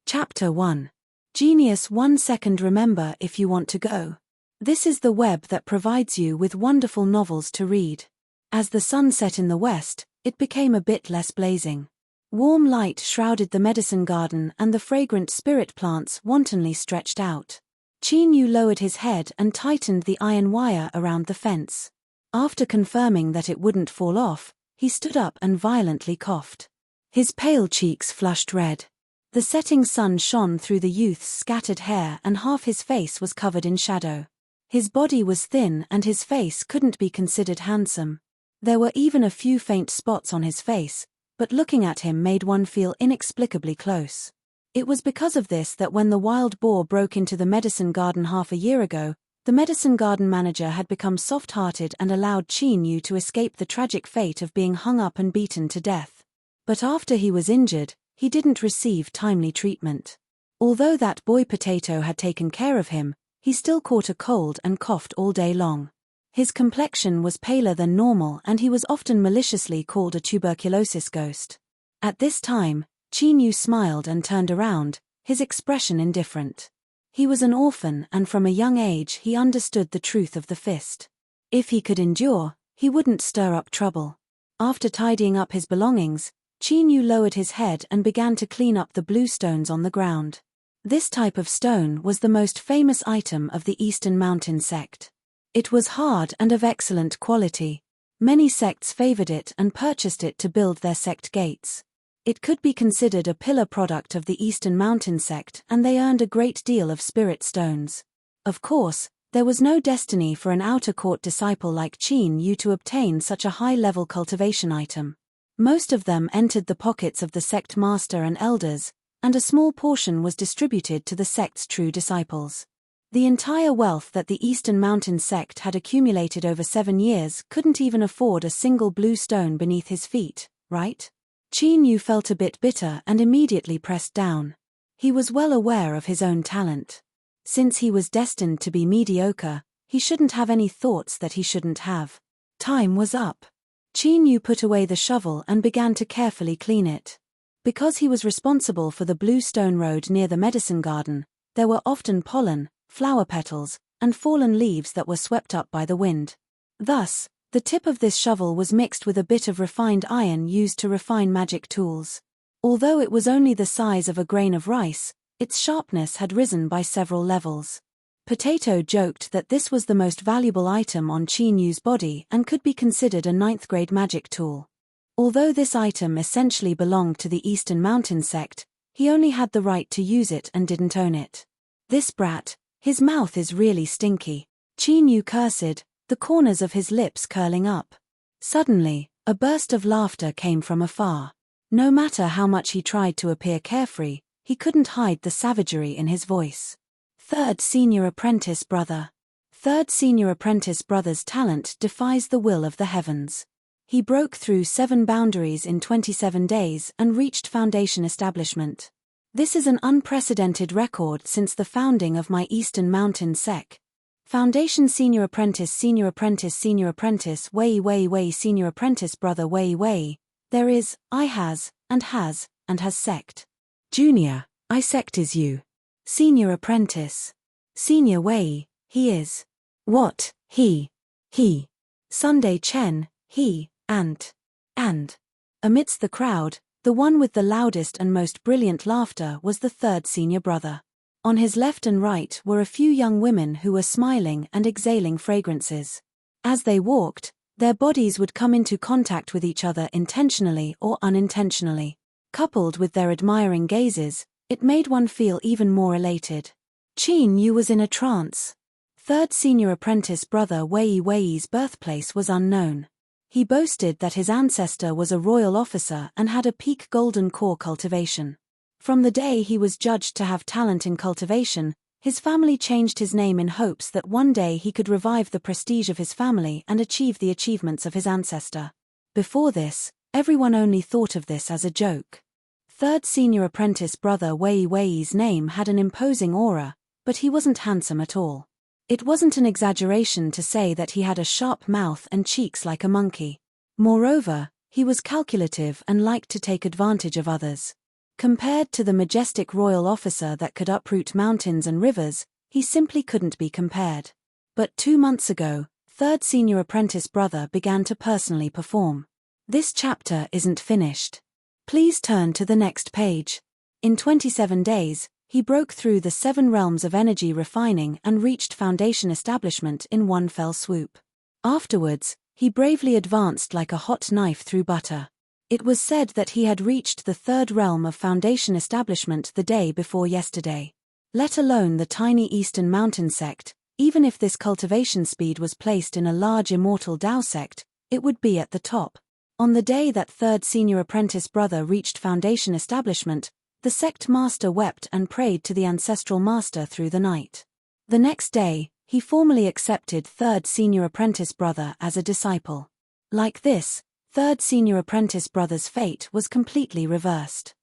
Chapter 1. Genius 1 second. Remember if you want to go. This is the web that provides you with wonderful novels to read. As the sun set in the west, it became a bit less blazing. Warm light shrouded the medicine garden and the fragrant spirit plants wantonly stretched out. Chin-Yu lowered his head and tightened the iron wire around the fence. After confirming that it wouldn't fall off, he stood up and violently coughed. His pale cheeks flushed red. The setting sun shone through the youth's scattered hair and half his face was covered in shadow. His body was thin and his face couldn't be considered handsome. There were even a few faint spots on his face, but looking at him made one feel inexplicably close. It was because of this that when the wild boar broke into the medicine garden half a year ago, the medicine garden manager had become soft-hearted and allowed Chin-Yu to escape the tragic fate of being hung up and beaten to death. But after he was injured, he didn't receive timely treatment. Although that boy Potato had taken care of him, he still caught a cold and coughed all day long. His complexion was paler than normal and he was often maliciously called a tuberculosis ghost. At this time, Chin-Yu smiled and turned around, his expression indifferent. He was an orphan and from a young age he understood the truth of the fist. If he could endure, he wouldn't stir up trouble. After tidying up his belongings, Chin-Yu lowered his head and began to clean up the blue stones on the ground. This type of stone was the most famous item of the Eastern Mountain sect. It was hard and of excellent quality. Many sects favored it and purchased it to build their sect gates. It could be considered a pillar product of the Eastern Mountain sect and they earned a great deal of spirit stones. Of course, there was no destiny for an outer court disciple like Chin-Yu to obtain such a high-level cultivation item. Most of them entered the pockets of the sect master and elders, and a small portion was distributed to the sect's true disciples. The entire wealth that the Eastern Mountain sect had accumulated over 7 years couldn't even afford a single blue stone beneath his feet, right? Chin-Yu felt a bit bitter and immediately pressed down. He was well aware of his own talent. Since he was destined to be mediocre, he shouldn't have any thoughts that he shouldn't have. Time was up. Chin-Yu put away the shovel and began to carefully clean it. Because he was responsible for the blue stone road near the medicine garden, there were often pollen, flower petals, and fallen leaves that were swept up by the wind. Thus, the tip of this shovel was mixed with a bit of refined iron used to refine magic tools. Although it was only the size of a grain of rice, its sharpness had risen by several levels. Potato joked that this was the most valuable item on Chin-Yu's body and could be considered a 9th-grade magic tool. Although this item essentially belonged to the Eastern Mountain sect, he only had the right to use it and didn't own it. This brat, his mouth is really stinky, Chin-Yu cursed, the corners of his lips curling up. Suddenly, a burst of laughter came from afar. No matter how much he tried to appear carefree, he couldn't hide the savagery in his voice. Third Senior Apprentice Brother. Third Senior Apprentice Brother's talent defies the will of the heavens. He broke through 7 boundaries in 27 days and reached Foundation establishment. This is an unprecedented record since the founding of my Eastern Mountain sect. Foundation Senior Apprentice Senior Apprentice Senior Apprentice Wei Senior Apprentice Brother Wei. There is, I has sect. Junior, I sect is you. Senior Apprentice. Senior Wei, he is. What, he. Sunday Chen, he, and. Amidst the crowd, the one with the loudest and most brilliant laughter was the third senior brother. On his left and right were a few young women who were smiling and exhaling fragrances. As they walked, their bodies would come into contact with each other intentionally or unintentionally. Coupled with their admiring gazes, it made one feel even more elated. Chin-Yu was in a trance. Third Senior Apprentice Brother Wei's birthplace was unknown. He boasted that his ancestor was a royal officer and had a peak golden core cultivation. From the day he was judged to have talent in cultivation, his family changed his name in hopes that one day he could revive the prestige of his family and achieve the achievements of his ancestor. Before this, everyone only thought of this as a joke. Third Senior Apprentice Brother Wei's name had an imposing aura, but he wasn't handsome at all. It wasn't an exaggeration to say that he had a sharp mouth and cheeks like a monkey. Moreover, he was calculative and liked to take advantage of others. Compared to the majestic royal officer that could uproot mountains and rivers, he simply couldn't be compared. But 2 months ago, third senior apprentice brother began to personally perform. This chapter isn't finished. Please turn to the next page. In 27 days, he broke through the 7 realms of energy refining and reached foundation establishment in one fell swoop. Afterwards, he bravely advanced like a hot knife through butter. It was said that he had reached the 3rd realm of foundation establishment the day before yesterday. Let alone the tiny Eastern Mountain sect, even if this cultivation speed was placed in a large immortal Tao sect, it would be at the top. On the day that third senior apprentice brother reached foundation establishment, the sect master wept and prayed to the ancestral master through the night. The next day, he formally accepted third senior apprentice brother as a disciple. Like this, third senior apprentice brother's fate was completely reversed.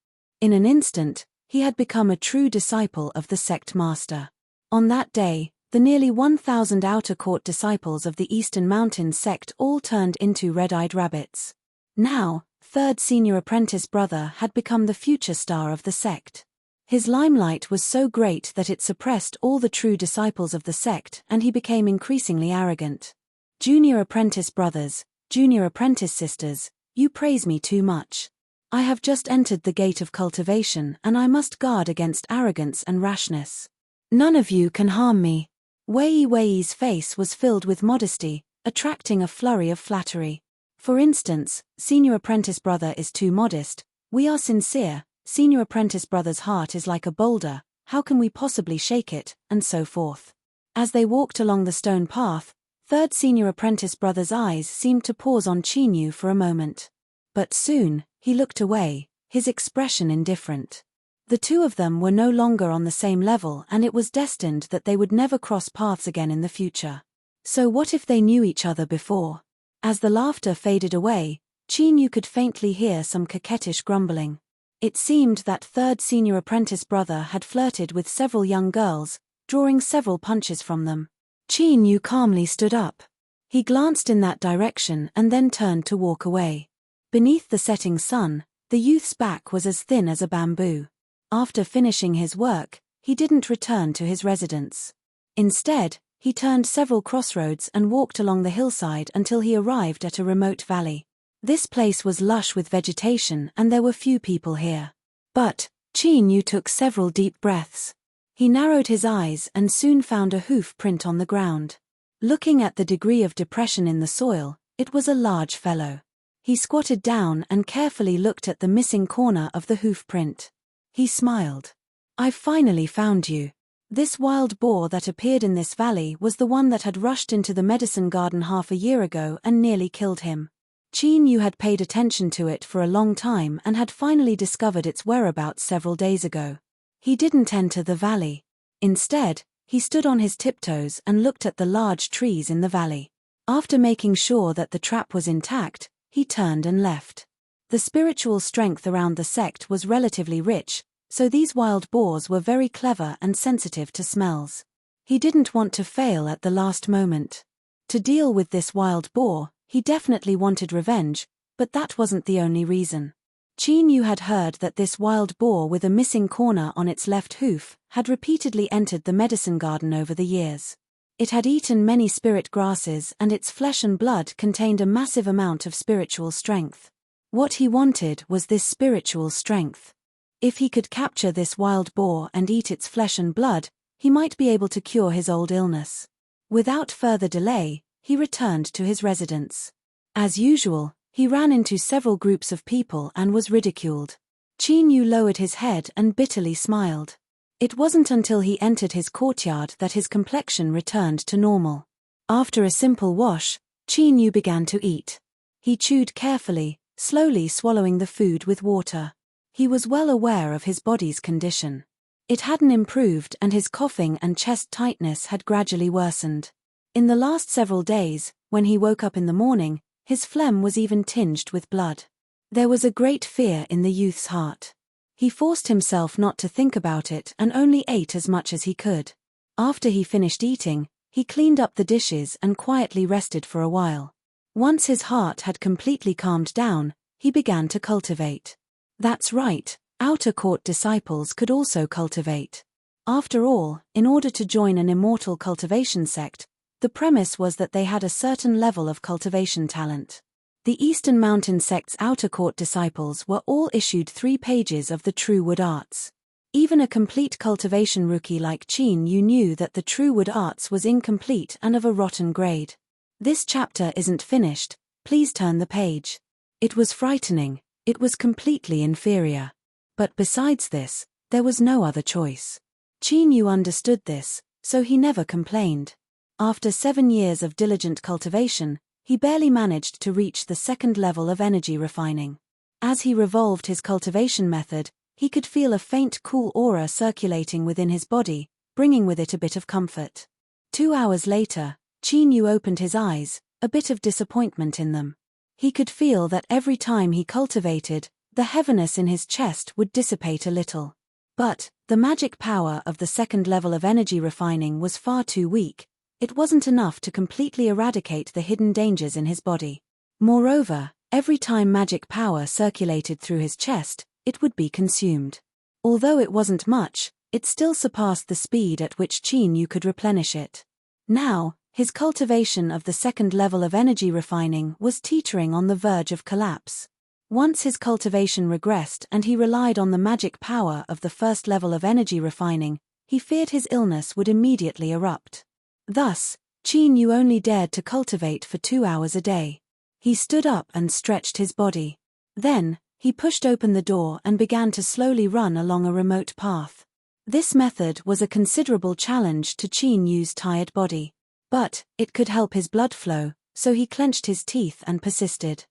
In an instant, he had become a true disciple of the sect master. On that day, the nearly 1,000 outer court disciples of the Eastern Mountain sect all turned into red-eyed rabbits. Now, third senior apprentice brother had become the future star of the sect. His limelight was so great that it suppressed all the true disciples of the sect and he became increasingly arrogant. Junior apprentice brothers, junior apprentice sisters, you praise me too much. I have just entered the gate of cultivation and I must guard against arrogance and rashness. None of you can harm me. Wei's face was filled with modesty, attracting a flurry of flattery. For instance, senior apprentice brother is too modest, we are sincere, senior apprentice brother's heart is like a boulder, how can we possibly shake it, and so forth. As they walked along the stone path, third senior apprentice brother's eyes seemed to pause on Chinyu for a moment. But soon, he looked away, his expression indifferent. The two of them were no longer on the same level and it was destined that they would never cross paths again in the future. So what if they knew each other before? As the laughter faded away, Chinyu could faintly hear some coquettish grumbling. It seemed that third senior apprentice brother had flirted with several young girls, drawing several punches from them. Chinyu calmly stood up. He glanced in that direction and then turned to walk away. Beneath the setting sun, the youth's back was as thin as a bamboo. After finishing his work, he didn't return to his residence. Instead, he turned several crossroads and walked along the hillside until he arrived at a remote valley. This place was lush with vegetation and there were few people here. But, Chinyu took several deep breaths. He narrowed his eyes and soon found a hoof print on the ground. Looking at the degree of depression in the soil, it was a large fellow. He squatted down and carefully looked at the missing corner of the hoof print. He smiled. I've finally found you. This wild boar that appeared in this valley was the one that had rushed into the medicine garden half a year ago and nearly killed him. Chinyu had paid attention to it for a long time and had finally discovered its whereabouts several days ago. He didn't enter the valley. Instead, he stood on his tiptoes and looked at the large trees in the valley. After making sure that the trap was intact, he turned and left. The spiritual strength around the sect was relatively rich, so these wild boars were very clever and sensitive to smells. He didn't want to fail at the last moment. To deal with this wild boar, he definitely wanted revenge, but that wasn't the only reason. Chinyu had heard that this wild boar with a missing corner on its left hoof had repeatedly entered the medicine garden over the years. It had eaten many spirit grasses and its flesh and blood contained a massive amount of spiritual strength. What he wanted was this spiritual strength. If he could capture this wild boar and eat its flesh and blood, he might be able to cure his old illness. Without further delay, he returned to his residence. As usual, he ran into several groups of people and was ridiculed. Chinyu lowered his head and bitterly smiled. It wasn't until he entered his courtyard that his complexion returned to normal. After a simple wash, Chinyu began to eat. He chewed carefully, slowly swallowing the food with water. He was well aware of his body's condition. It hadn't improved and his coughing and chest tightness had gradually worsened. In the last several days, when he woke up in the morning, his phlegm was even tinged with blood. There was a great fear in the youth's heart. He forced himself not to think about it and only ate as much as he could. After he finished eating, he cleaned up the dishes and quietly rested for a while. Once his heart had completely calmed down, he began to cultivate. That's right, Outer court disciples could also cultivate. After all, in order to join an immortal cultivation sect, the premise was that they had a certain level of cultivation talent. The Eastern Mountain sect's outer court disciples were all issued 3 pages of the true wood arts. Even a complete cultivation rookie like Qin Yu knew that the true wood arts was incomplete and of a rotten grade. This chapter isn't finished, please turn the page. It was frightening, it was completely inferior. But besides this, there was no other choice. Qin Yu understood this, so he never complained. After 7 years of diligent cultivation, he barely managed to reach the 2nd level of energy refining. As he revolved his cultivation method, he could feel a faint cool aura circulating within his body, bringing with it a bit of comfort. 2 hours later, Qin Yu opened his eyes, a bit of disappointment in them. He could feel that every time he cultivated, the heaviness in his chest would dissipate a little. But the magic power of the 2nd level of energy refining was far too weak. It wasn't enough to completely eradicate the hidden dangers in his body. Moreover, every time magic power circulated through his chest, it would be consumed. Although it wasn't much, it still surpassed the speed at which Qin Yu could replenish it. Now, his cultivation of the 2nd level of energy refining was teetering on the verge of collapse. Once his cultivation regressed and he relied on the magic power of the 1st level of energy refining, he feared his illness would immediately erupt. Thus, Qin Yu only dared to cultivate for 2 hours a day. He stood up and stretched his body. Then, he pushed open the door and began to slowly run along a remote path. This method was a considerable challenge to Qin Yu's tired body. But it could help his blood flow, so he clenched his teeth and persisted.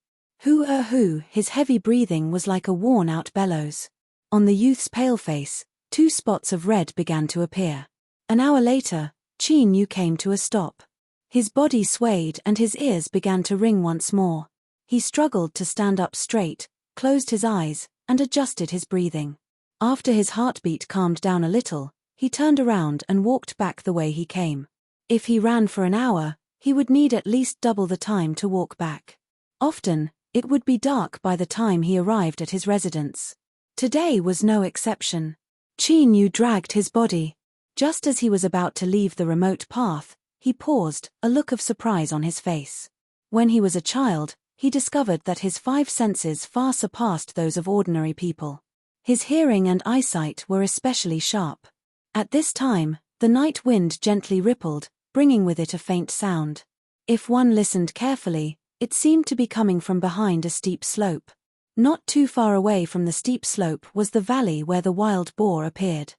Hoo, his heavy breathing was like a worn-out bellows. On the youth's pale face, 2 spots of red began to appear. An hour later, Qin Yu came to a stop. His body swayed and his ears began to ring once more. He struggled to stand up straight, closed his eyes, and adjusted his breathing. After his heartbeat calmed down a little, he turned around and walked back the way he came. If he ran for an hour, he would need at least double the time to walk back. Often, it would be dark by the time he arrived at his residence. Today was no exception. Qin Yu dragged his body. Just as he was about to leave the remote path, he paused, a look of surprise on his face. When he was a child, he discovered that his 5 senses far surpassed those of ordinary people. His hearing and eyesight were especially sharp. At this time, the night wind gently rippled, bringing with it a faint sound. If one listened carefully, it seemed to be coming from behind a steep slope. Not too far away from the steep slope was the valley where the wild boar appeared.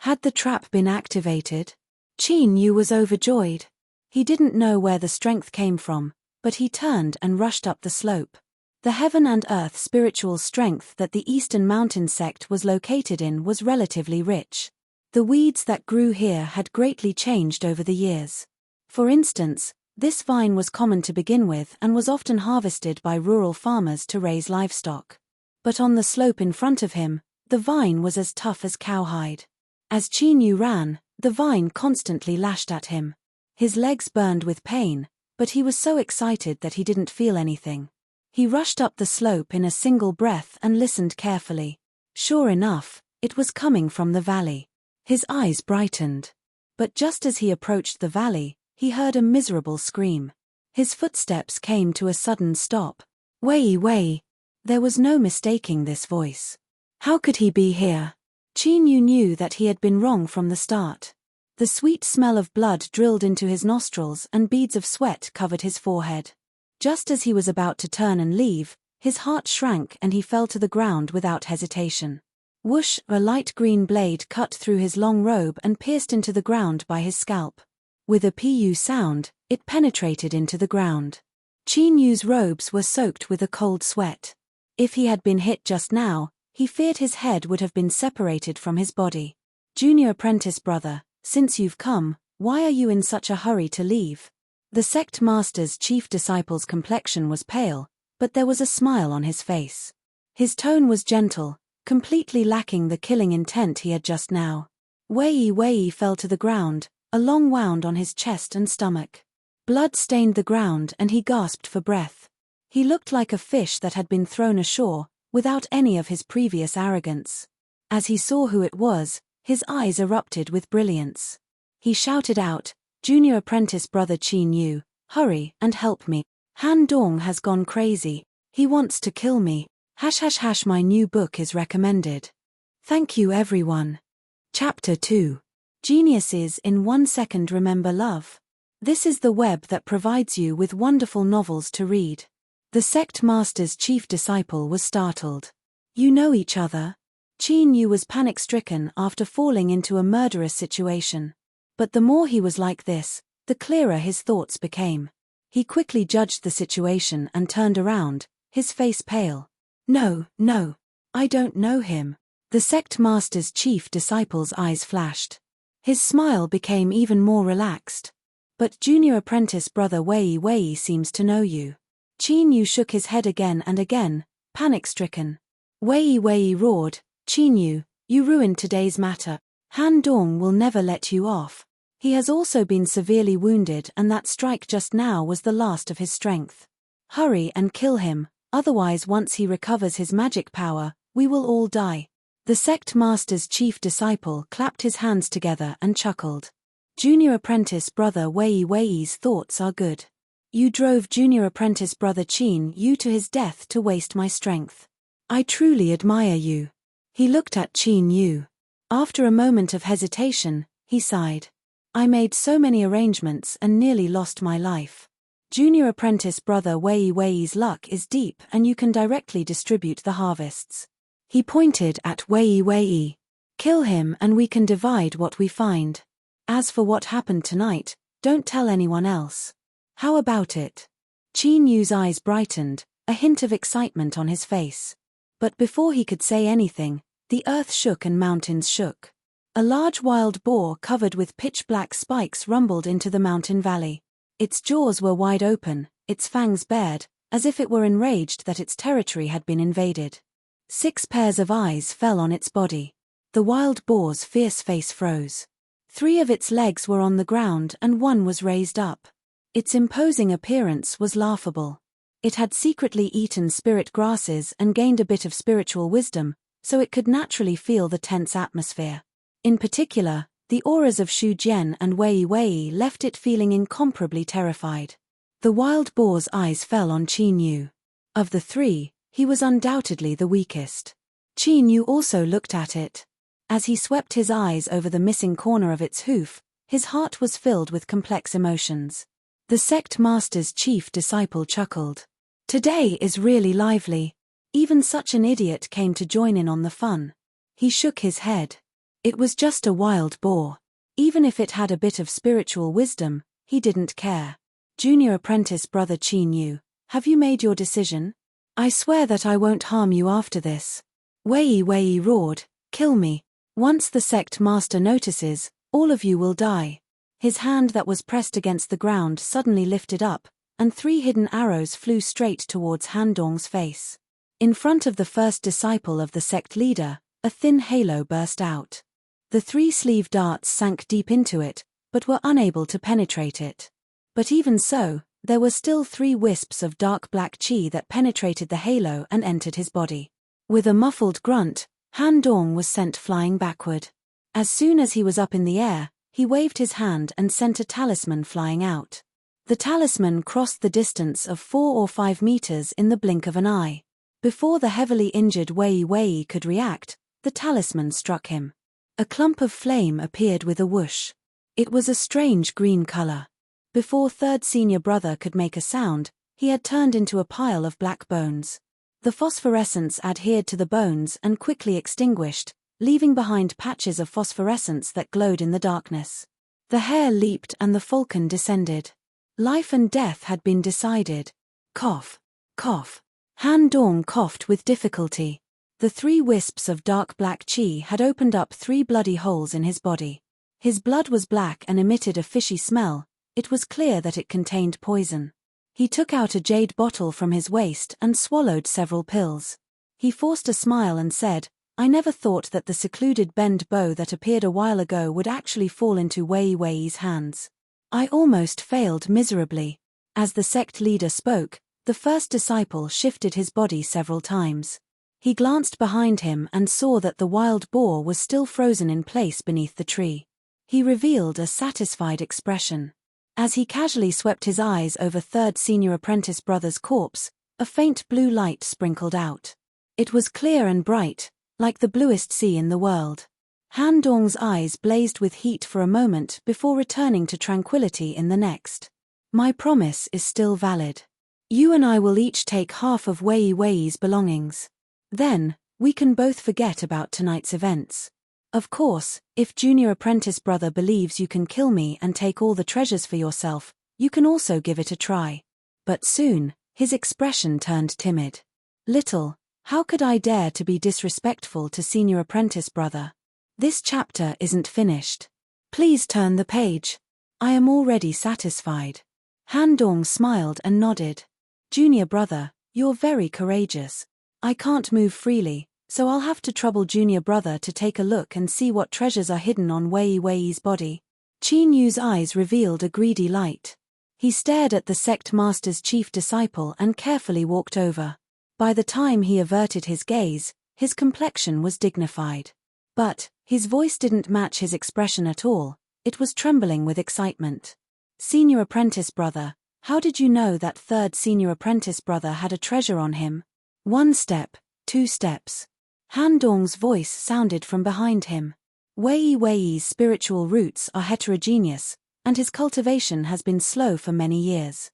Had the trap been activated? Qin Yu was overjoyed. He didn't know where the strength came from, but he turned and rushed up the slope. The heaven and earth spiritual strength that the Eastern Mountain sect was located in was relatively rich. The weeds that grew here had greatly changed over the years. For instance, this vine was common to begin with and was often harvested by rural farmers to raise livestock. But on the slope in front of him, the vine was as tough as cowhide. As Qin Yu ran, the vine constantly lashed at him. His legs burned with pain, but he was so excited that he didn't feel anything. He rushed up the slope in a single breath and listened carefully. Sure enough, it was coming from the valley. His eyes brightened. But just as he approached the valley, he heard a miserable scream. His footsteps came to a sudden stop. Wei. There was no mistaking this voice. How could he be here? Qin Yu knew that he had been wrong from the start. The sweet smell of blood drilled into his nostrils and beads of sweat covered his forehead. Just as he was about to turn and leave, his heart shrank and he fell to the ground without hesitation. Whoosh! A light green blade cut through his long robe and pierced into the ground by his scalp. With a pu sound, it penetrated into the ground. Qin Yu's robes were soaked with a cold sweat. If he had been hit just now, he feared his head would have been separated from his body. Junior apprentice brother, since you've come, why are you in such a hurry to leave? The sect master's chief disciple's complexion was pale, but there was a smile on his face. His tone was gentle, completely lacking the killing intent he had just now. Wei fell to the ground, a long wound on his chest and stomach. Blood stained the ground and he gasped for breath. He looked like a fish that had been thrown ashore, without any of his previous arrogance. As he saw who it was, his eyes erupted with brilliance. He shouted out, "Junior apprentice brother Qin Yu, hurry and help me. Han Dong has gone crazy. He wants to kill me. # my new book is recommended. Thank you everyone." Chapter 2. Geniuses in 1 second remember love. This is the web that provides you with wonderful novels to read. The sect master's chief disciple was startled. "You know each other?" Qin Yu was panic-stricken after falling into a murderous situation. But the more he was like this, the clearer his thoughts became. He quickly judged the situation and turned around, his face pale. No, I don't know him." The sect master's chief disciple's eyes flashed. His smile became even more relaxed. "But junior apprentice brother Wei seems to know you." Qin Yu shook his head again and again, panic-stricken. Wei roared, "Qin Yu, you ruined today's matter. Han Dong will never let you off. He has also been severely wounded and that strike just now was the last of his strength. Hurry and kill him, otherwise once he recovers his magic power, we will all die." The sect master's chief disciple clapped his hands together and chuckled. "Junior apprentice brother Wei's thoughts are good. You drove junior apprentice brother Qin Yu to his death to waste my strength. I truly admire you." He looked at Qin Yu. After a moment of hesitation, he sighed. "I made so many arrangements and nearly lost my life. Junior apprentice brother Wei's luck is deep and you can directly distribute the harvests." He pointed at Wei. "Kill him and we can divide what we find. As for what happened tonight, don't tell anyone else. How about it?" Qin Yu's eyes brightened, a hint of excitement on his face. But before he could say anything, the earth shook and mountains shook. A large wild boar covered with pitch-black spikes rumbled into the mountain valley. Its jaws were wide open, its fangs bared, as if it were enraged that its territory had been invaded. 6 pairs of eyes fell on its body. The wild boar's fierce face froze. 3 of its legs were on the ground and 1 was raised up. Its imposing appearance was laughable. It had secretly eaten spirit grasses and gained a bit of spiritual wisdom, so it could naturally feel the tense atmosphere. In particular, the auras of Shu Jian and Wei left it feeling incomparably terrified. The wild boar's eyes fell on Qin Yu. Of the 3, he was undoubtedly the weakest. Qin Yu also looked at it. As he swept his eyes over the missing corner of its hoof, his heart was filled with complex emotions. The sect master's chief disciple chuckled. "Today is really lively. Even such an idiot came to join in on the fun." He shook his head. It was just a wild boar. Even if it had a bit of spiritual wisdom, he didn't care. "Junior apprentice brother Qin Yu, have you made your decision?" "I swear that I won't harm you after this." Wei roared, "Kill me. Once the sect master notices, all of you will die." His hand that was pressed against the ground suddenly lifted up, and 3 hidden arrows flew straight towards Han Dong's face. In front of the first disciple of the sect leader, a thin halo burst out. The 3-sleeve darts sank deep into it, but were unable to penetrate it. But even so, there were still 3 wisps of dark black chi that penetrated the halo and entered his body. With a muffled grunt, Han Dong was sent flying backward. As soon as he was up in the air, he waved his hand and sent a talisman flying out. The talisman crossed the distance of 4 or 5 meters in the blink of an eye. Before the heavily injured Wei could react, the talisman struck him. A clump of flame appeared with a whoosh. It was a strange green color. Before third senior brother could make a sound, he had turned into a pile of black bones. The phosphorescence adhered to the bones and quickly extinguished, leaving behind patches of phosphorescence that glowed in the darkness. The hare leaped and the falcon descended. Life and death had been decided. Cough. Cough. Han Dong coughed with difficulty. The 3 wisps of dark black chi had opened up 3 bloody holes in his body. His blood was black and emitted a fishy smell. It was clear that it contained poison. He took out a jade bottle from his waist and swallowed several pills. He forced a smile and said, "I never thought that the secluded bend bow that appeared a while ago would actually fall into Wei's hands. I almost failed miserably." As the sect leader spoke, the first disciple shifted his body several times. He glanced behind him and saw that the wild boar was still frozen in place beneath the tree. He revealed a satisfied expression. As he casually swept his eyes over third senior apprentice brother's corpse, a faint blue light sprinkled out. It was clear and bright, like the bluest sea in the world. Han Dong's eyes blazed with heat for a moment before returning to tranquility in the next. My promise is still valid. You and I will each take half of Wei Wei's belongings. Then, we can both forget about tonight's events. Of course, if junior apprentice brother believes you can kill me and take all the treasures for yourself, you can also give it a try. But soon, his expression turned timid. Little, how could I dare to be disrespectful to senior apprentice brother? This chapter isn't finished. Please turn the page. I am already satisfied. Han Dong smiled and nodded. Junior brother, you're very courageous. I can't move freely, so I'll have to trouble junior brother to take a look and see what treasures are hidden on Wei Wei's body. Qin Yu's eyes revealed a greedy light. He stared at the sect master's chief disciple and carefully walked over. By the time he averted his gaze, his complexion was dignified. But his voice didn't match his expression at all, it was trembling with excitement. Senior apprentice brother, how did you know that third senior apprentice brother had a treasure on him? 1 step, 2 steps. Han Dong's voice sounded from behind him. Wei Wei's spiritual roots are heterogeneous, and his cultivation has been slow for many years.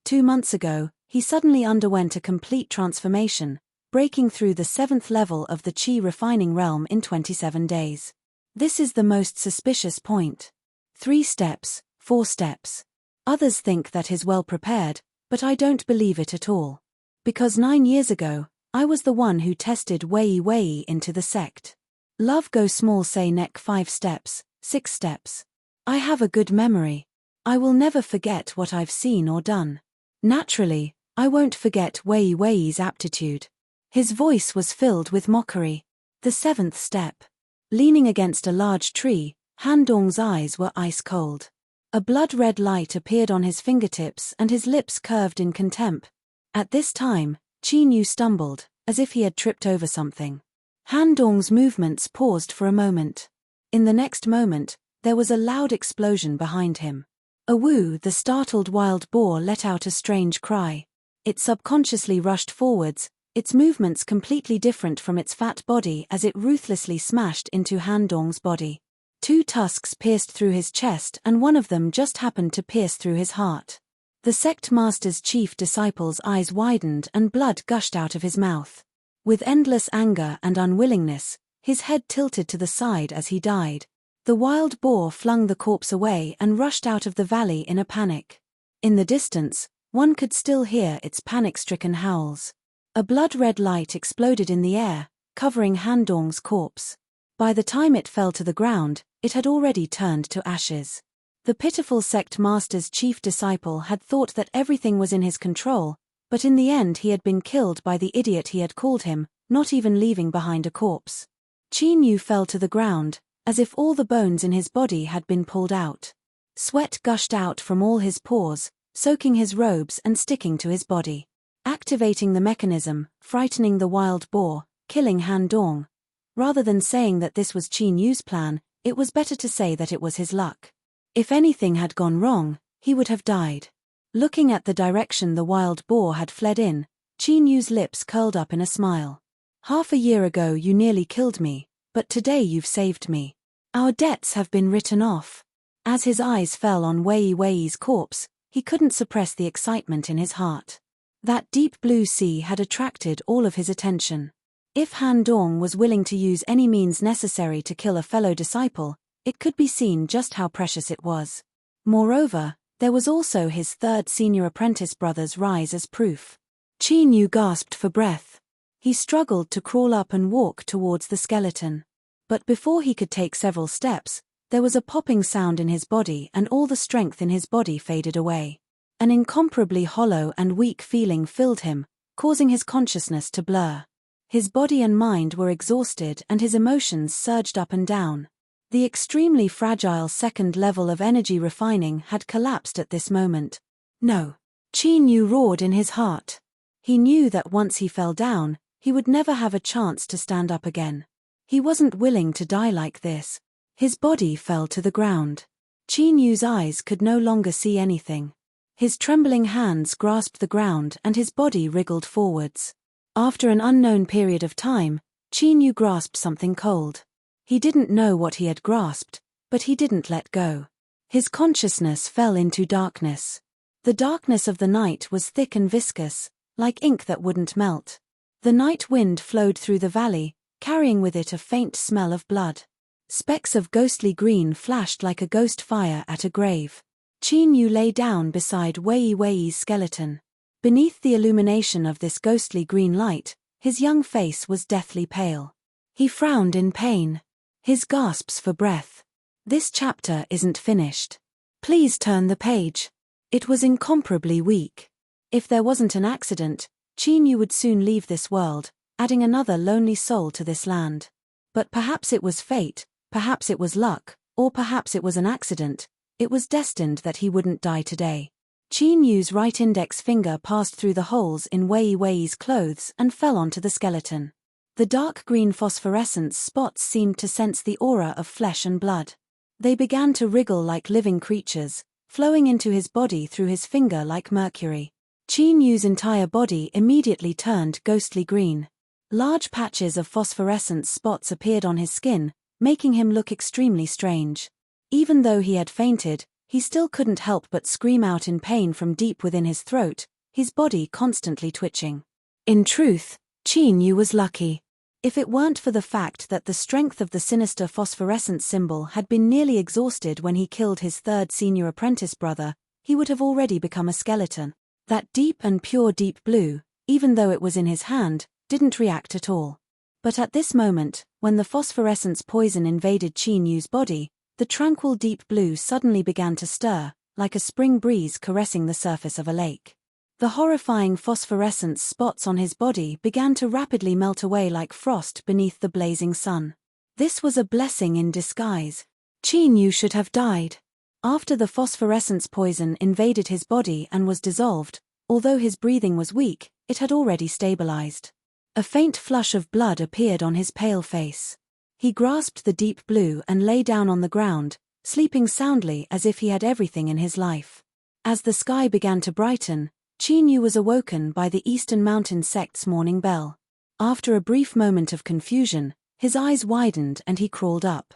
2 months ago, he suddenly underwent a complete transformation, breaking through the 7th level of the Qi refining realm in 27 days. This is the most suspicious point. 3 steps, 4 steps. Others think that he's well prepared, but I don't believe it at all. Because 9 years ago, I was the one who tested Wei into the sect. Love go small say neck 5 steps, 6 steps. I have a good memory. I will never forget what I've seen or done. Naturally, I won't forget Wei's aptitude. His voice was filled with mockery. The 7th step. Leaning against a large tree, Han Dong's eyes were ice cold. A blood-red light appeared on his fingertips and his lips curved in contempt. At this time, Qin Yu stumbled, as if he had tripped over something. Han Dong's movements paused for a moment. In the next moment, there was a loud explosion behind him. Wu, the startled wild boar, let out a strange cry. It subconsciously rushed forwards, its movements completely different from its fat body as it ruthlessly smashed into Han Dong's body. 2 tusks pierced through his chest and one of them just happened to pierce through his heart. The sect master's chief disciple's eyes widened and blood gushed out of his mouth. With endless anger and unwillingness, his head tilted to the side as he died. The wild boar flung the corpse away and rushed out of the valley in a panic. In the distance, one could still hear its panic-stricken howls. A blood-red light exploded in the air, covering Han Dong's corpse. By the time it fell to the ground, it had already turned to ashes. The pitiful sect master's chief disciple had thought that everything was in his control, but in the end he had been killed by the idiot he had called him, not even leaving behind a corpse. Qin Yu fell to the ground, as if all the bones in his body had been pulled out. Sweat gushed out from all his pores, soaking his robes and sticking to his body. Activating the mechanism, frightening the wild boar, killing Han Dong. Rather than saying that this was Qin Yu's plan, it was better to say that it was his luck. If anything had gone wrong, he would have died. Looking at the direction the wild boar had fled in, Qin Yu's lips curled up in a smile. Half a year ago you nearly killed me, but today you've saved me. Our debts have been written off. As his eyes fell on Wei's corpse, he couldn't suppress the excitement in his heart. That deep blue sea had attracted all of his attention. If Han Dong was willing to use any means necessary to kill a fellow disciple, it could be seen just how precious it was. Moreover, there was also his third senior apprentice brother's rise as proof. Qin Yu gasped for breath. He struggled to crawl up and walk towards the skeleton. But before he could take several steps, there was a popping sound in his body and all the strength in his body faded away. An incomparably hollow and weak feeling filled him, causing his consciousness to blur. His body and mind were exhausted and his emotions surged up and down. The extremely fragile 2nd level of energy refining had collapsed at this moment. No. Qin Yu roared in his heart. He knew that once he fell down, He would never have a chance to stand up again. He wasn't willing to die like this. His body fell to the ground. Qin Yu's eyes could no longer see anything. His trembling hands grasped the ground and his body wriggled forwards. After an unknown period of time, Qin Yu grasped something cold. He didn't know what he had grasped, but he didn't let go. His consciousness fell into darkness. The darkness of the night was thick and viscous, like ink that wouldn't melt. The night wind flowed through the valley, carrying with it a faint smell of blood. Specks of ghostly green flashed like a ghost fire at a grave. Qin Yu lay down beside Wei Wei's skeleton. Beneath the illumination of this ghostly green light, his young face was deathly pale. He frowned in pain. His gasps for breath. This chapter isn't finished. Please turn the page. It was incomparably weak. If there wasn't an accident, Qin Yu would soon leave this world, adding another lonely soul to this land. But perhaps it was fate, perhaps it was luck, or perhaps it was an accident. It was destined that he wouldn't die today. Qin Yu's right index finger passed through the holes in Wei Wei's clothes and fell onto the skeleton. The dark green phosphorescence spots seemed to sense the aura of flesh and blood. They began to wriggle like living creatures, flowing into his body through his finger like mercury. Qin Yu's entire body immediately turned ghostly green. Large patches of phosphorescence spots appeared on his skin, making him look extremely strange. Even though he had fainted, he still couldn't help but scream out in pain from deep within his throat, his body constantly twitching. In truth, Qin Yu was lucky. If it weren't for the fact that the strength of the sinister phosphorescence symbol had been nearly exhausted when he killed his third senior apprentice brother, he would have already become a skeleton. That deep and pure deep blue, even though it was in his hand, didn't react at all. But at this moment, when the phosphorescence poison invaded Qin Yu's body, the tranquil deep blue suddenly began to stir, like a spring breeze caressing the surface of a lake. The horrifying phosphorescence spots on his body began to rapidly melt away like frost beneath the blazing sun. This was a blessing in disguise. Qin Yu should have died. After the phosphorescence poison invaded his body and was dissolved, although his breathing was weak, it had already stabilized. A faint flush of blood appeared on his pale face. He grasped the deep blue and lay down on the ground, sleeping soundly as if he had everything in his life. As the sky began to brighten, Qin Yu was awoken by the Eastern Mountain sect's morning bell. After a brief moment of confusion, his eyes widened and he crawled up.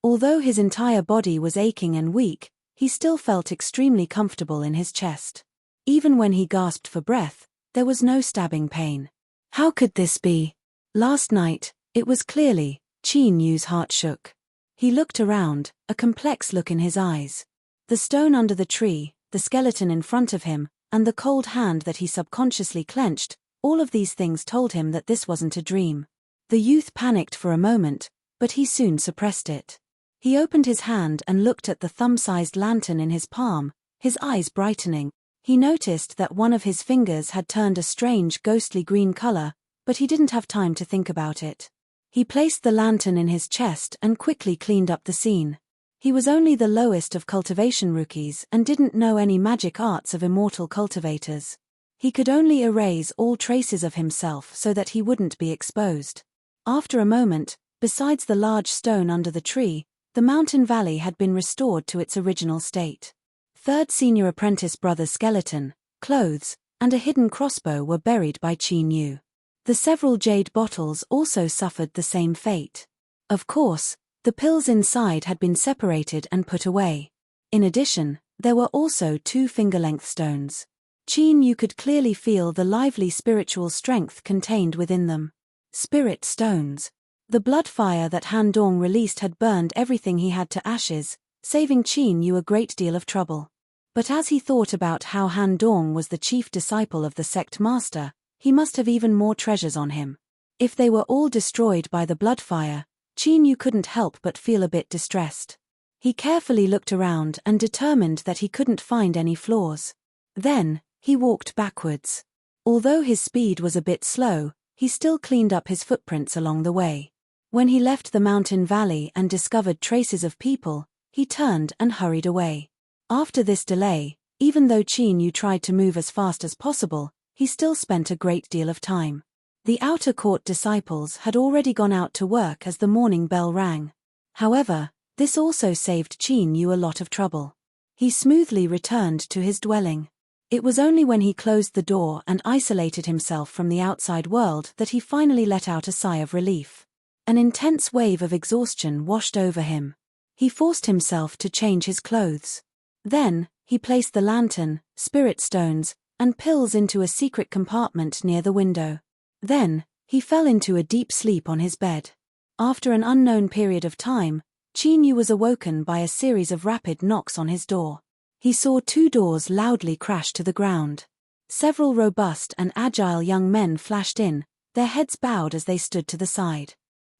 Although his entire body was aching and weak, he still felt extremely comfortable in his chest. Even when he gasped for breath, there was no stabbing pain. How could this be? Last night, it was clearly. Qin Yu's heart shook. He looked around, a complex look in his eyes. The stone under the tree, the skeleton in front of him, and the cold hand that he subconsciously clenched, all of these things told him that this wasn't a dream. The youth panicked for a moment, but he soon suppressed it. He opened his hand and looked at the thumb-sized lantern in his palm, his eyes brightening. He noticed that one of his fingers had turned a strange ghostly green color, but he didn't have time to think about it. He placed the lantern in his chest and quickly cleaned up the scene. He was only the lowest of cultivation rookies and didn't know any magic arts of immortal cultivators. He could only erase all traces of himself so that he wouldn't be exposed. After a moment, besides the large stone under the tree, the mountain valley had been restored to its original state. Third senior apprentice brother's skeleton, clothes, and a hidden crossbow were buried by Qin Yu. The several jade bottles also suffered the same fate. Of course, the pills inside had been separated and put away. In addition, there were also 2 finger-length stones. Qin Yu could clearly feel the lively spiritual strength contained within them. Spirit stones. The blood fire that Han Dong released had burned everything he had to ashes, saving Qin Yu a great deal of trouble. But as he thought about how Han Dong was the chief disciple of the sect master, he must have even more treasures on him. If they were all destroyed by the blood fire, Qin Yu couldn't help but feel a bit distressed. He carefully looked around and determined that he couldn't find any flaws. Then, he walked backwards. Although his speed was a bit slow, he still cleaned up his footprints along the way. When he left the mountain valley and discovered traces of people, he turned and hurried away. After this delay, even though Qin Yu tried to move as fast as possible, he still spent a great deal of time. The outer court disciples had already gone out to work as the morning bell rang. However, this also saved Qin Yu a lot of trouble. He smoothly returned to his dwelling. It was only when he closed the door and isolated himself from the outside world that he finally let out a sigh of relief. An intense wave of exhaustion washed over him. He forced himself to change his clothes. Then, he placed the lantern, spirit stones, and pills into a secret compartment near the window. Then, he fell into a deep sleep on his bed. After an unknown period of time, Qin Yu was awoken by a series of rapid knocks on his door. He saw 2 doors loudly crash to the ground. Several robust and agile young men flashed in, their heads bowed as they stood to the side.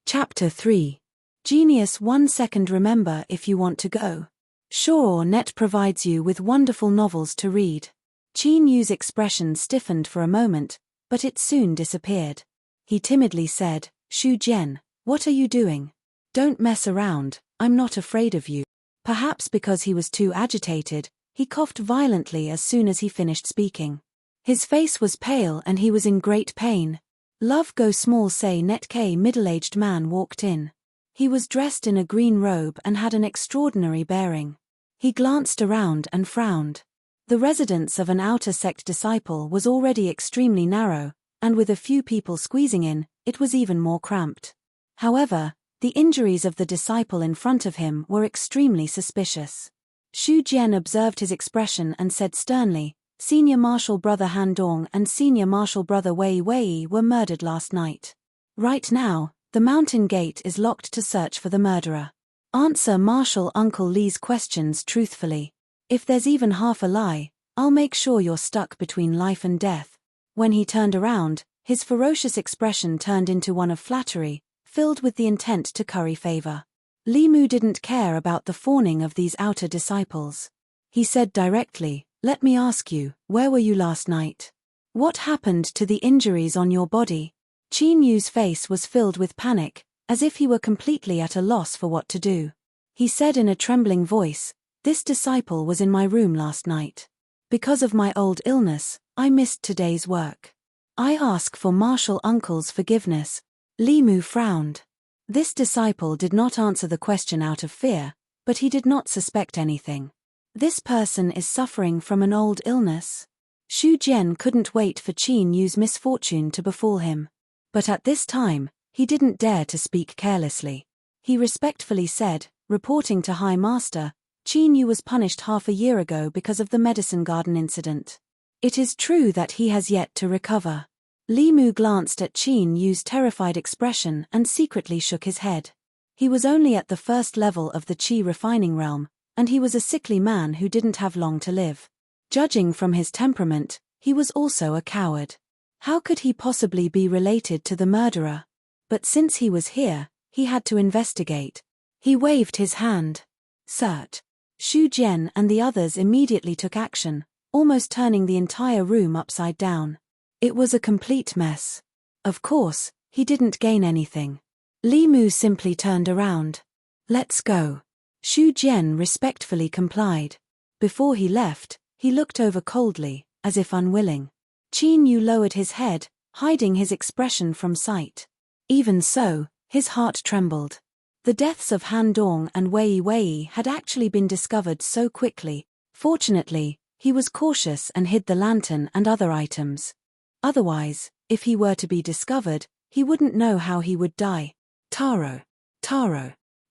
Chapter 3. Genius 1 second. Remember if you want to go. Sure, Net provides you with wonderful novels to read. Qin Yu's expression stiffened for a moment, but it soon disappeared. He timidly said, Shu Jian, what are you doing? Don't mess around, I'm not afraid of you. Perhaps because he was too agitated, he coughed violently as soon as he finished speaking. His face was pale and he was in great pain. Love Go Small Say Net K middle-aged man walked in. He was dressed in a green robe and had an extraordinary bearing. He glanced around and frowned. The residence of an outer sect disciple was already extremely narrow, and with a few people squeezing in, it was even more cramped. However, the injuries of the disciple in front of him were extremely suspicious. Shu Jian observed his expression and said sternly, Senior Marshal Brother Han Dong and Senior Marshal Brother Wei Wei were murdered last night. Right now, the mountain gate is locked to search for the murderer. Answer Marshal Uncle Li's questions truthfully. If there's even half a lie, I'll make sure you're stuck between life and death. When he turned around, his ferocious expression turned into one of flattery, filled with the intent to curry favor. Li Mu didn't care about the fawning of these outer disciples. He said directly, Let me ask you, where were you last night? What happened to the injuries on your body? Qin Yu's face was filled with panic, as if he were completely at a loss for what to do. He said in a trembling voice, This disciple was in my room last night. Because of my old illness, I missed today's work. I ask for Marshal Uncle's forgiveness. Li Mu frowned. This disciple did not answer the question out of fear, but he did not suspect anything. This person is suffering from an old illness. Shu Jian couldn't wait for Qin Yu's misfortune to befall him. But at this time, he didn't dare to speak carelessly. He respectfully said, reporting to High Master, Qin Yu was punished half a year ago because of the medicine garden incident. It is true that he has yet to recover. Li Mu glanced at Qin Yu's terrified expression and secretly shook his head. He was only at the first level of the Qi refining realm, and he was a sickly man who didn't have long to live. Judging from his temperament, he was also a coward. How could he possibly be related to the murderer? But since he was here, he had to investigate. He waved his hand. Cert. Shu Jian and the others immediately took action, almost turning the entire room upside down. It was a complete mess. Of course, he didn't gain anything. Li Mu simply turned around. Let's go. Shu Jian respectfully complied. Before he left, he looked over coldly, as if unwilling. Qin Yu lowered his head, hiding his expression from sight. Even so, his heart trembled. The deaths of Han Dong and Wei Wei had actually been discovered so quickly. Fortunately, he was cautious and hid the lantern and other items. Otherwise, if he were to be discovered, he wouldn't know how he would die. Taro.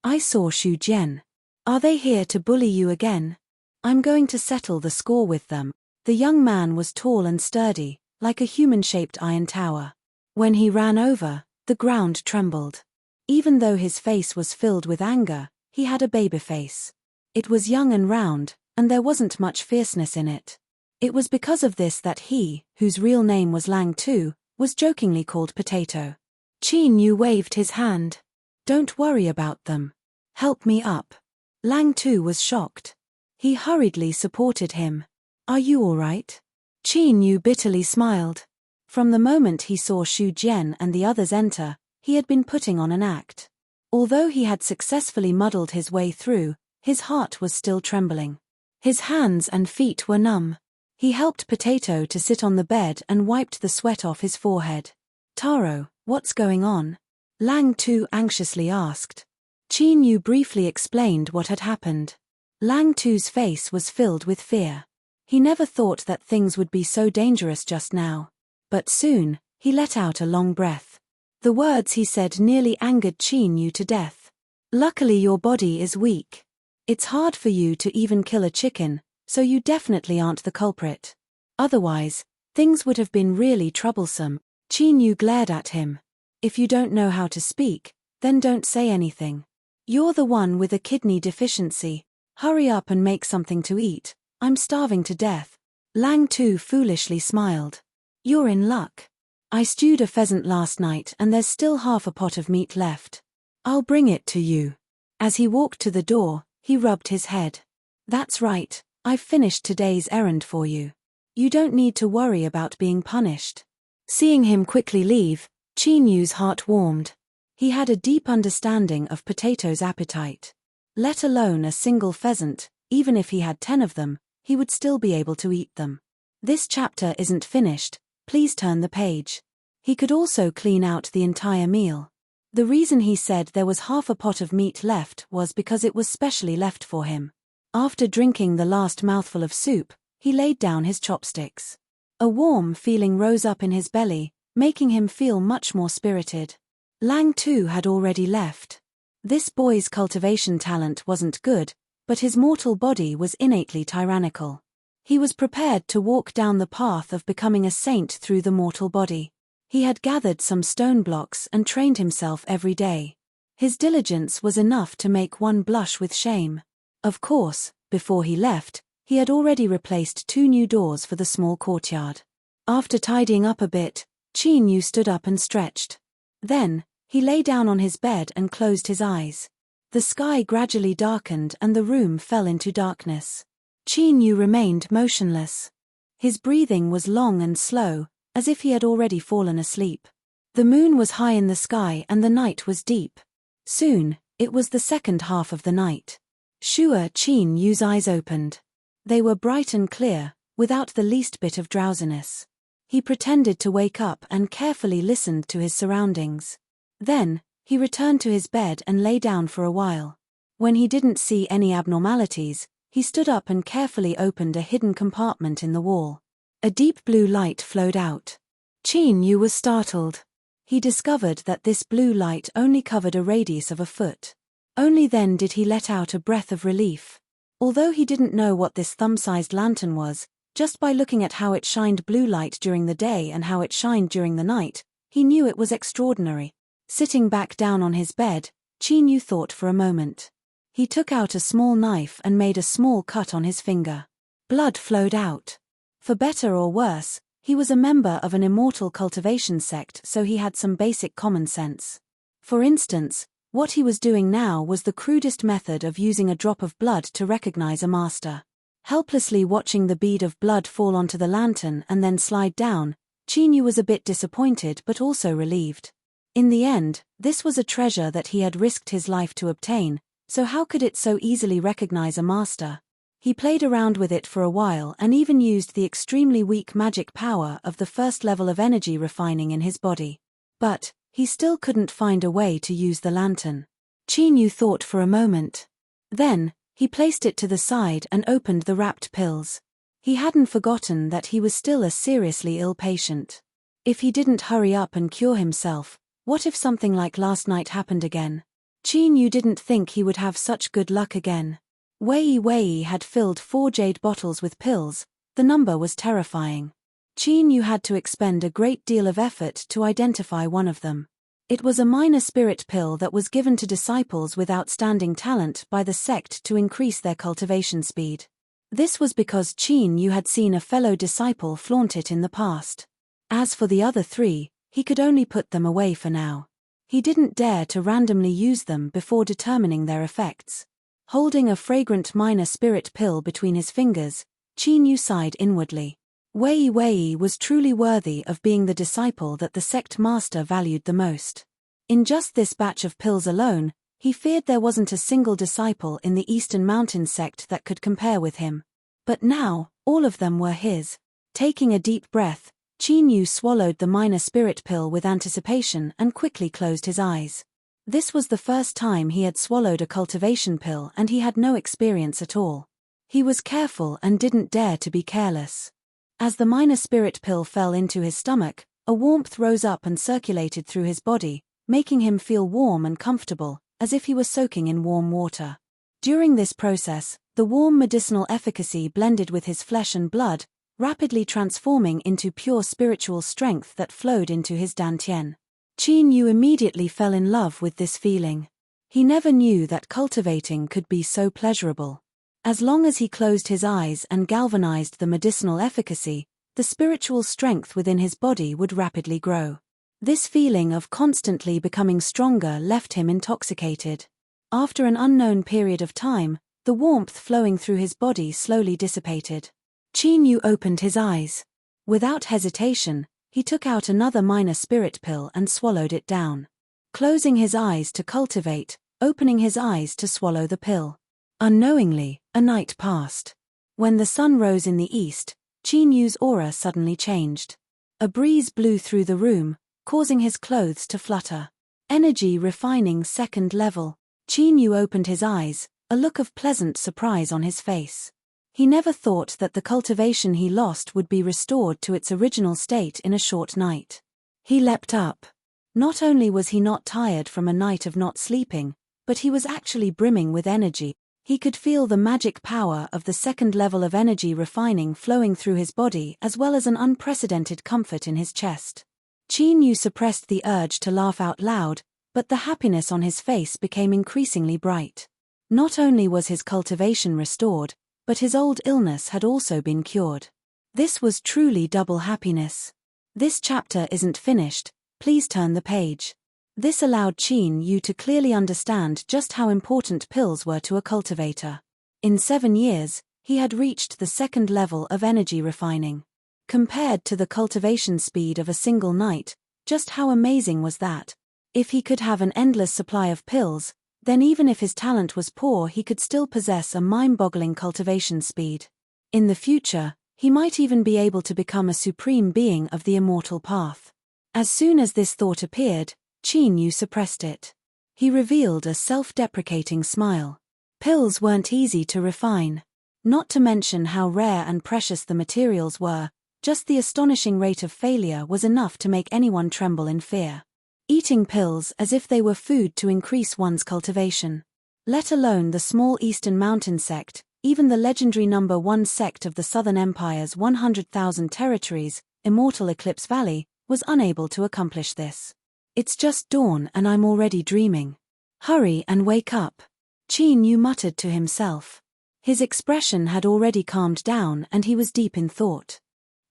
I saw Shu Jian. Are they here to bully you again? I'm going to settle the score with them. The young man was tall and sturdy, like a human-shaped iron tower. When he ran over, the ground trembled. Even though his face was filled with anger, he had a baby face. It was young and round, and there wasn't much fierceness in it. It was because of this that he, whose real name was Lang Tu, was jokingly called Potato. Qin Yu waved his hand. Don't worry about them. Help me up. Lang Tu was shocked. He hurriedly supported him. Are you all right? Qin Yu bitterly smiled. From the moment he saw Shu Jian and the others enter, he had been putting on an act. Although he had successfully muddled his way through, his heart was still trembling. His hands and feet were numb. He helped Potato to sit on the bed and wiped the sweat off his forehead. Taro, what's going on? Lang Tu anxiously asked. Qin Yu briefly explained what had happened. Lang Tu's face was filled with fear. He never thought that things would be so dangerous just now. But soon, he let out a long breath. The words he said nearly angered Qin Yu to death. Luckily your body is weak. It's hard for you to even kill a chicken, so you definitely aren't the culprit. Otherwise, things would have been really troublesome. Qin Yu glared at him. If you don't know how to speak, then don't say anything. You're the one with a kidney deficiency. Hurry up and make something to eat. I'm starving to death. Lang Tu foolishly smiled. You're in luck. I stewed a pheasant last night and there's still half a pot of meat left. I'll bring it to you. As he walked to the door, he rubbed his head. That's right, I've finished today's errand for you. You don't need to worry about being punished. Seeing him quickly leave, Qin Yu's heart warmed. He had a deep understanding of Potato's appetite. Let alone a single pheasant, even if he had 10 of them, he would still be able to eat them. This chapter isn't finished, please turn the page. He could also clean out the entire meal. The reason he said there was half a pot of meat left was because it was specially left for him. After drinking the last mouthful of soup, he laid down his chopsticks. A warm feeling rose up in his belly, making him feel much more spirited. Lang Tu had already left. This boy's cultivation talent wasn't good, but his mortal body was innately tyrannical. He was prepared to walk down the path of becoming a saint through the mortal body. He had gathered some stone blocks and trained himself every day. His diligence was enough to make one blush with shame. Of course, before he left, he had already replaced 2 new doors for the small courtyard. After tidying up a bit, Qin Yu stood up and stretched. Then, he lay down on his bed and closed his eyes. The sky gradually darkened and the room fell into darkness. Qin Yu remained motionless. His breathing was long and slow, as if he had already fallen asleep. The moon was high in the sky and the night was deep. Soon, it was the second half of the night. Sure, Qin Yu's eyes opened. They were bright and clear, without the least bit of drowsiness. He pretended to wake up and carefully listened to his surroundings. Then, he returned to his bed and lay down for a while. When he didn't see any abnormalities, he stood up and carefully opened a hidden compartment in the wall. A deep blue light flowed out. Qin Yu was startled. He discovered that this blue light only covered a radius of a foot. Only then did he let out a breath of relief. Although he didn't know what this thumb-sized lantern was, just by looking at how it shined blue light during the day and how it shined during the night, he knew it was extraordinary. Sitting back down on his bed, Qin Yu thought for a moment. He took out a small knife and made a small cut on his finger. Blood flowed out. For better or worse, he was a member of an immortal cultivation sect, so he had some basic common sense. For instance, what he was doing now was the crudest method of using a drop of blood to recognize a master. Helplessly watching the bead of blood fall onto the lantern and then slide down, Qin Yu was a bit disappointed but also relieved. In the end, this was a treasure that he had risked his life to obtain, so how could it so easily recognize a master? He played around with it for a while and even used the extremely weak magic power of the first level of energy refining in his body. But, he still couldn't find a way to use the lantern. Qin Yu thought for a moment. Then, he placed it to the side and opened the wrapped pills. He hadn't forgotten that he was still a seriously ill patient. If he didn't hurry up and cure himself, what if something like last night happened again? Qin Yu didn't think he would have such good luck again. Wei had filled 4 jade bottles with pills. The number was terrifying. Qin Yu had to expend a great deal of effort to identify one of them. It was a minor spirit pill that was given to disciples with outstanding talent by the sect to increase their cultivation speed. This was because Qin Yu had seen a fellow disciple flaunt it in the past. As for the other 3, he could only put them away for now. He didn't dare to randomly use them before determining their effects. Holding a fragrant minor spirit pill between his fingers, Qin Yu sighed inwardly. Wei was truly worthy of being the disciple that the sect master valued the most. In just this batch of pills alone, he feared there wasn't a single disciple in the Eastern Mountain sect that could compare with him. But now, all of them were his. Taking a deep breath, Qin Yu swallowed the minor spirit pill with anticipation and quickly closed his eyes. This was the first time he had swallowed a cultivation pill and he had no experience at all. He was careful and didn't dare to be careless. As the minor spirit pill fell into his stomach, a warmth rose up and circulated through his body, making him feel warm and comfortable, as if he were soaking in warm water. During this process, the warm medicinal efficacy blended with his flesh and blood, rapidly transforming into pure spiritual strength that flowed into his dantian. Qin Yu immediately fell in love with this feeling. He never knew that cultivating could be so pleasurable. As long as he closed his eyes and galvanized the medicinal efficacy, the spiritual strength within his body would rapidly grow. This feeling of constantly becoming stronger left him intoxicated. After an unknown period of time, the warmth flowing through his body slowly dissipated. Qin Yu opened his eyes. Without hesitation, he took out another minor spirit pill and swallowed it down. Closing his eyes to cultivate, opening his eyes to swallow the pill. Unknowingly, a night passed. When the sun rose in the east, Qin Yu's aura suddenly changed. A breeze blew through the room, causing his clothes to flutter. Energy refining second level. Qin Yu opened his eyes, a look of pleasant surprise on his face. He never thought that the cultivation he lost would be restored to its original state in a short night. He leapt up. Not only was he not tired from a night of not sleeping, but he was actually brimming with energy. He could feel the magic power of the second level of energy refining flowing through his body as well as an unprecedented comfort in his chest. Qin Yu suppressed the urge to laugh out loud, but the happiness on his face became increasingly bright. Not only was his cultivation restored, but his old illness had also been cured. This was truly double happiness. This chapter isn't finished, please turn the page. This allowed Qin Yu to clearly understand just how important pills were to a cultivator. In 7 years, he had reached the second level of energy refining. Compared to the cultivation speed of a single night, just how amazing was that? If he could have an endless supply of pills, then even if his talent was poor he could still possess a mind-boggling cultivation speed. In the future, he might even be able to become a supreme being of the immortal path. As soon as this thought appeared, Qin Yu suppressed it. He revealed a self-deprecating smile. Pills weren't easy to refine. Not to mention how rare and precious the materials were, just the astonishing rate of failure was enough to make anyone tremble in fear. Eating pills as if they were food to increase one's cultivation. Let alone the small Eastern Mountain sect, even the legendary number 1 sect of the Southern Empire's 100,000 territories, Immortal Eclipse Valley, was unable to accomplish this. It's just dawn and I'm already dreaming. Hurry and wake up. Qin Yu muttered to himself. His expression had already calmed down and he was deep in thought.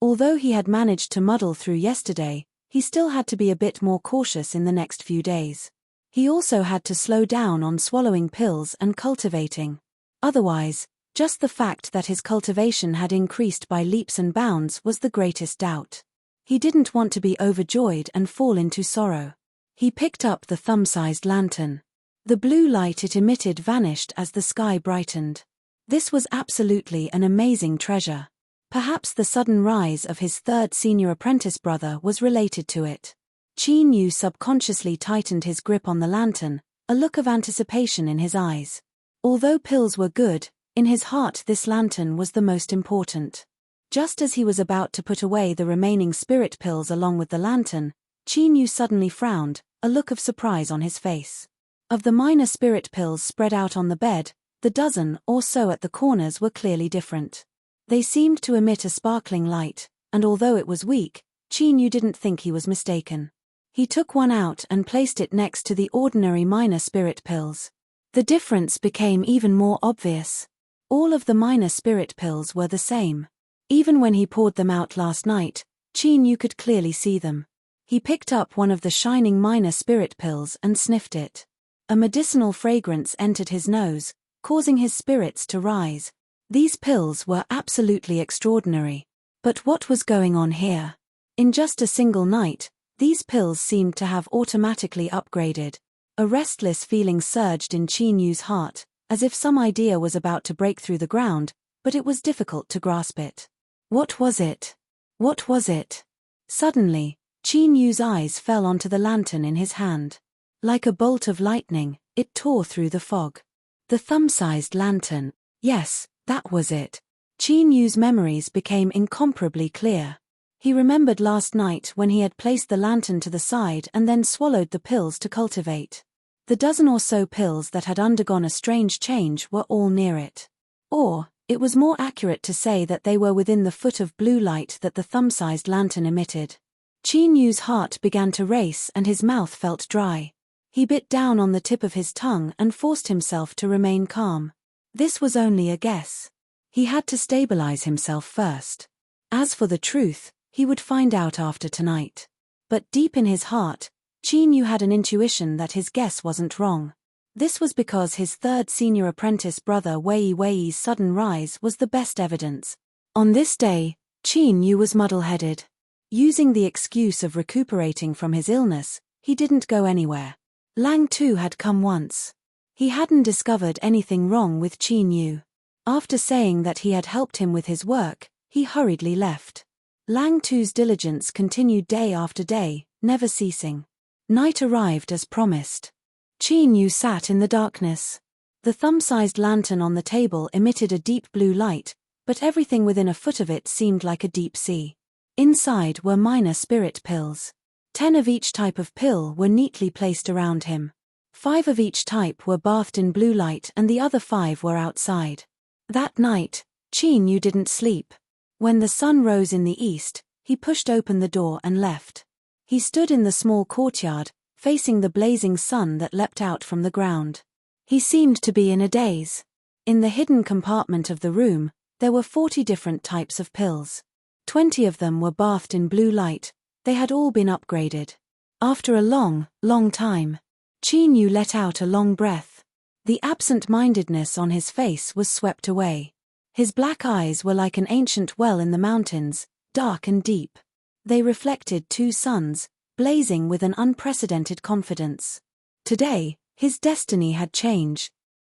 Although he had managed to muddle through yesterday, he still had to be a bit more cautious in the next few days. He also had to slow down on swallowing pills and cultivating. Otherwise, just the fact that his cultivation had increased by leaps and bounds was the greatest doubt. He didn't want to be overjoyed and fall into sorrow. He picked up the thumb-sized lantern. The blue light it emitted vanished as the sky brightened. This was absolutely an amazing treasure. Perhaps the sudden rise of his third senior apprentice brother was related to it. Qin Yu subconsciously tightened his grip on the lantern, a look of anticipation in his eyes. Although pills were good, in his heart this lantern was the most important. Just as he was about to put away the remaining spirit pills along with the lantern, Qin Yu suddenly frowned, a look of surprise on his face. Of the minor spirit pills spread out on the bed, the dozen or so at the corners were clearly different. They seemed to emit a sparkling light, and although it was weak, Qin Yu didn't think he was mistaken. He took one out and placed it next to the ordinary minor spirit pills. The difference became even more obvious. All of the minor spirit pills were the same. Even when he poured them out last night, Qin Yu could clearly see them. He picked up one of the shining minor spirit pills and sniffed it. A medicinal fragrance entered his nose, causing his spirits to rise. These pills were absolutely extraordinary. But what was going on here? In just a single night, these pills seemed to have automatically upgraded. A restless feeling surged in Qin Yu's heart, as if some idea was about to break through the ground, but it was difficult to grasp it. What was it? What was it? Suddenly, Qin Yu's eyes fell onto the lantern in his hand. Like a bolt of lightning, it tore through the fog. The thumb-sized lantern. Yes, that was it. Qin Yu's memories became incomparably clear. He remembered last night when he had placed the lantern to the side and then swallowed the pills to cultivate. The dozen or so pills that had undergone a strange change were all near it. Or, it was more accurate to say that they were within the foot of blue light that the thumb-sized lantern emitted. Qin Yu's heart began to race and his mouth felt dry. He bit down on the tip of his tongue and forced himself to remain calm. This was only a guess. He had to stabilize himself first. As for the truth, he would find out after tonight. But deep in his heart, Qin Yu had an intuition that his guess wasn't wrong. This was because his third senior apprentice brother Wei's sudden rise was the best evidence. On this day, Qin Yu was muddle-headed. Using the excuse of recuperating from his illness, he didn't go anywhere. Lang too had come once. He hadn't discovered anything wrong with Qin Yu. After saying that he had helped him with his work, he hurriedly left. Lang Tu's diligence continued day after day, never ceasing. Night arrived as promised. Qin Yu sat in the darkness. The thumb-sized lantern on the table emitted a deep blue light, but everything within a foot of it seemed like a deep sea. Inside were minor spirit pills. 10 of each type of pill were neatly placed around him. 5 of each type were bathed in blue light and the other 5 were outside. That night, Qin Yu didn't sleep. When the sun rose in the east, he pushed open the door and left. He stood in the small courtyard, facing the blazing sun that leapt out from the ground. He seemed to be in a daze. In the hidden compartment of the room, there were 40 different types of pills. 20 of them were bathed in blue light. They had all been upgraded. After a long, long time, Qin Yu let out a long breath. The absent-mindedness on his face was swept away. His black eyes were like an ancient well in the mountains, dark and deep. They reflected 2 suns, blazing with an unprecedented confidence. Today, his destiny had changed.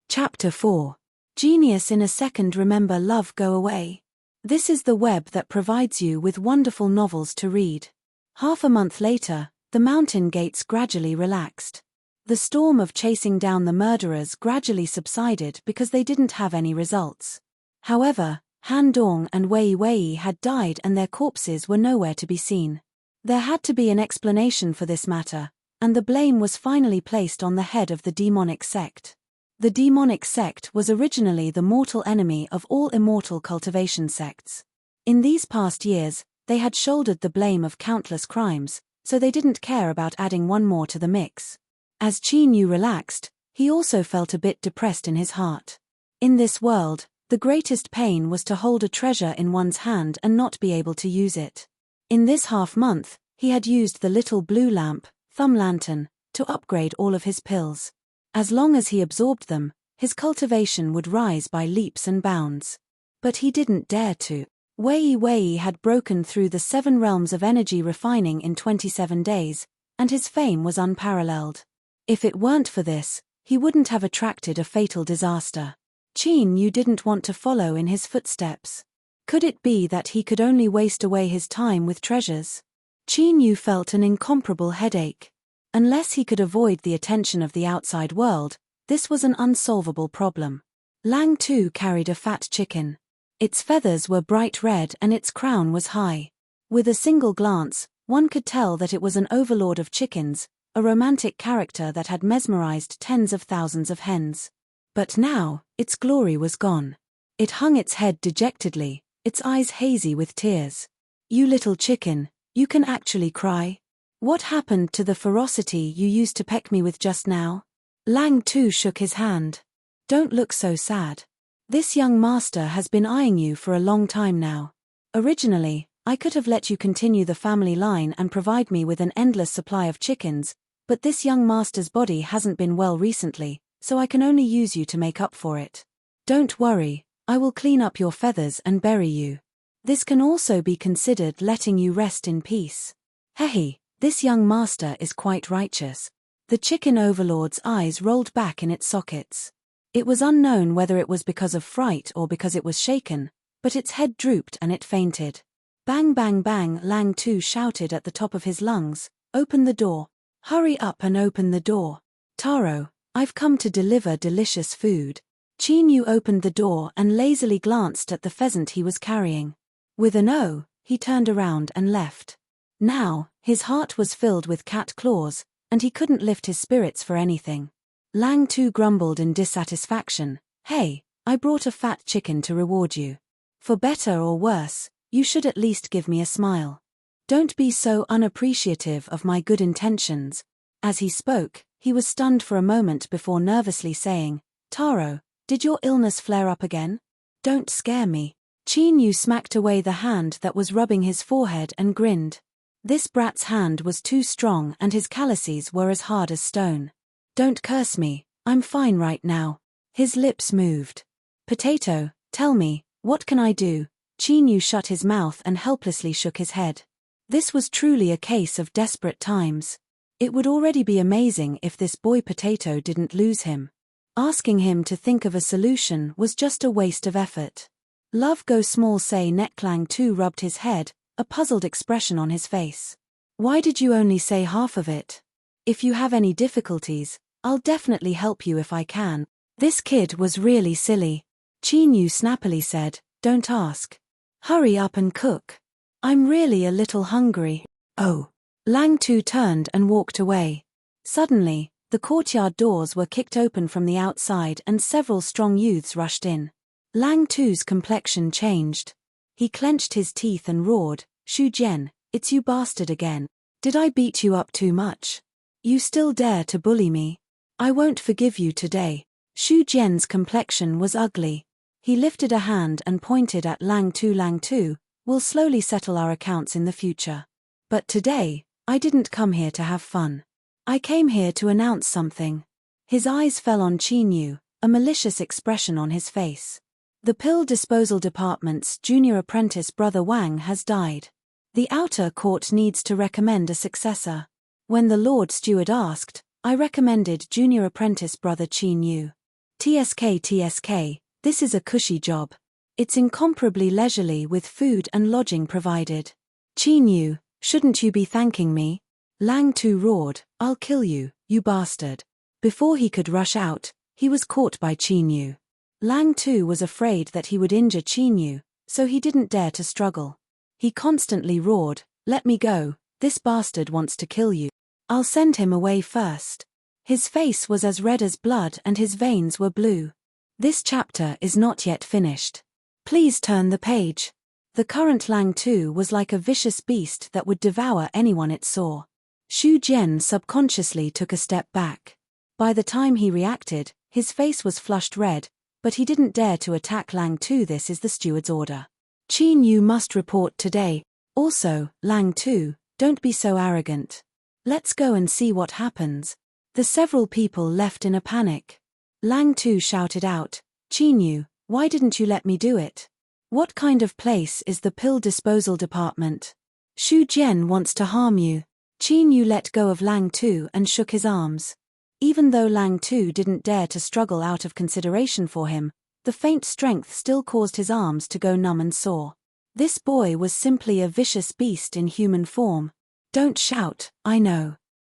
Chapter 4. Genius in a second. Remember, love, go away. This is the web that provides you with wonderful novels to read. Half a month later, the mountain gates gradually relaxed. The storm of chasing down the murderers gradually subsided because they didn't have any results. However, Han Dong and Wei had died and their corpses were nowhere to be seen. There had to be an explanation for this matter, and the blame was finally placed on the head of the demonic sect. The demonic sect was originally the mortal enemy of all immortal cultivation sects. In these past years, they had shouldered the blame of countless crimes, so they didn't care about adding one more to the mix. As Qin Yu relaxed, he also felt a bit depressed in his heart. In this world, the greatest pain was to hold a treasure in one's hand and not be able to use it. In this half-month, he had used the little blue lamp, thumb lantern, to upgrade all of his pills. As long as he absorbed them, his cultivation would rise by leaps and bounds. But he didn't dare to. Wei had broken through the 7 realms of energy refining in 27 days, and his fame was unparalleled. If it weren't for this, he wouldn't have attracted a fatal disaster. Qin Yu didn't want to follow in his footsteps. Could it be that he could only waste away his time with treasures? Qin Yu felt an incomparable headache. Unless he could avoid the attention of the outside world, this was an unsolvable problem. Lang too carried a fat chicken. Its feathers were bright red and its crown was high. With a single glance, one could tell that it was an overlord of chickens, a romantic character that had mesmerized tens of thousands of hens. But now, its glory was gone. It hung its head dejectedly, its eyes hazy with tears. You little chicken, you can actually cry? What happened to the ferocity you used to peck me with just now? Lang too shook his hand. Don't look so sad. This young master has been eyeing you for a long time now. Originally, I could have let you continue the family line and provide me with an endless supply of chickens, but this young master's body hasn't been well recently, so I can only use you to make up for it. Don't worry, I will clean up your feathers and bury you. This can also be considered letting you rest in peace. Hehe, this young master is quite righteous. The chicken overlord's eyes rolled back in its sockets. It was unknown whether it was because of fright or because it was shaken, but its head drooped and it fainted. Bang bang bang, Lang Tu shouted at the top of his lungs, "Open the door. Hurry up and open the door. Taro, I've come to deliver delicious food." Chin Yu opened the door and lazily glanced at the pheasant he was carrying. With an "oh," he turned around and left. Now, his heart was filled with cat claws, and he couldn't lift his spirits for anything. Lang Tu grumbled in dissatisfaction, "Hey, I brought a fat chicken to reward you. For better or worse, you should at least give me a smile. Don't be so unappreciative of my good intentions." As he spoke, he was stunned for a moment before nervously saying, "Taro, did your illness flare up again? Don't scare me." Chin Yu smacked away the hand that was rubbing his forehead and grinned. This brat's hand was too strong and his calluses were as hard as stone. "Don't curse me, I'm fine right now." His lips moved. "Potato, tell me, what can I do?" Chin Yu shut his mouth and helplessly shook his head. This was truly a case of desperate times. It would already be amazing if this boy Potato didn't lose him. Asking him to think of a solution was just a waste of effort. "Love go small say neck." Lang Tu rubbed his head, a puzzled expression on his face. "Why did you only say half of it? If you have any difficulties, I'll definitely help you if I can." This kid was really silly. Chin Yu snappily said, "Don't ask. Hurry up and cook. I'm really a little hungry." "Oh." Lang Tu turned and walked away. Suddenly, the courtyard doors were kicked open from the outside and several strong youths rushed in. Lang Tu's complexion changed. He clenched his teeth and roared, "Shu Jian, it's you bastard again. Did I beat you up too much? You still dare to bully me? I won't forgive you today." Shu Jian's complexion was ugly. He lifted a hand and pointed at Lang Tu. "Lang Tu, we'll slowly settle our accounts in the future. But today, I didn't come here to have fun. I came here to announce something." His eyes fell on Chin Yu, a malicious expression on his face. "The pill disposal department's junior apprentice brother Wang has died. The outer court needs to recommend a successor. When the Lord Steward asked, I recommended junior apprentice brother Chin Yu. TSK, this is a cushy job. It's incomparably leisurely with food and lodging provided. Chin Yu, shouldn't you be thanking me?" Lang Tu roared, "I'll kill you, you bastard." Before he could rush out, he was caught by Chin Yu. Lang Tu was afraid that he would injure Chin Yu, so he didn't dare to struggle. He constantly roared, "Let me go, this bastard wants to kill you. I'll send him away first." His face was as red as blood and his veins were blue. This chapter is not yet finished. Please turn the page. The current Lang Tu was like a vicious beast that would devour anyone it saw. Shu Jian subconsciously took a step back. By the time he reacted, his face was flushed red, but he didn't dare to attack Lang Tu. "This is the steward's order. Chin Yu must report today. Also, Lang Tu, don't be so arrogant. Let's go and see what happens." The several people left in a panic. Lang Tu shouted out, "Chin Yu, why didn't you let me do it? What kind of place is the pill disposal department? Shu Jian wants to harm you." Chin Yu let go of Lang Tu and shook his arms. Even though Lang Tu didn't dare to struggle out of consideration for him, the faint strength still caused his arms to go numb and sore. This boy was simply a vicious beast in human form. "Don't shout, I know.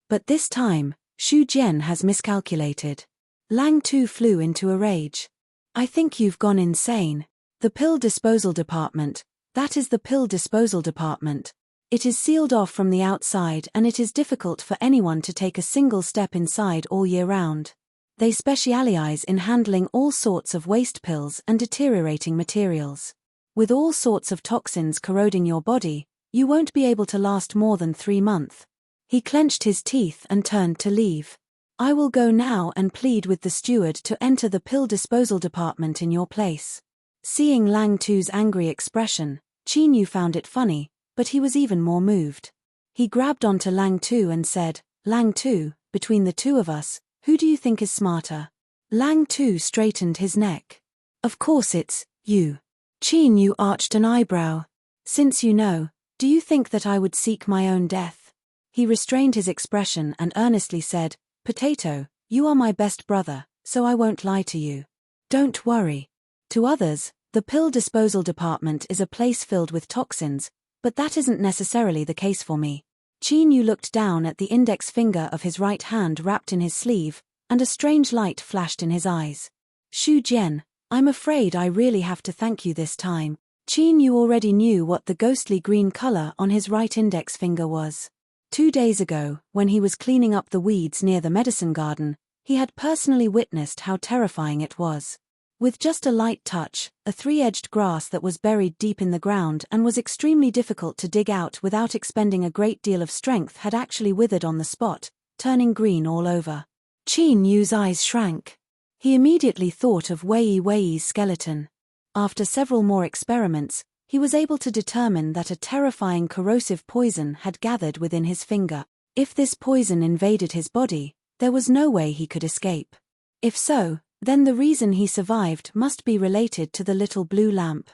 But this time, Shu Jian has miscalculated." Lang Tu flew into a rage. "I think you've gone insane. The pill disposal department, that is the pill disposal department. It is sealed off from the outside and it is difficult for anyone to take a single step inside all year round. They specialize in handling all sorts of waste pills and deteriorating materials. With all sorts of toxins corroding your body, you won't be able to last more than 3 months. He clenched his teeth and turned to leave. "I will go now and plead with the steward to enter the pill disposal department in your place." Seeing Lang Tu's angry expression, Chin Yu found it funny, but he was even more moved. He grabbed onto Lang Tu and said, "Lang Tu, between the two of us, who do you think is smarter?" Lang Tu straightened his neck. "Of course it's you." Chin Yu arched an eyebrow. "Since you know, do you think that I would seek my own death?" He restrained his expression and earnestly said, "Potato, you are my best brother, so I won't lie to you. Don't worry. To others, the pill disposal department is a place filled with toxins, But that isn't necessarily the case for me. Qin Yu looked down at the index finger of his right hand wrapped in his sleeve, and a strange light flashed in his eyes. Shu Jian, I'm afraid I really have to thank you this time. Qin Yu already knew what the ghostly green color on his right index finger was. 2 days ago, when he was cleaning up the weeds near the medicine garden, he had personally witnessed how terrifying it was. With just a light touch, a 3-edged grass that was buried deep in the ground and was extremely difficult to dig out without expending a great deal of strength had actually withered on the spot, turning green all over. Qin Yu's eyes shrank. He immediately thought of Wei Wei's skeleton. After several more experiments, he was able to determine that a terrifying corrosive poison had gathered within his finger. If this poison invaded his body, there was no way he could escape. If so, then the reason he survived must be related to the little blue lamp.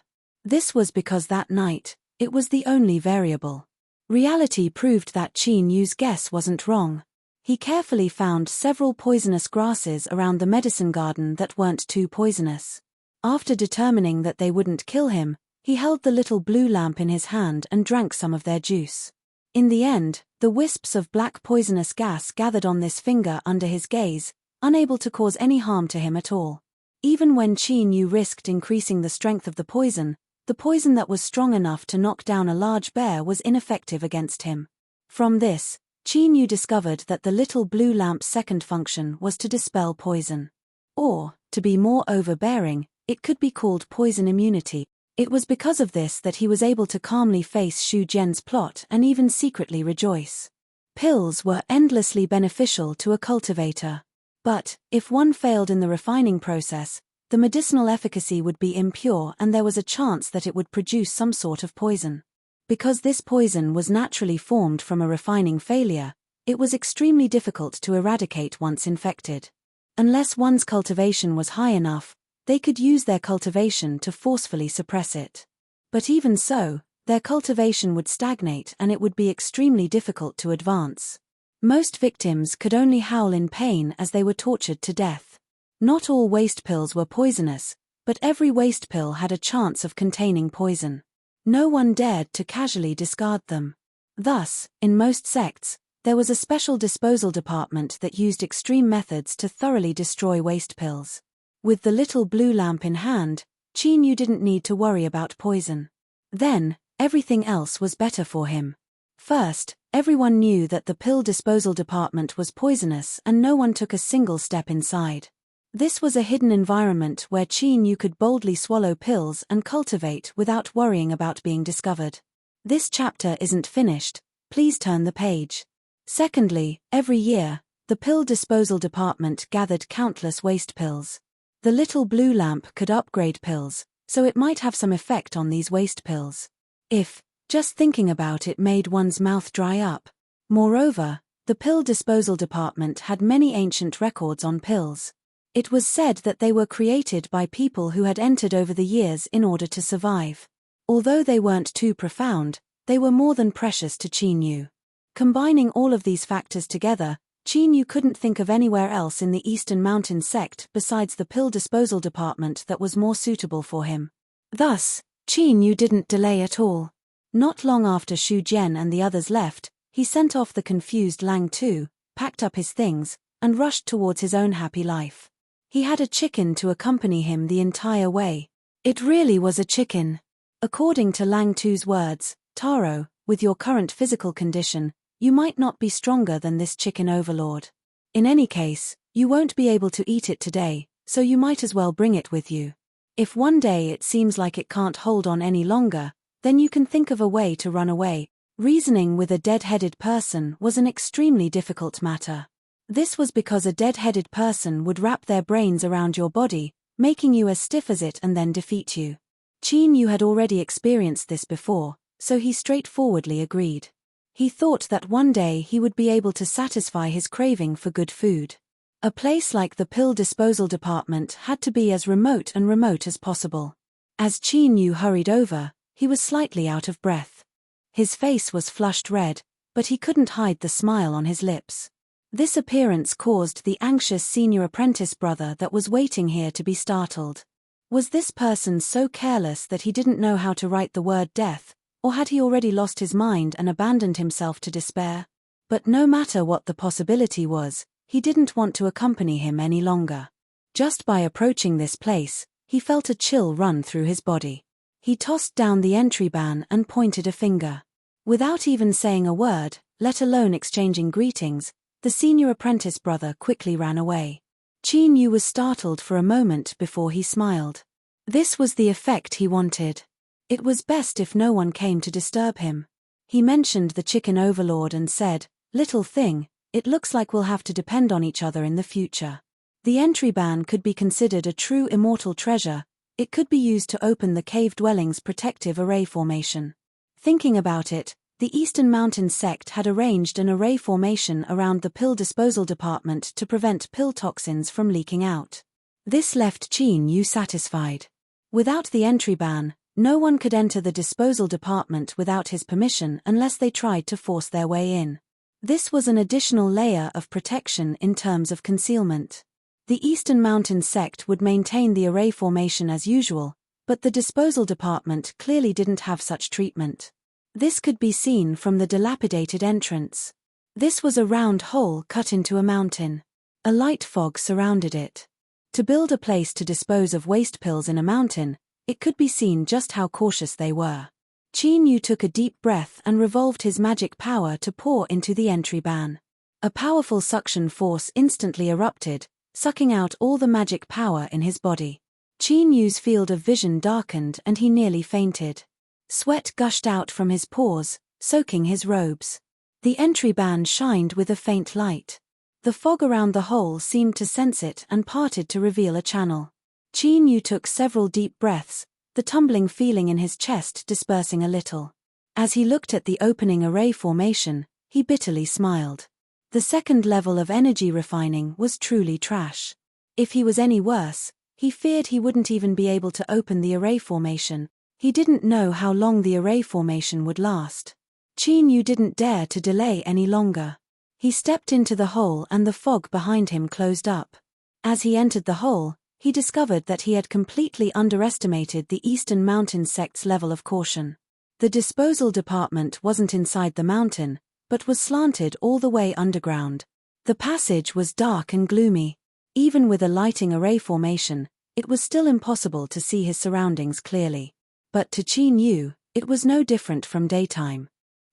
This was because that night, it was the only variable. Reality proved that Qin Yu's guess wasn't wrong. He carefully found several poisonous grasses around the medicine garden that weren't too poisonous. After determining that they wouldn't kill him, he held the little blue lamp in his hand and drank some of their juice. In the end, the wisps of black poisonous gas gathered on this finger under his gaze, unable to cause any harm to him at all. Even when Qin Yu risked increasing the strength of the poison that was strong enough to knock down a large bear was ineffective against him. From this, Qin Yu discovered that the little blue lamp's second function was to dispel poison. Or, to be more overbearing, it could be called poison immunity. It was because of this that he was able to calmly face Shu Jian's plot and even secretly rejoice. Pills were endlessly beneficial to a cultivator. But, if one failed in the refining process, the medicinal efficacy would be impure and there was a chance that it would produce some sort of poison. Because this poison was naturally formed from a refining failure, it was extremely difficult to eradicate once infected. Unless one's cultivation was high enough, they could use their cultivation to forcefully suppress it. But even so, their cultivation would stagnate and it would be extremely difficult to advance. Most victims could only howl in pain as they were tortured to death. Not all waste pills were poisonous, but every waste pill had a chance of containing poison. No one dared to casually discard them. Thus, in most sects, there was a special disposal department that used extreme methods to thoroughly destroy waste pills. With the little blue lamp in hand, Qin Yu didn't need to worry about poison. Then, everything else was better for him. First, everyone knew that the pill disposal department was poisonous and no one took a single step inside. This was a hidden environment where Qin Yu could boldly swallow pills and cultivate without worrying about being discovered. This chapter isn't finished, please turn the page. Secondly, every year, the pill disposal department gathered countless waste pills. The little blue lamp could upgrade pills, so it might have some effect on these waste pills. If, just thinking about it made one's mouth dry up. Moreover, the pill disposal department had many ancient records on pills. It was said that they were created by people who had entered over the years in order to survive. Although they weren't too profound, they were more than precious to Qin Yu. Combining all of these factors together, Qin Yu couldn't think of anywhere else in the Eastern Mountain sect besides the pill disposal department that was more suitable for him. Thus, Qin Yu didn't delay at all. Not long after Shu Jian and the others left, he sent off the confused Lang Tu, packed up his things, and rushed towards his own happy life. He had a chicken to accompany him the entire way. It really was a chicken. According to Lang Tu's words, Taro, with your current physical condition, you might not be stronger than this chicken overlord. In any case, you won't be able to eat it today, so you might as well bring it with you. If one day it seems like it can't hold on any longer, then you can think of a way to run away. Reasoning with a dead-headed person was an extremely difficult matter. This was because a dead-headed person would wrap their brains around your body, making you as stiff as it and then defeat you. Qin Yu had already experienced this before, so he straightforwardly agreed. He thought that one day he would be able to satisfy his craving for good food. A place like the pill disposal department had to be as remote as possible. As Qin Yu hurried over, he was slightly out of breath. His face was flushed red, but he couldn't hide the smile on his lips. This appearance caused the anxious senior apprentice brother that was waiting here to be startled. Was this person so careless that he didn't know how to write the word death, Or had he already lost his mind and abandoned himself to despair? But no matter what the possibility was, he didn't want to accompany him any longer. Just by approaching this place, he felt a chill run through his body. He tossed down the entry ban and pointed a finger. Without even saying a word, let alone exchanging greetings, the senior apprentice brother quickly ran away. Qin Yu was startled for a moment before he smiled. This was the effect he wanted. It was best if no one came to disturb him. He mentioned the chicken overlord and said, "Little thing, it looks like we'll have to depend on each other in the future." The entry ban could be considered a true immortal treasure. It could be used to open the cave dwelling's protective array formation. Thinking about it, the Eastern Mountain sect had arranged an array formation around the pill disposal department to prevent pill toxins from leaking out. This left Qin Yu satisfied. Without the entry ban, no one could enter the disposal department without his permission unless they tried to force their way in. This was an additional layer of protection in terms of concealment. The Eastern Mountain sect would maintain the array formation as usual, but the disposal department clearly didn't have such treatment. This could be seen from the dilapidated entrance. This was a round hole cut into a mountain. A light fog surrounded it. To build a place to dispose of waste pills in a mountain, it could be seen just how cautious they were. Qin Yu took a deep breath and revolved his magic power to pour into the entry ban. A powerful suction force instantly erupted, sucking out all the magic power in his body. Qin Yu's field of vision darkened and he nearly fainted. Sweat gushed out from his pores, soaking his robes. The entry ban shined with a faint light. The fog around the hole seemed to sense it and parted to reveal a channel. Qin Yu took several deep breaths, the tumbling feeling in his chest dispersing a little. As he looked at the opening array formation, he bitterly smiled. The second level of energy refining was truly trash. If he was any worse, he feared he wouldn't even be able to open the array formation. He didn't know how long the array formation would last. Qin Yu didn't dare to delay any longer. He stepped into the hole and the fog behind him closed up. As he entered the hole, he discovered that he had completely underestimated the Eastern Mountain sect's level of caution. The disposal department wasn't inside the mountain, but was slanted all the way underground. The passage was dark and gloomy. Even with a lighting array formation, it was still impossible to see his surroundings clearly. But to Qin Yu, it was no different from daytime.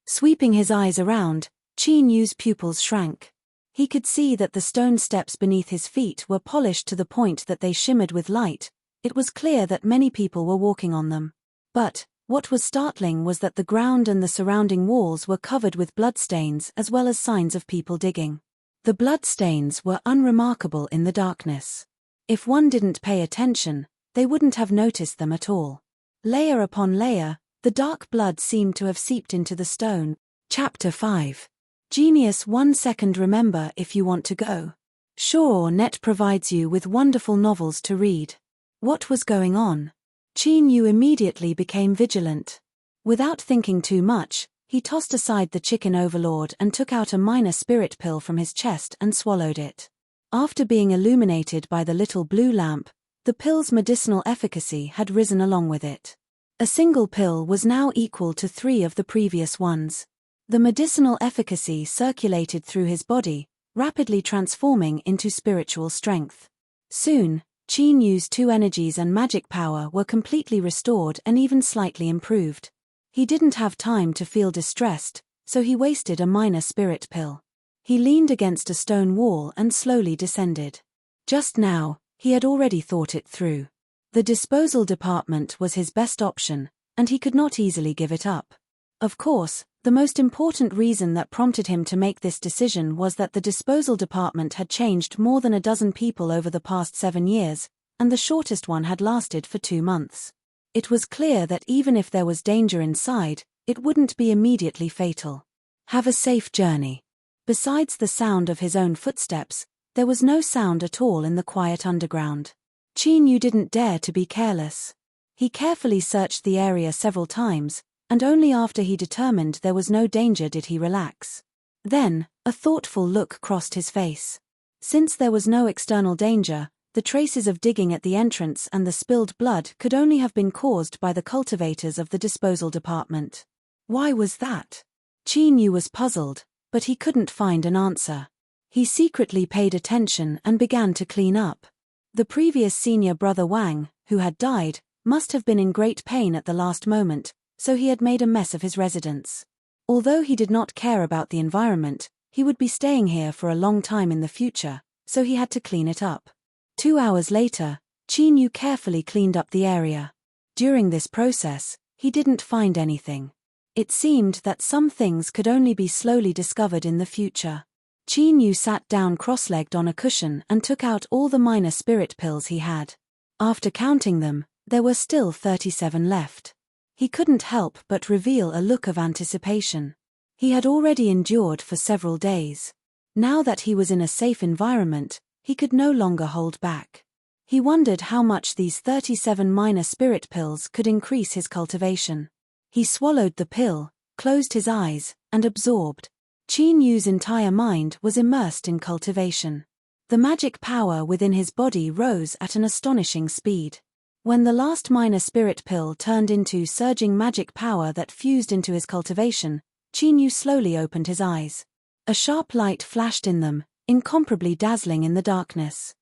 Sweeping his eyes around, Qin Yu's pupils shrank. He could see that the stone steps beneath his feet were polished to the point that they shimmered with light. It was clear that many people were walking on them. But what was startling was that the ground and the surrounding walls were covered with bloodstains as well as signs of people digging. The bloodstains were unremarkable in the darkness. If one didn't pay attention, they wouldn't have noticed them at all. Layer upon layer, the dark blood seemed to have seeped into the stone. Chapter 5. Genius 1 second. Remember if you want to go. Sure, Net provides you with wonderful novels to read. What was going on? Qin Yu immediately became vigilant. Without thinking too much, he tossed aside the chicken overlord and took out a minor spirit pill from his chest and swallowed it. After being illuminated by the little blue lamp, the pill's medicinal efficacy had risen along with it. A single pill was now equal to 3 of the previous ones. The medicinal efficacy circulated through his body, rapidly transforming into spiritual strength. Soon, Qin Yu's 2 energies and magic power were completely restored and even slightly improved. He didn't have time to feel distressed, so he wasted a minor spirit pill. He leaned against a stone wall and slowly descended. Just now, he had already thought it through. The disposal department was his best option, and he could not easily give it up. Of course, the most important reason that prompted him to make this decision was that the disposal department had changed more than a dozen people over the past 7 years, and the shortest one had lasted for 2 months. It was clear that even if there was danger inside, it wouldn't be immediately fatal. Have a safe journey. Besides the sound of his own footsteps, there was no sound at all in the quiet underground. Qin Yu didn't dare to be careless. He carefully searched the area several times, and only after he determined there was no danger did he relax. Then, a thoughtful look crossed his face. Since there was no external danger, the traces of digging at the entrance and the spilled blood could only have been caused by the cultivators of the disposal department. Why was that? Qin Yu was puzzled, but he couldn't find an answer. He secretly paid attention and began to clean up. The previous senior brother Wang, who had died, must have been in great pain at the last moment, so he had made a mess of his residence. Although he did not care about the environment, he would be staying here for a long time in the future, so he had to clean it up. 2 hours later, Qin Yu carefully cleaned up the area. During this process, he didn't find anything. It seemed that some things could only be slowly discovered in the future. Qin Yu sat down cross-legged on a cushion and took out all the minor spirit pills he had. After counting them, there were still 37 left. He couldn't help but reveal a look of anticipation. He had already endured for several days. Now that he was in a safe environment, he could no longer hold back. He wondered how much these 37 minor spirit pills could increase his cultivation. He swallowed the pill, closed his eyes, and absorbed. Qin Yu's entire mind was immersed in cultivation. The magic power within his body rose at an astonishing speed. When the last minor spirit pill turned into surging magic power that fused into his cultivation, Qin Yu slowly opened his eyes. A sharp light flashed in them, incomparably dazzling in the darkness.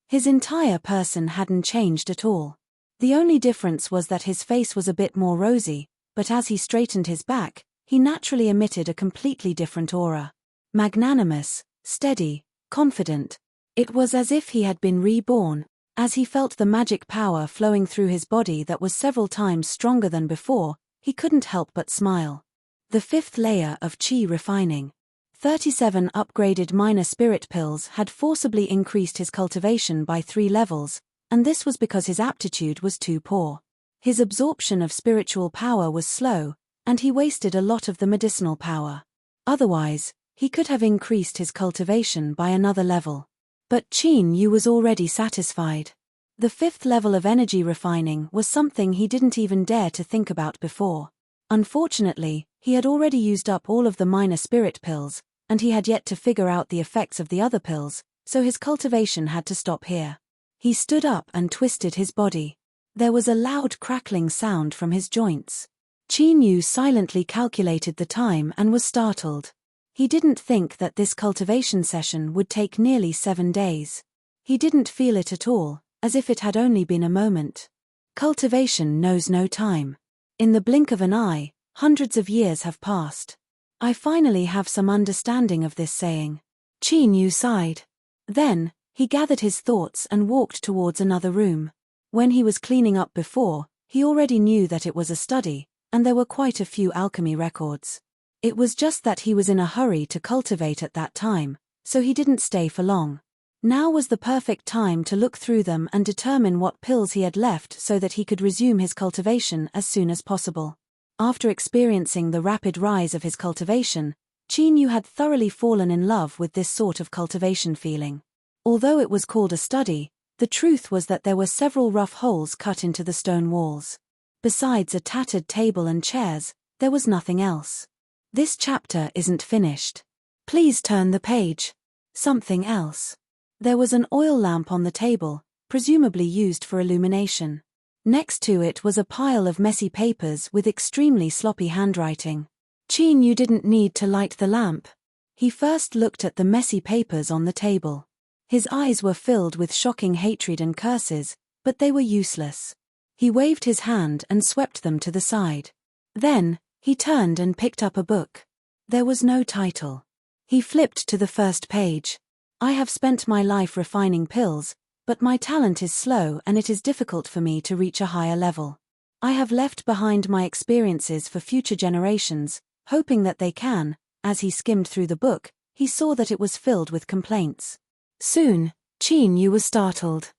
His entire person hadn't changed at all. The only difference was that his face was a bit more rosy, but as he straightened his back, he naturally emitted a completely different aura. Magnanimous, steady, confident. It was as if he had been reborn. As he felt the magic power flowing through his body that was several times stronger than before, he couldn't help but smile. The 5th layer of Qi refining. 37 upgraded minor spirit pills had forcibly increased his cultivation by 3 levels, and this was because his aptitude was too poor. His absorption of spiritual power was slow, and he wasted a lot of the medicinal power. Otherwise, he could have increased his cultivation by another level. But Qin Yu was already satisfied. The 5th level of energy refining was something he didn't even dare to think about before. Unfortunately, he had already used up all of the minor spirit pills, and he had yet to figure out the effects of the other pills, so his cultivation had to stop here. He stood up and twisted his body. There was a loud crackling sound from his joints. Qin Yu silently calculated the time and was startled. He didn't think that this cultivation session would take nearly 7 days. He didn't feel it at all, as if it had only been a moment. Cultivation knows no time. In the blink of an eye, hundreds of years have passed. I finally have some understanding of this saying. Qin Yu sighed. Then, he gathered his thoughts and walked towards another room. When he was cleaning up before, he already knew that it was a study, and there were quite a few alchemy records. It was just that he was in a hurry to cultivate at that time, so he didn't stay for long. Now was the perfect time to look through them and determine what pills he had left so that he could resume his cultivation as soon as possible. After experiencing the rapid rise of his cultivation, Qin Yu had thoroughly fallen in love with this sort of cultivation feeling. Although it was called a study, the truth was that there were several rough holes cut into the stone walls. Besides a tattered table and chairs, there was nothing else. This chapter isn't finished. Please turn the page. Something else. There was an oil lamp on the table, presumably used for illumination. Next to it was a pile of messy papers with extremely sloppy handwriting. Qin Yu didn't need to light the lamp. He first looked at the messy papers on the table. His eyes were filled with shocking hatred and curses, but they were useless. He waved his hand and swept them to the side. Then, he turned and picked up a book. There was no title. He flipped to the first page. I have spent my life refining pills, but my talent is slow and it is difficult for me to reach a higher level. I have left behind my experiences for future generations, hoping that they can. As he skimmed through the book, he saw that it was filled with complaints. Soon, Qin Yu was startled.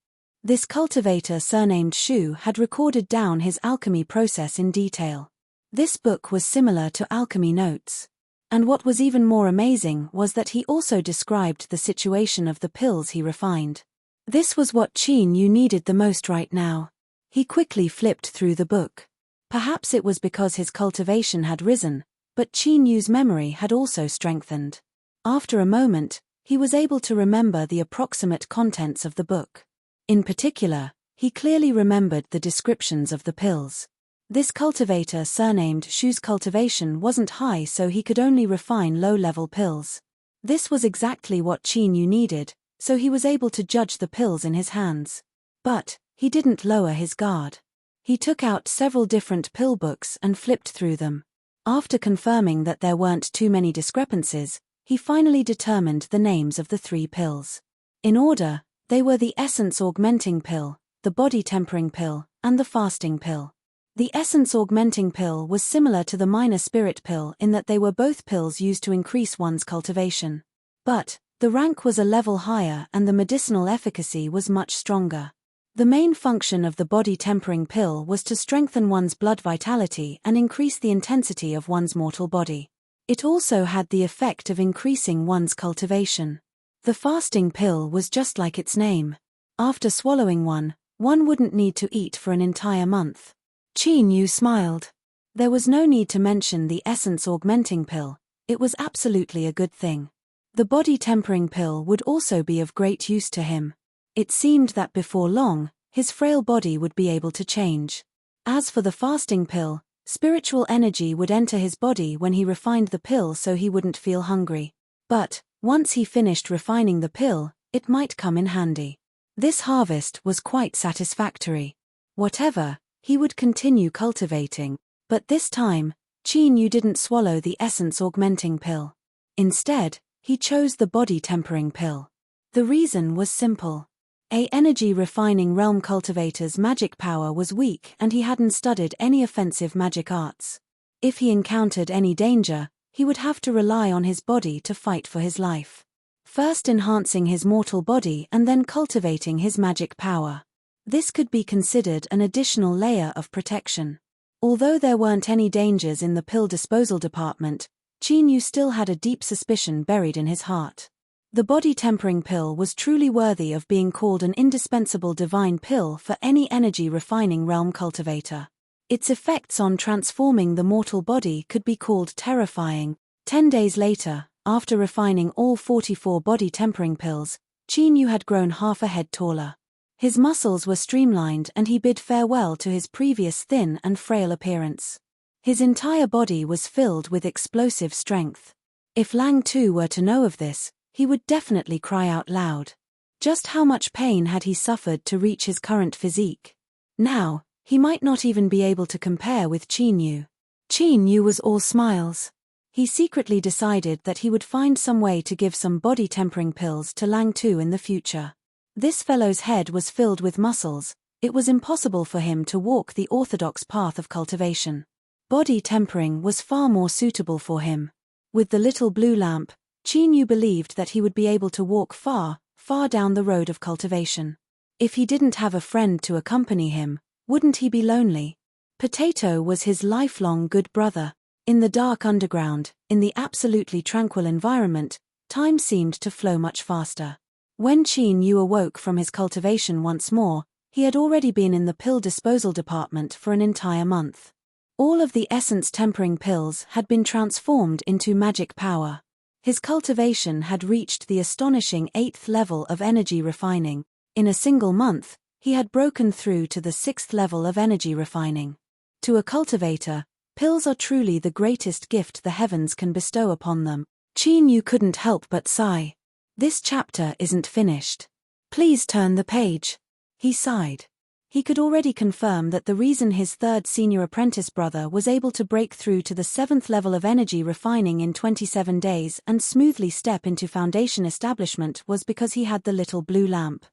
This cultivator surnamed Shu had recorded down his alchemy process in detail. This book was similar to alchemy notes. And what was even more amazing was that he also described the situation of the pills he refined. This was what Qin Yu needed the most right now. He quickly flipped through the book. Perhaps it was because his cultivation had risen, but Qin Yu's memory had also strengthened. After a moment, he was able to remember the approximate contents of the book. In particular, he clearly remembered the descriptions of the pills. This cultivator, surnamed Shu's cultivation, wasn't high, so he could only refine low-level pills. This was exactly what Qin Yu needed, so he was able to judge the pills in his hands. But he didn't lower his guard. He took out several different pill books and flipped through them. After confirming that there weren't too many discrepancies, he finally determined the names of the 3 pills. In order, they were the essence augmenting pill, the body tempering pill, and the fasting pill. The essence augmenting pill was similar to the minor spirit pill in that they were both pills used to increase one's cultivation. But the rank was a level higher and the medicinal efficacy was much stronger. The main function of the body tempering pill was to strengthen one's blood vitality and increase the intensity of one's mortal body. It also had the effect of increasing one's cultivation. The fasting pill was just like its name. After swallowing one wouldn't need to eat for an entire month. Qin Yu smiled. There was no need to mention the essence augmenting pill, it was absolutely a good thing. The body tempering pill would also be of great use to him. It seemed that before long, his frail body would be able to change. As for the fasting pill, spiritual energy would enter his body when he refined the pill so he wouldn't feel hungry. But once he finished refining the pill, it might come in handy. This harvest was quite satisfactory. Whatever, he would continue cultivating, but this time, Qin Yu didn't swallow the essence augmenting pill. Instead, he chose the body tempering pill. The reason was simple. A energy refining realm cultivator's magic power was weak and he hadn't studied any offensive magic arts. If he encountered any danger, he would have to rely on his body to fight for his life. First enhancing his mortal body and then cultivating his magic power. This could be considered an additional layer of protection. Although there weren't any dangers in the pill disposal department, Qin Yu still had a deep suspicion buried in his heart. The body tempering pill was truly worthy of being called an indispensable divine pill for any energy refining realm cultivator. Its effects on transforming the mortal body could be called terrifying. 10 days later, after refining all 44 body tempering pills, Qin Yu had grown half a head taller. His muscles were streamlined and he bid farewell to his previous thin and frail appearance. His entire body was filled with explosive strength. If Lang Tu were to know of this, he would definitely cry out loud. Just how much pain had he suffered to reach his current physique? Now, he might not even be able to compare with Qin Yu. Qin Yu was all smiles. He secretly decided that he would find some way to give some body tempering pills to Lang Tu in the future. This fellow's head was filled with muscles, it was impossible for him to walk the orthodox path of cultivation. Body tempering was far more suitable for him. With the little blue lamp, Qin Yu believed that he would be able to walk far, far down the road of cultivation. If he didn't have a friend to accompany him, wouldn't he be lonely? Potato was his lifelong good brother. In the dark underground, in the absolutely tranquil environment, time seemed to flow much faster. When Qin Yu awoke from his cultivation once more, he had already been in the pill disposal department for an entire month. All of the essence tempering pills had been transformed into magic power. His cultivation had reached the astonishing 8th level of energy refining. In a single month, he had broken through to the 6th level of energy refining. To a cultivator, pills are truly the greatest gift the heavens can bestow upon them. Qin Yu couldn't help but sigh. This chapter isn't finished. Please turn the page. He sighed. He could already confirm that the reason his third senior apprentice brother was able to break through to the 7th level of energy refining in 27 days and smoothly step into foundation establishment was because he had the little blue lamp.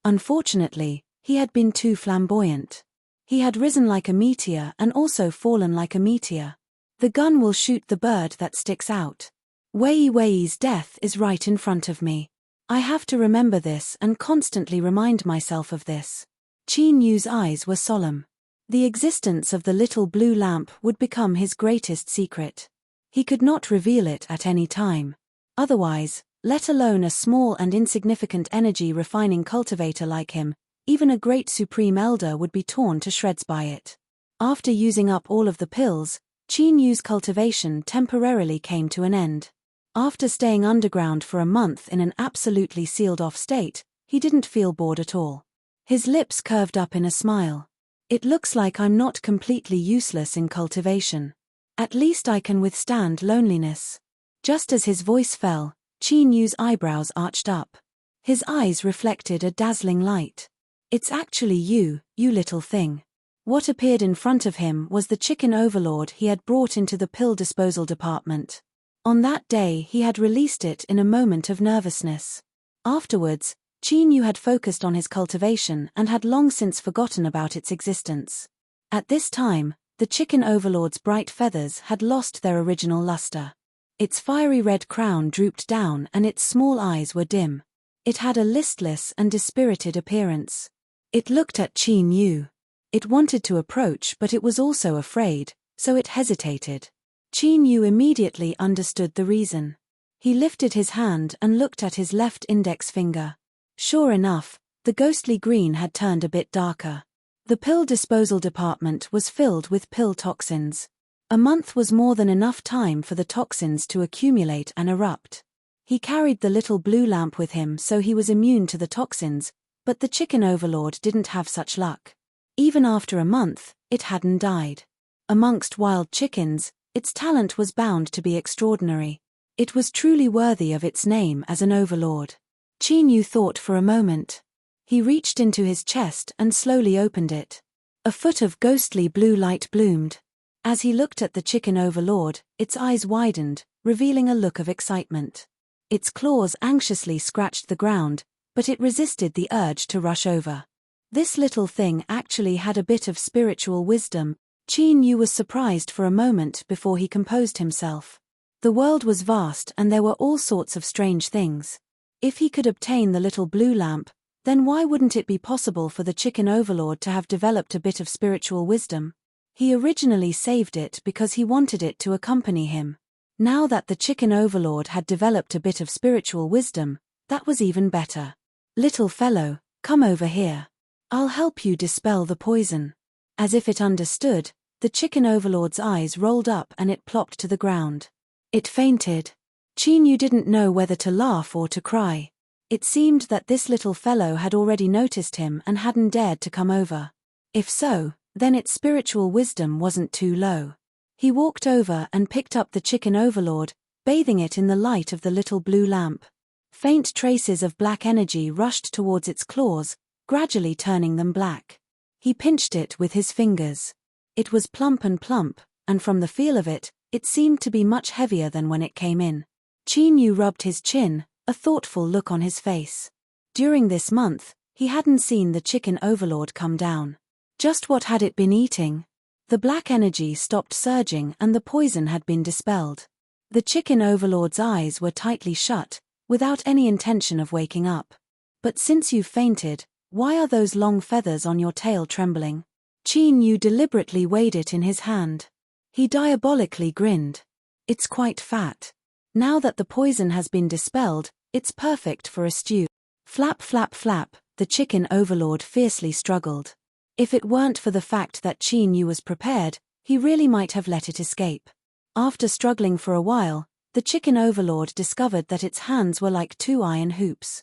Unfortunately, he had been too flamboyant. He had risen like a meteor and also fallen like a meteor. The gun will shoot the bird that sticks out. Wei Wei's death is right in front of me. I have to remember this and constantly remind myself of this. Qin Yu's eyes were solemn. The existence of the little blue lamp would become his greatest secret. He could not reveal it at any time. Otherwise, let alone a small and insignificant energy refining cultivator like him, even a great supreme elder would be torn to shreds by it. After using up all of the pills, Qin Yu's cultivation temporarily came to an end. After staying underground for a month in an absolutely sealed-off state, he didn't feel bored at all. His lips curved up in a smile. It looks like I'm not completely useless in cultivation. At least I can withstand loneliness. Just as his voice fell, Qin Yu's eyebrows arched up. His eyes reflected a dazzling light. It's actually you, you little thing. What appeared in front of him was the chicken overlord he had brought into the pill disposal department. On that day he had released it in a moment of nervousness. Afterwards, Qin Yu had focused on his cultivation and had long since forgotten about its existence. At this time, the chicken overlord's bright feathers had lost their original luster. Its fiery red crown drooped down and its small eyes were dim. It had a listless and dispirited appearance. It looked at Qin Yu. It wanted to approach, but it was also afraid, so it hesitated. Qin Yu immediately understood the reason. He lifted his hand and looked at his left index finger. Sure enough, the ghostly green had turned a bit darker. The pill disposal department was filled with pill toxins. A month was more than enough time for the toxins to accumulate and erupt. He carried the little blue lamp with him, so he was immune to the toxins, but the chicken overlord didn't have such luck. Even after a month, it hadn't died. Amongst wild chickens, its talent was bound to be extraordinary. It was truly worthy of its name as an overlord. Qin Yu thought for a moment. He reached into his chest and slowly opened it. A foot of ghostly blue light bloomed. As he looked at the chicken overlord, its eyes widened, revealing a look of excitement. Its claws anxiously scratched the ground, but it resisted the urge to rush over. This little thing actually had a bit of spiritual wisdom. Qin Yu was surprised for a moment before he composed himself. The world was vast and there were all sorts of strange things. If he could obtain the little blue lamp, then why wouldn't it be possible for the chicken overlord to have developed a bit of spiritual wisdom? He originally saved it because he wanted it to accompany him. Now that the chicken overlord had developed a bit of spiritual wisdom, that was even better. Little fellow, come over here. I'll help you dispel the poison. As if it understood, the chicken overlord's eyes rolled up and it plopped to the ground. It fainted. Qin Yu didn't know whether to laugh or to cry. It seemed that this little fellow had already noticed him and hadn't dared to come over. If so, then its spiritual wisdom wasn't too low. He walked over and picked up the chicken overlord, bathing it in the light of the little blue lamp. Faint traces of black energy rushed towards its claws, gradually turning them black. He pinched it with his fingers. It was plump, and from the feel of it, it seemed to be much heavier than when it came in. Qin Yu rubbed his chin, a thoughtful look on his face. During this month, he hadn't seen the chicken overlord come down. Just what had it been eating? The black energy stopped surging and the poison had been dispelled. The chicken overlord's eyes were tightly shut, without any intention of waking up. But since you've fainted, why are those long feathers on your tail trembling? Qin Yu deliberately weighed it in his hand. He diabolically grinned. It's quite fat. Now that the poison has been dispelled, it's perfect for a stew. Flap, flap, flap, the chicken overlord fiercely struggled. If it weren't for the fact that Qin Yu was prepared, he really might have let it escape. After struggling for a while, the chicken overlord discovered that its hands were like two iron hoops.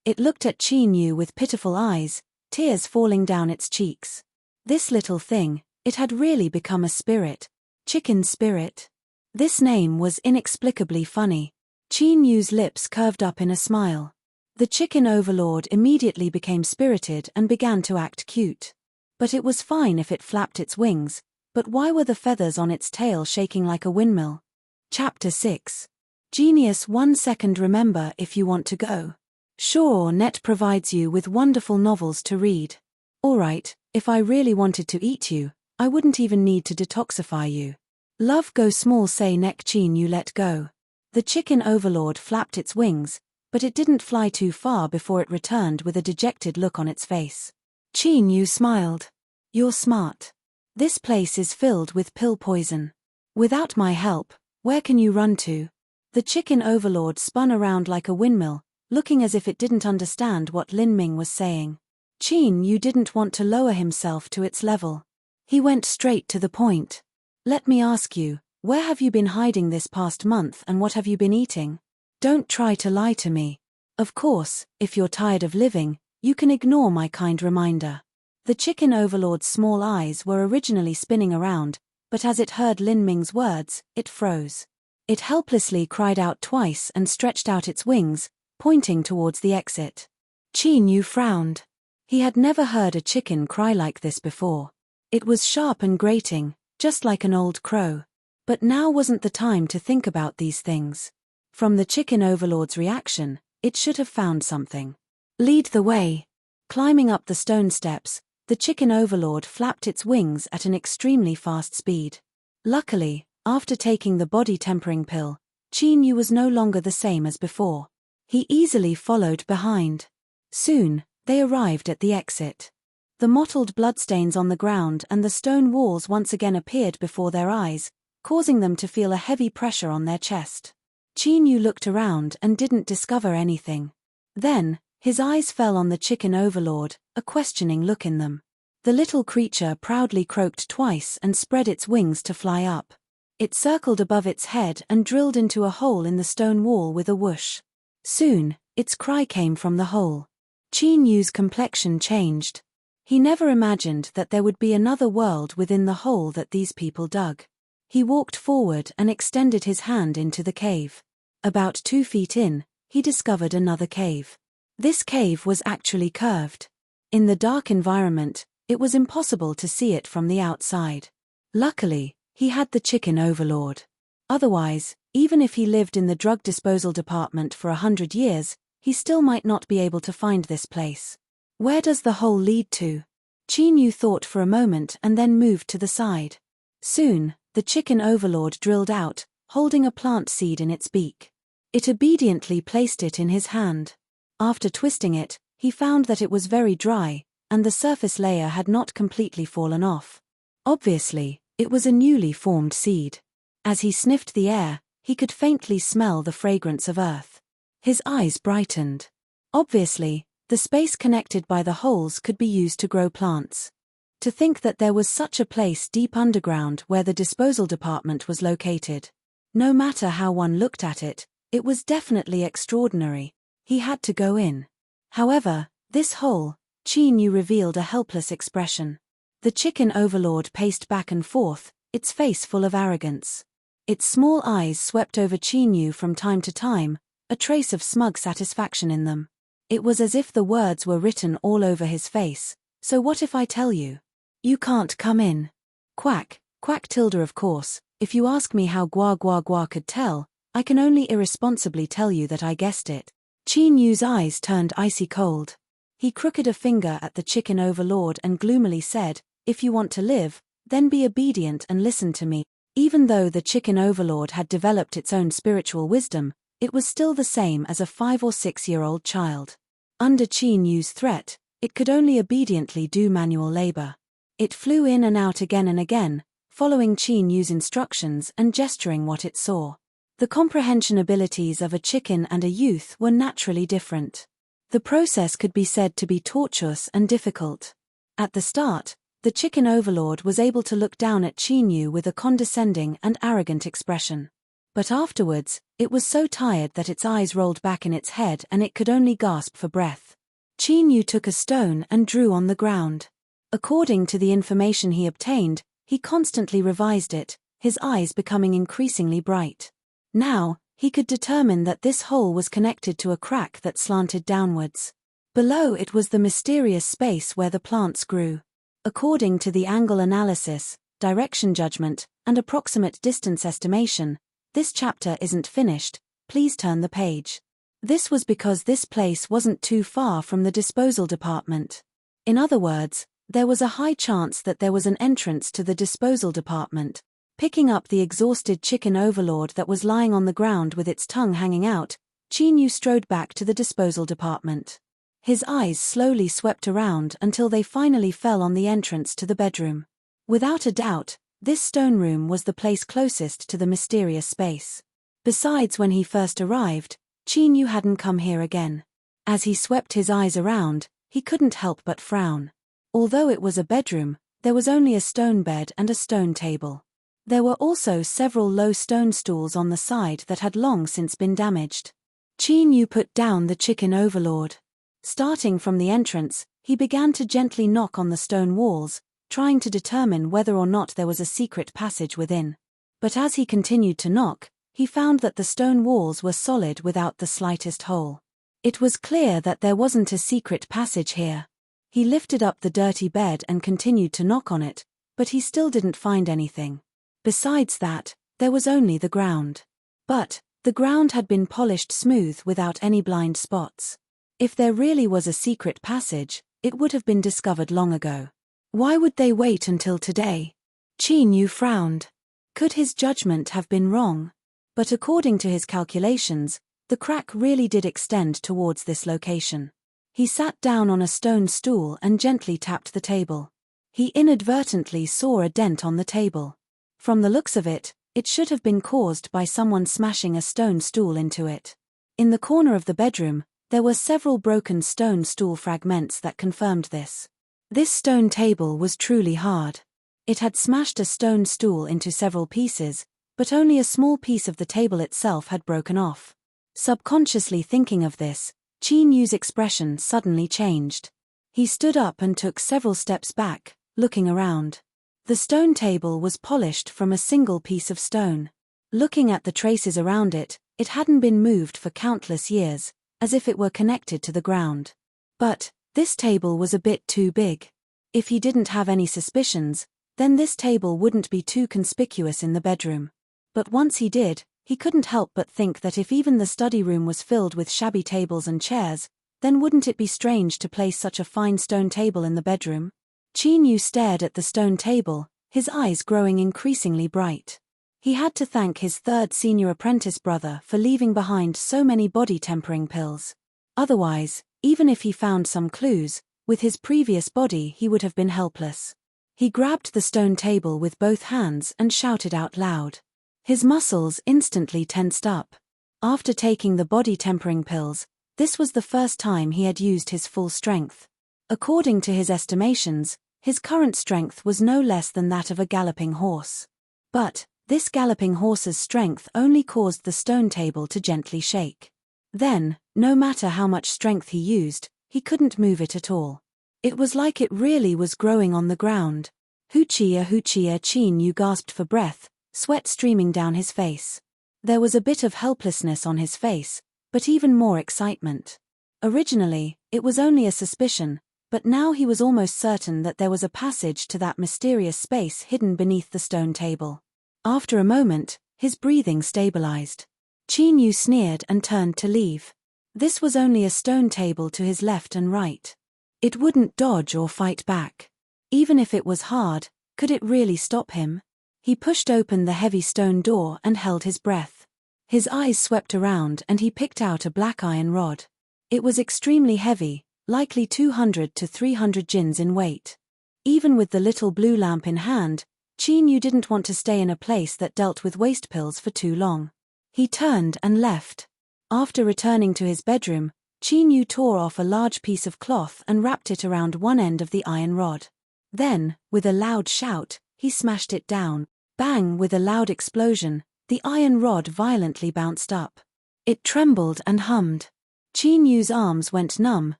It looked at Qin Yu with pitiful eyes, tears falling down its cheeks. This little thing, it had really become a spirit. Chicken spirit. This name was inexplicably funny. Qin Yu's lips curved up in a smile. The chicken overlord immediately became spirited and began to act cute. But it was fine if it flapped its wings, but why were the feathers on its tail shaking like a windmill? Chapter 6. Genius 1 second. Remember if you want to go. Sure, Net provides you with wonderful novels to read. Alright, if I really wanted to eat you, I wouldn't even need to detoxify you. Love go small say neck Qin Yu let go. The chicken overlord flapped its wings, but it didn't fly too far before it returned with a dejected look on its face. Qin Yu smiled. You're smart. This place is filled with pill poison. Without my help, where can you run to? The chicken overlord spun around like a windmill, looking as if it didn't understand what Lin Ming was saying. Qin Yu didn't want to lower himself to its level. He went straight to the point. Let me ask you, where have you been hiding this past month and what have you been eating? Don't try to lie to me. Of course, if you're tired of living, you can ignore my kind reminder. The chicken overlord's small eyes were originally spinning around, but as it heard Lin Ming's words, it froze. It helplessly cried out twice and stretched out its wings, pointing towards the exit. Qin Yu frowned. He had never heard a chicken cry like this before. It was sharp and grating, just like an old crow. But now wasn't the time to think about these things. From the chicken overlord's reaction, it should have found something. Lead the way. Climbing up the stone steps, the chicken overlord flapped its wings at an extremely fast speed. Luckily, after taking the body-tempering pill, Qin Yu was no longer the same as before. He easily followed behind. Soon, they arrived at the exit. The mottled bloodstains on the ground and the stone walls once again appeared before their eyes, causing them to feel a heavy pressure on their chest. Qin Yu looked around and didn't discover anything. Then, his eyes fell on the chicken overlord, a questioning look in them. The little creature proudly croaked twice and spread its wings to fly up. It circled above its head and drilled into a hole in the stone wall with a whoosh. Soon, its cry came from the hole. Qin Yu's complexion changed. He never imagined that there would be another world within the hole that these people dug. He walked forward and extended his hand into the cave. About 2 feet in, he discovered another cave. This cave was actually curved. In the dark environment, it was impossible to see it from the outside. Luckily, he had the chicken overlord. Otherwise, even if he lived in the drug disposal department for 100 years, he still might not be able to find this place. Where does the hole lead to? Qin Yu thought for a moment and then moved to the side. Soon, the chicken overlord drilled out, holding a plant seed in its beak. It obediently placed it in his hand. After twisting it, he found that it was very dry, and the surface layer had not completely fallen off. Obviously, it was a newly formed seed. As he sniffed the air, he could faintly smell the fragrance of earth. His eyes brightened. Obviously, the space connected by the holes could be used to grow plants. To think that there was such a place deep underground where the disposal department was located. No matter how one looked at it, it was definitely extraordinary. He had to go in. However, this hole, Qin Yu revealed a helpless expression. The chicken overlord paced back and forth, its face full of arrogance. Its small eyes swept over Qin Yu from time to time, a trace of smug satisfaction in them. It was as if the words were written all over his face. So what if I tell you? You can't come in. Quack, quack tilde of course, if you ask me how Gua Gua Gua could tell, I can only irresponsibly tell you that I guessed it. Qin Yu's eyes turned icy cold. He crooked a finger at the chicken overlord and gloomily said, if you want to live, then be obedient and listen to me. Even though the chicken overlord had developed its own spiritual wisdom, it was still the same as a 5 or 6-year-old child. Under Qin Yu's threat, it could only obediently do manual labor. It flew in and out again and again, following Qin Yu's instructions and gesturing what it saw. The comprehension abilities of a chicken and a youth were naturally different. The process could be said to be tortuous and difficult. At the start, the chicken overlord was able to look down at Qin Yu with a condescending and arrogant expression. But afterwards, it was so tired that its eyes rolled back in its head and it could only gasp for breath. Qin Yu took a stone and drew on the ground. According to the information he obtained, he constantly revised it, his eyes becoming increasingly bright. Now, he could determine that this hole was connected to a crack that slanted downwards. Below it was the mysterious space where the plants grew. According to the angle analysis, direction judgment, and approximate distance estimation, this chapter isn't finished, please turn the page. This was because this place wasn't too far from the disposal department. In other words, there was a high chance that there was an entrance to the disposal department. Picking up the exhausted chicken overlord that was lying on the ground with its tongue hanging out, Qin Yu strode back to the disposal department. His eyes slowly swept around until they finally fell on the entrance to the bedroom. Without a doubt, this stone room was the place closest to the mysterious space. Besides, when he first arrived, Qin Yu hadn't come here again. As he swept his eyes around, he couldn't help but frown. Although it was a bedroom, there was only a stone bed and a stone table. There were also several low stone stools on the side that had long since been damaged. Qin Yu put down the chicken overlord. Starting from the entrance, He began to gently knock on the stone walls, trying to determine whether or not there was a secret passage within. But as he continued to knock, he found that the stone walls were solid without the slightest hole. It was clear that there wasn't a secret passage here. He lifted up the dirty bed and continued to knock on it, but he still didn't find anything. Besides that, there was only the ground. But the ground had been polished smooth without any blind spots. If there really was a secret passage, it would have been discovered long ago. Why would they wait until today? Qin Yu frowned. Could his judgment have been wrong? But according to his calculations, the crack really did extend towards this location. He sat down on a stone stool and gently tapped the table. He inadvertently saw a dent on the table. From the looks of it, it should have been caused by someone smashing a stone stool into it. In the corner of the bedroom, there were several broken stone stool fragments that confirmed this. This stone table was truly hard. It had smashed a stone stool into several pieces, but only a small piece of the table itself had broken off. Subconsciously thinking of this, Qin Yu's expression suddenly changed. He stood up and took several steps back, looking around. The stone table was polished from a single piece of stone. Looking at the traces around it, it hadn't been moved for countless years, as if it were connected to the ground. But this table was a bit too big. If he didn't have any suspicions, then this table wouldn't be too conspicuous in the bedroom. But once he did, he couldn't help but think that if even the study room was filled with shabby tables and chairs, then wouldn't it be strange to place such a fine stone table in the bedroom? Qin Yu stared at the stone table, his eyes growing increasingly bright. He had to thank his third senior apprentice brother for leaving behind so many body-tempering pills. Otherwise, even if he found some clues, with his previous body he would have been helpless. He grabbed the stone table with both hands and shouted out loud. His muscles instantly tensed up. After taking the body-tempering pills, this was the first time he had used his full strength. According to his estimations, his current strength was no less than that of a galloping horse. But this galloping horse's strength only caused the stone table to gently shake. Then, no matter how much strength he used, he couldn't move it at all. It was like it really was growing on the ground. Hoochie, Qin Yu gasped for breath, sweat streaming down his face. There was a bit of helplessness on his face, but even more excitement. Originally, it was only a suspicion, but now he was almost certain that there was a passage to that mysterious space hidden beneath the stone table. After a moment, his breathing stabilized. Qin Yu sneered and turned to leave. This was only a stone table to his left and right. It wouldn't dodge or fight back. Even if it was hard, could it really stop him? He pushed open the heavy stone door and held his breath. His eyes swept around and he picked out a black iron rod. It was extremely heavy, likely 200 to 300 jins in weight. Even with the little blue lamp in hand, Qin Yu didn't want to stay in a place that dealt with waste pills for too long. He turned and left. After returning to his bedroom, Qin Yu tore off a large piece of cloth and wrapped it around one end of the iron rod. Then, with a loud shout, he smashed it down. Bang! With a loud explosion, the iron rod violently bounced up. It trembled and hummed. Qin Yu's arms went numb,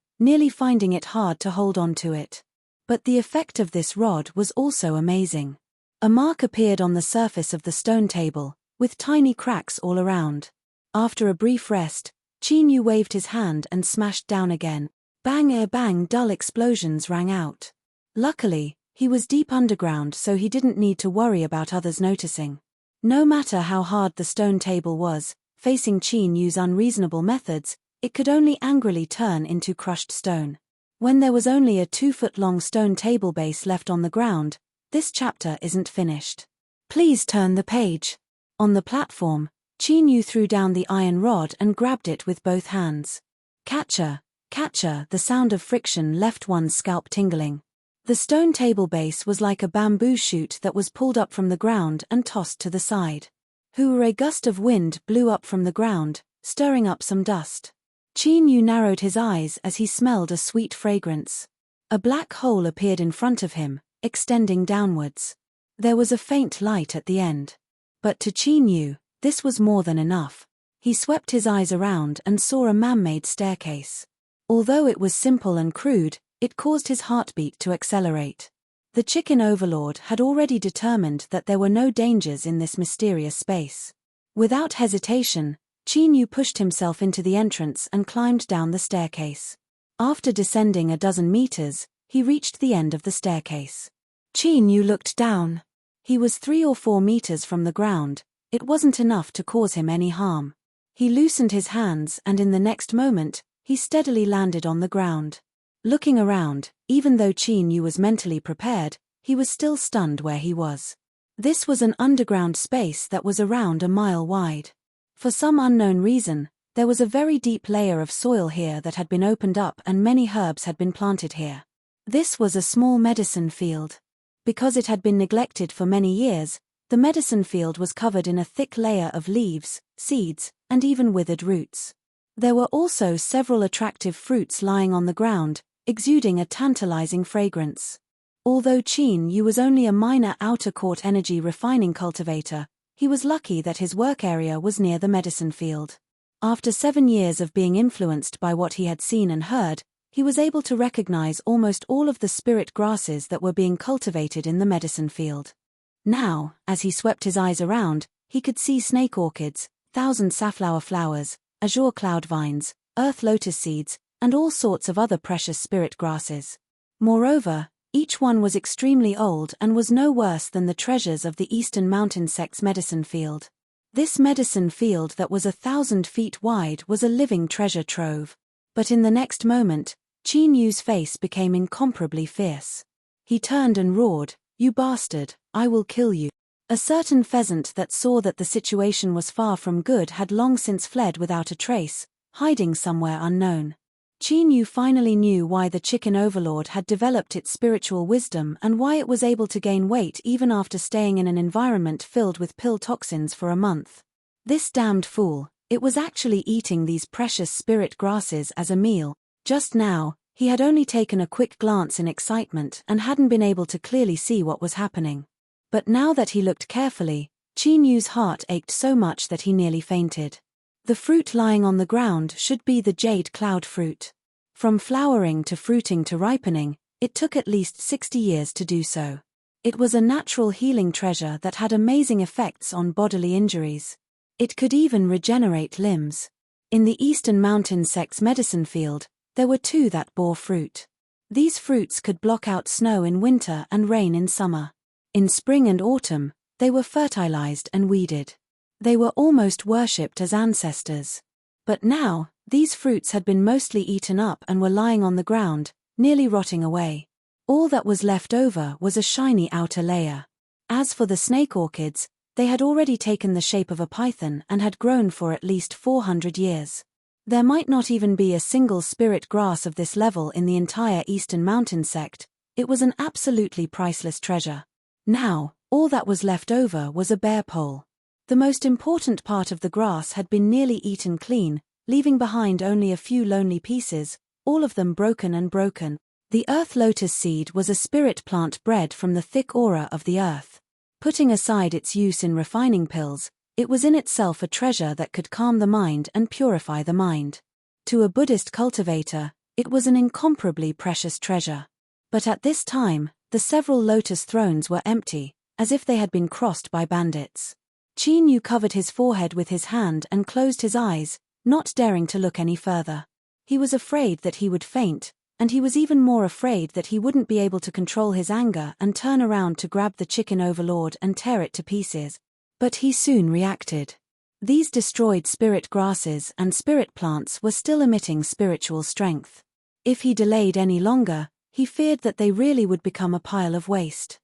nearly finding it hard to hold on to it. But the effect of this rod was also amazing. A mark appeared on the surface of the stone table, with tiny cracks all around. After a brief rest, Qin Yu waved his hand and smashed down again. Bang! Bang! Dull explosions rang out. Luckily, he was deep underground, so he didn't need to worry about others noticing. No matter how hard the stone table was, facing Qin Yu's unreasonable methods, it could only angrily turn into crushed stone. When there was only a 2-foot-long stone table base left on the ground, this chapter isn't finished. Please turn the page. On the platform, Qin Yu threw down the iron rod and grabbed it with both hands. Catcher, catcher, the sound of friction left one's scalp tingling. The stone table base was like a bamboo shoot that was pulled up from the ground and tossed to the side. A gust of wind blew up from the ground, stirring up some dust. Qin Yu narrowed his eyes as he smelled a sweet fragrance. A black hole appeared in front of him, extending downwards. There was a faint light at the end. But to Qin Yu, this was more than enough. He swept his eyes around and saw a man-made staircase. Although it was simple and crude, It caused his heartbeat to accelerate. The chicken overlord had already determined that there were no dangers in this mysterious space. Without hesitation, Qin Yu pushed himself into the entrance and climbed down the staircase. After descending a dozen meters, he reached the end of the staircase. Qin Yu looked down. He was 3 or 4 meters from the ground. It wasn't enough to cause him any harm. He loosened his hands and in the next moment, he steadily landed on the ground. Looking around, even though Qin Yu was mentally prepared, he was still stunned where he was. This was an underground space that was around a mile wide. For some unknown reason, there was a very deep layer of soil here that had been opened up and many herbs had been planted here. This was a small medicine field. Because it had been neglected for many years, the medicine field was covered in a thick layer of leaves, seeds, and even withered roots. There were also several attractive fruits lying on the ground, exuding a tantalizing fragrance. Although Qin Yu was only a minor outer court energy refining cultivator, he was lucky that his work area was near the medicine field. After 7 years of being influenced by what he had seen and heard, he was able to recognize almost all of the spirit grasses that were being cultivated in the medicine field. Now, as he swept his eyes around, he could see snake orchids, 1,000 safflower flowers, azure cloud vines, earth lotus seeds, and all sorts of other precious spirit grasses. Moreover, each one was extremely old and was no worse than the treasures of the Eastern Mountain Sect's medicine field. This medicine field that was 1,000 feet wide was a living treasure trove. But in the next moment, Qin Yu's face became incomparably fierce. He turned and roared, "You bastard, I will kill you." A certain pheasant that saw that the situation was far from good had long since fled without a trace, hiding somewhere unknown. Qin Yu finally knew why the chicken overlord had developed its spiritual wisdom and why it was able to gain weight even after staying in an environment filled with pill toxins for a month. This damned fool, it was actually eating these precious spirit grasses as a meal. Just now, he had only taken a quick glance in excitement and hadn't been able to clearly see what was happening. But now that he looked carefully, Qin Yu's heart ached so much that he nearly fainted. The fruit lying on the ground should be the jade cloud fruit. From flowering to fruiting to ripening, it took at least 60 years to do so. It was a natural healing treasure that had amazing effects on bodily injuries. It could even regenerate limbs. In the Eastern Mountain Sect's medicine field, there were 2 that bore fruit. These fruits could block out snow in winter and rain in summer. In spring and autumn, they were fertilized and weeded. They were almost worshipped as ancestors. But now, these fruits had been mostly eaten up and were lying on the ground, nearly rotting away. All that was left over was a shiny outer layer. As for the snake orchids, they had already taken the shape of a python and had grown for at least 400 years. There might not even be a single spirit grass of this level in the entire Eastern Mountain Sect. It was an absolutely priceless treasure. Now, all that was left over was a bare pole. The most important part of the grass had been nearly eaten clean, leaving behind only a few lonely pieces, all of them broken and broken. The earth lotus seed was a spirit plant bred from the thick aura of the earth. Putting aside its use in refining pills, it was in itself a treasure that could calm the mind and purify the mind. To a Buddhist cultivator, it was an incomparably precious treasure. But at this time, the several lotus thrones were empty, as if they had been crossed by bandits. Qin Yu covered his forehead with his hand and closed his eyes, not daring to look any further. He was afraid that he would faint, and he was even more afraid that he wouldn't be able to control his anger and turn around to grab the chicken overlord and tear it to pieces. But he soon reacted. These destroyed spirit grasses and spirit plants were still emitting spiritual strength. If he delayed any longer, he feared that they really would become a pile of waste.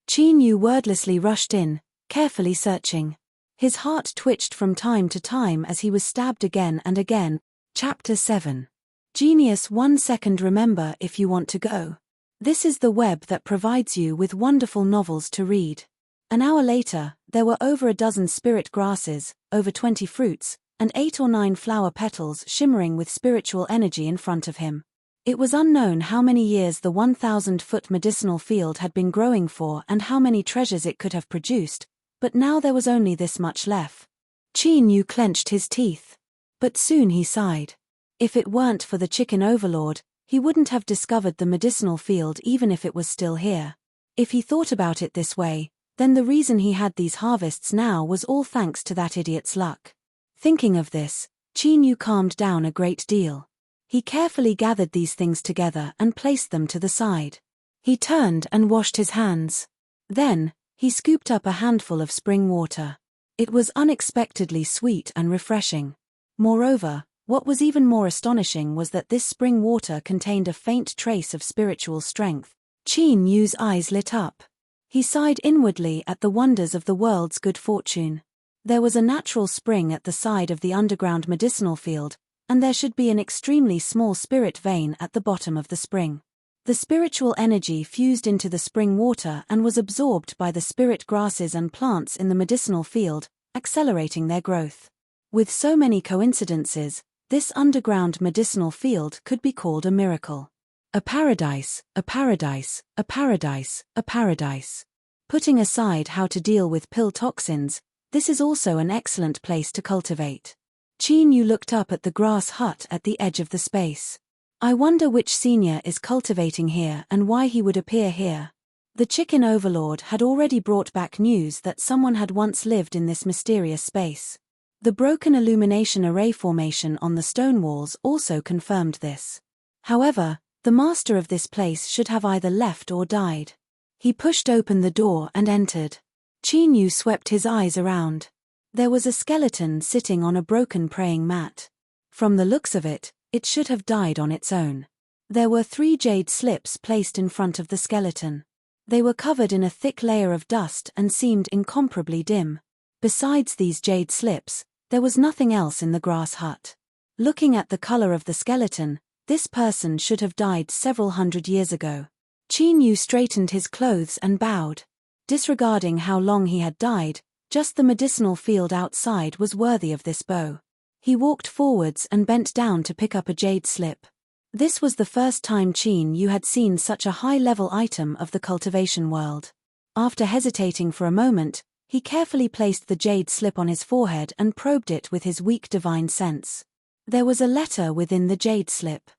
Qin Yu wordlessly rushed in, carefully searching. His heart twitched from time to time as he was stabbed again and again. Chapter 7. Genius 1 second. Remember if you want to go. This is the web that provides you with wonderful novels to read. An hour later, there were over a dozen spirit grasses, over 20 fruits, and 8 or 9 flower petals shimmering with spiritual energy in front of him. It was unknown how many years the 1,000-foot medicinal field had been growing for and how many treasures it could have produced, but now there was only this much left. Qin Yu clenched his teeth. But soon he sighed. If it weren't for the chicken overlord, He wouldn't have discovered the medicinal field even if it was still here. If he thought about it this way, then the reason he had these harvests now was all thanks to that idiot's luck. Thinking of this, Qin Yu calmed down a great deal. He carefully gathered these things together and placed them to the side. He turned and washed his hands. Then, he scooped up a handful of spring water. It was unexpectedly sweet and refreshing. Moreover, what was even more astonishing was that this spring water contained a faint trace of spiritual strength. Qin Yu's eyes lit up. He sighed inwardly at the wonders of the world's good fortune. There was a natural spring at the side of the underground medicinal field, and there should be an extremely small spirit vein at the bottom of the spring. The spiritual energy fused into the spring water and was absorbed by the spirit grasses and plants in the medicinal field, accelerating their growth. With so many coincidences, this underground medicinal field could be called a miracle. A paradise, a paradise, a paradise, a paradise. Putting aside how to deal with pill toxins, this is also an excellent place to cultivate. Qin Yu looked up at the grass hut at the edge of the space. I wonder which senior is cultivating here and why he would appear here. The chicken overlord had already brought back news that someone had once lived in this mysterious space. The broken illumination array formation on the stone walls also confirmed this. However, the master of this place should have either left or died. He pushed open the door and entered. Qin Yu swept his eyes around. There was a skeleton sitting on a broken praying mat. From the looks of it, it should have died on its own. There were 3 jade slips placed in front of the skeleton. They were covered in a thick layer of dust and seemed incomparably dim. Besides these jade slips, there was nothing else in the grass hut. Looking at the color of the skeleton, this person should have died several hundred years ago. Qin Yu straightened his clothes and bowed. Disregarding how long he had died, just the medicinal field outside was worthy of this bow. He walked forwards and bent down to pick up a jade slip. This was the first time Qin Yu had seen such a high-level item of the cultivation world. After hesitating for a moment, he carefully placed the jade slip on his forehead and probed it with his weak divine sense. There was a letter within the jade slip.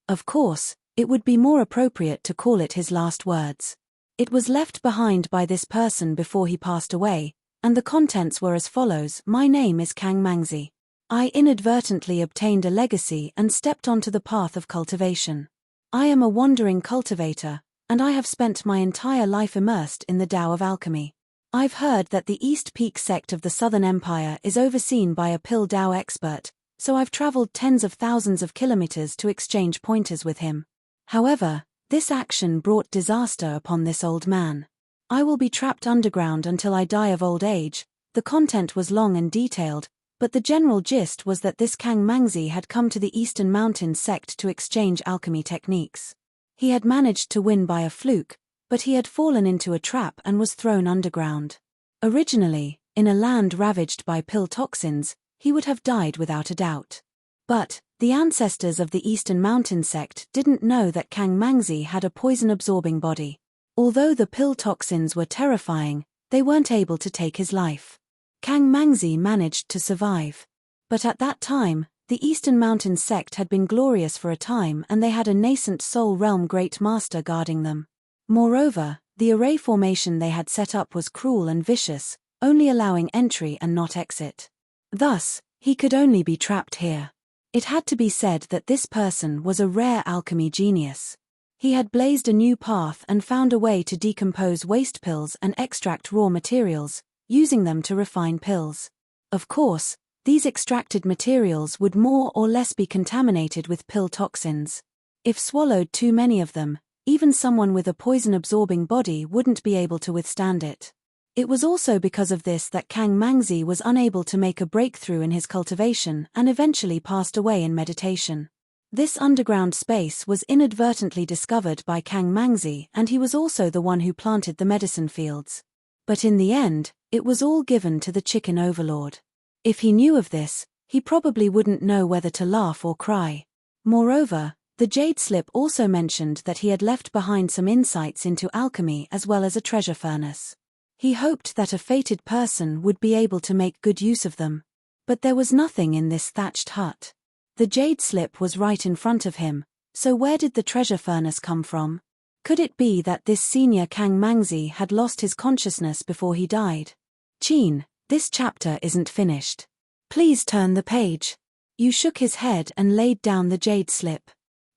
Of course, it would be more appropriate to call it his last words. It was left behind by this person before he passed away, and the contents were as follows: My name is Kang Mangzi. I inadvertently obtained a legacy and stepped onto the path of cultivation. I am a wandering cultivator, and I have spent my entire life immersed in the Tao of alchemy. I've heard that the East Peak sect of the Southern Empire is overseen by a pill Tao expert, so I've traveled tens of thousands of kilometers to exchange pointers with him. However, this action brought disaster upon this old man. I will be trapped underground until I die of old age. The content was long and detailed, but the general gist was that this Kang Mangzi had come to the Eastern Mountain sect to exchange alchemy techniques. He had managed to win by a fluke, but he had fallen into a trap and was thrown underground. Originally, in a land ravaged by pill toxins, he would have died without a doubt. But the ancestors of the Eastern Mountain sect didn't know that Kang Mangzi had a poison-absorbing body. Although the pill toxins were terrifying, they weren't able to take his life. Kang Mangzi managed to survive. But at that time, the Eastern Mountain sect had been glorious for a time and they had a nascent Soul Realm Great Master guarding them. Moreover, the array formation they had set up was cruel and vicious, only allowing entry and not exit. Thus, he could only be trapped here. It had to be said that this person was a rare alchemy genius. He had blazed a new path and found a way to decompose waste pills and extract raw materials, using them to refine pills. Of course, these extracted materials would more or less be contaminated with pill toxins. If swallowed too many of them, even someone with a poison-absorbing body wouldn't be able to withstand it. It was also because of this that Kang Mangzi was unable to make a breakthrough in his cultivation and eventually passed away in meditation. This underground space was inadvertently discovered by Kang Mangzi and he was also the one who planted the medicine fields. But in the end, it was all given to the chicken overlord. If he knew of this, he probably wouldn't know whether to laugh or cry. Moreover, the jade slip also mentioned that he had left behind some insights into alchemy as well as a treasure furnace. He hoped that a fated person would be able to make good use of them. But there was nothing in this thatched hut. The jade slip was right in front of him, So where did the treasure furnace come from? Could it be that this senior Kang Mangzi had lost his consciousness before he died? Qin, this chapter isn't finished. Please turn the page. Yu shook his head and laid down the jade slip.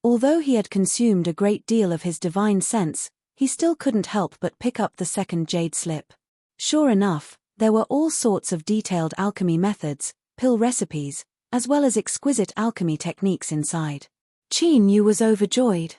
Although he had consumed a great deal of his divine sense, he still couldn't help but pick up the second jade slip. Sure enough, there were all sorts of detailed alchemy methods, pill recipes, as well as exquisite alchemy techniques inside. Qin Yu was overjoyed.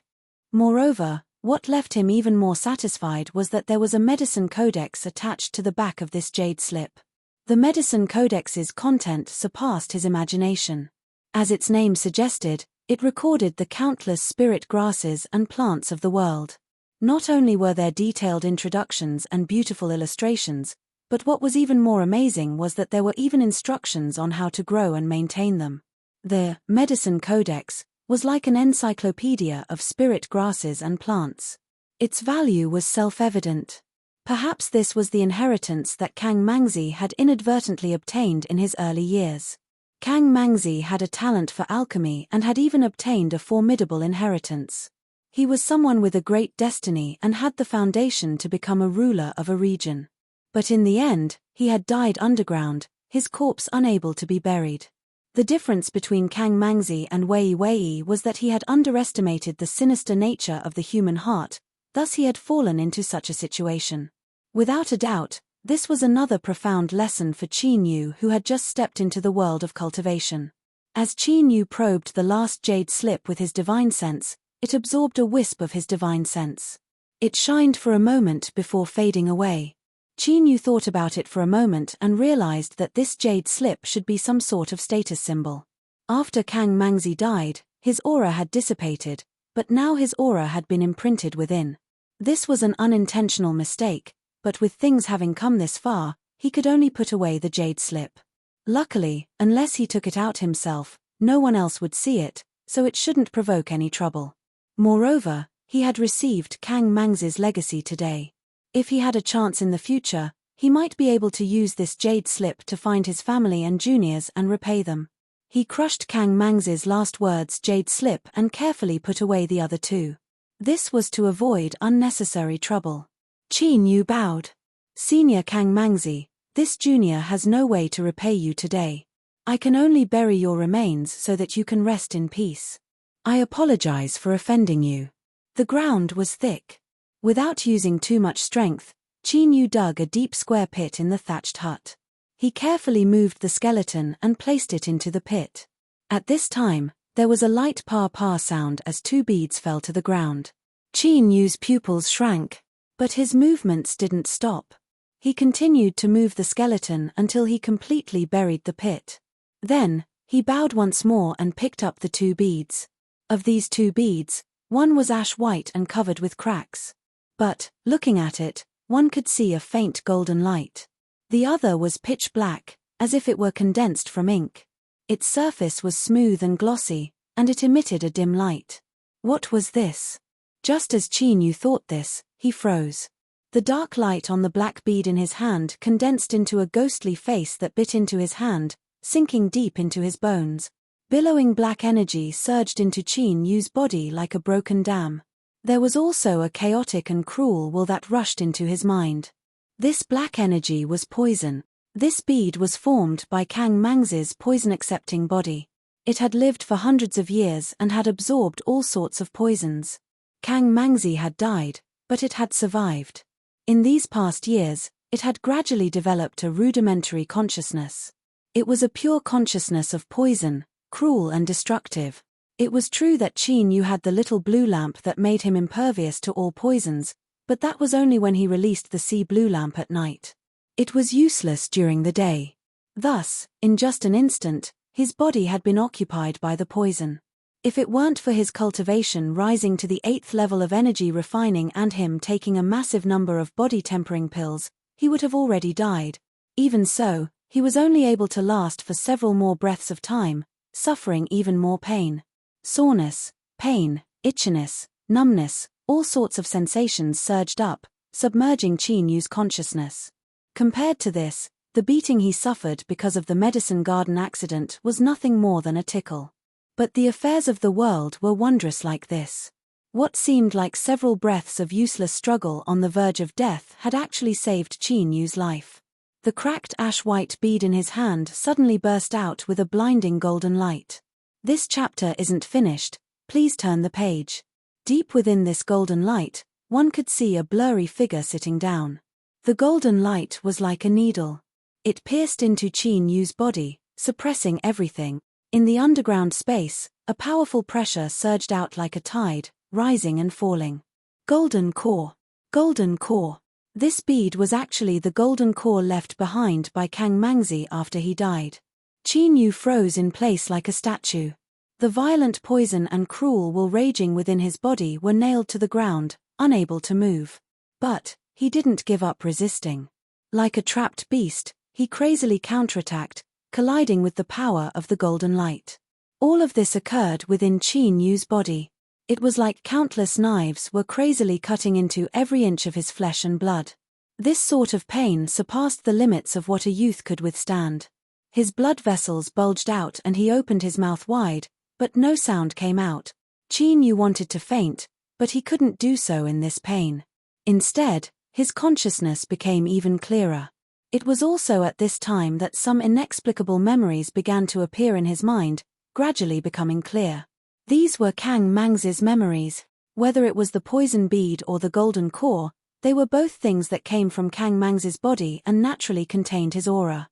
Moreover, what left him even more satisfied was that there was a medicine codex attached to the back of this jade slip. The medicine codex's content surpassed his imagination. As its name suggested, it recorded the countless spirit grasses and plants of the world. Not only were there detailed introductions and beautiful illustrations, but what was even more amazing was that there were even instructions on how to grow and maintain them. The medicine codex was like an encyclopedia of spirit grasses and plants. Its value was self-evident. Perhaps this was the inheritance that Kang Mangzi had inadvertently obtained in his early years. Kang Mangzi had a talent for alchemy and had even obtained a formidable inheritance. He was someone with a great destiny and had the foundation to become a ruler of a region. But in the end, he had died underground, his corpse unable to be buried. The difference between Kang Mangzi and Wei was that he had underestimated the sinister nature of the human heart, thus he had fallen into such a situation. Without a doubt, this was another profound lesson for Qin Yu, who had just stepped into the world of cultivation. As Qin Yu probed the last jade slip with his divine sense, it absorbed a wisp of his divine sense. It shined for a moment before fading away. Qin Yu thought about it for a moment and realized that this jade slip should be some sort of status symbol. After Kang Mangzi died, his aura had dissipated, but now his aura had been imprinted within. This was an unintentional mistake, but with things having come this far, he could only put away the jade slip. Luckily, unless he took it out himself, no one else would see it, so it shouldn't provoke any trouble. Moreover, he had received Kang Mangzi's legacy today. If he had a chance in the future, he might be able to use this jade slip to find his family and juniors and repay them. He crushed Kang Mangzi's last words jade slip and carefully put away the other two. This was to avoid unnecessary trouble. Qin Yu bowed. Senior Kang Mangzi, this junior has no way to repay you today. I can only bury your remains so that you can rest in peace. I apologize for offending you. The ground was thick. Without using too much strength, Qin Yu dug a deep square pit in the thatched hut. He carefully moved the skeleton and placed it into the pit. At this time, there was a light pa-pa sound as two beads fell to the ground. Qin Yu's pupils shrank. But his movements didn't stop. He continued to move the skeleton until he completely buried the pit. Then, he bowed once more and picked up the two beads. Of these two beads, one was ash white and covered with cracks. But, looking at it, one could see a faint golden light. The other was pitch black, as if it were condensed from ink. Its surface was smooth and glossy, and it emitted a dim light. What was this? Just as Qin Yu thought this, he froze. The dark light on the black bead in his hand condensed into a ghostly face that bit into his hand, sinking deep into his bones. Billowing black energy surged into Qin Yu's body like a broken dam. There was also a chaotic and cruel will that rushed into his mind. This black energy was poison. This bead was formed by Kang Mangzi's poison-accepting body. It had lived for hundreds of years and had absorbed all sorts of poisons. Kang Mangzi had died, but it had survived. In these past years, it had gradually developed a rudimentary consciousness. It was a pure consciousness of poison, cruel and destructive. It was true that Qin Yu had the little blue lamp that made him impervious to all poisons, but that was only when he released the sea blue lamp at night. It was useless during the day. Thus, in just an instant, his body had been occupied by the poison. If it weren't for his cultivation rising to the 8th level of energy refining and him taking a massive number of body-tempering pills, he would have already died. Even so, he was only able to last for several more breaths of time, suffering even more pain. Soreness, pain, itchiness, numbness, all sorts of sensations surged up, submerging Qin Yu's consciousness. Compared to this, the beating he suffered because of the medicine garden accident was nothing more than a tickle. But the affairs of the world were wondrous like this. What seemed like several breaths of useless struggle on the verge of death had actually saved Qin Yu's life. The cracked ash-white bead in his hand suddenly burst out with a blinding golden light. This chapter isn't finished, please turn the page. Deep within this golden light, one could see a blurry figure sitting down. The golden light was like a needle. It pierced into Qin Yu's body, suppressing everything. In the underground space, a powerful pressure surged out like a tide, rising and falling. Golden core. Golden core. This bead was actually the golden core left behind by Kang Mangzi after he died. Qin Yu froze in place like a statue. The violent poison and cruel will raging within his body were nailed to the ground, unable to move. But he didn't give up resisting. Like a trapped beast, he crazily counterattacked, colliding with the power of the golden light. All of this occurred within Qin Yu's body. It was like countless knives were crazily cutting into every inch of his flesh and blood. This sort of pain surpassed the limits of what a youth could withstand. His blood vessels bulged out and he opened his mouth wide, but no sound came out. Qin Yu wanted to faint, but he couldn't do so in this pain. Instead, his consciousness became even clearer. It was also at this time that some inexplicable memories began to appear in his mind, gradually becoming clear. These were Kang Mangzi's memories. Whether it was the poison bead or the golden core, they were both things that came from Kang Mangzi's body and naturally contained his aura.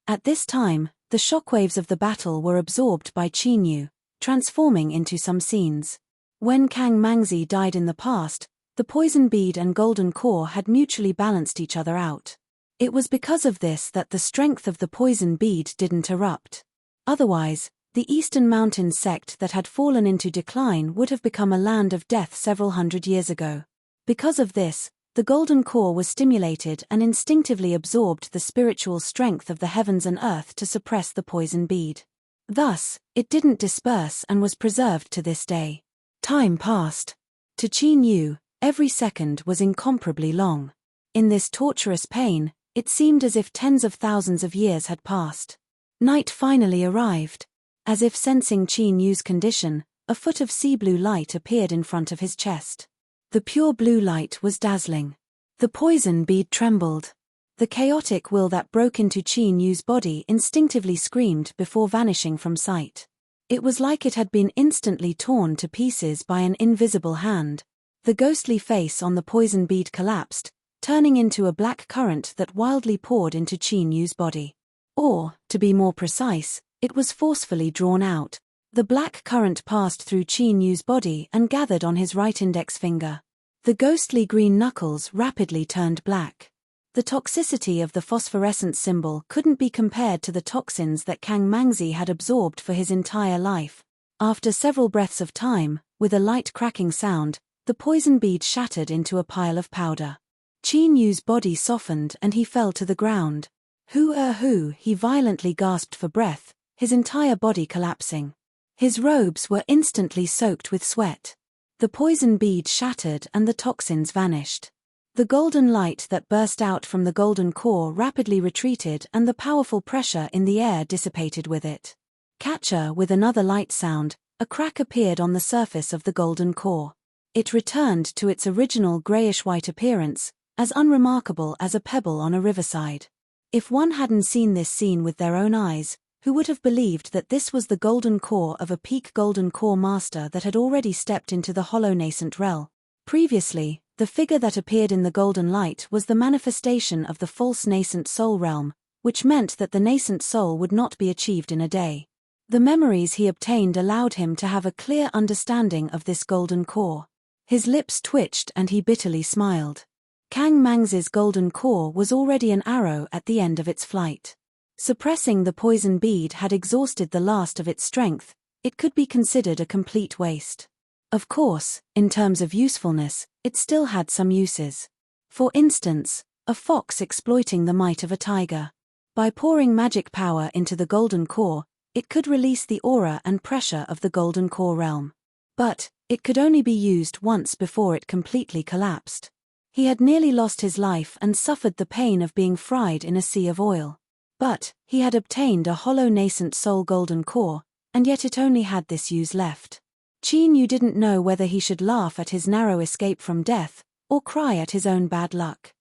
At this time, the shockwaves of the battle were absorbed by Qin Yu, transforming into some scenes. When Kang Mangzi died in the past, the poison bead and golden core had mutually balanced each other out. It was because of this that the strength of the poison bead didn't erupt. Otherwise, the Eastern Mountains sect that had fallen into decline would have become a land of death several hundred years ago. Because of this, the golden core was stimulated and instinctively absorbed the spiritual strength of the heavens and earth to suppress the poison bead. Thus, it didn't disperse and was preserved to this day. Time passed. To Qin Yu, every second was incomparably long. In this torturous pain, it seemed as if tens of thousands of years had passed. Night finally arrived. As if sensing Qin Yu's condition, a foot of sea blue light appeared in front of his chest. The pure blue light was dazzling. The poison bead trembled. The chaotic will that broke into Qin Yu's body instinctively screamed before vanishing from sight. It was like it had been instantly torn to pieces by an invisible hand. The ghostly face on the poison bead collapsed, turning into a black current that wildly poured into Qin Yu's body. Or, to be more precise, it was forcefully drawn out. The black current passed through Qin Yu's body and gathered on his right index finger. The ghostly green knuckles rapidly turned black. The toxicity of the phosphorescent symbol couldn't be compared to the toxins that Kang Mangzi had absorbed for his entire life. After several breaths of time, with a light cracking sound, the poison bead shattered into a pile of powder. Qin Yu's body softened and he fell to the ground. Hoo, he violently gasped for breath, his entire body collapsing. His robes were instantly soaked with sweat. The poison bead shattered and the toxins vanished. The golden light that burst out from the golden core rapidly retreated and the powerful pressure in the air dissipated with it. Catcher with another light sound, a crack appeared on the surface of the golden core. It returned to its original grayish-white appearance, as unremarkable as a pebble on a riverside. If one hadn't seen this scene with their own eyes, who would have believed that this was the golden core of a peak golden core master that had already stepped into the hollow nascent realm? Previously, the figure that appeared in the golden light was the manifestation of the false nascent soul realm, which meant that the nascent soul would not be achieved in a day. The memories he obtained allowed him to have a clear understanding of this golden core. His lips twitched and he bitterly smiled. Kang Mangzi's golden core was already an arrow at the end of its flight. Suppressing the poison bead had exhausted the last of its strength. It could be considered a complete waste. Of course, in terms of usefulness, it still had some uses. For instance, a fox exploiting the might of a tiger. By pouring magic power into the golden core, it could release the aura and pressure of the golden core realm. But, it could only be used once before it completely collapsed. He had nearly lost his life and suffered the pain of being fried in a sea of oil. But, he had obtained a hollow nascent soul golden core, and yet it only had this use left. Qin Yu didn't know whether he should laugh at his narrow escape from death, or cry at his own bad luck.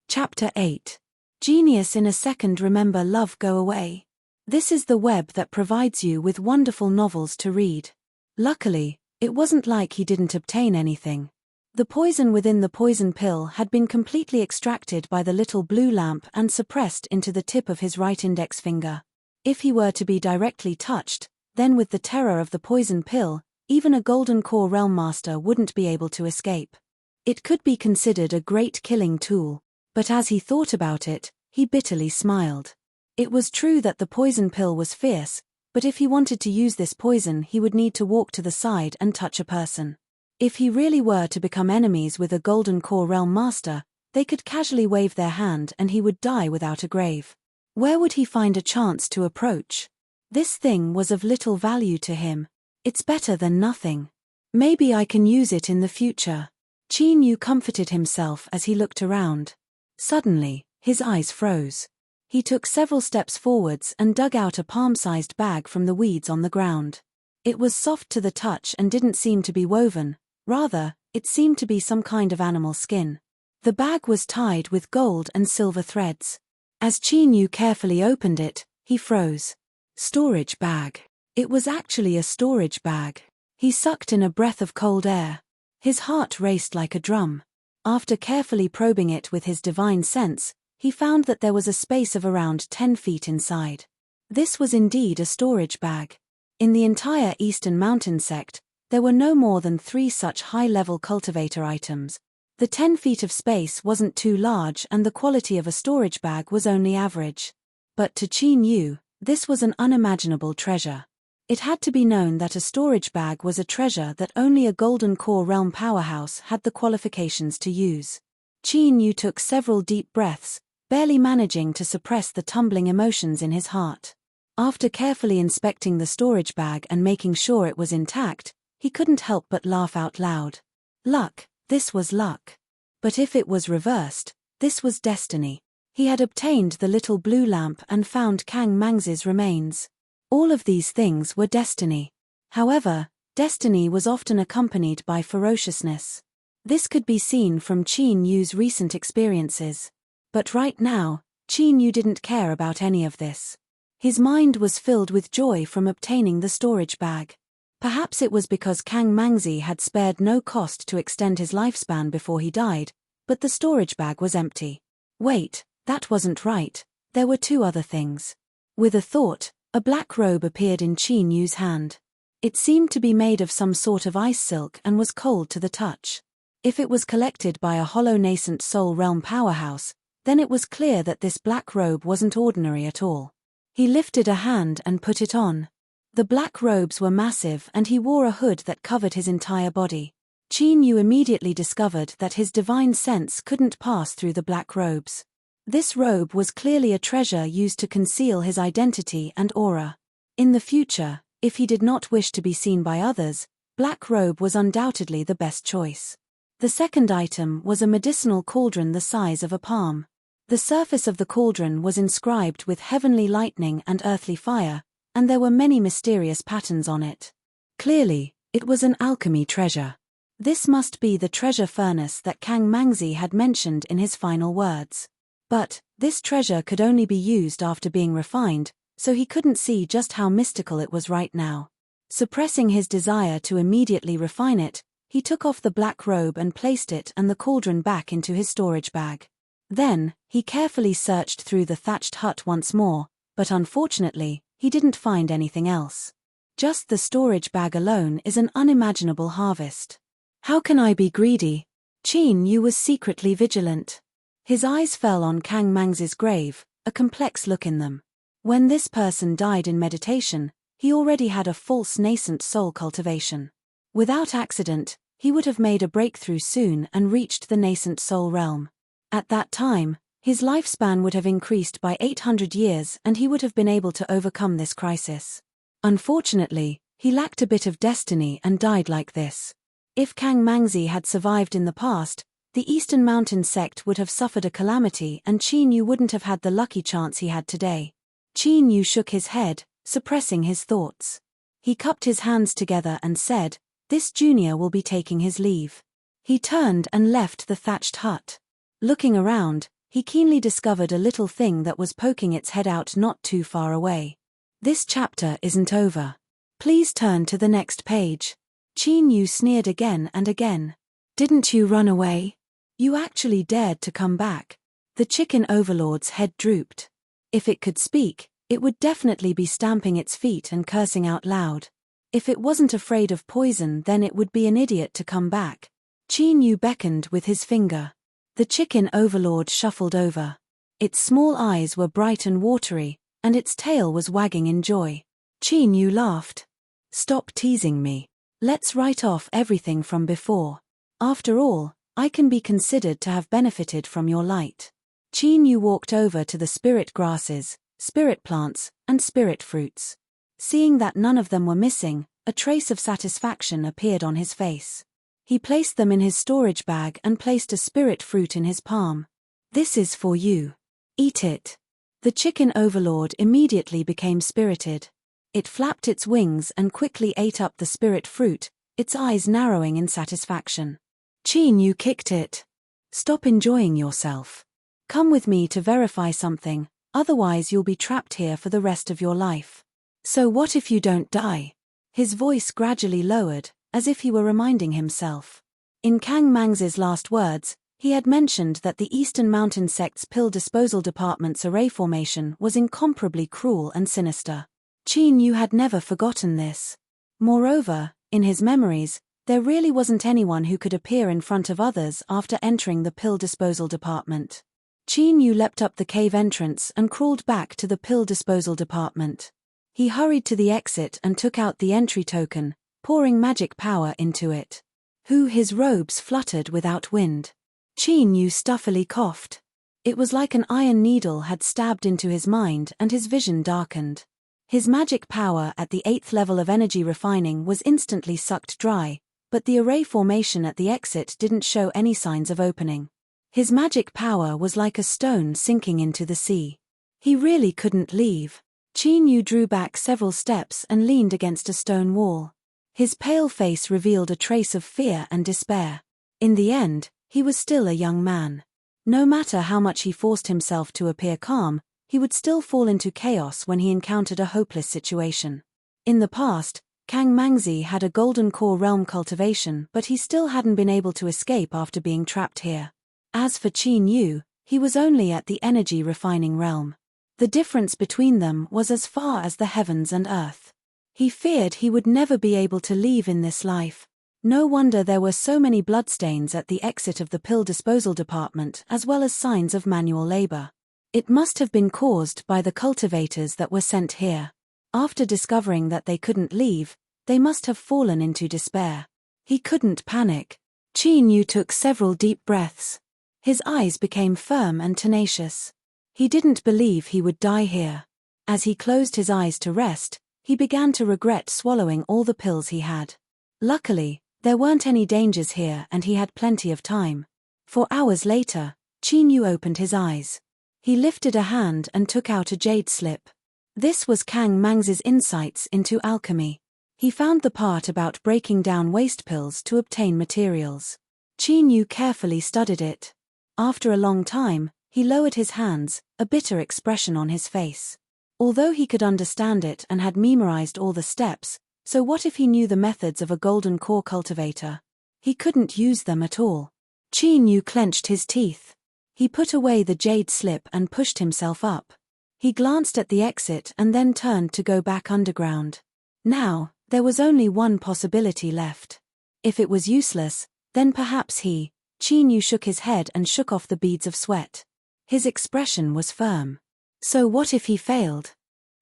Chapter 8. Genius in a second. Remember, love, go away. This is the web that provides you with wonderful novels to read. Luckily, it wasn't like he didn't obtain anything. The poison within the poison pill had been completely extracted by the little blue lamp and suppressed into the tip of his right index finger. If he were to be directly touched, then with the terror of the poison pill, even a Golden Core Realm Master wouldn't be able to escape. It could be considered a great killing tool, but as he thought about it, he bitterly smiled. It was true that the poison pill was fierce, but if he wanted to use this poison he would need to walk to the side and touch a person. If he really were to become enemies with a Golden Core Realm Master, they could casually wave their hand and he would die without a grave. Where would he find a chance to approach? This thing was of little value to him. It's better than nothing. Maybe I can use it in the future. Qin Yu comforted himself as he looked around. Suddenly, his eyes froze. He took several steps forwards and dug out a palm-sized bag from the weeds on the ground. It was soft to the touch and didn't seem to be woven. Rather, it seemed to be some kind of animal skin. The bag was tied with gold and silver threads. As Qin Yu carefully opened it, he froze. Storage bag. It was actually a storage bag. He sucked in a breath of cold air. His heart raced like a drum. After carefully probing it with his divine sense, he found that there was a space of around 10 feet inside. This was indeed a storage bag. In the entire Eastern Mountain sect, there were no more than 3 such high-level cultivator items. The 10 feet of space wasn't too large and the quality of a storage bag was only average. But to Qin Yu, this was an unimaginable treasure. It had to be known that a storage bag was a treasure that only a Golden Core Realm powerhouse had the qualifications to use. Qin Yu took several deep breaths, barely managing to suppress the tumbling emotions in his heart. After carefully inspecting the storage bag and making sure it was intact, he couldn't help but laugh out loud. Luck, this was luck. But if it was reversed, this was destiny. He had obtained the little blue lamp and found Kang Mang's remains. All of these things were destiny. However, destiny was often accompanied by ferociousness. This could be seen from Qin Yu's recent experiences. But right now, Qin Yu didn't care about any of this. His mind was filled with joy from obtaining the storage bag. Perhaps it was because Kang Mangzi had spared no cost to extend his lifespan before he died, but the storage bag was empty. Wait, that wasn't right. There were 2 other things. With a thought, a black robe appeared in Qin Yu's hand. It seemed to be made of some sort of ice silk and was cold to the touch. If it was collected by a hollow nascent soul realm powerhouse, then it was clear that this black robe wasn't ordinary at all. He lifted a hand and put it on. The black robes were massive and he wore a hood that covered his entire body. Qin Yu immediately discovered that his divine sense couldn't pass through the black robes. This robe was clearly a treasure used to conceal his identity and aura. In the future, if he did not wish to be seen by others, black robe was undoubtedly the best choice. The second item was a medicinal cauldron the size of a palm. The surface of the cauldron was inscribed with heavenly lightning and earthly fire, and there were many mysterious patterns on it. Clearly, it was an alchemy treasure. This must be the treasure furnace that Kang Mangzi had mentioned in his final words. But, this treasure could only be used after being refined, so he couldn't see just how mystical it was right now. Suppressing his desire to immediately refine it, he took off the black robe and placed it and the cauldron back into his storage bag. Then, he carefully searched through the thatched hut once more, but unfortunately, he didn't find anything else. Just the storage bag alone is an unimaginable harvest. How can I be greedy? Qin Yu was secretly vigilant. His eyes fell on Kang Mang's grave, a complex look in them. When this person died in meditation, he already had a false nascent soul cultivation. Without accident, he would have made a breakthrough soon and reached the nascent soul realm. At that time, his lifespan would have increased by 800 years and he would have been able to overcome this crisis. Unfortunately, he lacked a bit of destiny and died like this. If Kang Mangzi had survived in the past, the Eastern Mountain sect would have suffered a calamity and Qin Yu wouldn't have had the lucky chance he had today. Qin Yu shook his head, suppressing his thoughts. He cupped his hands together and said, "This junior will be taking his leave." He turned and left the thatched hut. Looking around, he keenly discovered a little thing that was poking its head out not too far away. This chapter isn't over. Please turn to the next page. Qin Yu sneered again and again. Didn't you run away? You actually dared to come back. The chicken overlord's head drooped. If it could speak, it would definitely be stamping its feet and cursing out loud. If it wasn't afraid of poison, then it would be an idiot to come back. Qin Yu beckoned with his finger. The chicken overlord shuffled over. Its small eyes were bright and watery, and its tail was wagging in joy. Qin Yu laughed. Stop teasing me. Let's write off everything from before. After all, I can be considered to have benefited from your light. Qin Yu walked over to the spirit grasses, spirit plants, and spirit fruits. Seeing that none of them were missing, a trace of satisfaction appeared on his face. He placed them in his storage bag and placed a spirit fruit in his palm. This is for you. Eat it. The chicken overlord immediately became spirited. It flapped its wings and quickly ate up the spirit fruit, its eyes narrowing in satisfaction. Qin Yu kicked it. Stop enjoying yourself. Come with me to verify something, otherwise you'll be trapped here for the rest of your life. So what if you don't die? His voice gradually lowered, as if he were reminding himself. In Kang Mang's last words, he had mentioned that the Eastern Mountain Sect's pill disposal department's array formation was incomparably cruel and sinister. Qin Yu had never forgotten this. Moreover, in his memories, there really wasn't anyone who could appear in front of others after entering the pill disposal department. Qin Yu leapt up the cave entrance and crawled back to the pill disposal department. He hurried to the exit and took out the entry token, pouring magic power into it. His robes fluttered without wind. Qin Yu stuffily coughed. It was like an iron needle had stabbed into his mind and his vision darkened. His magic power at the 8th level of energy refining was instantly sucked dry, but the array formation at the exit didn't show any signs of opening. His magic power was like a stone sinking into the sea. He really couldn't leave. Qin Yu drew back several steps and leaned against a stone wall. His pale face revealed a trace of fear and despair. In the end, he was still a young man. No matter how much he forced himself to appear calm, he would still fall into chaos when he encountered a hopeless situation. In the past, Kang Mangzi had a golden core realm cultivation, but he still hadn't been able to escape after being trapped here. As for Qin Yu, he was only at the energy refining realm. The difference between them was as far as the heavens and earth. He feared he would never be able to leave in this life. No wonder there were so many bloodstains at the exit of the pill disposal department, as well as signs of manual labor. It must have been caused by the cultivators that were sent here. After discovering that they couldn't leave, they must have fallen into despair. He couldn't panic. Qin Yu took several deep breaths. His eyes became firm and tenacious. He didn't believe he would die here. As he closed his eyes to rest, he began to regret swallowing all the pills he had. Luckily, there weren't any dangers here and he had plenty of time. 4 hours later, Qin Yu opened his eyes. He lifted a hand and took out a jade slip. This was Kang Mang's insights into alchemy. He found the part about breaking down waste pills to obtain materials. Qin Yu carefully studied it. After a long time, he lowered his hands, a bitter expression on his face. Although he could understand it and had memorized all the steps, so what if he knew the methods of a golden core cultivator? He couldn't use them at all. Qin Yu clenched his teeth. He put away the jade slip and pushed himself up. He glanced at the exit and then turned to go back underground. Now, there was only one possibility left. If it was useless, then perhaps Qin Yu shook his head and shook off the beads of sweat. His expression was firm. So what if he failed?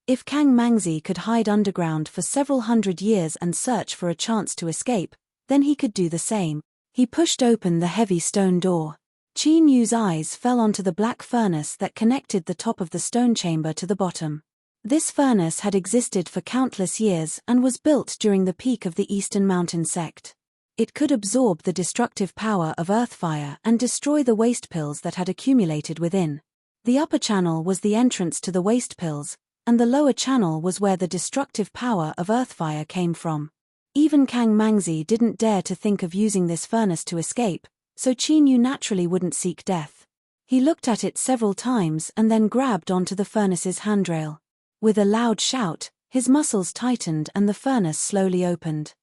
If Kang Mangzi could hide underground for several hundred years and search for a chance to escape, then he could do the same. He pushed open the heavy stone door. Qin Yu's eyes fell onto the black furnace that connected the top of the stone chamber to the bottom. This furnace had existed for countless years and was built during the peak of the Eastern Mountain Sect. It could absorb the destructive power of earthfire and destroy the waste pills that had accumulated within. The upper channel was the entrance to the waste pills, and the lower channel was where the destructive power of earthfire came from. Even Kang Mangzi didn't dare to think of using this furnace to escape, so Qin Yu naturally wouldn't seek death. He looked at it several times and then grabbed onto the furnace's handrail. With a loud shout, his muscles tightened and the furnace slowly opened.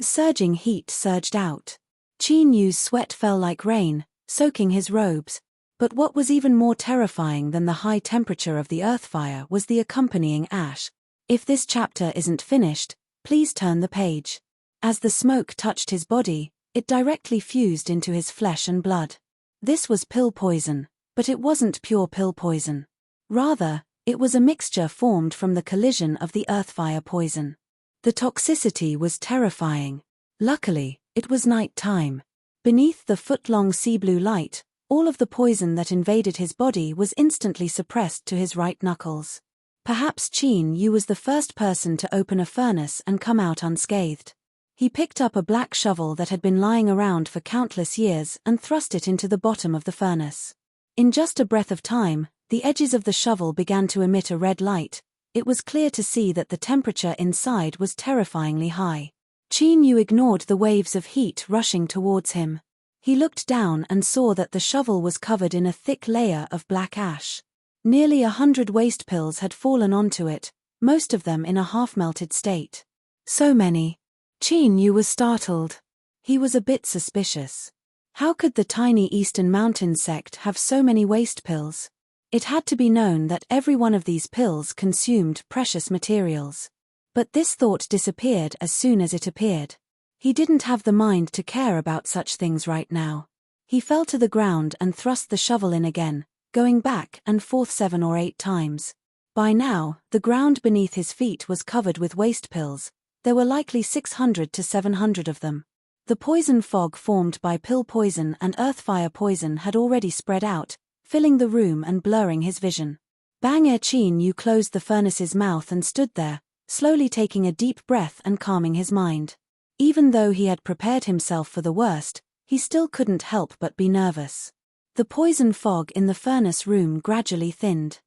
Surging heat surged out. Qin Yu's sweat fell like rain, soaking his robes. But what was even more terrifying than the high temperature of the earthfire was the accompanying ash. If this chapter isn't finished, please turn the page. As the smoke touched his body, it directly fused into his flesh and blood. This was pill poison, but it wasn't pure pill poison. Rather, it was a mixture formed from the collision of the earthfire poison. The toxicity was terrifying. Luckily, it was night time. Beneath the foot-long sea blue light, all of the poison that invaded his body was instantly suppressed to his right knuckles. Perhaps Qin Yu was the first person to open a furnace and come out unscathed. He picked up a black shovel that had been lying around for countless years and thrust it into the bottom of the furnace. In just a breath of time, the edges of the shovel began to emit a red light. It was clear to see that the temperature inside was terrifyingly high. Qin Yu ignored the waves of heat rushing towards him. He looked down and saw that the shovel was covered in a thick layer of black ash. Nearly 100 waste pills had fallen onto it, most of them in a half-melted state. So many. Qin Yu was startled. He was a bit suspicious. How could the tiny Eastern Mountain sect have so many waste pills? It had to be known that every one of these pills consumed precious materials. But this thought disappeared as soon as it appeared. He didn't have the mind to care about such things right now. He fell to the ground and thrust the shovel in again, going back and forth 7 or 8 times. By now, the ground beneath his feet was covered with waste pills. There were likely 600 to 700 of them. The poison fog formed by pill poison and earthfire poison had already spread out, filling the room and blurring his vision. Qin Yu closed the furnace's mouth and stood there, slowly taking a deep breath and calming his mind. Even though he had prepared himself for the worst, he still couldn't help but be nervous. The poison fog in the furnace room gradually thinned.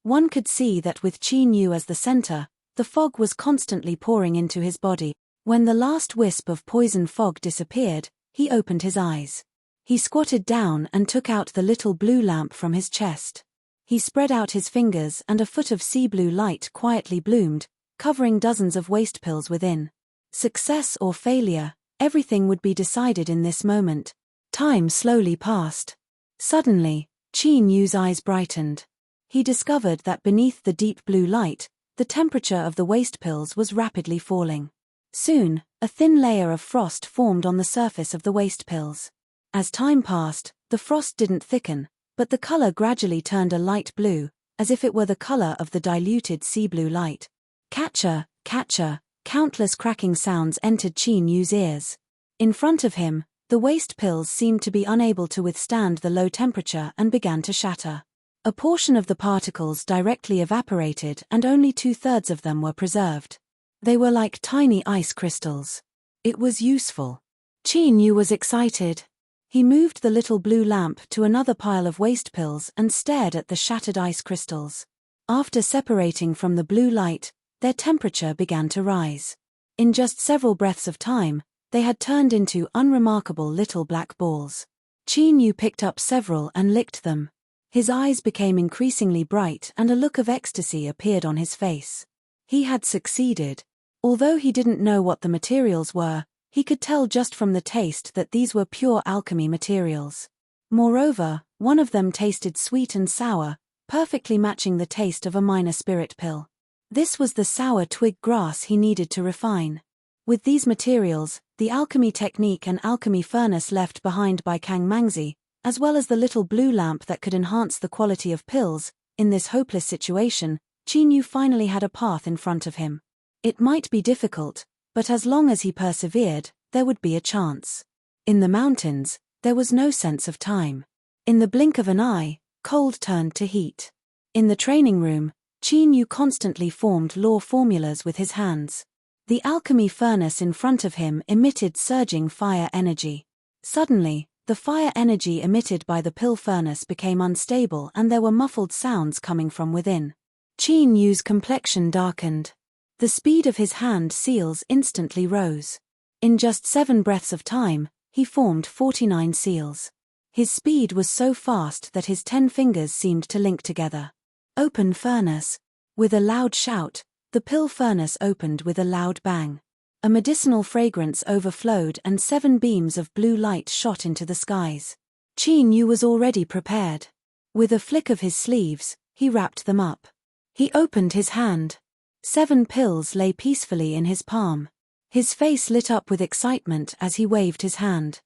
One could see that with Qin Yu as the center, the fog was constantly pouring into his body. When the last wisp of poison fog disappeared, he opened his eyes. He squatted down and took out the little blue lamp from his chest. He spread out his fingers and a foot of sea blue light quietly bloomed, covering dozens of waste pills within. Success or failure, everything would be decided in this moment. Time slowly passed. Suddenly, Qin Yu's eyes brightened. He discovered that beneath the deep blue light, the temperature of the waste pills was rapidly falling. Soon, a thin layer of frost formed on the surface of the waste pills. As time passed, the frost didn't thicken, but the color gradually turned a light blue, as if it were the color of the diluted sea blue light. Catcher, catcher, countless cracking sounds entered Qin Yu's ears. In front of him, the waste pills seemed to be unable to withstand the low temperature and began to shatter. A portion of the particles directly evaporated and only 2/3 of them were preserved. They were like tiny ice crystals. It was useful. Qin Yu was excited. He moved the little blue lamp to another pile of waste pills and stared at the shattered ice crystals. After separating from the blue light, their temperature began to rise. In just several breaths of time, they had turned into unremarkable little black balls. Qin Yu picked up several and licked them. His eyes became increasingly bright and a look of ecstasy appeared on his face. He had succeeded. Although he didn't know what the materials were, he could tell just from the taste that these were pure alchemy materials. Moreover, one of them tasted sweet and sour, perfectly matching the taste of a minor spirit pill. This was the sour twig grass he needed to refine. With these materials, the alchemy technique and alchemy furnace left behind by Kang Mangzi, as well as the little blue lamp that could enhance the quality of pills, in this hopeless situation, Qin Yu finally had a path in front of him. It might be difficult, but as long as he persevered, there would be a chance. In the mountains, there was no sense of time. In the blink of an eye, cold turned to heat. In the training room, Qin Yu constantly formed law formulas with his hands. The alchemy furnace in front of him emitted surging fire energy. Suddenly, the fire energy emitted by the pill furnace became unstable and there were muffled sounds coming from within. Qin Yu's complexion darkened. The speed of his hand seals instantly rose. In just 7 breaths of time, he formed 49 seals. His speed was so fast that his 10 fingers seemed to link together. Open furnace. With a loud shout, the pill furnace opened with a loud bang. A medicinal fragrance overflowed and 7 beams of blue light shot into the skies. Qin Yu was already prepared. With a flick of his sleeves, he wrapped them up. He opened his hand. 7 pills lay peacefully in his palm. His face lit up with excitement as he waved his hand.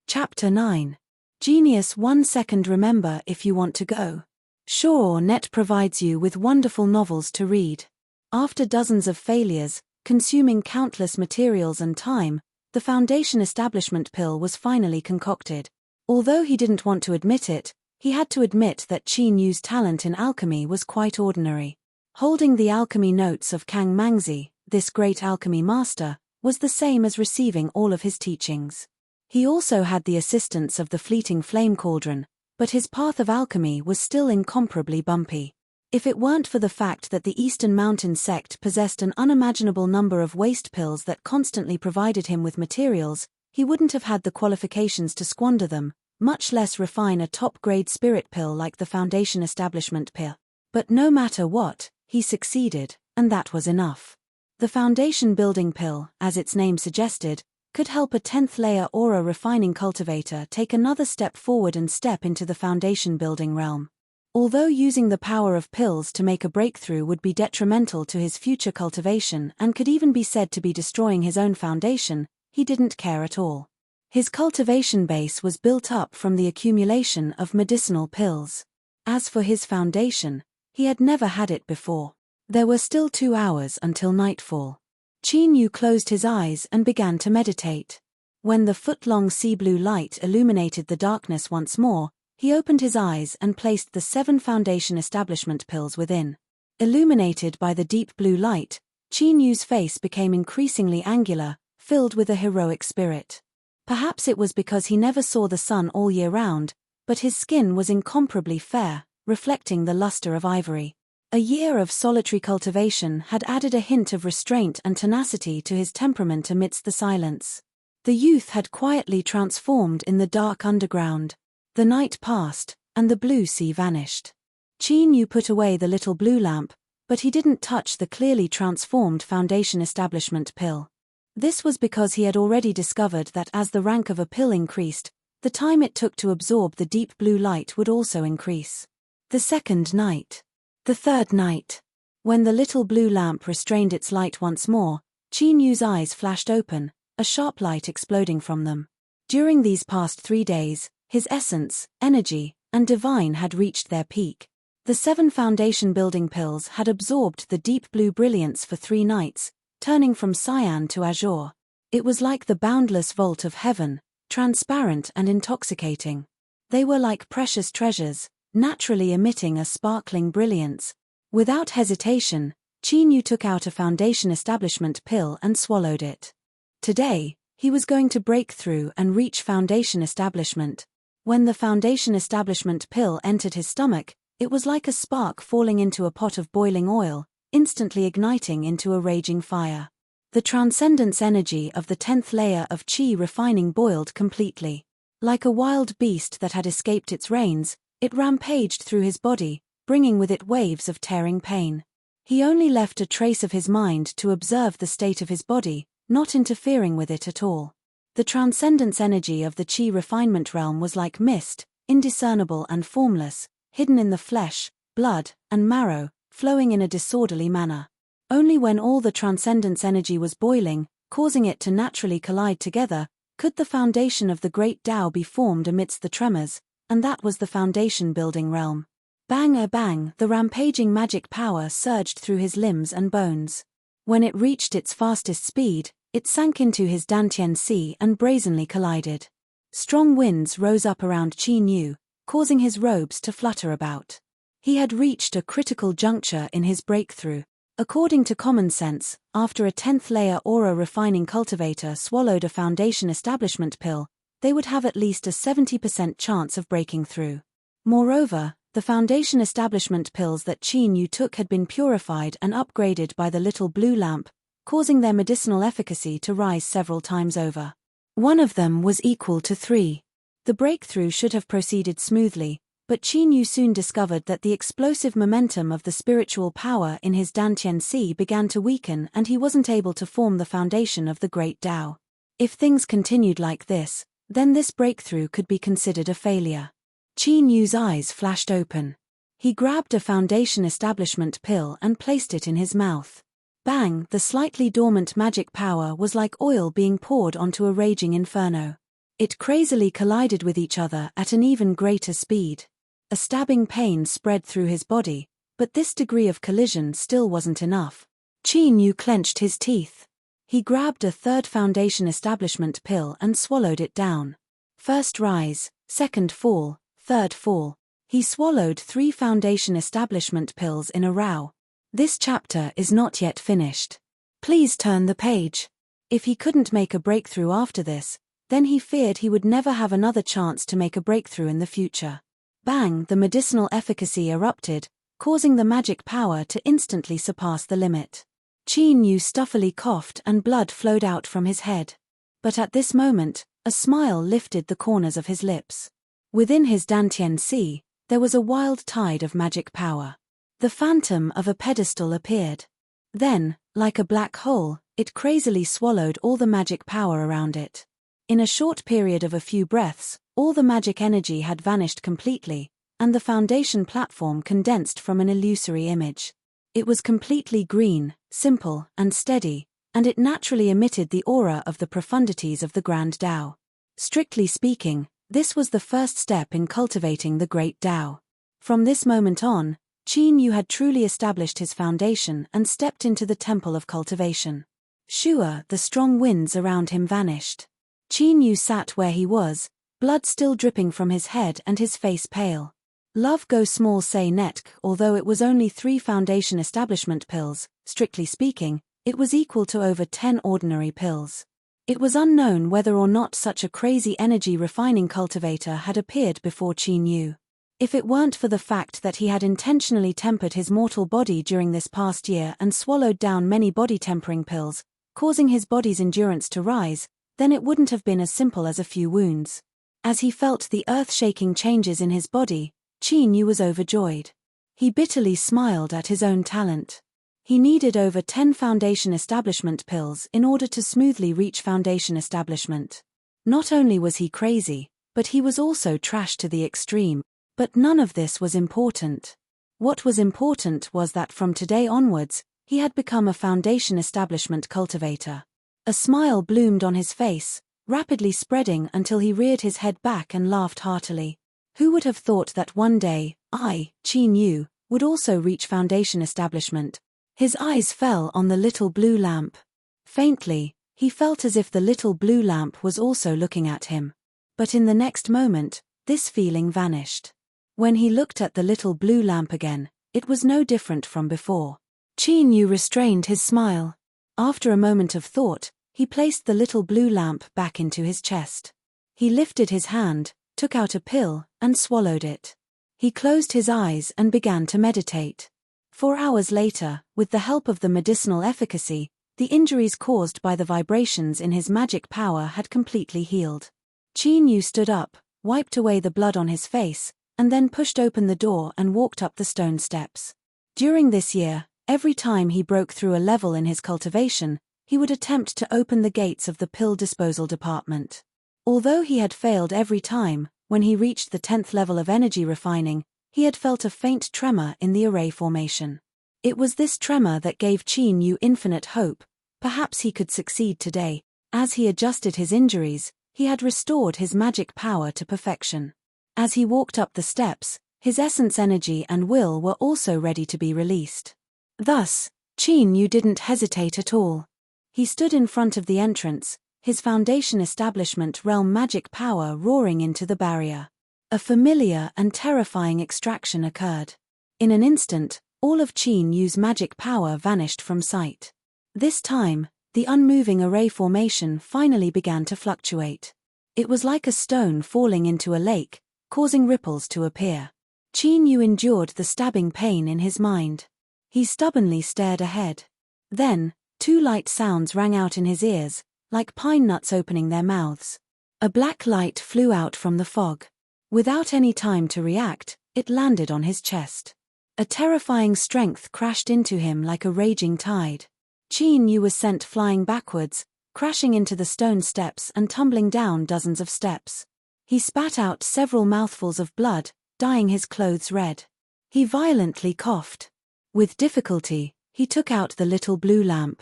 Chapter 9. Genius 1 second. Remember if you want to go. Sure, Net provides you with wonderful novels to read. After dozens of failures, consuming countless materials and time, the Foundation Establishment pill was finally concocted. Although he didn't want to admit it, he had to admit that Qin Yu's talent in alchemy was quite ordinary. Holding the alchemy notes of Kang Mangzi, this great alchemy master, was the same as receiving all of his teachings. He also had the assistance of the fleeting flame cauldron, but his path of alchemy was still incomparably bumpy. If it weren't for the fact that the Eastern Mountain sect possessed an unimaginable number of waste pills that constantly provided him with materials, he wouldn't have had the qualifications to squander them, much less refine a top-grade spirit pill like the Foundation Establishment pill. But no matter what, he succeeded, and that was enough. The Foundation Building pill, as its name suggested, could help a 10th layer aura refining cultivator take another step forward and step into the foundation building realm. Although using the power of pills to make a breakthrough would be detrimental to his future cultivation and could even be said to be destroying his own foundation, he didn't care at all. His cultivation base was built up from the accumulation of medicinal pills. As for his foundation, he had never had it before. There were still 2 hours until nightfall. Qin Yu closed his eyes and began to meditate. When the foot-long sea blue light illuminated the darkness once more, he opened his eyes and placed the 7 Foundation Establishment pills within. Illuminated by the deep blue light, Qin Yu's face became increasingly angular, filled with a heroic spirit. Perhaps it was because he never saw the sun all year round, but his skin was incomparably fair, reflecting the luster of ivory. A year of solitary cultivation had added a hint of restraint and tenacity to his temperament amidst the silence. The youth had quietly transformed in the dark underground. The night passed, and the blue sea vanished. Qin Yu put away the little blue lamp, but he didn't touch the clearly transformed Foundation Establishment pill. This was because he had already discovered that as the rank of a pill increased, the time it took to absorb the deep blue light would also increase. The second night. The third night. When the little blue lamp restrained its light once more, Qin Yu's eyes flashed open, a sharp light exploding from them. During these past 3 days, his essence, energy, and divine had reached their peak. The 7 foundation building pills had absorbed the deep blue brilliance for 3 nights, turning from cyan to azure. It was like the boundless vault of heaven, transparent and intoxicating. They were like precious treasures, naturally emitting a sparkling brilliance. Without hesitation, Qin Yu took out a Foundation Establishment pill and swallowed it. Today, he was going to break through and reach Foundation Establishment. When the Foundation Establishment pill entered his stomach, it was like a spark falling into a pot of boiling oil, instantly igniting into a raging fire. The transcendence energy of the 10th layer of qi refining boiled completely. Like a wild beast that had escaped its reins, it rampaged through his body, bringing with it waves of tearing pain. He only left a trace of his mind to observe the state of his body, not interfering with it at all. The transcendence energy of the qi refinement realm was like mist, indiscernible and formless, hidden in the flesh, blood, and marrow, flowing in a disorderly manner. Only when all the transcendence energy was boiling, causing it to naturally collide together, could the foundation of the great Tao be formed amidst the tremors, and that was the foundation building realm. Bang, the rampaging magic power surged through his limbs and bones. When it reached its fastest speed, it sank into his Dantian Sea and brazenly collided. Strong winds rose up around Qin Yu, causing his robes to flutter about. He had reached a critical juncture in his breakthrough. According to common sense, after a 10th layer aura refining cultivator swallowed a Foundation Establishment pill, they would have at least a 70% chance of breaking through. Moreover, The foundation establishment pills that Qin Yu took had been purified and upgraded by the little blue lamp, causing their medicinal efficacy to rise several times over. One of them was equal to 3. The breakthrough should have proceeded smoothly, but Qin Yu soon discovered that the explosive momentum of the spiritual power in his Dantian Si began to weaken and he wasn't able to form the foundation of the Great Tao. If things continued like this, then this breakthrough could be considered a failure. Qin Yu's eyes flashed open. He grabbed a foundation establishment pill and placed it in his mouth. Bang! The slightly dormant magic power was like oil being poured onto a raging inferno. It crazily collided with each other at an even greater speed. A stabbing pain spread through his body, but this degree of collision still wasn't enough. Qin Yu clenched his teeth. He grabbed a third foundation establishment pill and swallowed it down. First rise, second fall, third fall. He swallowed 3 foundation establishment pills in a row. This chapter is not yet finished. Please turn the page. If he couldn't make a breakthrough after this, then he feared he would never have another chance to make a breakthrough in the future. Bang! The medicinal efficacy erupted, causing the magic power to instantly surpass the limit. Qin Yu stuffily coughed and blood flowed out from his head. But at this moment, a smile lifted the corners of his lips. Within his Dantian Si, there was a wild tide of magic power. The phantom of a pedestal appeared. Then, like a black hole, it crazily swallowed all the magic power around it. In a short period of a few breaths, all the magic energy had vanished completely, and the foundation platform condensed from an illusory image. It was completely green, simple, and steady, and it naturally emitted the aura of the profundities of the Grand Tao. Strictly speaking, this was the first step in cultivating the Great Tao. From this moment on, Qin Yu had truly established his foundation and stepped into the temple of cultivation. Sure, the strong winds around him vanished. Qin Yu sat where he was, blood still dripping from his head and his face pale. Love go small say netk. Although it was only 3 foundation establishment pills, strictly speaking, it was equal to over 10 ordinary pills. It was unknown whether or not such a crazy energy refining cultivator had appeared before Qin Yu. If it weren't for the fact that he had intentionally tempered his mortal body during this past year and swallowed down many body-tempering pills, causing his body's endurance to rise, then it wouldn't have been as simple as a few wounds. As he felt the earth-shaking changes in his body, Qin Yu was overjoyed. He bitterly smiled at his own talent. He needed over 10 foundation establishment pills in order to smoothly reach foundation establishment. Not only was he crazy, but he was also trash to the extreme. But none of this was important. What was important was that from today onwards, he had become a foundation establishment cultivator. A smile bloomed on his face, rapidly spreading until he reared his head back and laughed heartily. Who would have thought that one day, I, Qin Yu, would also reach foundation establishment? His eyes fell on the little blue lamp. Faintly, he felt as if the little blue lamp was also looking at him. But in the next moment, this feeling vanished. When he looked at the little blue lamp again, it was no different from before. Qin Yu restrained his smile. After a moment of thought, he placed the little blue lamp back into his chest. He lifted his hand, took out a pill, and swallowed it. He closed his eyes and began to meditate. 4 hours later, with the help of the medicinal efficacy, the injuries caused by the vibrations in his magic power had completely healed. Qin Yu stood up, wiped away the blood on his face, and then pushed open the door and walked up the stone steps. During this year, every time he broke through a level in his cultivation, he would attempt to open the gates of the pill disposal department. Although he had failed every time, when he reached the 10th level of energy refining, he had felt a faint tremor in the array formation. It was this tremor that gave Qin Yu infinite hope. Perhaps he could succeed today. As he adjusted his injuries, he had restored his magic power to perfection. As he walked up the steps, his essence energy and will were also ready to be released. Thus, Qin Yu didn't hesitate at all. He stood in front of the entrance, his foundation establishment realm magic power roaring into the barrier. A familiar and terrifying extraction occurred. In an instant, all of Qin Yu's magic power vanished from sight. This time, the unmoving array formation finally began to fluctuate. It was like a stone falling into a lake, causing ripples to appear. Qin Yu endured the stabbing pain in his mind. He stubbornly stared ahead. Then, two light sounds rang out in his ears, like pine nuts opening their mouths. A black light flew out from the fog. Without any time to react, it landed on his chest. A terrifying strength crashed into him like a raging tide. Qin Yu was sent flying backwards, crashing into the stone steps and tumbling down dozens of steps. He spat out several mouthfuls of blood, dyeing his clothes red. He violently coughed. With difficulty, he took out the little blue lamp.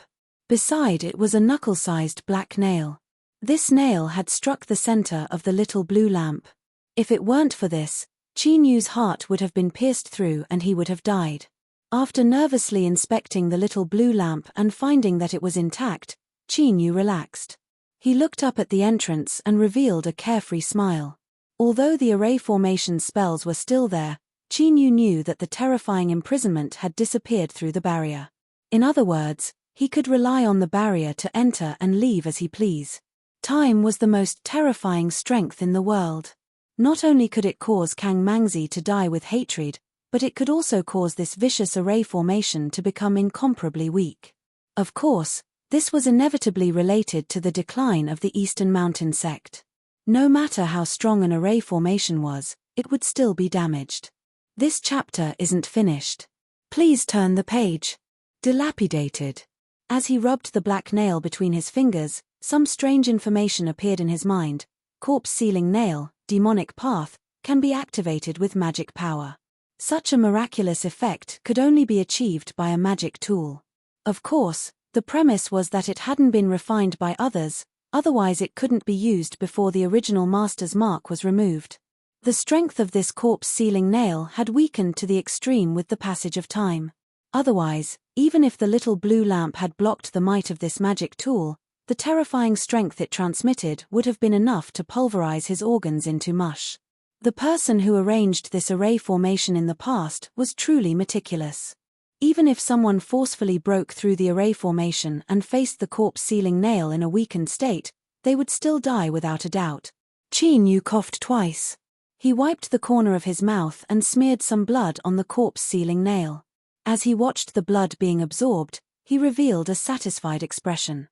Beside it was a knuckle-sized black nail. This nail had struck the center of the little blue lamp. If it weren't for this, Qin Yu's heart would have been pierced through and he would have died. After nervously inspecting the little blue lamp and finding that it was intact, Qin Yu relaxed. He looked up at the entrance and revealed a carefree smile. Although the array formation spells were still there, Qin Yu knew that the terrifying imprisonment had disappeared through the barrier. In other words, he could rely on the barrier to enter and leave as he please. Time was the most terrifying strength in the world. Not only could it cause Kang Mangzi to die with hatred, but it could also cause this vicious array formation to become incomparably weak. Of course, this was inevitably related to the decline of the Eastern Mountain sect. No matter how strong an array formation was, it would still be damaged. This chapter isn't finished. Please turn the page. Dilapidated. As he rubbed the black nail between his fingers, some strange information appeared in his mind. Corpse sealing nail, demonic path, can be activated with magic power. Such a miraculous effect could only be achieved by a magic tool. Of course, the premise was that it hadn't been refined by others, otherwise it couldn't be used before the original master's mark was removed. The strength of this corpse-sealing nail had weakened to the extreme with the passage of time. Otherwise, even if the little blue lamp had blocked the might of this magic tool, the terrifying strength it transmitted would have been enough to pulverize his organs into mush. The person who arranged this array formation in the past was truly meticulous. Even if someone forcefully broke through the array formation and faced the corpse-sealing nail in a weakened state, they would still die without a doubt. Qin Yu coughed twice. He wiped the corner of his mouth and smeared some blood on the corpse-sealing nail. As he watched the blood being absorbed, he revealed a satisfied expression.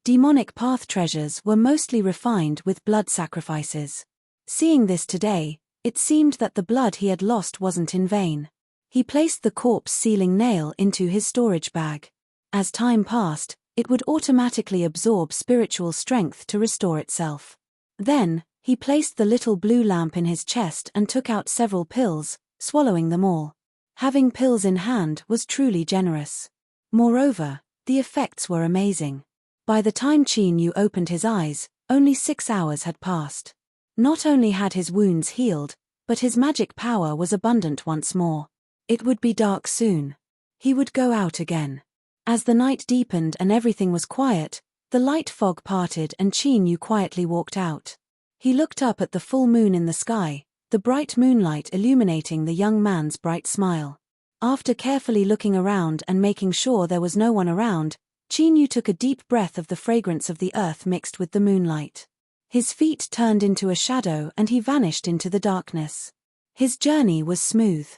Demonic path treasures were mostly refined with blood sacrifices. Seeing this today, it seemed that the blood he had lost wasn't in vain. He placed the corpse-sealing nail into his storage bag. As time passed, it would automatically absorb spiritual strength to restore itself. Then, he placed the little blue lamp in his chest and took out several pills, swallowing them all. Having pills in hand was truly generous. Moreover, the effects were amazing. By the time Qin Yu opened his eyes, only 6 hours had passed. Not only had his wounds healed, but his magic power was abundant once more. It would be dark soon. He would go out again. As the night deepened and everything was quiet, the light fog parted and Qin Yu quietly walked out. He looked up at the full moon in the sky, the bright moonlight illuminating the young man's bright smile. After carefully looking around and making sure there was no one around, Qin Yu took a deep breath of the fragrance of the earth mixed with the moonlight. His feet turned into a shadow and he vanished into the darkness. His journey was smooth.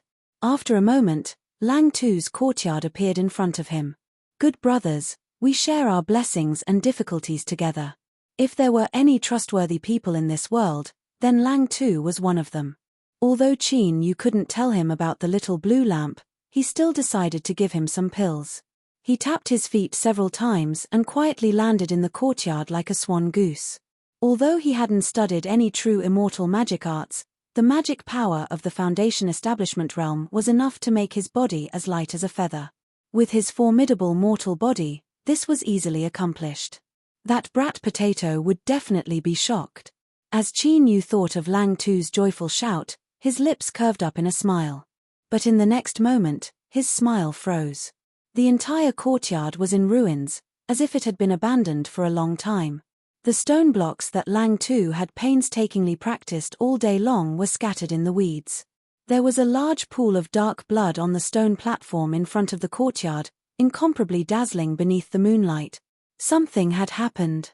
After a moment, Lang Tu's courtyard appeared in front of him. Good brothers, we share our blessings and difficulties together. If there were any trustworthy people in this world, then Lang Tu was one of them. Although Qin Yu couldn't tell him about the little blue lamp, he still decided to give him some pills. He tapped his feet several times and quietly landed in the courtyard like a swan goose. Although he hadn't studied any true immortal magic arts, the magic power of the Foundation establishment realm was enough to make his body as light as a feather. With his formidable mortal body, this was easily accomplished. That brat potato would definitely be shocked. As Qin Yu thought of Lang Tu's joyful shout, his lips curved up in a smile. But in the next moment, his smile froze. The entire courtyard was in ruins, as if it had been abandoned for a long time. The stone blocks that Lang Tu had painstakingly practiced all day long were scattered in the weeds. There was a large pool of dark blood on the stone platform in front of the courtyard, incomparably dazzling beneath the moonlight. Something had happened.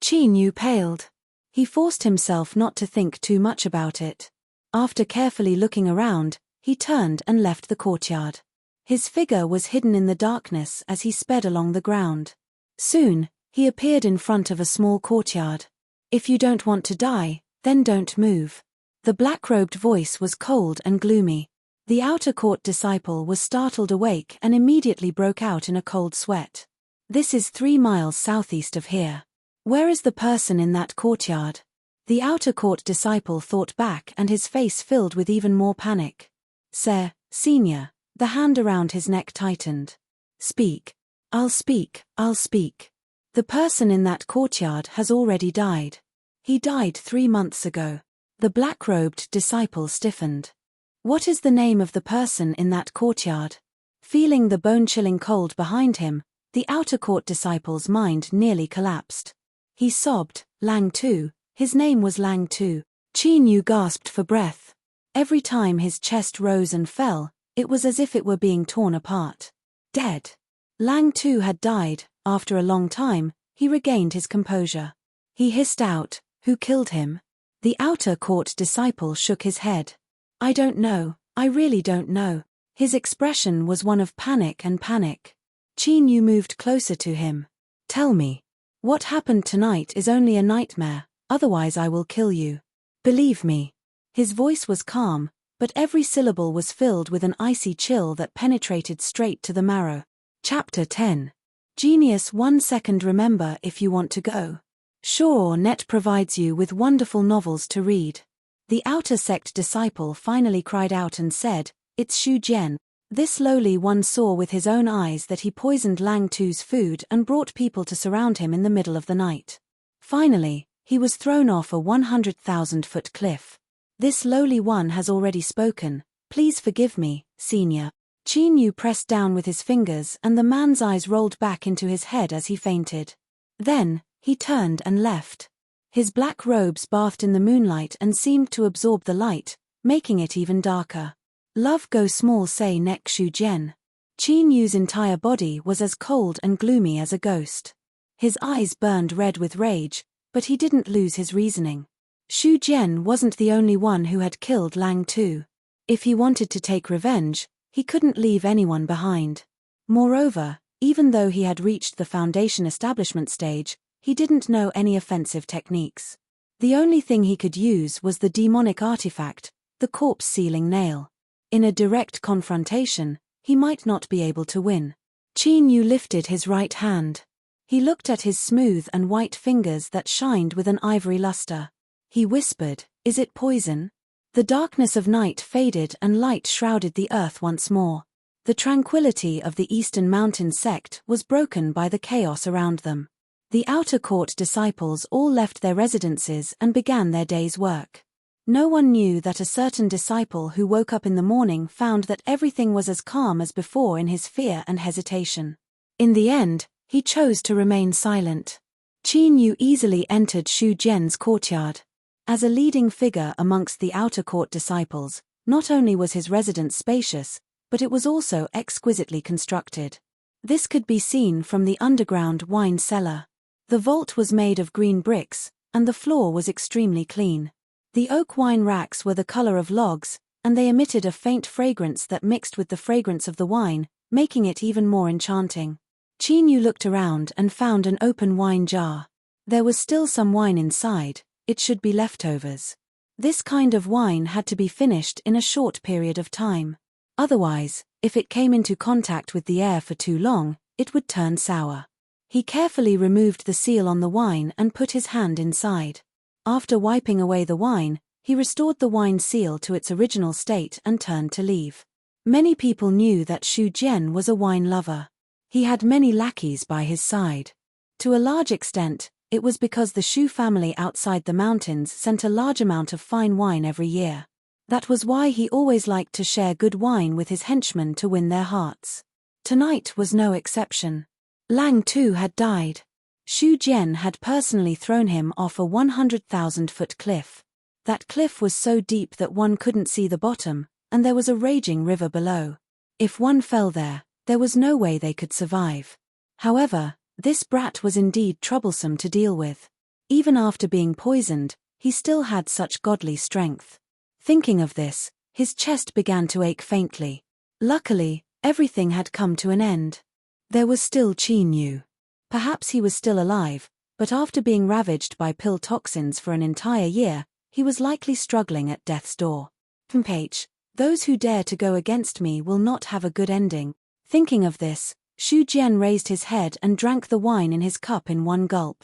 Qin Yu paled. He forced himself not to think too much about it. After carefully looking around, he turned and left the courtyard. His figure was hidden in the darkness as he sped along the ground. Soon, he appeared in front of a small courtyard. "If you don't want to die, then don't move." The black-robed voice was cold and gloomy. The outer court disciple was startled awake and immediately broke out in a cold sweat. "This is 3 miles southeast of here. Where is the person in that courtyard?" The outer court disciple thought back and his face filled with even more panic. "Sir, Senior." The hand around his neck tightened. "Speak." I'll speak. The person in that courtyard has already died. He died 3 months ago." The black-robed disciple stiffened. "What is the name of the person in that courtyard?" Feeling the bone-chilling cold behind him, the outer court disciple's mind nearly collapsed. He sobbed, "Lang Tu. His name was Lang Tu." Qin Yu gasped for breath. Every time his chest rose and fell, it was as if it were being torn apart. Dead. Lang Tu had died. After a long time, he regained his composure. He hissed out, "Who killed him?" The outer court disciple shook his head. "I don't know, I really don't know." His expression was one of panic. Qin Yu moved closer to him. "Tell me. What happened tonight is only a nightmare, otherwise I will kill you. Believe me." His voice was calm, but every syllable was filled with an icy chill that penetrated straight to the marrow. Chapter 10. Genius 1 second. Remember if you want to go. Sure, Net provides you with wonderful novels to read. The outer sect disciple finally cried out and said, "It's Shu Jian." This lowly one saw with his own eyes that he poisoned Lang Tu's food and brought people to surround him in the middle of the night. Finally, he was thrown off a 100,000-foot cliff. "This lowly one has already spoken. Please forgive me, Senior." Qin Yu pressed down with his fingers and the man's eyes rolled back into his head as he fainted. Then, he turned and left. His black robes bathed in the moonlight and seemed to absorb the light, making it even darker. "Love go small say nek Shu Jian." Qin Yu's entire body was as cold and gloomy as a ghost. His eyes burned red with rage, but he didn't lose his reasoning. Shu Jian wasn't the only one who had killed Lang Tu. If he wanted to take revenge, he couldn't leave anyone behind. Moreover, even though he had reached the Foundation establishment stage, he didn't know any offensive techniques. The only thing he could use was the demonic artifact, the corpse-sealing nail. In a direct confrontation, he might not be able to win. Qin Yu lifted his right hand. He looked at his smooth and white fingers that shined with an ivory luster. He whispered, "Is it poison?" The darkness of night faded and light shrouded the earth once more. The tranquility of the Eastern Mountain sect was broken by the chaos around them. The outer court disciples all left their residences and began their day's work. No one knew that a certain disciple who woke up in the morning found that everything was as calm as before in his fear and hesitation. In the end, he chose to remain silent. Qin Yu easily entered Shu Jian's courtyard. As a leading figure amongst the outer court disciples, not only was his residence spacious, but it was also exquisitely constructed. This could be seen from the underground wine cellar. The vault was made of green bricks, and the floor was extremely clean. The oak wine racks were the color of logs, and they emitted a faint fragrance that mixed with the fragrance of the wine, making it even more enchanting. Qin Yu looked around and found an open wine jar. There was still some wine inside. It should be leftovers. This kind of wine had to be finished in a short period of time. Otherwise, if it came into contact with the air for too long, it would turn sour. He carefully removed the seal on the wine and put his hand inside. After wiping away the wine, he restored the wine seal to its original state and turned to leave. Many people knew that Shu Jian was a wine lover. He had many lackeys by his side. To a large extent, it was because the Shu family outside the mountains sent a large amount of fine wine every year. That was why he always liked to share good wine with his henchmen to win their hearts. Tonight was no exception. Lang Tu had died. Shu Jian had personally thrown him off a 100,000-foot cliff. That cliff was so deep that one couldn't see the bottom, and there was a raging river below. If one fell there was no way they could survive. However, this brat was indeed troublesome to deal with. Even after being poisoned, he still had such godly strength. Thinking of this, His chest began to ache faintly. Luckily, everything had come to an end. There was still Qin Yu. Perhaps he was still alive, but after being ravaged by pill toxins for an entire year, he was likely struggling at death's door. H. Those who dare to go against me will not have a good ending. Thinking of this, Shu Jian raised his head and drank the wine in his cup in one gulp.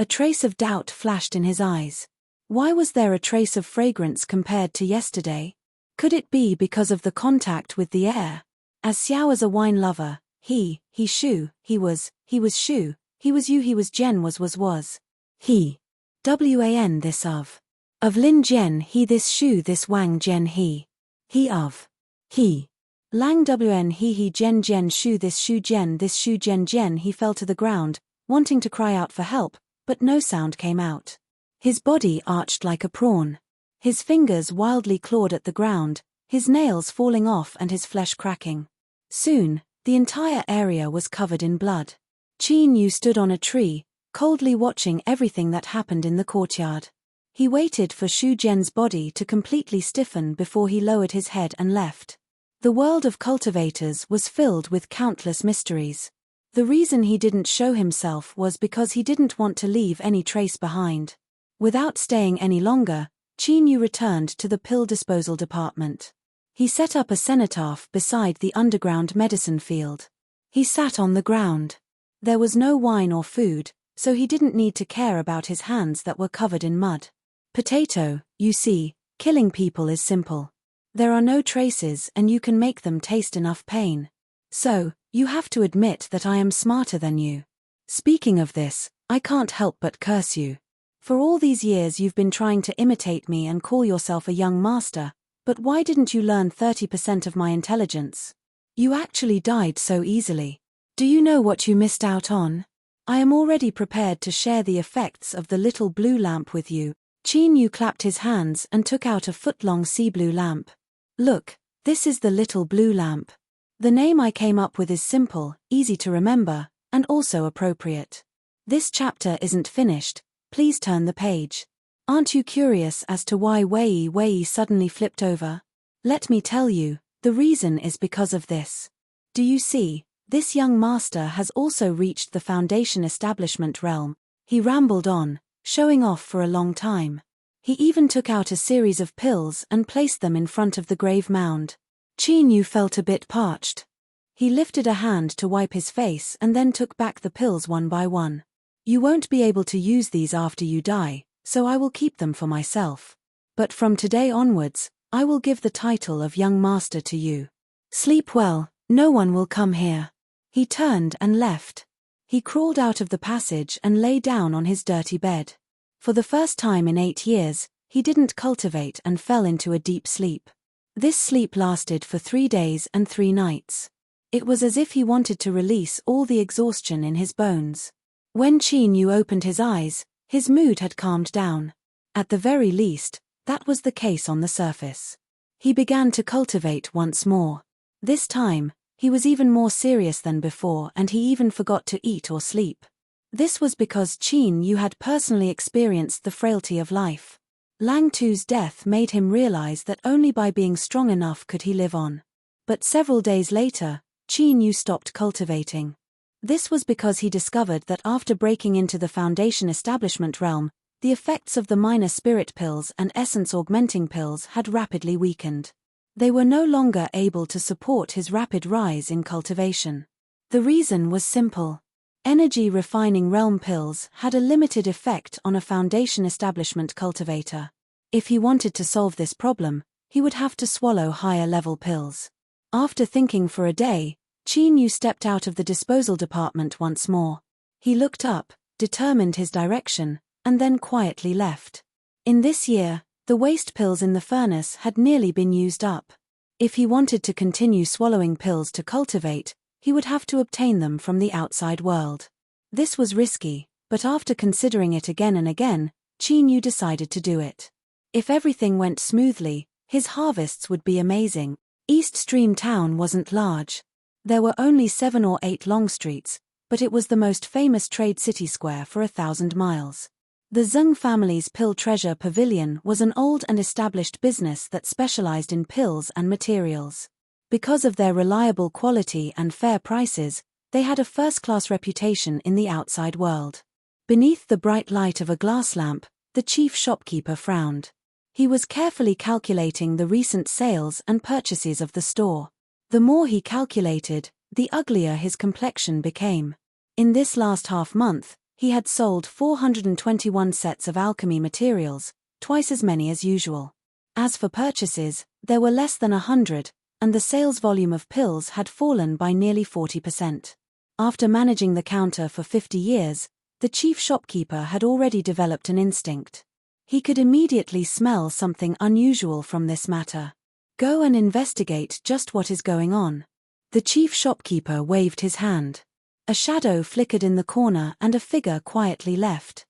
A trace of doubt flashed in his eyes. Why was there a trace of fragrance compared to yesterday? Could it be because of the contact with the air? As Xiao as a wine lover, he was Shu, he was Yu, he was Jian was. He. Wan this of. Of Lin Jian he this Shu this Wang Jian he. He of. He. Lang Wn he Jian Shu this Shu Jian. He fell to the ground, wanting to cry out for help, but no sound came out. His body arched like a prawn. His fingers wildly clawed at the ground, his nails falling off and his flesh cracking. Soon, the entire area was covered in blood. Qin Yu stood on a tree, coldly watching everything that happened in the courtyard. He waited for Shu Jian's body to completely stiffen before he lowered his head and left. The world of cultivators was filled with countless mysteries. The reason he didn't show himself was because he didn't want to leave any trace behind. Without staying any longer, Qin Yu returned to the pill disposal department. He set up a cenotaph beside the underground medicine field. He sat on the ground. There was no wine or food, so he didn't need to care about his hands that were covered in mud. Potato, you see, killing people is simple. There are no traces and you can make them taste enough pain. So, you have to admit that I am smarter than you. Speaking of this, I can't help but curse you. For all these years you've been trying to imitate me and call yourself a young master, but why didn't you learn 30% of my intelligence? You actually died so easily. Do you know what you missed out on? I am already prepared to share the effects of the little blue lamp with you. Qin Yu clapped his hands and took out a foot-long sea blue lamp. Look, this is the little blue lamp. The name I came up with is simple, easy to remember, and also appropriate. This chapter isn't finished, please turn the page. Aren't you curious as to why Wei suddenly flipped over? Let me tell you, the reason is because of this. Do you see, this young master has also reached the Foundation establishment realm. He rambled on, showing off for a long time. He even took out a series of pills and placed them in front of the grave mound. Qin Yu felt a bit parched. He lifted a hand to wipe his face and then took back the pills one by one. You won't be able to use these after you die, so I will keep them for myself. But from today onwards, I will give the title of young master to you. Sleep well, no one will come here. He turned and left. He crawled out of the passage and lay down on his dirty bed. For the first time in 8 years, he didn't cultivate and fell into a deep sleep. This sleep lasted for 3 days and 3 nights. It was as if he wanted to release all the exhaustion in his bones. When Qin Yu opened his eyes, his mood had calmed down. At the very least, that was the case on the surface. He began to cultivate once more. This time, he was even more serious than before and he even forgot to eat or sleep. This was because Qin Yu had personally experienced the frailty of life. Lang Tu's death made him realize that only by being strong enough could he live on. But several days later, Qin Yu stopped cultivating. This was because he discovered that after breaking into the Foundation establishment realm, the effects of the minor spirit pills and essence augmenting pills had rapidly weakened. They were no longer able to support his rapid rise in cultivation. The reason was simple. Energy refining realm pills had a limited effect on a Foundation establishment cultivator. If he wanted to solve this problem, he would have to swallow higher level pills. After thinking for a day, Qin Yu stepped out of the disposal department once more. He looked up, determined his direction, and then quietly left. In this year, the waste pills in the furnace had nearly been used up. If he wanted to continue swallowing pills to cultivate, he would have to obtain them from the outside world. This was risky, but after considering it again and again, Qin Yu decided to do it. If everything went smoothly, his harvests would be amazing. East Stream Town wasn't large. There were only 7 or 8 long streets, but it was the most famous trade city square for 1,000 miles. The Zeng family's Pill Treasure Pavilion was an old and established business that specialized in pills and materials. Because of their reliable quality and fair prices, they had a first-class reputation in the outside world. Beneath the bright light of a glass lamp, the chief shopkeeper frowned. He was carefully calculating the recent sales and purchases of the store. The more he calculated, the uglier his complexion became. In this last half-month, he had sold 421 sets of alchemy materials, twice as many as usual. As for purchases, there were less than 100, and the sales volume of pills had fallen by nearly 40%. After managing the counter for 50 years, the chief shopkeeper had already developed an instinct. He could immediately smell something unusual from this matter. Go and investigate just what is going on. The chief shopkeeper waved his hand. A shadow flickered in the corner and a figure quietly left.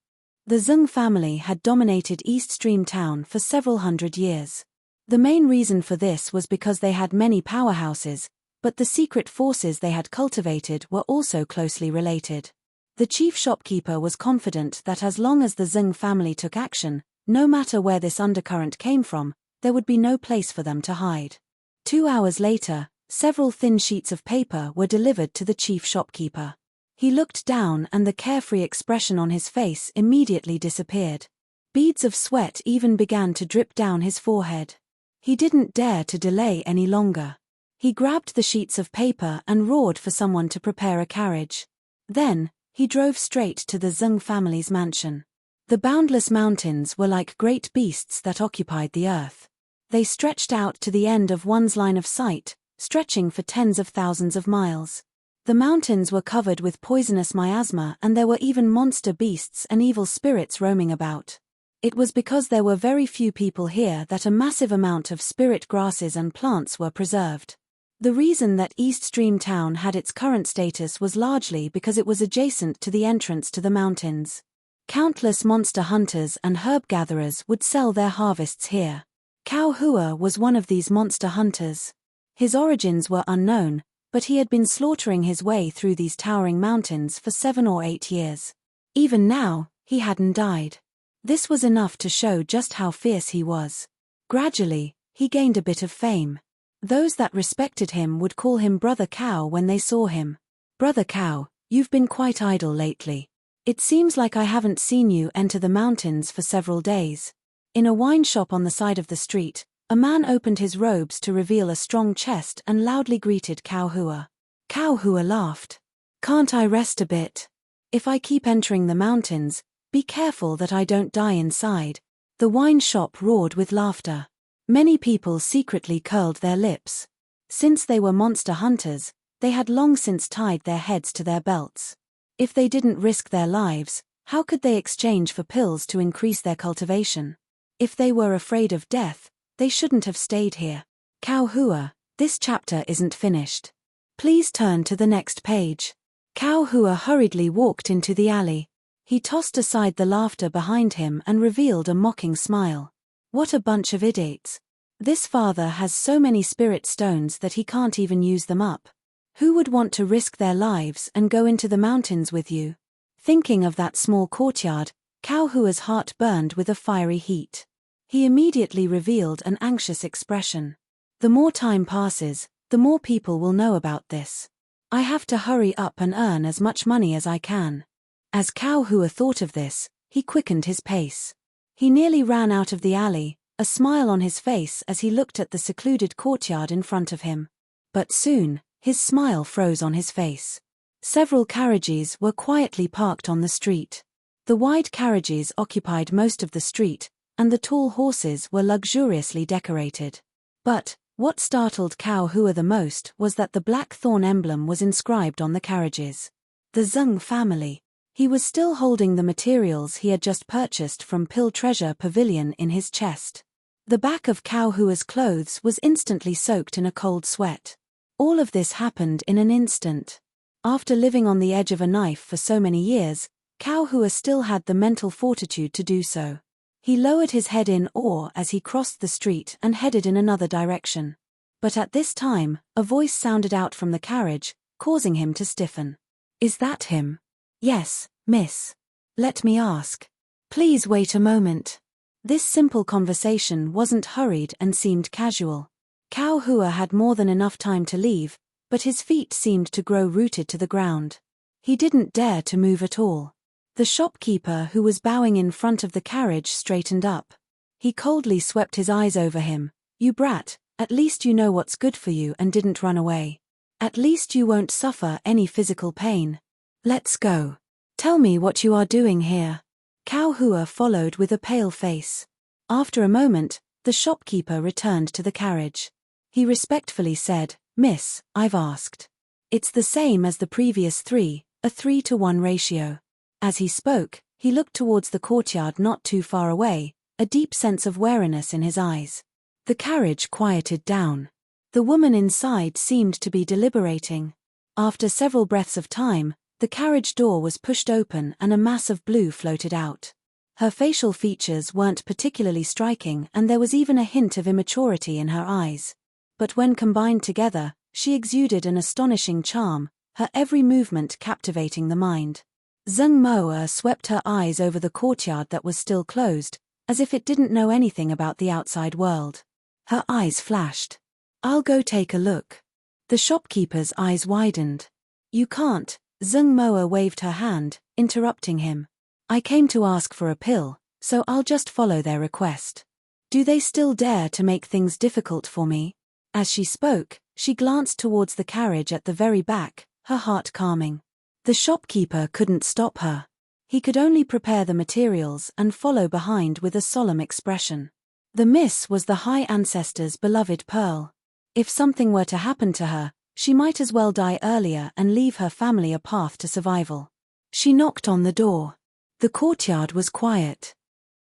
The Zeng family had dominated East Stream Town for several hundred years. The main reason for this was because they had many powerhouses, but the secret forces they had cultivated were also closely related. The chief shopkeeper was confident that as long as the Zeng family took action, no matter where this undercurrent came from, there would be no place for them to hide. 2 hours later, several thin sheets of paper were delivered to the chief shopkeeper. He looked down and the carefree expression on his face immediately disappeared. Beads of sweat even began to drip down his forehead. He didn't dare to delay any longer. He grabbed the sheets of paper and roared for someone to prepare a carriage. Then, he drove straight to the Zeng family's mansion. The boundless mountains were like great beasts that occupied the earth. They stretched out to the end of one's line of sight, stretching for tens of thousands of miles. The mountains were covered with poisonous miasma and there were even monster beasts and evil spirits roaming about. It was because there were very few people here that a massive amount of spirit grasses and plants were preserved. The reason that East Stream Town had its current status was largely because it was adjacent to the entrance to the mountains. Countless monster hunters and herb gatherers would sell their harvests here. Cao Hua was one of these monster hunters. His origins were unknown, but he had been slaughtering his way through these towering mountains for 7 or 8 years. Even now, he hadn't died. This was enough to show just how fierce he was. Gradually, he gained a bit of fame. Those that respected him would call him Brother Cow when they saw him. Brother Cow, you've been quite idle lately. It seems like I haven't seen you enter the mountains for several days. In a wine shop on the side of the street, a man opened his robes to reveal a strong chest and loudly greeted Cao Hua. Cao Hua laughed. Can't I rest a bit? If I keep entering the mountains, be careful that I don't die inside. The wine shop roared with laughter. Many people secretly curled their lips. Since they were monster hunters, they had long since tied their heads to their belts. If they didn't risk their lives, how could they exchange for pills to increase their cultivation? If they were afraid of death, they shouldn't have stayed here. Cao Hua, this chapter isn't finished. Please turn to the next page. Cao Hua hurriedly walked into the alley. He tossed aside the laughter behind him and revealed a mocking smile. What a bunch of idiots. This father has so many spirit stones that he can't even use them up. Who would want to risk their lives and go into the mountains with you? Thinking of that small courtyard, Cao Hua's heart burned with a fiery heat. He immediately revealed an anxious expression. The more time passes, the more people will know about this. I have to hurry up and earn as much money as I can. As Cao Hua thought of this, he quickened his pace. He nearly ran out of the alley, a smile on his face as he looked at the secluded courtyard in front of him. But soon, his smile froze on his face. Several carriages were quietly parked on the street. The wide carriages occupied most of the street, and the tall horses were luxuriously decorated. But, what startled Cao Hua the most was that the black thorn emblem was inscribed on the carriages. The Zeng family. He was still holding the materials he had just purchased from Pill Treasure Pavilion in his chest. The back of Cao Hua's clothes was instantly soaked in a cold sweat. All of this happened in an instant. After living on the edge of a knife for so many years, Cao Hua still had the mental fortitude to do so. He lowered his head in awe as he crossed the street and headed in another direction. But at this time, a voice sounded out from the carriage, causing him to stiffen. Is that him? Yes, miss. Let me ask. Please wait a moment. This simple conversation wasn't hurried and seemed casual. Cao Hua had more than enough time to leave, but his feet seemed to grow rooted to the ground. He didn't dare to move at all. The shopkeeper who was bowing in front of the carriage straightened up. He coldly swept his eyes over him. You brat, at least you know what's good for you and didn't run away. At least you won't suffer any physical pain. Let's go. Tell me what you are doing here. Cao Hua followed with a pale face. After a moment, the shopkeeper returned to the carriage. He respectfully said, Miss, I've asked. It's the same as the previous 3, a 3-to-1 ratio. As he spoke, he looked towards the courtyard not too far away, a deep sense of wariness in his eyes. The carriage quieted down. The woman inside seemed to be deliberating. After several breaths of time, the carriage door was pushed open and a mass of blue floated out. Her facial features weren't particularly striking and there was even a hint of immaturity in her eyes. But when combined together, she exuded an astonishing charm, her every movement captivating the mind. Zheng Moa swept her eyes over the courtyard that was still closed, as if it didn't know anything about the outside world. Her eyes flashed. I'll go take a look. The shopkeeper's eyes widened. You can't, Zheng Moa waved her hand, interrupting him. I came to ask for a pill, so I'll just follow their request. Do they still dare to make things difficult for me? As she spoke, she glanced towards the carriage at the very back, her heart calming. The shopkeeper couldn't stop her. He could only prepare the materials and follow behind with a solemn expression. The miss was the High Ancestor's beloved pearl. If something were to happen to her, she might as well die earlier and leave her family a path to survival. She knocked on the door. The courtyard was quiet.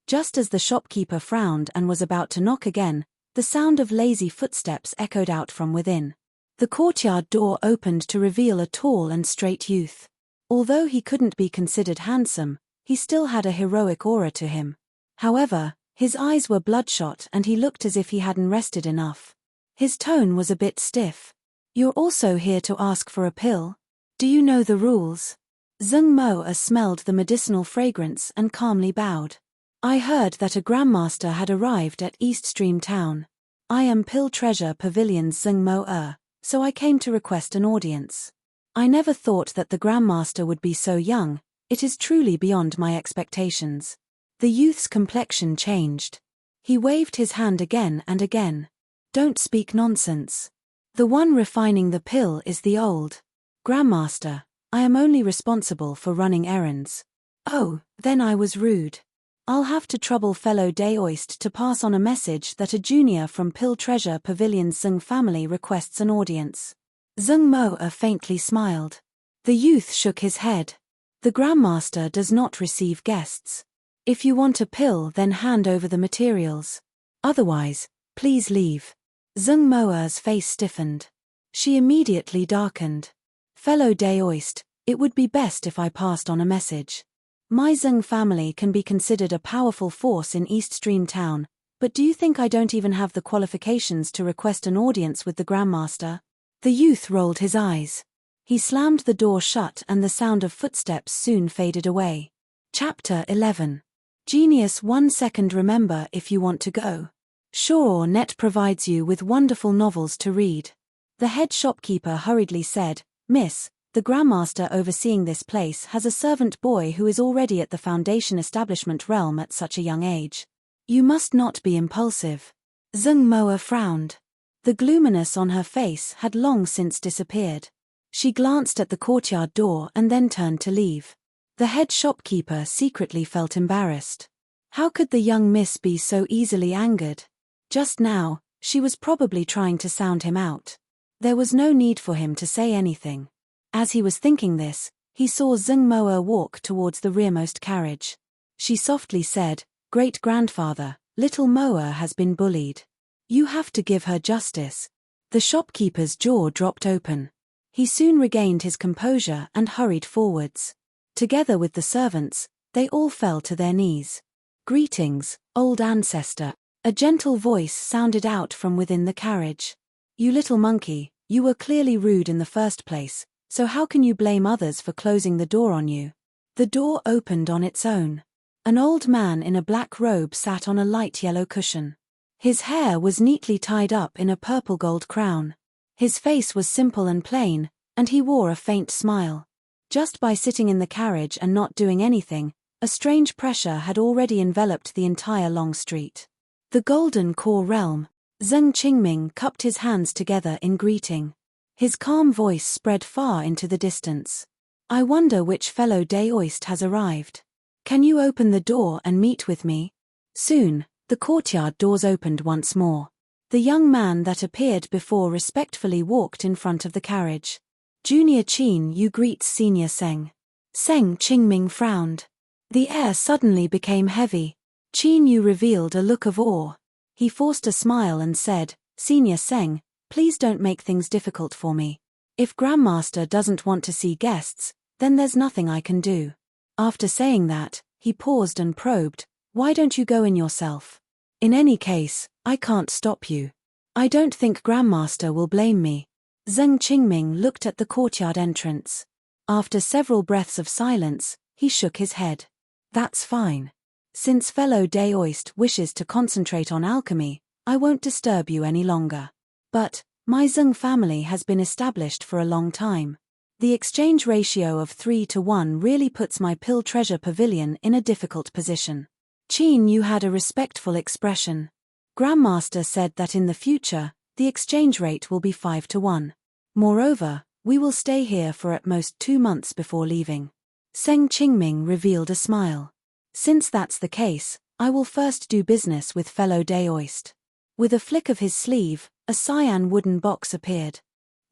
Just as the shopkeeper frowned and was about to knock again, the sound of lazy footsteps echoed out from within. The courtyard door opened to reveal a tall and straight youth. Although he couldn't be considered handsome, he still had a heroic aura to him. However, his eyes were bloodshot and he looked as if he hadn't rested enough. His tone was a bit stiff. You're also here to ask for a pill? Do you know the rules? Zheng Moa smelled the medicinal fragrance and calmly bowed. I heard that a Grandmaster had arrived at East Stream Town. I am Pill Treasure Pavilion's Zheng Moa, so I came to request an audience. I never thought that the Grandmaster would be so young, it is truly beyond my expectations. The youth's complexion changed. He waved his hand again and again. Don't speak nonsense. The one refining the pill is the old Grandmaster. I am only responsible for running errands. Oh, then I was rude. I'll have to trouble fellow Daoist to pass on a message that a junior from Pill Treasure Pavilion's Zheng family requests an audience. Zheng Moa faintly smiled. The youth shook his head. The Grandmaster does not receive guests. If you want a pill, then hand over the materials. Otherwise, please leave. Zheng Moa's face stiffened. She immediately darkened. Fellow Daoist, it would be best if I passed on a message. My Zheng family can be considered a powerful force in East Stream Town, but do you think I don't even have the qualifications to request an audience with the Grandmaster? The youth rolled his eyes. He slammed the door shut and the sound of footsteps soon faded away. Chapter 11. Genius 1 second. Remember if you want to go. Sure, Net provides you with wonderful novels to read. The head shopkeeper hurriedly said, Miss, the Grandmaster overseeing this place has a servant boy who is already at the Foundation establishment realm at such a young age. You must not be impulsive. Zheng Moa frowned. The gloominess on her face had long since disappeared. She glanced at the courtyard door and then turned to leave. The head shopkeeper secretly felt embarrassed. How could the young miss be so easily angered? Just now, she was probably trying to sound him out. There was no need for him to say anything. As he was thinking this, he saw Zheng Moa walk towards the rearmost carriage. She softly said, Great-grandfather, little Moa has been bullied. You have to give her justice. The shopkeeper's jaw dropped open. He soon regained his composure and hurried forwards. Together with the servants, they all fell to their knees. Greetings, old ancestor. A gentle voice sounded out from within the carriage. You little monkey, you were clearly rude in the first place, so how can you blame others for closing the door on you? The door opened on its own. An old man in a black robe sat on a light yellow cushion. His hair was neatly tied up in a purple gold crown. His face was simple and plain, and he wore a faint smile. Just by sitting in the carriage and not doing anything, a strange pressure had already enveloped the entire long street. The Golden Core Realm. Zheng Qingming cupped his hands together in greeting. His calm voice spread far into the distance. I wonder which fellow Daoist has arrived. Can you open the door and meet with me? Soon, the courtyard doors opened once more. The young man that appeared before respectfully walked in front of the carriage. Junior Qin Yu greets Senior Seng. Zheng Qingming frowned. The air suddenly became heavy. Qin Yu revealed a look of awe. He forced a smile and said, Senior Seng, please don't make things difficult for me. If Grandmaster doesn't want to see guests, then there's nothing I can do. After saying that, he paused and probed, why don't you go in yourself? In any case, I can't stop you. I don't think Grandmaster will blame me. Zheng Qingming looked at the courtyard entrance. After several breaths of silence, he shook his head. That's fine. Since fellow Daoist wishes to concentrate on alchemy, I won't disturb you any longer. But, my Zheng family has been established for a long time. The exchange ratio of 3-to-1 really puts my pill treasure pavilion in a difficult position. Qin Yu had a respectful expression. Grandmaster said that in the future, the exchange rate will be 5-to-1. Moreover, we will stay here for at most 2 months before leaving. Zheng Qingming revealed a smile. Since that's the case, I will first do business with fellow Daoist. With a flick of his sleeve, a cyan wooden box appeared.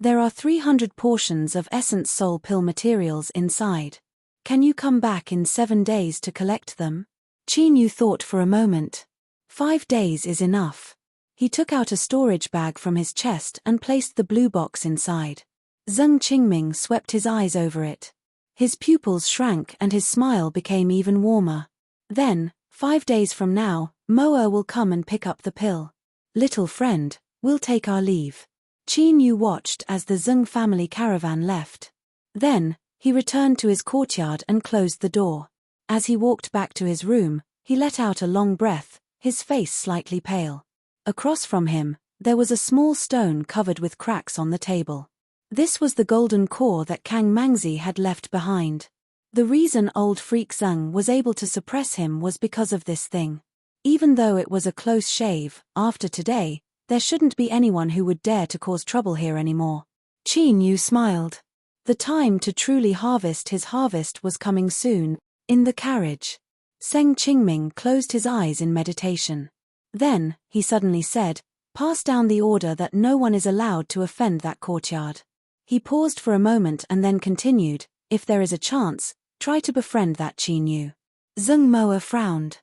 There are 300 portions of essence soul pill materials inside. Can you come back in 7 days to collect them? Qin Yu thought for a moment. 5 days is enough. He took out a storage bag from his chest and placed the blue box inside. Zheng Qingming swept his eyes over it. His pupils shrank and his smile became even warmer. Then, 5 days from now, Moa will come and pick up the pill. Little friend, we'll take our leave. Qin Yu watched as the Zheng family caravan left. Then, he returned to his courtyard and closed the door. As he walked back to his room, he let out a long breath, his face slightly pale. Across from him, there was a small stone covered with cracks on the table. This was the golden core that Kang Mangzi had left behind. The reason old freak Zheng was able to suppress him was because of this thing. Even though it was a close shave, after today, there shouldn't be anyone who would dare to cause trouble here anymore. Qin Yu smiled. The time to truly harvest his harvest was coming soon. In the carriage, Zheng Qingming closed his eyes in meditation. Then, he suddenly said, pass down the order that no one is allowed to offend that courtyard. He paused for a moment and then continued, if there is a chance, try to befriend that Qin Yu. Zheng Moa frowned.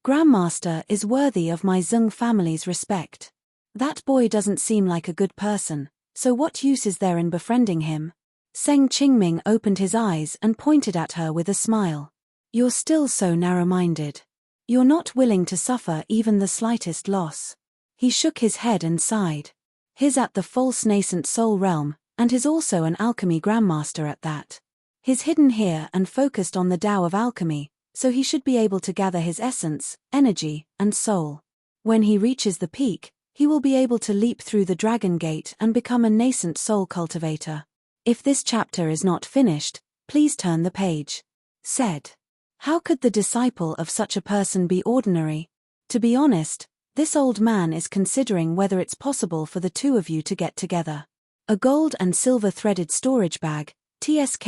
Grandmaster is worthy of my Zheng family's respect. That boy doesn't seem like a good person, so what use is there in befriending him? Zheng Qingming opened his eyes and pointed at her with a smile. You're still so narrow-minded. You're not willing to suffer even the slightest loss. He shook his head and sighed. He's at the false nascent soul realm, and he's also an alchemy grandmaster at that. He's hidden here and focused on the Tao of alchemy, so he should be able to gather his essence, energy, and soul. When he reaches the peak, he will be able to leap through the dragon gate and become a nascent soul cultivator. If this chapter is not finished, please turn the page. Said. How could the disciple of such a person be ordinary? To be honest, this old man is considering whether it's possible for the two of you to get together. A gold and silver threaded storage bag, TSK.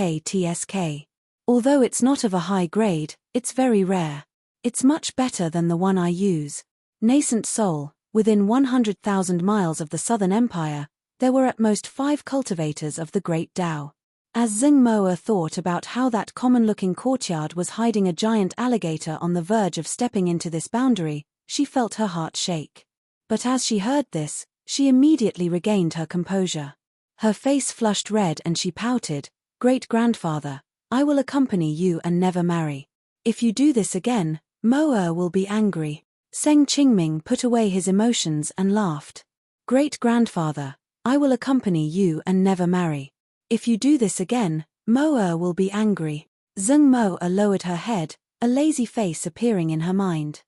Although it's not of a high grade, it's very rare. It's much better than the one I use. Nascent soul, within 100,000 miles of the Southern Empire, there were at most 5 cultivators of the Great Tao. As Zheng Moa thought about how that common-looking courtyard was hiding a giant alligator on the verge of stepping into this boundary, she felt her heart shake. But as she heard this, she immediately regained her composure. Her face flushed red and she pouted, Great-grandfather, I will accompany you and never marry. If you do this again, Moa will be angry. Zheng Qingming put away his emotions and laughed. Great-grandfather, I will accompany you and never marry. If you do this again, Moa will be angry. Zheng Moa lowered her head, a lazy face appearing in her mind.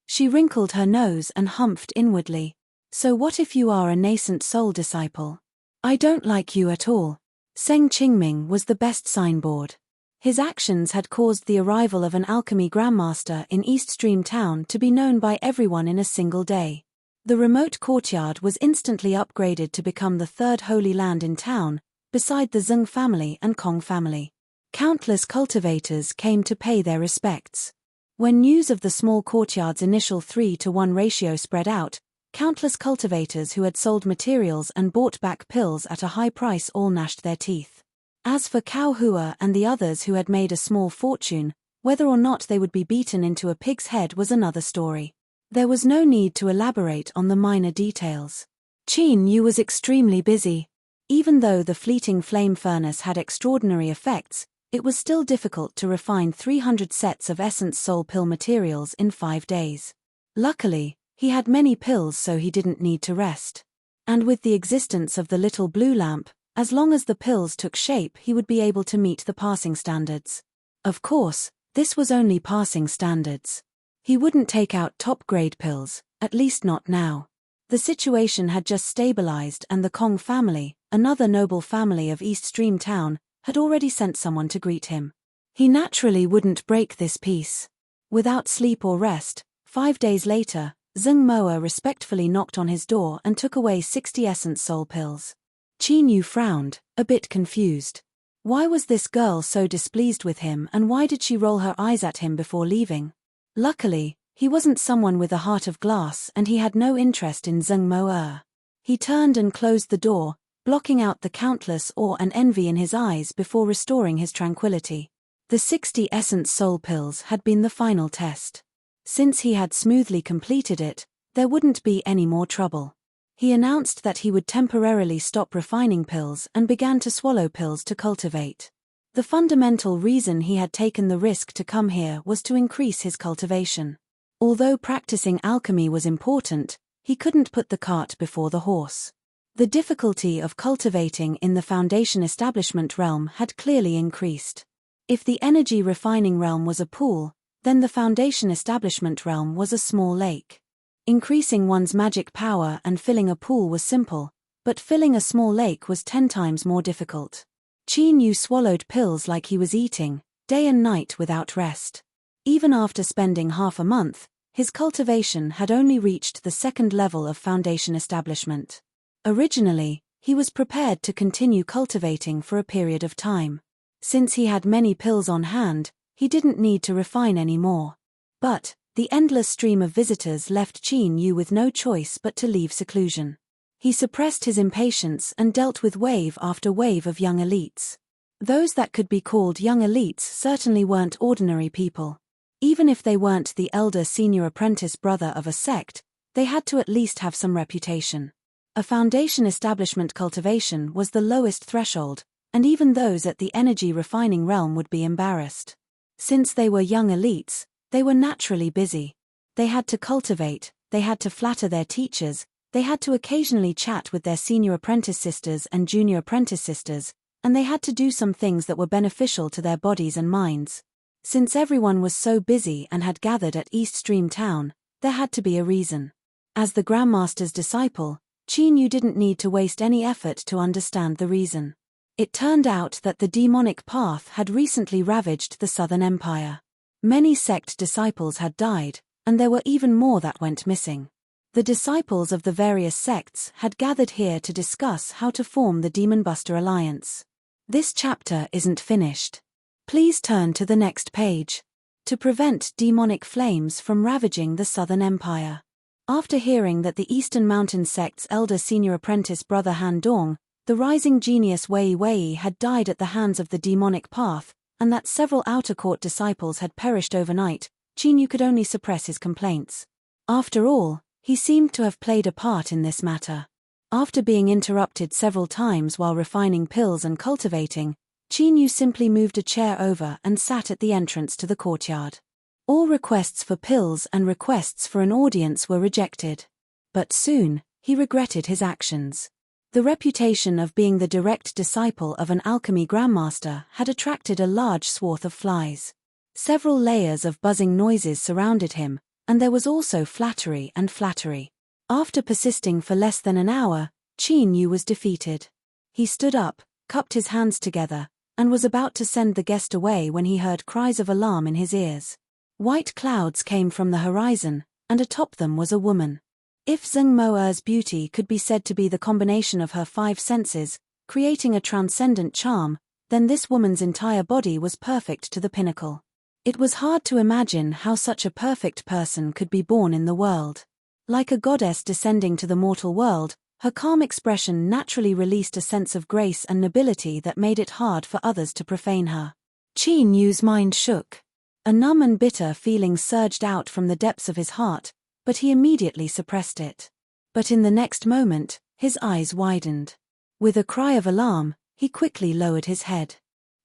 She wrinkled her nose and humphed inwardly. So what if you are a nascent soul disciple? I don't like you at all. Seng Qingming was the best signboard. His actions had caused the arrival of an alchemy grandmaster in East Stream Town to be known by everyone in a single day. The remote courtyard was instantly upgraded to become the third holy land in town, beside the Zeng family and Kong family. Countless cultivators came to pay their respects. When news of the small courtyard's initial 3-to-1 ratio spread out, countless cultivators who had sold materials and bought back pills at a high price all gnashed their teeth. As for Cao Hua and the others who had made a small fortune, whether or not they would be beaten into a pig's head was another story. There was no need to elaborate on the minor details. Qin Yu was extremely busy. Even though the fleeting flame furnace had extraordinary effects, it was still difficult to refine 300 sets of essence soul pill materials in 5 days. Luckily, he had many pills so he didn't need to rest. And with the existence of the little blue lamp, as long as the pills took shape he would be able to meet the passing standards. Of course, this was only passing standards. He wouldn't take out top-grade pills, at least not now. The situation had just stabilized and the Kong family, another noble family of East Stream Town, had already sent someone to greet him. He naturally wouldn't break this peace. Without sleep or rest, 5 days later, Zeng Moa respectfully knocked on his door and took away 60 essence soul pills. Qin Yu frowned, a bit confused. Why was this girl so displeased with him and why did she roll her eyes at him before leaving? Luckily, he wasn't someone with a heart of glass and he had no interest in Zeng Moa. He turned and closed the door, blocking out the countless awe and envy in his eyes before restoring his tranquility. The 60 essence soul pills had been the final test. Since he had smoothly completed it, there wouldn't be any more trouble. He announced that he would temporarily stop refining pills and began to swallow pills to cultivate. The fundamental reason he had taken the risk to come here was to increase his cultivation. Although practicing alchemy was important, he couldn't put the cart before the horse. The difficulty of cultivating in the foundation establishment realm had clearly increased. If the energy refining realm was a pool, then the foundation establishment realm was a small lake. Increasing one's magic power and filling a pool was simple, but filling a small lake was 10 times more difficult. Qin Yu swallowed pills like he was eating, day and night without rest. Even after spending half a month, his cultivation had only reached the 2nd level of foundation establishment. Originally, he was prepared to continue cultivating for a period of time. Since he had many pills on hand, he didn't need to refine any more. But the endless stream of visitors left Qin Yu with no choice but to leave seclusion. He suppressed his impatience and dealt with wave after wave of young elites. Those that could be called young elites certainly weren't ordinary people. Even if they weren't the elder senior apprentice brother of a sect, they had to at least have some reputation. A foundation establishment cultivation was the lowest threshold, and even those at the energy refining realm would be embarrassed. Since they were young elites, they were naturally busy. They had to cultivate, they had to flatter their teachers, they had to occasionally chat with their senior apprentice sisters and junior apprentice sisters, and they had to do some things that were beneficial to their bodies and minds. Since everyone was so busy and had gathered at East Stream Town, there had to be a reason. As the Grandmaster's disciple, Qin Yu didn't need to waste any effort to understand the reason. It turned out that the demonic path had recently ravaged the Southern Empire. Many sect disciples had died, and there were even more that went missing. The disciples of the various sects had gathered here to discuss how to form the Demon Buster Alliance. This chapter isn't finished. Please turn to the next page. To prevent demonic flames from ravaging the Southern Empire. After hearing that the Eastern Mountain sect's elder senior apprentice brother Han Dong, the rising genius Wei Wei had died at the hands of the demonic path, and that several outer court disciples had perished overnight, Qin Yu could only suppress his complaints. After all, he seemed to have played a part in this matter. After being interrupted several times while refining pills and cultivating, Qin Yu simply moved a chair over and sat at the entrance to the courtyard. All requests for pills and requests for an audience were rejected. But soon, he regretted his actions. The reputation of being the direct disciple of an alchemy grandmaster had attracted a large swath of flies. Several layers of buzzing noises surrounded him, and there was also flattery and flattery. After persisting for less than an hour, Qin Yu was defeated. He stood up, cupped his hands together, and was about to send the guest away when he heard cries of alarm in his ears. White clouds came from the horizon, and atop them was a woman. If Zheng Mo'er's beauty could be said to be the combination of her 5 senses, creating a transcendent charm, then this woman's entire body was perfect to the pinnacle. It was hard to imagine how such a perfect person could be born in the world. Like a goddess descending to the mortal world, her calm expression naturally released a sense of grace and nobility that made it hard for others to profane her. Qin Yu's mind shook. A numb and bitter feeling surged out from the depths of his heart, but he immediately suppressed it. But in the next moment, his eyes widened. With a cry of alarm, he quickly lowered his head.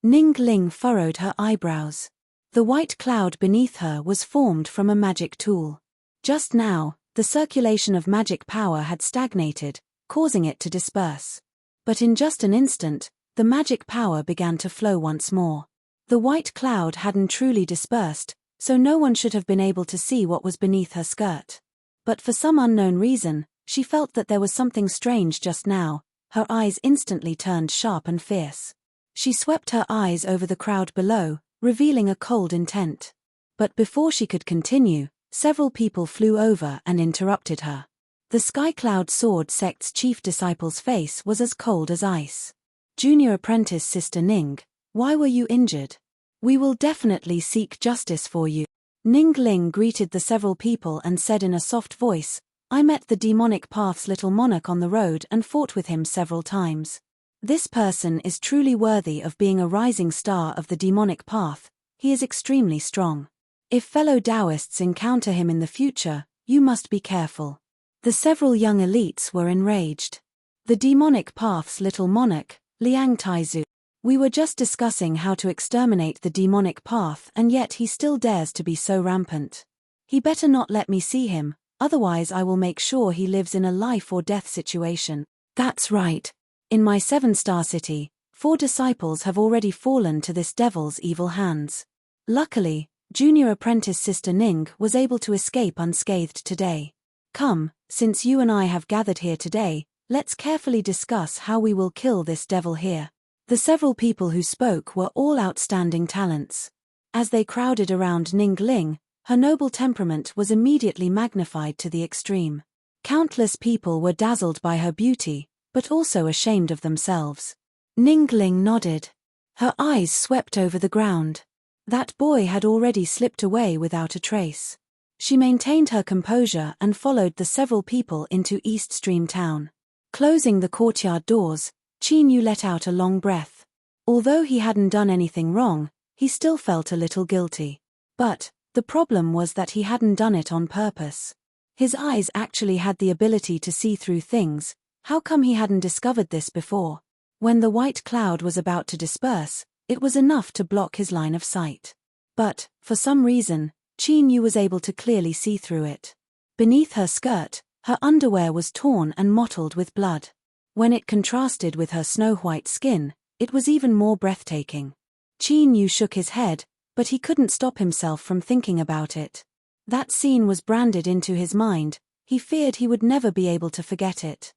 Ning Ling furrowed her eyebrows. The white cloud beneath her was formed from a magic tool. Just now, the circulation of magic power had stagnated, causing it to disperse. But in just an instant, the magic power began to flow once more. The white cloud hadn't truly dispersed, so no one should have been able to see what was beneath her skirt. But for some unknown reason, she felt that there was something strange just now. Her eyes instantly turned sharp and fierce. She swept her eyes over the crowd below, revealing a cold intent. But before she could continue, several people flew over and interrupted her. The Sky Cloud Sword Sect's chief disciple's face was as cold as ice. Junior apprentice Sister Ning, why were you injured? We will definitely seek justice for you. Ning Ling greeted the several people and said in a soft voice, I met the demonic path's little monarch on the road and fought with him several times. This person is truly worthy of being a rising star of the demonic path. He is extremely strong. If fellow Taoists encounter him in the future, you must be careful. The several young elites were enraged. The demonic path's little monarch, Liang Taizu. We were just discussing how to exterminate the demonic path, and yet he still dares to be so rampant. He better not let me see him, otherwise I will make sure he lives in a life or death situation. That's right. In my 7-star city, 4 disciples have already fallen to this devil's evil hands. Luckily, junior apprentice Sister Ning was able to escape unscathed today. Come, since you and I have gathered here today, let's carefully discuss how we will kill this devil here. The several people who spoke were all outstanding talents. As they crowded around Ning Ling, her noble temperament was immediately magnified to the extreme. Countless people were dazzled by her beauty, but also ashamed of themselves. Ning Ling nodded. Her eyes swept over the ground. That boy had already slipped away without a trace. She maintained her composure and followed the several people into East Stream Town. Closing the courtyard doors, Qin Yu let out a long breath. Although he hadn't done anything wrong, he still felt a little guilty. But the problem was that he hadn't done it on purpose. His eyes actually had the ability to see through things. How come he hadn't discovered this before? When the white cloud was about to disperse, it was enough to block his line of sight. But, for some reason, Qin Yu was able to clearly see through it. Beneath her skirt, her underwear was torn and mottled with blood. When it contrasted with her snow-white skin, it was even more breathtaking. Qin Yu shook his head, but he couldn't stop himself from thinking about it. That scene was branded into his mind. He feared he would never be able to forget it.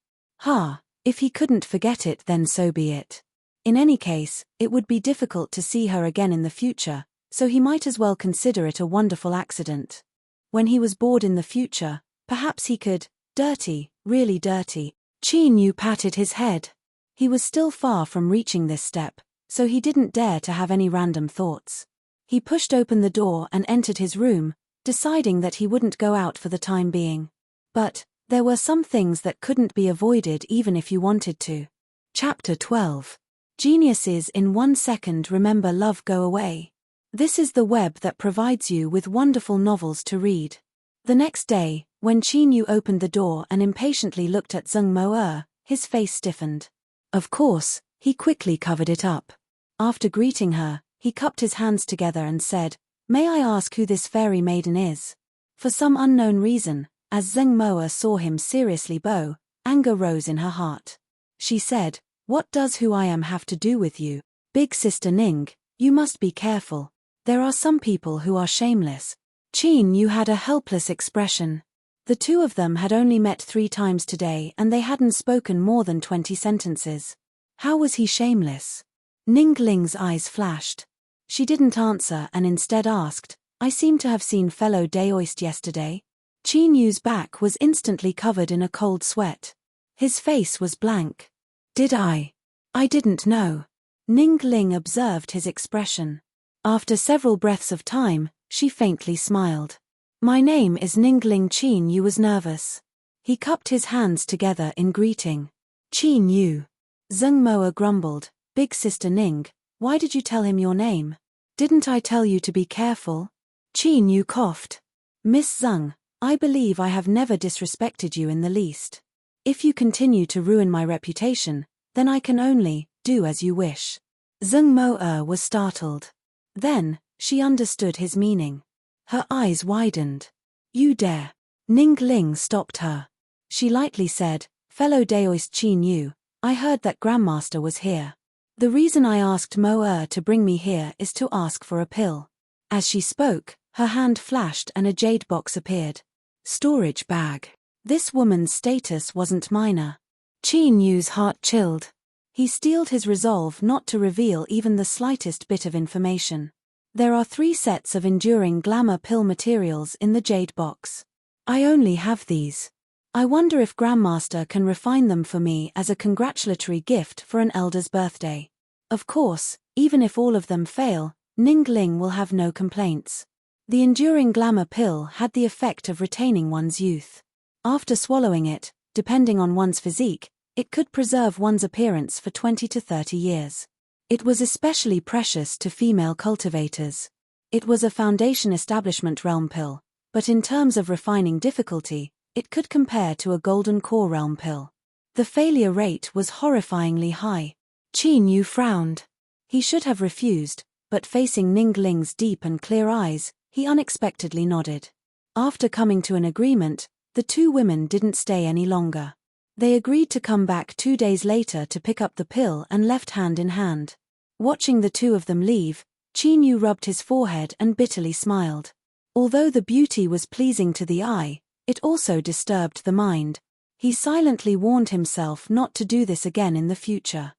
If he couldn't forget it, then so be it. In any case, it would be difficult to see her again in the future, so he might as well consider it a wonderful accident. When he was bored in the future, perhaps he could, dirty, really dirty. Qin Yu patted his head. He was still far from reaching this step, so he didn't dare to have any random thoughts. He pushed open the door and entered his room, deciding that he wouldn't go out for the time being. But there were some things that couldn't be avoided even if you wanted to. Chapter 12. Geniuses in 1 second remember love go away. This is the web that provides you with wonderful novels to read. The next day, when Qin Yu opened the door and impatiently looked at Zheng Mo'er, his face stiffened. Of course, he quickly covered it up. After greeting her, he cupped his hands together and said, May I ask who this fairy maiden is? For some unknown reason, as Zheng Mo'er saw him seriously bow, anger rose in her heart. She said, What does who I am have to do with you? Big Sister Ning, you must be careful. There are some people who are shameless. Qin Yu had a helpless expression. The two of them had only met 3 times today and they hadn't spoken more than 20 sentences. How was he shameless? Ning Ling's eyes flashed. She didn't answer and instead asked, I seem to have seen fellow Daoist yesterday. Qin Yu's back was instantly covered in a cold sweat. His face was blank. Did I? I didn't know. Ning Ling observed his expression. After several breaths of time, she faintly smiled. My name is Ning Ling. Qin Yu was nervous. He cupped his hands together in greeting. Qin Yu. Zheng Moa grumbled, Big Sister Ning, why did you tell him your name? Didn't I tell you to be careful? Qin Yu coughed. Miss Zheng, I believe I have never disrespected you in the least. If you continue to ruin my reputation, then I can only do as you wish. Zheng Moa was startled. Then, she understood his meaning. Her eyes widened. You dare. Ning Ling stopped her. She lightly said, Fellow Daoist Qin Yu, I heard that Grandmaster was here. The reason I asked Moa to bring me here is to ask for a pill. As she spoke, her hand flashed and a jade box appeared. Storage bag. This woman's status wasn't minor. Qin Yu's heart chilled. He steeled his resolve not to reveal even the slightest bit of information. There are 3 sets of enduring glamour pill materials in the jade box. I only have these. I wonder if Grandmaster can refine them for me as a congratulatory gift for an elder's birthday. Of course, even if all of them fail, Ning Ling will have no complaints. The enduring glamour pill had the effect of retaining one's youth. After swallowing it, depending on one's physique, it could preserve one's appearance for 20 to 30 years. It was especially precious to female cultivators. It was a foundation establishment realm pill, but in terms of refining difficulty, it could compare to a golden core realm pill. The failure rate was horrifyingly high. Qin Yu frowned. He should have refused, but facing Ning Ling's deep and clear eyes, he unexpectedly nodded. After coming to an agreement, the 2 women didn't stay any longer. They agreed to come back 2 days later to pick up the pill and left hand in hand. Watching the 2 of them leave, Qin Yu rubbed his forehead and bitterly smiled. Although the beauty was pleasing to the eye, it also disturbed the mind. He silently warned himself not to do this again in the future.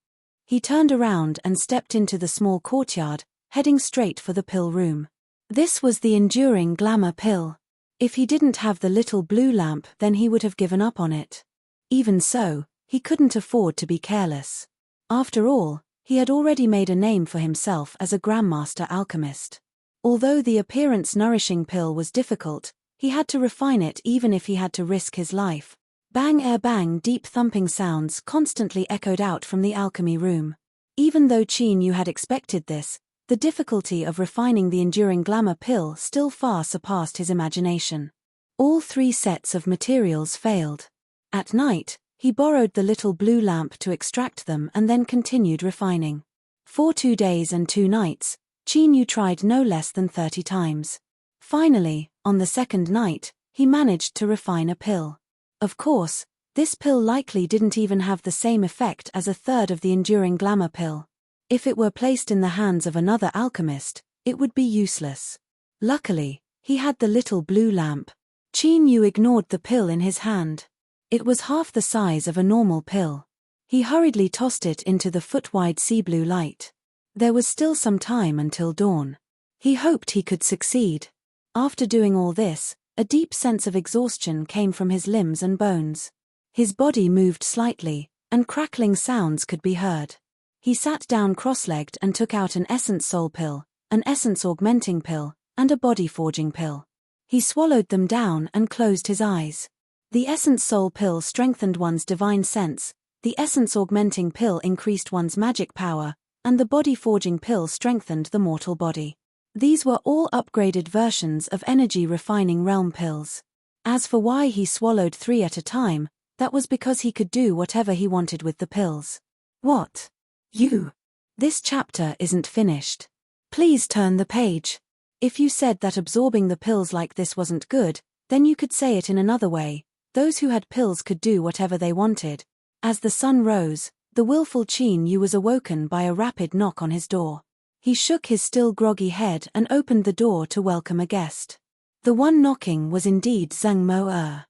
He turned around and stepped into the small courtyard, heading straight for the pill room. This was the enduring glamour pill. If he didn't have the little blue lamp, then he would have given up on it. Even so, he couldn't afford to be careless. After all, he had already made a name for himself as a Grandmaster alchemist. Although the appearance-nourishing pill was difficult, he had to refine it even if he had to risk his life. Bang bang, deep thumping sounds constantly echoed out from the alchemy room. Even though Qin Yu had expected this, the difficulty of refining the enduring glamour pill still far surpassed his imagination. All 3 sets of materials failed. At night, he borrowed the little blue lamp to extract them and then continued refining. For 2 days and 2 nights, Qin Yu tried no less than 30 times. Finally, on the 2nd night, he managed to refine a pill. Of course, this pill likely didn't even have the same effect as a third of the enduring glamour pill. If it were placed in the hands of another alchemist, it would be useless. Luckily, he had the little blue lamp. Qin Yu ignored the pill in his hand. It was half the size of a normal pill. He hurriedly tossed it into the foot-wide sea blue light. There was still some time until dawn. He hoped he could succeed. After doing all this, a deep sense of exhaustion came from his limbs and bones. His body moved slightly, and crackling sounds could be heard. He sat down cross-legged and took out an essence soul pill, an essence augmenting pill, and a body forging pill. He swallowed them down and closed his eyes. The essence soul pill strengthened one's divine sense, the essence augmenting pill increased one's magic power, and the body forging pill strengthened the mortal body. These were all upgraded versions of energy refining realm pills. As for why he swallowed 3 at a time, that was because he could do whatever he wanted with the pills. What? You? This chapter isn't finished. Please turn the page. If you said that absorbing the pills like this wasn't good, then you could say it in another way. Those who had pills could do whatever they wanted. As the sun rose, the willful Qin Yu was awoken by a rapid knock on his door. He shook his still groggy head and opened the door to welcome a guest. The one knocking was indeed Zheng Mo.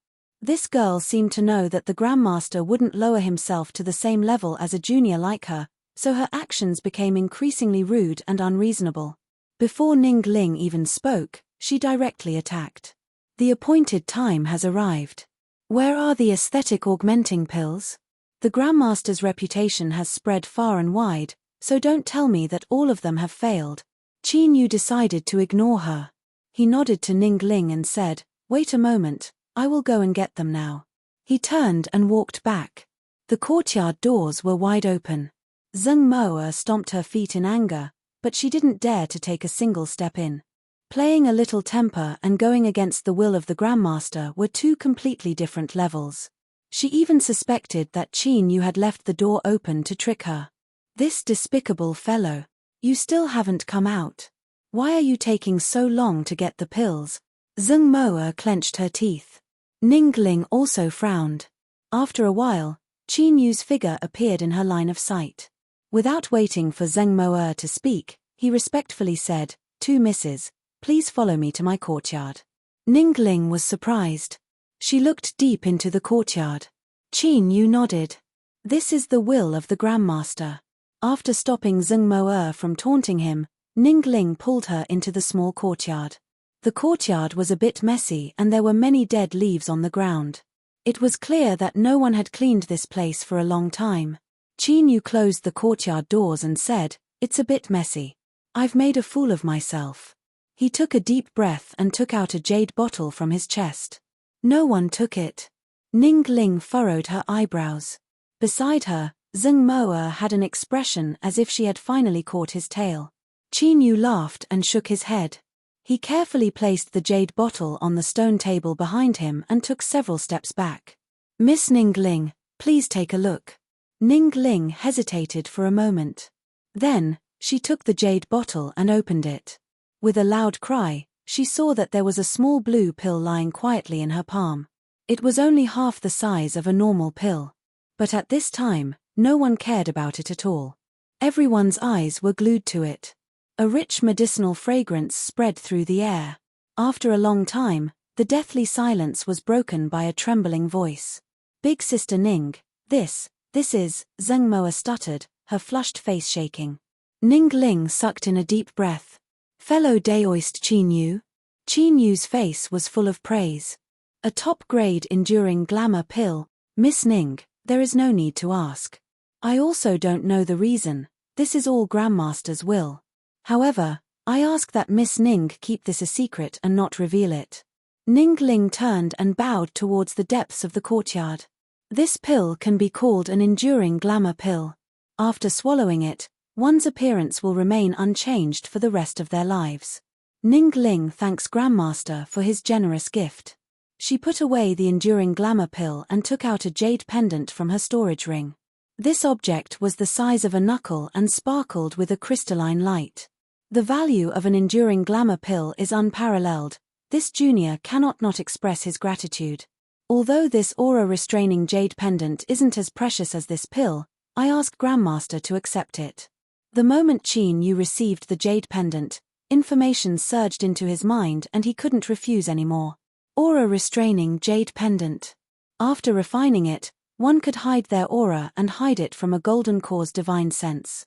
This girl seemed to know that the Grandmaster wouldn't lower himself to the same level as a junior like her, so her actions became increasingly rude and unreasonable. Before Ning Ling even spoke, she directly attacked. The appointed time has arrived. Where are the aesthetic augmenting pills? The Grandmaster's reputation has spread far and wide, so don't tell me that all of them have failed. Qin Yu decided to ignore her. He nodded to Ning Ling and said, "Wait a moment, I will go and get them now." He turned and walked back. The courtyard doors were wide open. Zheng Mo stomped her feet in anger, but she didn't dare to take a single step in. Playing a little temper and going against the will of the Grandmaster were two completely different levels. She even suspected that Qin Yu had left the door open to trick her. "This despicable fellow. You still haven't come out. Why are you taking so long to get the pills?" Zheng Mo clenched her teeth. Ning Ling also frowned. After a while, Qin Yu's figure appeared in her line of sight. Without waiting for Zheng Mo to speak, he respectfully said, "2 misses, please follow me to my courtyard." Ning Ling was surprised. She looked deep into the courtyard. Qin Yu nodded. This is the will of the Grandmaster. After stopping Zheng Mo from taunting him, Ning Ling pulled her into the small courtyard. The courtyard was a bit messy and there were many dead leaves on the ground. It was clear that no one had cleaned this place for a long time. Qin Yu closed the courtyard doors and said, "It's a bit messy. I've made a fool of myself." He took a deep breath and took out a jade bottle from his chest. No one took it. Ning Ling furrowed her eyebrows. Beside her, Zheng Mo had an expression as if she had finally caught his tail. Qin Yu laughed and shook his head. He carefully placed the jade bottle on the stone table behind him and took several steps back. "Miss Ning Ling, please take a look." Ning Ling hesitated for a moment. Then, she took the jade bottle and opened it. With a loud cry, she saw that there was a small blue pill lying quietly in her palm. It was only half the size of a normal pill. But at this time, no one cared about it at all. Everyone's eyes were glued to it. A rich medicinal fragrance spread through the air. After a long time, the deathly silence was broken by a trembling voice. "Big Sister Ning, this is," Zheng Mo stuttered, her flushed face shaking. Ning Ling sucked in a deep breath. "Fellow Daoist Qin Yu?" Qin Yu's face was full of praise. "A top-grade enduring glamour pill, Miss Ning, there is no need to ask. I also don't know the reason, this is all Grandmaster's will. However, I ask that Miss Ning keep this a secret and not reveal it." Ning Ling turned and bowed towards the depths of the courtyard. "This pill can be called an enduring glamour pill. After swallowing it, one's appearance will remain unchanged for the rest of their lives. Ning Ling thanks Grandmaster for his generous gift." She put away the enduring glamour pill and took out a jade pendant from her storage ring. This object was the size of a knuckle and sparkled with a crystalline light. The value of an enduring glamour pill is unparalleled. This junior cannot not express his gratitude. Although this aura-restraining jade pendant isn't as precious as this pill, I ask Grandmaster to accept it. The moment Qin Yu received the jade pendant, information surged into his mind and he couldn't refuse anymore. Aura-restraining jade pendant. After refining it, one could hide their aura and hide it from a golden core's divine sense.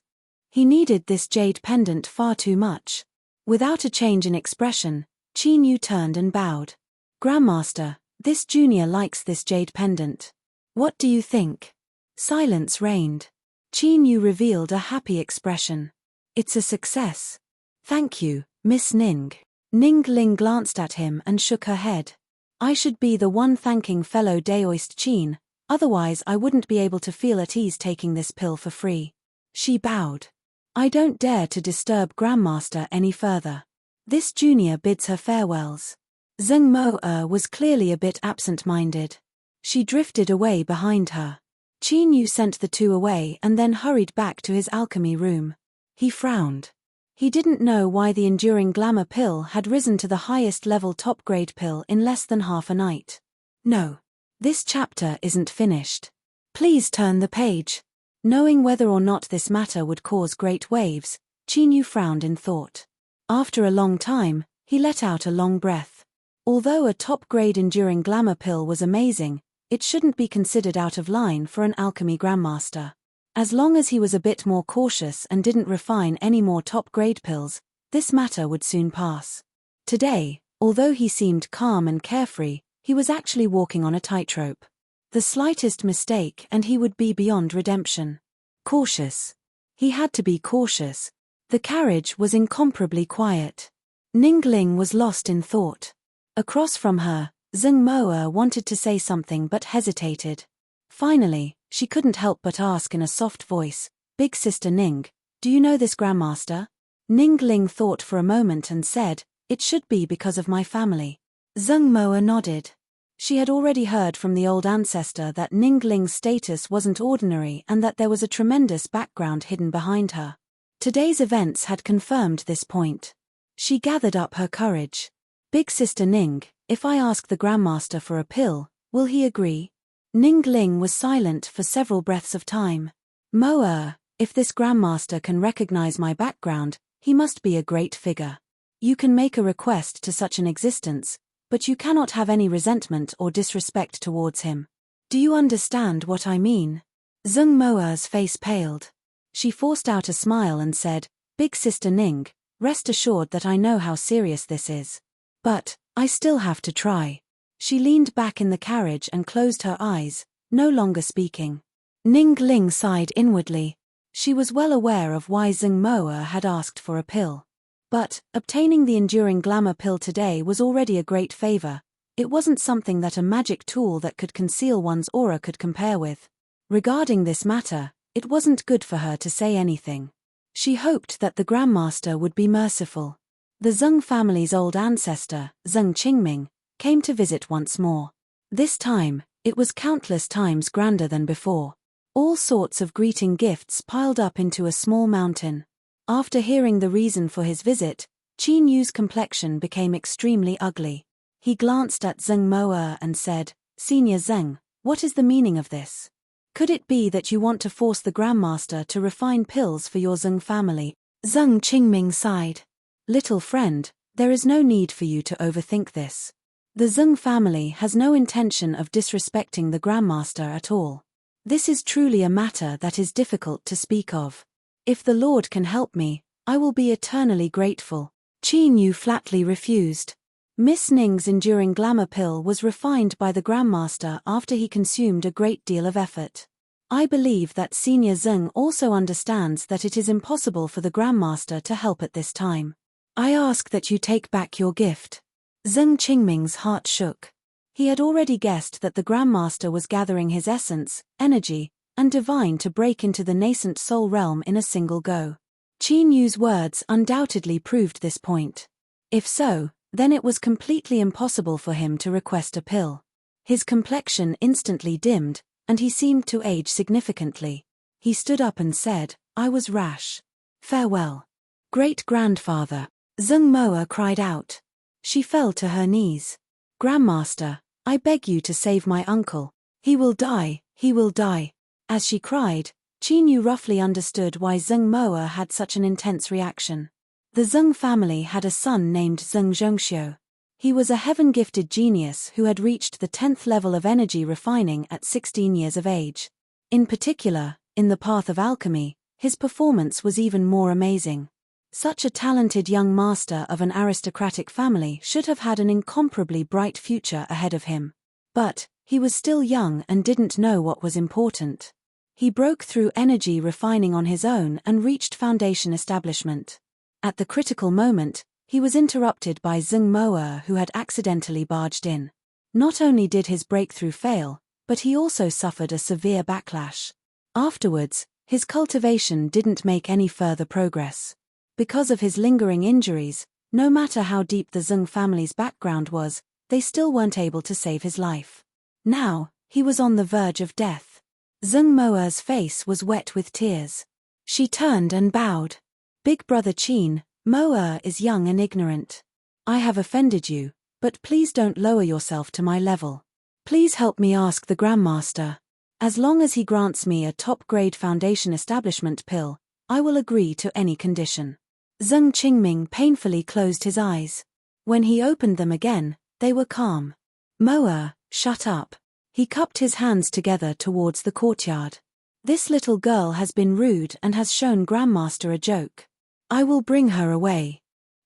He needed this jade pendant far too much. Without a change in expression, Qin Yu turned and bowed. "Grandmaster, this junior likes this jade pendant. What do you think?" Silence reigned. Qin Yu revealed a happy expression. "It's a success. Thank you, Miss Ning." Ning Ling glanced at him and shook her head. "I should be the one thanking fellow Daoist Qin, otherwise I wouldn't be able to feel at ease taking this pill for free." She bowed. "I don't dare to disturb Grandmaster any further. This junior bids her farewells." Zheng Mo was clearly a bit absent-minded. She drifted away behind her. Qin Yu sent the two away and then hurried back to his alchemy room. He frowned. He didn't know why the enduring glamour pill had risen to the highest level top-grade pill in less than half a night. No. This chapter isn't finished. Please turn the page. Knowing whether or not this matter would cause great waves, Qin frowned in thought. After a long time, he let out a long breath. Although a top-grade enduring glamour pill was amazing, it shouldn't be considered out of line for an alchemy grandmaster. As long as he was a bit more cautious and didn't refine any more top-grade pills, this matter would soon pass. Today, although he seemed calm and carefree, he was actually walking on a tightrope. The slightest mistake and he would be beyond redemption. Cautious. He had to be cautious. The carriage was incomparably quiet. Ningling was lost in thought. Across from her, Zheng Moa wanted to say something but hesitated. Finally, she couldn't help but ask in a soft voice, "Big Sister Ning, do you know this grandmaster?" Ningling thought for a moment and said, "It should be because of my family." Zheng Moa nodded. She had already heard from the old ancestor that Ningling's status wasn't ordinary and that there was a tremendous background hidden behind her. Today's events had confirmed this point. She gathered up her courage. "Big Sister Ning, if I ask the grandmaster for a pill, will he agree?" Ningling was silent for several breaths of time. "Moa, if this grandmaster can recognize my background, he must be a great figure. You can make a request to such an existence, but you cannot have any resentment or disrespect towards him. Do you understand what I mean?" Zheng Moa's face paled. She forced out a smile and said, "Big Sister Ning, rest assured that I know how serious this is. But, I still have to try." She leaned back in the carriage and closed her eyes, no longer speaking. Ningling sighed inwardly. She was well aware of why Zheng Moa had asked for a pill. But, obtaining the enduring glamour pill today was already a great favor. It wasn't something that a magic tool that could conceal one's aura could compare with. Regarding this matter, it wasn't good for her to say anything. She hoped that the grandmaster would be merciful. The Zheng family's old ancestor, Zheng Qingming, came to visit once more. This time, it was countless times grander than before. All sorts of greeting gifts piled up into a small mountain. After hearing the reason for his visit, Qin Yu's complexion became extremely ugly. He glanced at Zheng Moa and said, "Senior Zheng, what is the meaning of this? Could it be that you want to force the grandmaster to refine pills for your Zheng family?" Zheng Qingming sighed. "Little friend, there is no need for you to overthink this. The Zheng family has no intention of disrespecting the grandmaster at all. This is truly a matter that is difficult to speak of. If the Lord can help me, I will be eternally grateful." Qin Yu flatly refused. Miss Ning's enduring glamour pill was refined by the grandmaster after he consumed a great deal of effort. I believe that Senior Zheng also understands that it is impossible for the grandmaster to help at this time. I ask that you take back your gift. Zheng Qingming's heart shook. He had already guessed that the grandmaster was gathering his essence, energy, and divine to break into the nascent soul realm in a single go. Qin Yu's words undoubtedly proved this point. If so, then it was completely impossible for him to request a pill. His complexion instantly dimmed, and he seemed to age significantly. He stood up and said, "I was rash. Farewell." "Great-grandfather," Zheng Moa cried out. She fell to her knees. "Grandmaster, I beg you to save my uncle. He will die, he will die." As she cried, Qin Yu roughly understood why Zheng Moa had such an intense reaction. The Zheng family had a son named Zheng Zhongxiu. He was a heaven-gifted genius who had reached the 10th level of energy refining at 16 years of age. In particular, in the path of alchemy, his performance was even more amazing. Such a talented young master of an aristocratic family should have had an incomparably bright future ahead of him. But, he was still young and didn't know what was important. He broke through energy refining on his own and reached foundation establishment. At the critical moment, he was interrupted by Zheng Moa, who had accidentally barged in. Not only did his breakthrough fail, but he also suffered a severe backlash. Afterwards, his cultivation didn't make any further progress. Because of his lingering injuries, no matter how deep the Zheng family's background was, they still weren't able to save his life. Now, he was on the verge of death. Zheng Moa's face was wet with tears. She turned and bowed. "Big brother Qin, Moa is young and ignorant. I have offended you, but please don't lower yourself to my level. Please help me ask the grandmaster. As long as he grants me a top-grade foundation establishment pill, I will agree to any condition. Zheng Qingming painfully closed his eyes. When he opened them again, they were calm. Moa, shut up. He cupped his hands together towards the courtyard. This little girl has been rude and has shown Grandmaster a joke. I will bring her away.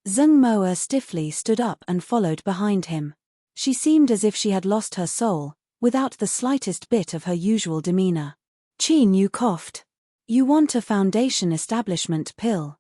Zheng Moa stiffly stood up and followed behind him. She seemed as if she had lost her soul, without the slightest bit of her usual demeanor. Qin Yu coughed. You want a foundation establishment pill.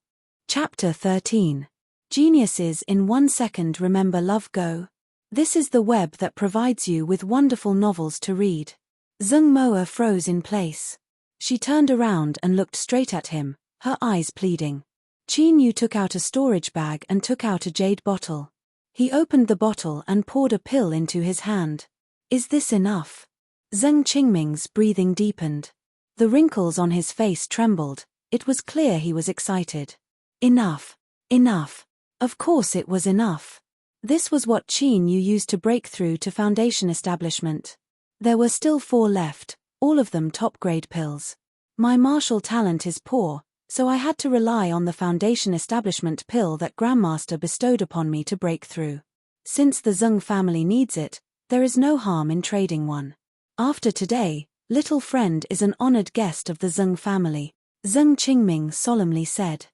Chapter 13. Geniuses in 1 second remember love go. This is the web that provides you with wonderful novels to read. Zheng Moa froze in place. She turned around and looked straight at him, her eyes pleading. Qin Yu took out a storage bag and took out a jade bottle. He opened the bottle and poured a pill into his hand. Is this enough? Zheng Qingming's breathing deepened. The wrinkles on his face trembled. It was clear he was excited. Enough. Enough. Of course it was enough. This was what Qin Yu used to break through to foundation establishment. There were still 4 left, all of them top-grade pills. My martial talent is poor, so I had to rely on the foundation establishment pill that Grandmaster bestowed upon me to break through. Since the Zheng family needs it, there is no harm in trading one. After today, little friend is an honored guest of the Zheng family, Zheng Qingming solemnly said.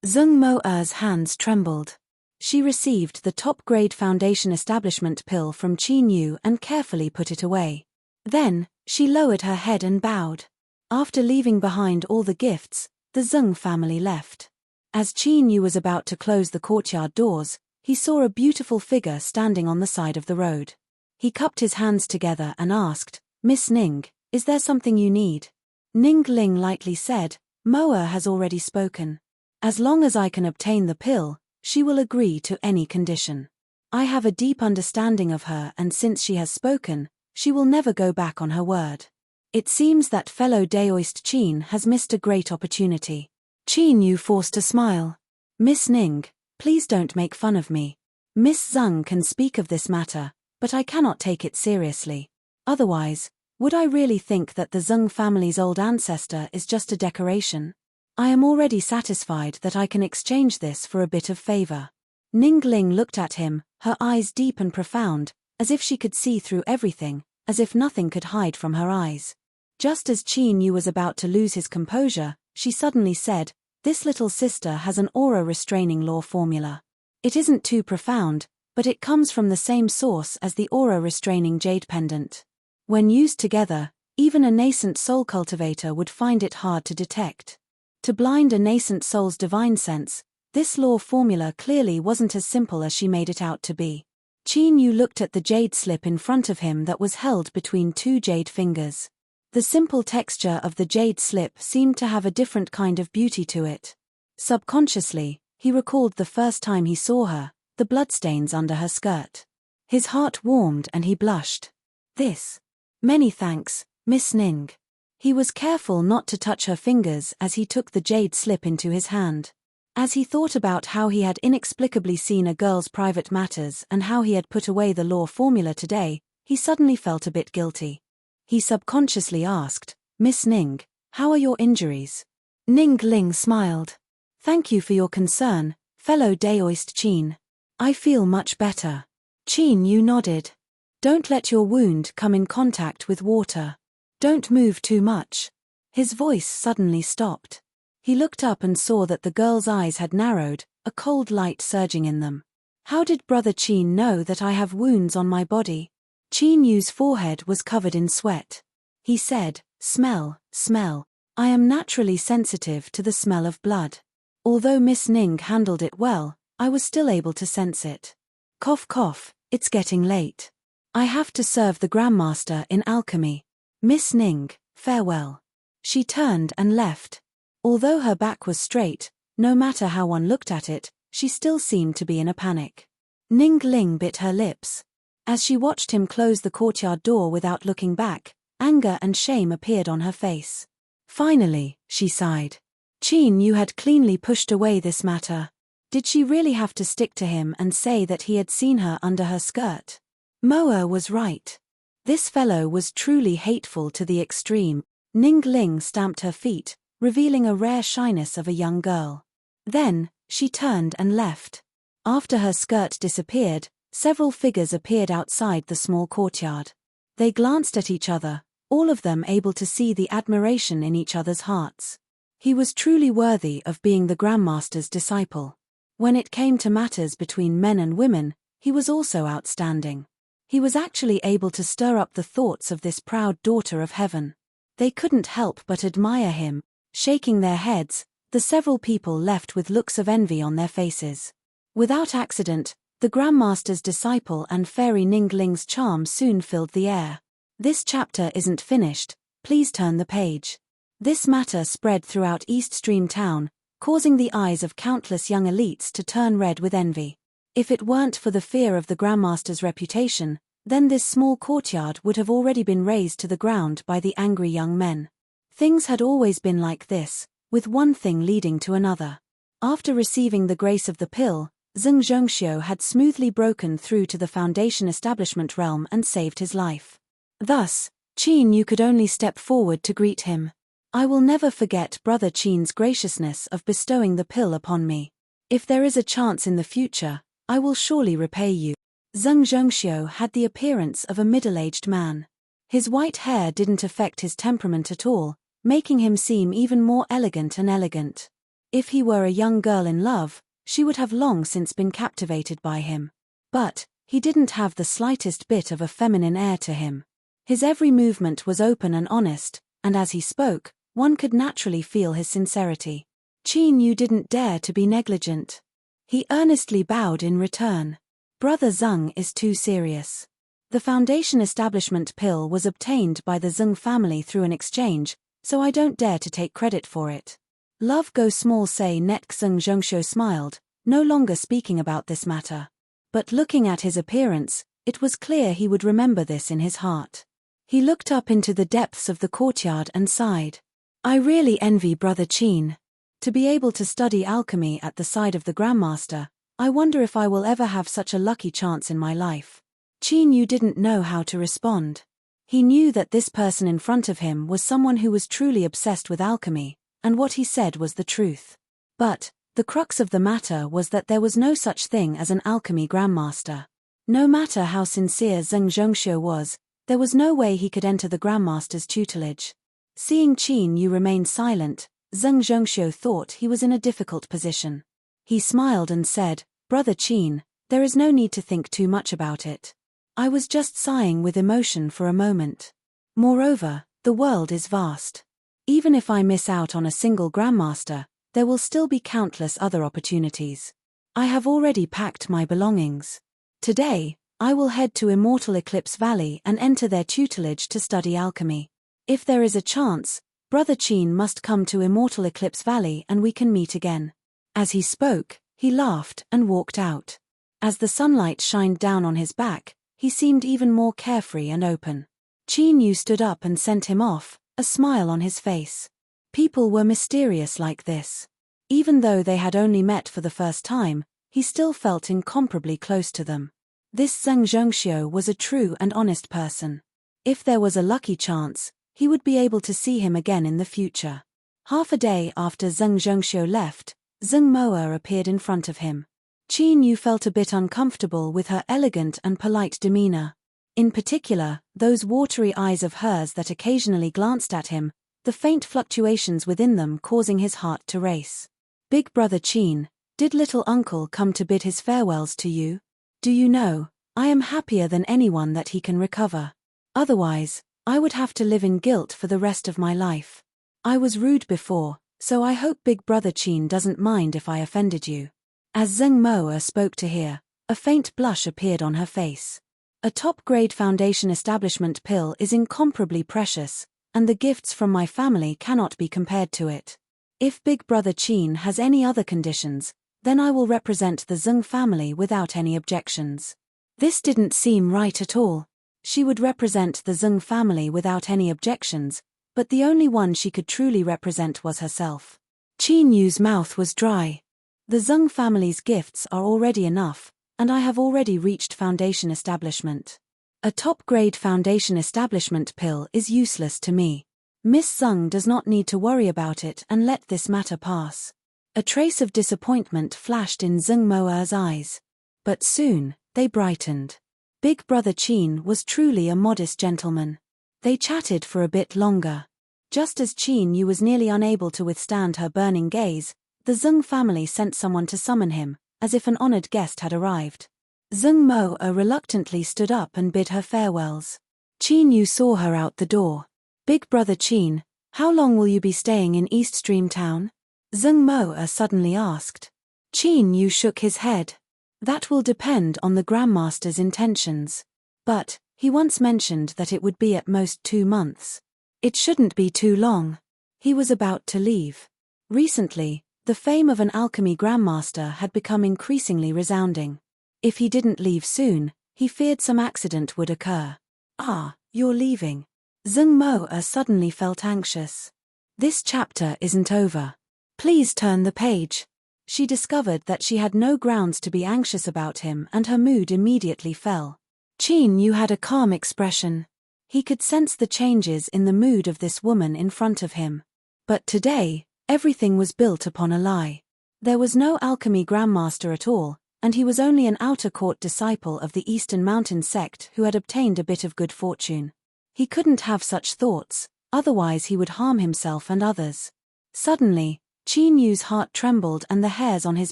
Zheng Moa's hands trembled. She received the top-grade foundation establishment pill from Qin Yu and carefully put it away. Then, she lowered her head and bowed. After leaving behind all the gifts, the Zheng family left. As Qin Yu was about to close the courtyard doors, he saw a beautiful figure standing on the side of the road. He cupped his hands together and asked, Miss Ning, is there something you need? Ning Ling lightly said, Moa has already spoken. As long as I can obtain the pill, she will agree to any condition. I have a deep understanding of her, and since she has spoken, she will never go back on her word. It seems that fellow Daoist Qin has missed a great opportunity. Qin Yu forced a smile. Miss Ning, please don't make fun of me. Miss Zheng can speak of this matter, but I cannot take it seriously. Otherwise, would I really think that the Zheng family's old ancestor is just a decoration? I am already satisfied that I can exchange this for a bit of favor. Ning Ling looked at him, her eyes deep and profound, as if she could see through everything, as if nothing could hide from her eyes. Just as Qin Yu was about to lose his composure, she suddenly said, This little sister has an aura restraining law formula. It isn't too profound, but it comes from the same source as the aura restraining jade pendant. When used together, even a nascent soul cultivator would find it hard to detect. To blind a nascent soul's divine sense, this law formula clearly wasn't as simple as she made it out to be. Qin Yu looked at the jade slip in front of him that was held between 2 jade fingers. The simple texture of the jade slip seemed to have a different kind of beauty to it. Subconsciously, he recalled the first time he saw her, the bloodstains under her skirt. His heart warmed and he blushed. This. Many thanks, Miss Ning. He was careful not to touch her fingers as he took the jade slip into his hand. As he thought about how he had inexplicably seen a girl's private matters and how he had put away the law formula today, he suddenly felt a bit guilty. He subconsciously asked, Miss Ning, how are your injuries? Ning Ling smiled. Thank you for your concern, fellow Daoist Qin. I feel much better. Qin Yu nodded. Don't let your wound come in contact with water. Don't move too much. His voice suddenly stopped. He looked up and saw that the girl's eyes had narrowed, a cold light surging in them. How did Brother Qin know that I have wounds on my body? Qin Yu's forehead was covered in sweat. He said, Smell, smell. I am naturally sensitive to the smell of blood. Although Miss Ning handled it well, I was still able to sense it. Cough cough, it's getting late. I have to serve the Grandmaster in alchemy. Miss Ning, farewell. She turned and left. Although her back was straight, no matter how one looked at it, she still seemed to be in a panic. Ning Ling bit her lips. As she watched him close the courtyard door without looking back, anger and shame appeared on her face. Finally, she sighed. Qin Yu had cleanly pushed away this matter. Did she really have to stick to him and say that he had seen her under her skirt? Moa was right. This fellow was truly hateful to the extreme. Ning Ling stamped her feet, revealing a rare shyness of a young girl. Then, she turned and left. After her skirt disappeared, several figures appeared outside the small courtyard. They glanced at each other, all of them able to see the admiration in each other's hearts. He was truly worthy of being the Grandmaster's disciple. When it came to matters between men and women, he was also outstanding. He was actually able to stir up the thoughts of this proud daughter of heaven. They couldn't help but admire him. Shaking their heads, the several people left with looks of envy on their faces. Without accident, the Grandmaster's disciple and Fairy Ningling's charm soon filled the air. This chapter isn't finished, please turn the page. This matter spread throughout East Stream Town, causing the eyes of countless young elites to turn red with envy. If it weren't for the fear of the Grandmaster's reputation, then this small courtyard would have already been razed to the ground by the angry young men. Things had always been like this, with one thing leading to another. After receiving the grace of the pill, Zheng Zhongxiu had smoothly broken through to the Foundation establishment realm and saved his life. Thus, Qin Yu could only step forward to greet him. I will never forget Brother Qin's graciousness of bestowing the pill upon me. If there is a chance in the future, I will surely repay you. Zheng Zhongxiu had the appearance of a middle-aged man. His white hair didn't affect his temperament at all, making him seem even more elegant and elegant. If he were a young girl in love, she would have long since been captivated by him. But, he didn't have the slightest bit of a feminine air to him. His every movement was open and honest, and as he spoke, one could naturally feel his sincerity. Qin Yu didn't dare to be negligent. He earnestly bowed in return. Brother Zheng is too serious. The Foundation establishment pill was obtained by the Zheng family through an exchange, so I don't dare to take credit for it. Love go small say net. Zheng Zhongxiu smiled, no longer speaking about this matter. But looking at his appearance, it was clear he would remember this in his heart. He looked up into the depths of the courtyard and sighed. I really envy Brother Qin. To be able to study alchemy at the side of the Grandmaster, I wonder if I will ever have such a lucky chance in my life. Qin Yu didn't know how to respond. He knew that this person in front of him was someone who was truly obsessed with alchemy, and what he said was the truth. But, the crux of the matter was that there was no such thing as an alchemy Grandmaster. No matter how sincere Zheng Zhongxiu was, there was no way he could enter the Grandmaster's tutelage. Seeing Qin Yu remain silent, Zheng Zhongxiu thought he was in a difficult position. He smiled and said, Brother Qin, there is no need to think too much about it. I was just sighing with emotion for a moment. Moreover, the world is vast. Even if I miss out on a single Grandmaster, there will still be countless other opportunities. I have already packed my belongings. Today, I will head to Immortal Eclipse Valley and enter their tutelage to study alchemy. If there is a chance, Brother Qin must come to Immortal Eclipse Valley and we can meet again. As he spoke, he laughed and walked out. As the sunlight shined down on his back, he seemed even more carefree and open. Qin Yu stood up and sent him off, a smile on his face. People were mysterious like this. Even though they had only met for the first time, he still felt incomparably close to them. This Zheng Zhongxiu was a true and honest person. If there was a lucky chance, he would be able to see him again in the future. Half a day after Zheng Zhongxiu left, Zheng Moa appeared in front of him. Qin Yu felt a bit uncomfortable with her elegant and polite demeanor. In particular, those watery eyes of hers that occasionally glanced at him, the faint fluctuations within them causing his heart to race. Big Brother Qin, did little uncle come to bid his farewells to you? Do you know, I am happier than anyone that he can recover. Otherwise, I would have to live in guilt for the rest of my life. I was rude before, so I hope Big Brother Qin doesn't mind if I offended you. As Zheng Moa spoke to her, a faint blush appeared on her face. A top-grade Foundation establishment pill is incomparably precious, and the gifts from my family cannot be compared to it. If Big Brother Qin has any other conditions, then I will represent the Zheng family without any objections. This didn't seem right at all. She would represent the Zheng family without any objections, but the only one she could truly represent was herself. Qin Yu's mouth was dry. The Zheng family's gifts are already enough, and I have already reached Foundation establishment. A top-grade Foundation establishment pill is useless to me. Miss Zeng does not need to worry about it and let this matter pass. A trace of disappointment flashed in Zeng Moer's eyes. But soon, they brightened. Big Brother Qin was truly a modest gentleman. They chatted for a bit longer. Just as Qin Yu was nearly unable to withstand her burning gaze, the Zeng family sent someone to summon him, as if an honored guest had arrived. Zeng Moer reluctantly stood up and bid her farewells. Qin Yu saw her out the door. Big Brother Qin, how long will you be staying in East Stream Town? Zeng Moer suddenly asked. Qin Yu shook his head. That will depend on the Grandmaster's intentions. But, he once mentioned that it would be at most 2 months. It shouldn't be too long. He was about to leave. Recently, the fame of an alchemy Grandmaster had become increasingly resounding. If he didn't leave soon, he feared some accident would occur. Ah, you're leaving. Zeng Moer suddenly felt anxious. This chapter isn't over. Please turn the page. She discovered that she had no grounds to be anxious about him and her mood immediately fell. Qin Yu had a calm expression. He could sense the changes in the mood of this woman in front of him. But today, everything was built upon a lie. There was no alchemy Grandmaster at all, and he was only an outer court disciple of the Eastern Mountain sect who had obtained a bit of good fortune. He couldn't have such thoughts, otherwise he would harm himself and others. Suddenly, Qin Yu's heart trembled and the hairs on his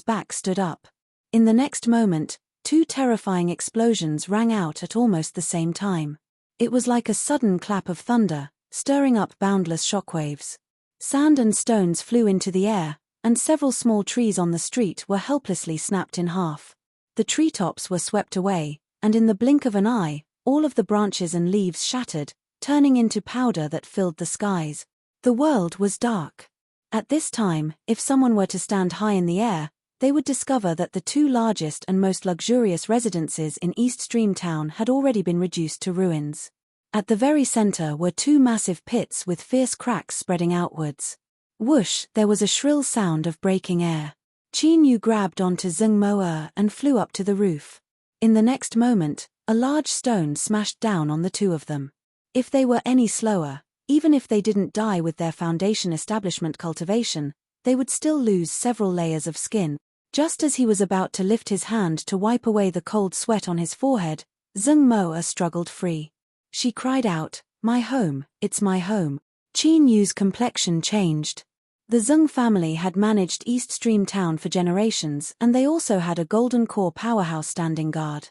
back stood up. In the next moment, 2 terrifying explosions rang out at almost the same time. It was like a sudden clap of thunder, stirring up boundless shockwaves. Sand and stones flew into the air, and several small trees on the street were helplessly snapped in half. The treetops were swept away, and in the blink of an eye, all of the branches and leaves shattered, turning into powder that filled the skies. The world was dark. At this time, if someone were to stand high in the air, they would discover that the 2 largest and most luxurious residences in East Stream Town had already been reduced to ruins. At the very center were 2 massive pits with fierce cracks spreading outwards. Whoosh, there was a shrill sound of breaking air. Qin Yu grabbed onto Zeng Moer and flew up to the roof. In the next moment, a large stone smashed down on the 2 of them. If they were any slower, even if they didn't die with their foundation establishment cultivation, they would still lose several layers of skin. Just as he was about to lift his hand to wipe away the cold sweat on his forehead, Zeng Moer struggled free. She cried out, "My home, it's my home." Qin Yu's complexion changed. The Zeng family had managed East Stream Town for generations, and they also had a golden core powerhouse standing guard.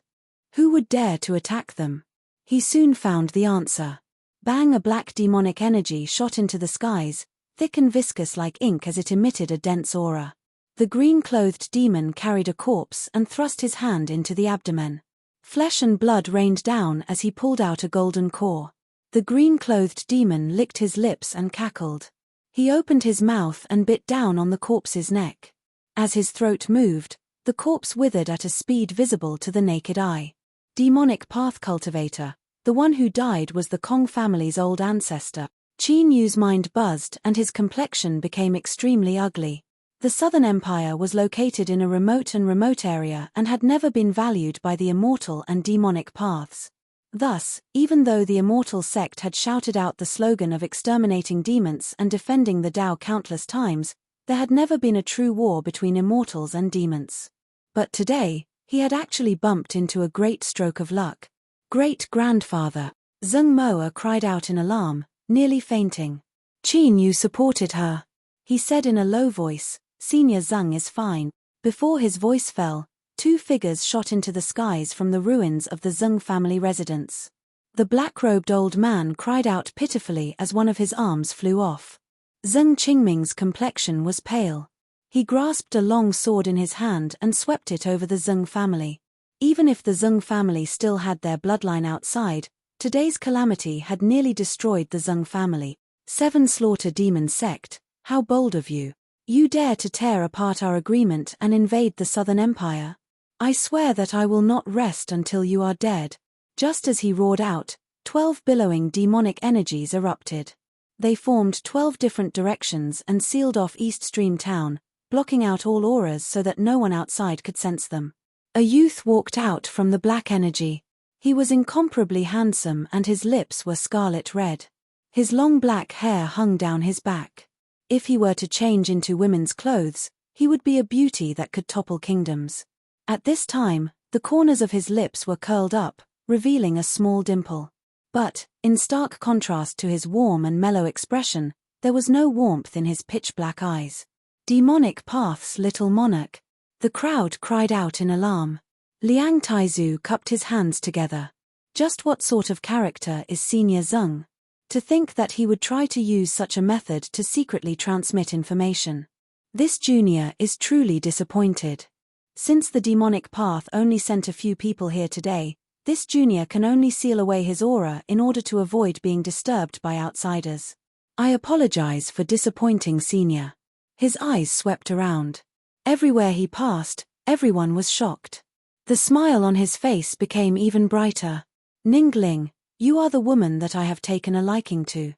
Who would dare to attack them? He soon found the answer. Bang! A black demonic energy shot into the skies, thick and viscous like ink as it emitted a dense aura. The green-clothed demon carried a corpse and thrust his hand into the abdomen. Flesh and blood rained down as he pulled out a golden core. The green-clothed demon licked his lips and cackled. He opened his mouth and bit down on the corpse's neck. As his throat moved, the corpse withered at a speed visible to the naked eye. Demonic path cultivator. The one who died was the Kong family's old ancestor. Qin Yu's mind buzzed and his complexion became extremely ugly. The Southern Empire was located in a remote area and had never been valued by the immortal and demonic paths. Thus, even though the immortal sect had shouted out the slogan of exterminating demons and defending the Tao countless times, there had never been a true war between immortals and demons. But today, he had actually bumped into a great stroke of luck. Great-grandfather! Zeng Moer cried out in alarm, nearly fainting. Qin Yu supported her. He said in a low voice, "Senior Zeng is fine." Before his voice fell, 2 figures shot into the skies from the ruins of the Zeng family residence. The black-robed old man cried out pitifully as one of his arms flew off. Zeng Qingming's complexion was pale. He grasped a long sword in his hand and swept it over the Zeng family. Even if the Zeng family still had their bloodline outside, today's calamity had nearly destroyed the Zeng family. 7 Slaughter Demon Sect, how bold of you. You dare to tear apart our agreement and invade the Southern Empire? I swear that I will not rest until you are dead. Just as he roared out, 12 billowing demonic energies erupted. They formed 12 different directions and sealed off East Stream Town, blocking out all auras so that no one outside could sense them. A youth walked out from the black energy. He was incomparably handsome and his lips were scarlet red. His long black hair hung down his back. If he were to change into women's clothes, he would be a beauty that could topple kingdoms. At this time, the corners of his lips were curled up, revealing a small dimple. But, in stark contrast to his warm and mellow expression, there was no warmth in his pitch-black eyes. "Demonic paths, little monarch!" The crowd cried out in alarm. Liang Taizu cupped his hands together. Just what sort of character is Senior Zeng? To think that he would try to use such a method to secretly transmit information. This junior is truly disappointed. Since the demonic path only sent a few people here today, this junior can only seal away his aura in order to avoid being disturbed by outsiders. "I apologize for disappointing Senior." His eyes swept around. Everywhere he passed, everyone was shocked. The smile on his face became even brighter. "Ningling, you are the woman that I have taken a liking to.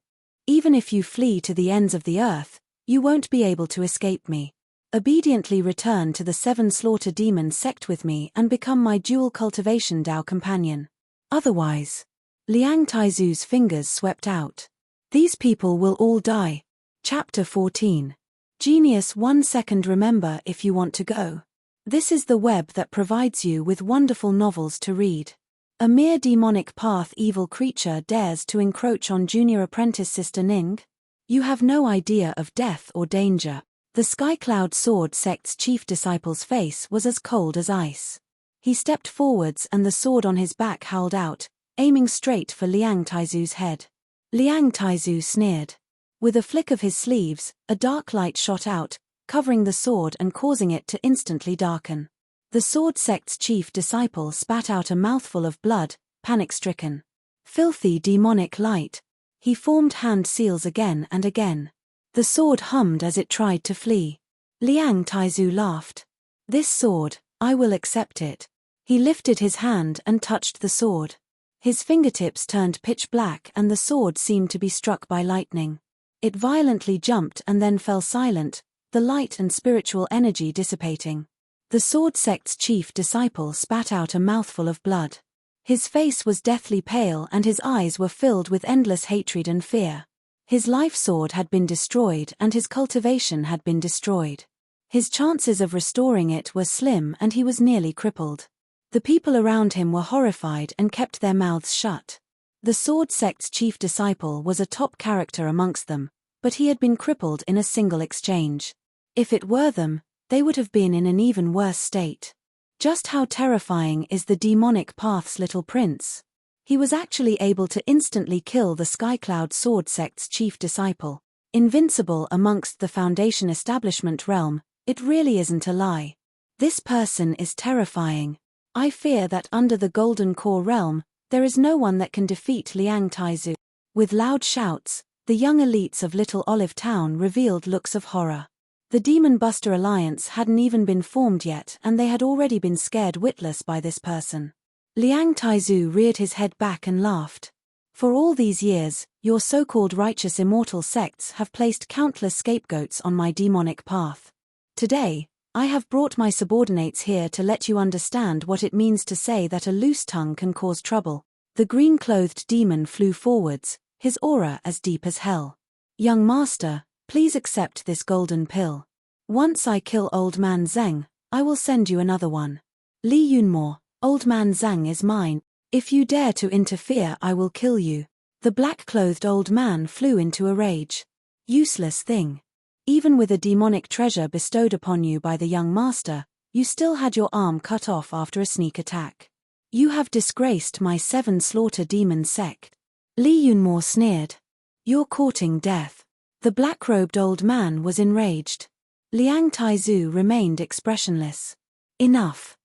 Even if you flee to the ends of the earth, you won't be able to escape me. Obediently return to the 7 Slaughter Demon sect with me and become my dual cultivation Dao companion. Otherwise..." Liang Taizu's fingers swept out. "These people will all die." Chapter 14. Genius 1 second. Remember if you want to go. This is the web that provides you with wonderful novels to read. A mere demonic path evil creature dares to encroach on junior apprentice Sister Ning? You have no idea of death or danger. The Skycloud Sword sect's chief disciple's face was as cold as ice. He stepped forwards and the sword on his back howled out, aiming straight for Liang Taizu's head. Liang Taizu sneered. With a flick of his sleeves, a dark light shot out, covering the sword and causing it to instantly darken. The sword sect's chief disciple spat out a mouthful of blood, panic-stricken. Filthy demonic light. He formed hand seals again and again. The sword hummed as it tried to flee. Liang Taizu laughed. "This sword, I will accept it." He lifted his hand and touched the sword. His fingertips turned pitch black and the sword seemed to be struck by lightning. It violently jumped and then fell silent, the light and spiritual energy dissipating. The sword sect's chief disciple spat out a mouthful of blood. His face was deathly pale and his eyes were filled with endless hatred and fear. His life sword had been destroyed and his cultivation had been destroyed. His chances of restoring it were slim and he was nearly crippled. The people around him were horrified and kept their mouths shut. The sword sect's chief disciple was a top character amongst them, but he had been crippled in a single exchange. If it were them, they would have been in an even worse state. Just how terrifying is the demonic path's little prince? He was actually able to instantly kill the Skycloud Sword sect's chief disciple. Invincible amongst the Foundation establishment realm, it really isn't a lie. This person is terrifying. I fear that under the Golden Core realm, there is no one that can defeat Liang Taizu. With loud shouts, the young elites of Little Olive Town revealed looks of horror. The Demon Buster Alliance hadn't even been formed yet and they had already been scared witless by this person. Liang Taizu reared his head back and laughed. "For all these years, your so-called righteous immortal sects have placed countless scapegoats on my demonic path. Today, I have brought my subordinates here to let you understand what it means to say that a loose tongue can cause trouble." The green-clothed demon flew forwards, his aura as deep as hell. "Young master, please accept this golden pill. Once I kill Old Man Zheng, I will send you another one. Li Yunmo, Old Man Zhang is mine. If you dare to interfere, I will kill you." The black-clothed old man flew into a rage. "Useless thing. Even with a demonic treasure bestowed upon you by the young master, you still had your arm cut off after a sneak attack. You have disgraced my 7 Slaughter Demon sect." Li Yunmo sneered. "You're courting death." The black-robed old man was enraged. Liang Taizu remained expressionless. Enough.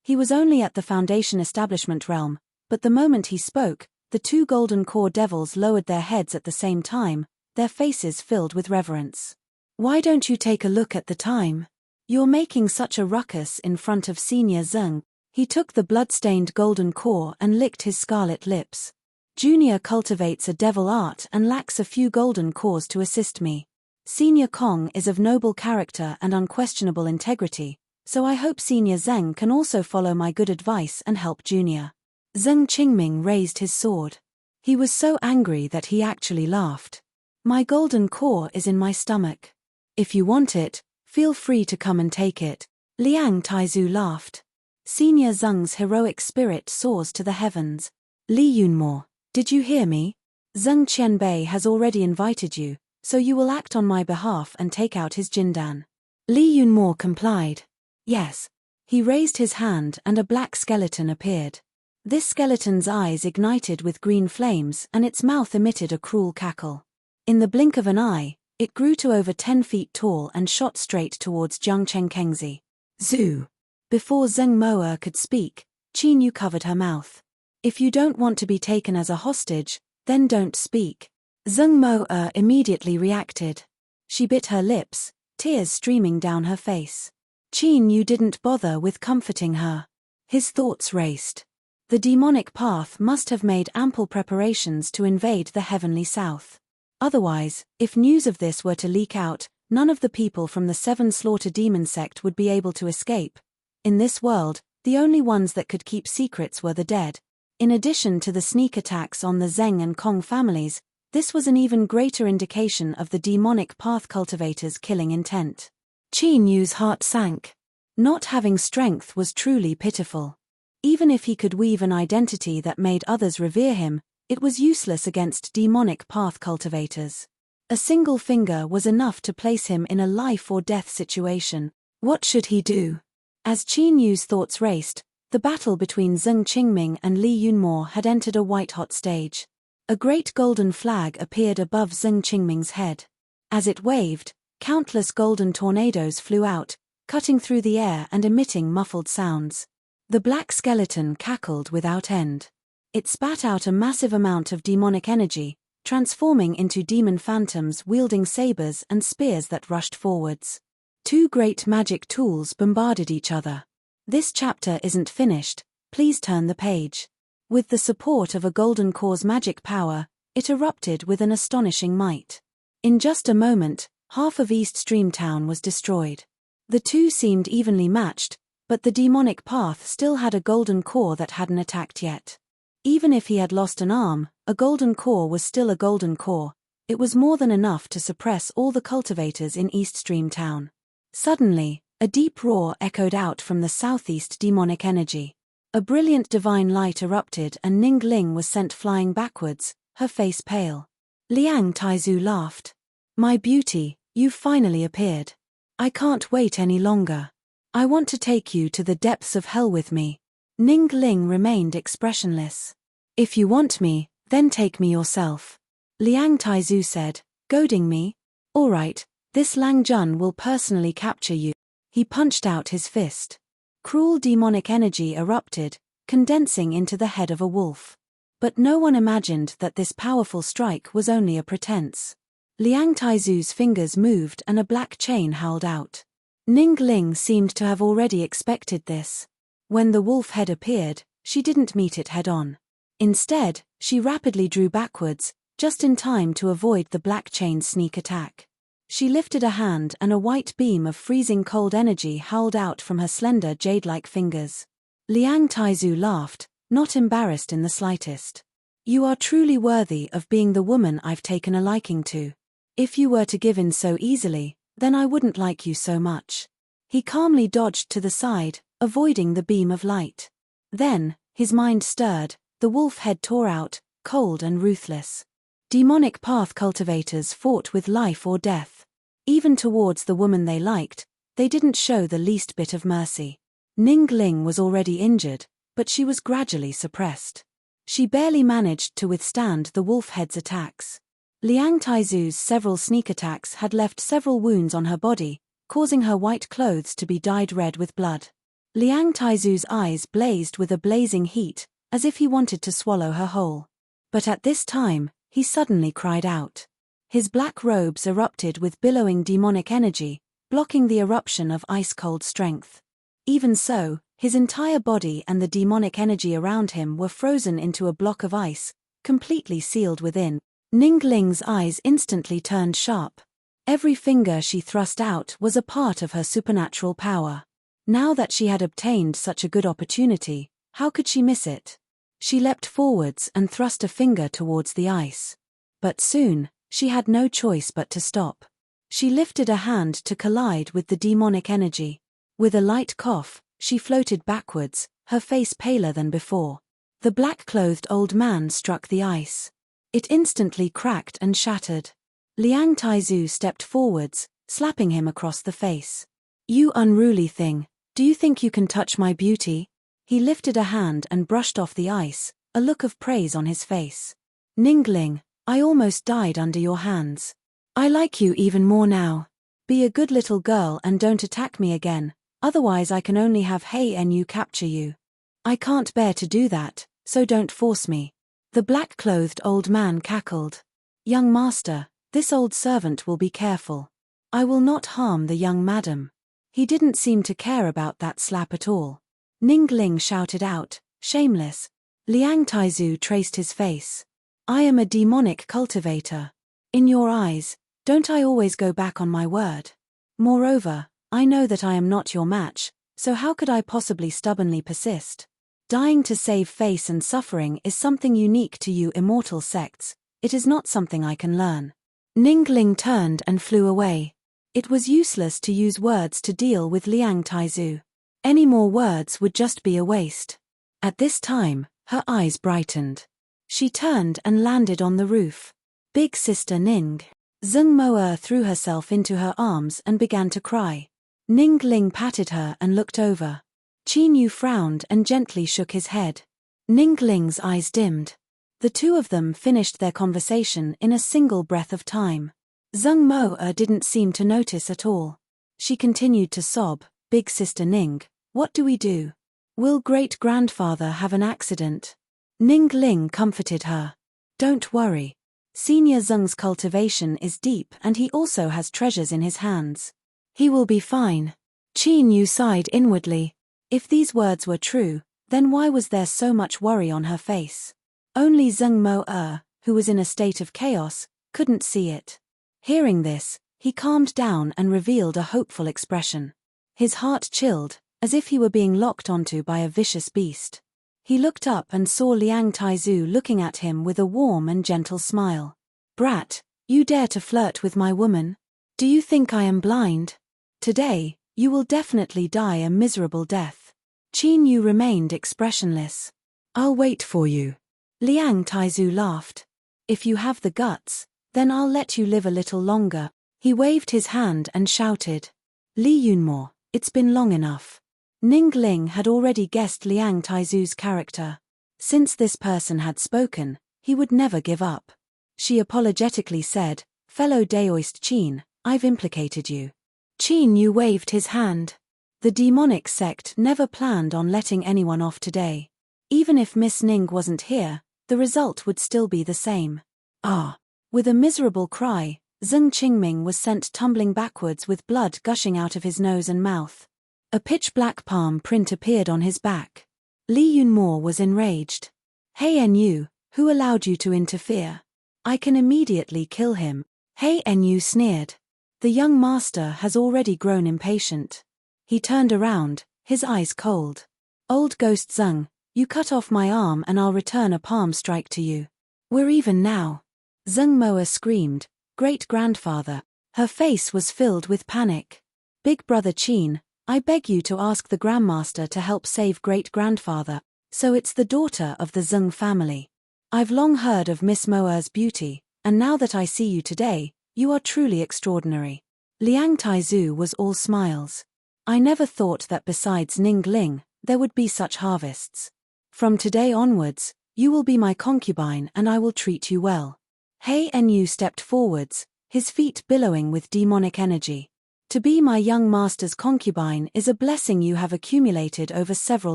He was only at the Foundation establishment realm, but the moment he spoke, the 2 Golden Core devils lowered their heads at the same time, their faces filled with reverence. "Why don't you take a look at the time? You're making such a ruckus in front of Senior Zeng." He took the blood-stained Golden Core and licked his scarlet lips. "Junior cultivates a devil art and lacks a few golden cores to assist me. Senior Kong is of noble character and unquestionable integrity, so I hope Senior Zeng can also follow my good advice and help Junior." Zeng Qingming raised his sword. He was so angry that he actually laughed. My golden core is in my stomach. If you want it, feel free to come and take it. Liang Taizu laughed. Senior Zheng's heroic spirit soars to the heavens. Li Yunmo, did you hear me? Zheng Qianbei has already invited you, so you will act on my behalf and take out his jindan. Li Yunmo complied. Yes. He raised his hand and a black skeleton appeared. This skeleton's eyes ignited with green flames and its mouth emitted a cruel cackle. In the blink of an eye, it grew to over 10 feet tall and shot straight towards Jiang Chengkengzi. Zhu! Before Zheng Moer could speak, Qin Yu covered her mouth. If you don't want to be taken as a hostage, then don't speak. Zheng Moer immediately reacted. She bit her lips, tears streaming down her face. Qin Yu didn't bother with comforting her. His thoughts raced. The demonic path must have made ample preparations to invade the heavenly south. Otherwise, if news of this were to leak out, none of the people from the 7 Slaughter Demon sect would be able to escape. In this world, the only ones that could keep secrets were the dead. In addition to the sneak attacks on the Zheng and Kong families, this was an even greater indication of the demonic path cultivators' killing intent. Qin Yu's heart sank. Not having strength was truly pitiful. Even if he could weave an identity that made others revere him, it was useless against demonic path cultivators. A single finger was enough to place him in a life-or-death situation. What should he do? As Qin Yu's thoughts raced, the battle between Zheng Qingming and Li Yunmo had entered a white-hot stage. A great golden flag appeared above Zheng Qingming's head. As it waved, countless golden tornadoes flew out, cutting through the air and emitting muffled sounds. The black skeleton cackled without end. It spat out a massive amount of demonic energy, transforming into demon phantoms wielding sabers and spears that rushed forwards. 2 great magic tools bombarded each other. This chapter isn't finished, please turn the page. With the support of a golden core's magic power, it erupted with an astonishing might. In just a moment, half of East Stream Town was destroyed. The two seemed evenly matched, but the demonic path still had a golden core that hadn't attacked yet. Even if he had lost an arm, a golden core was still a golden core. It was more than enough to suppress all the cultivators in East Stream Town. Suddenly, a deep roar echoed out from the southeast demonic energy. A brilliant divine light erupted and Ning Ling was sent flying backwards, her face pale. Liang Taizu laughed. My beauty, you've finally appeared. I can't wait any longer. I want to take you to the depths of hell with me. Ning Ling remained expressionless. If you want me, then take me yourself. Liang Taizu said, goading me. All right, this Lang Jun will personally capture you. He punched out his fist. Cruel demonic energy erupted, condensing into the head of a wolf. But no one imagined that this powerful strike was only a pretense. Liang Taizu's fingers moved and a black chain howled out. Ning Ling seemed to have already expected this. When the wolf head appeared, she didn't meet it head-on. Instead, she rapidly drew backwards, just in time to avoid the black chain's sneak attack. She lifted a hand and a white beam of freezing cold energy howled out from her slender jade-like fingers. Liang Taizu laughed, not embarrassed in the slightest. You are truly worthy of being the woman I've taken a liking to. If you were to give in so easily, then I wouldn't like you so much. He calmly dodged to the side, avoiding the beam of light. Then, his mind stirred, the wolf head tore out, cold and ruthless. Demonic path cultivators fought with life or death. Even towards the woman they liked, they didn't show the least bit of mercy. Ning Ling was already injured, but she was gradually suppressed. She barely managed to withstand the wolf head's attacks. Liang Taizu's several sneak attacks had left several wounds on her body, causing her white clothes to be dyed red with blood. Liang Taizu's eyes blazed with a blazing heat, as if he wanted to swallow her whole. But at this time, he suddenly cried out. His black robes erupted with billowing demonic energy, blocking the eruption of ice-cold strength. Even so, his entire body and the demonic energy around him were frozen into a block of ice, completely sealed within. Ning Ling's eyes instantly turned sharp. Every finger she thrust out was a part of her supernatural power. Now that she had obtained such a good opportunity, how could she miss it? She leapt forwards and thrust a finger towards the ice. But soon, she had no choice but to stop. She lifted a hand to collide with the demonic energy. With a light cough, she floated backwards, her face paler than before. The black-clothed old man struck the ice. It instantly cracked and shattered. Liang Taizu stepped forwards, slapping him across the face. "You unruly thing, do you think you can touch my beauty?" He lifted a hand and brushed off the ice, a look of praise on his face. "Ningling, I almost died under your hands. I like you even more now. Be a good little girl and don't attack me again, otherwise I can only have Hei and you capture you. I can't bear to do that, so don't force me." The black-clothed old man cackled. "Young master, this old servant will be careful. I will not harm the young madam." He didn't seem to care about that slap at all. Ningling shouted out, "Shameless." Liang Taizu traced his face. "I am a demonic cultivator. In your eyes, don't I always go back on my word? Moreover, I know that I am not your match, so how could I possibly stubbornly persist? Dying to save face and suffering is something unique to you immortal sects, it is not something I can learn." Ningling turned and flew away. It was useless to use words to deal with Liang Taizu. Any more words would just be a waste. At this time, her eyes brightened. She turned and landed on the roof. "Big sister Ning." Zeng Mo'er threw herself into her arms and began to cry. Ningling patted her and looked over. Qin Yu frowned and gently shook his head. Ningling's eyes dimmed. The two of them finished their conversation in a single breath of time. Zeng Mo'er didn't seem to notice at all. She continued to sob, "Big sister Ning, what do we do? Will great-grandfather have an accident?" Ningling comforted her. "Don't worry. Senior Zeng's cultivation is deep and he also has treasures in his hands. He will be fine." Qin Yu sighed inwardly. If these words were true, then why was there so much worry on her face? Only Zeng Mo'er, who was in a state of chaos, couldn't see it. Hearing this, he calmed down and revealed a hopeful expression. His heart chilled, as if he were being locked onto by a vicious beast. He looked up and saw Liang Taizu looking at him with a warm and gentle smile. "Brat, you dare to flirt with my woman? Do you think I am blind? Today, you will definitely die a miserable death." Qin Yu remained expressionless. "I'll wait for you." Liang Taizu laughed. "If you have the guts, then I'll let you live a little longer." He waved his hand and shouted, "Li Yunmo, it's been long enough." Ningling had already guessed Liang Taizu's character. Since this person had spoken, he would never give up. She apologetically said, "Fellow Daoist Qin, I've implicated you." Qin Yu waved his hand. The demonic sect never planned on letting anyone off today. Even if Miss Ning wasn't here, the result would still be the same. "Ah!" With a miserable cry, Zeng Qingming was sent tumbling backwards with blood gushing out of his nose and mouth. A pitch-black palm print appeared on his back. Li Yunmo was enraged. "Hey Nu, who allowed you to interfere? I can immediately kill him." Hey Nu sneered. The young master has already grown impatient. He turned around, his eyes cold. "Old ghost Zeng, you cut off my arm and I'll return a palm strike to you. We're even now." Zeng Mo'er screamed, "Great-grandfather." Her face was filled with panic. "Big brother Qin, I beg you to ask the grandmaster to help save great-grandfather. So it's the daughter of the Zeng family. I've long heard of Miss Mo'er's beauty, and now that I see you today, you are truly extraordinary." Liang Taizu was all smiles. "I never thought that besides Ningling, there would be such harvests. From today onwards, you will be my concubine and I will treat you well." Hey Nu stepped forwards, his feet billowing with demonic energy. "To be my young master's concubine is a blessing you have accumulated over several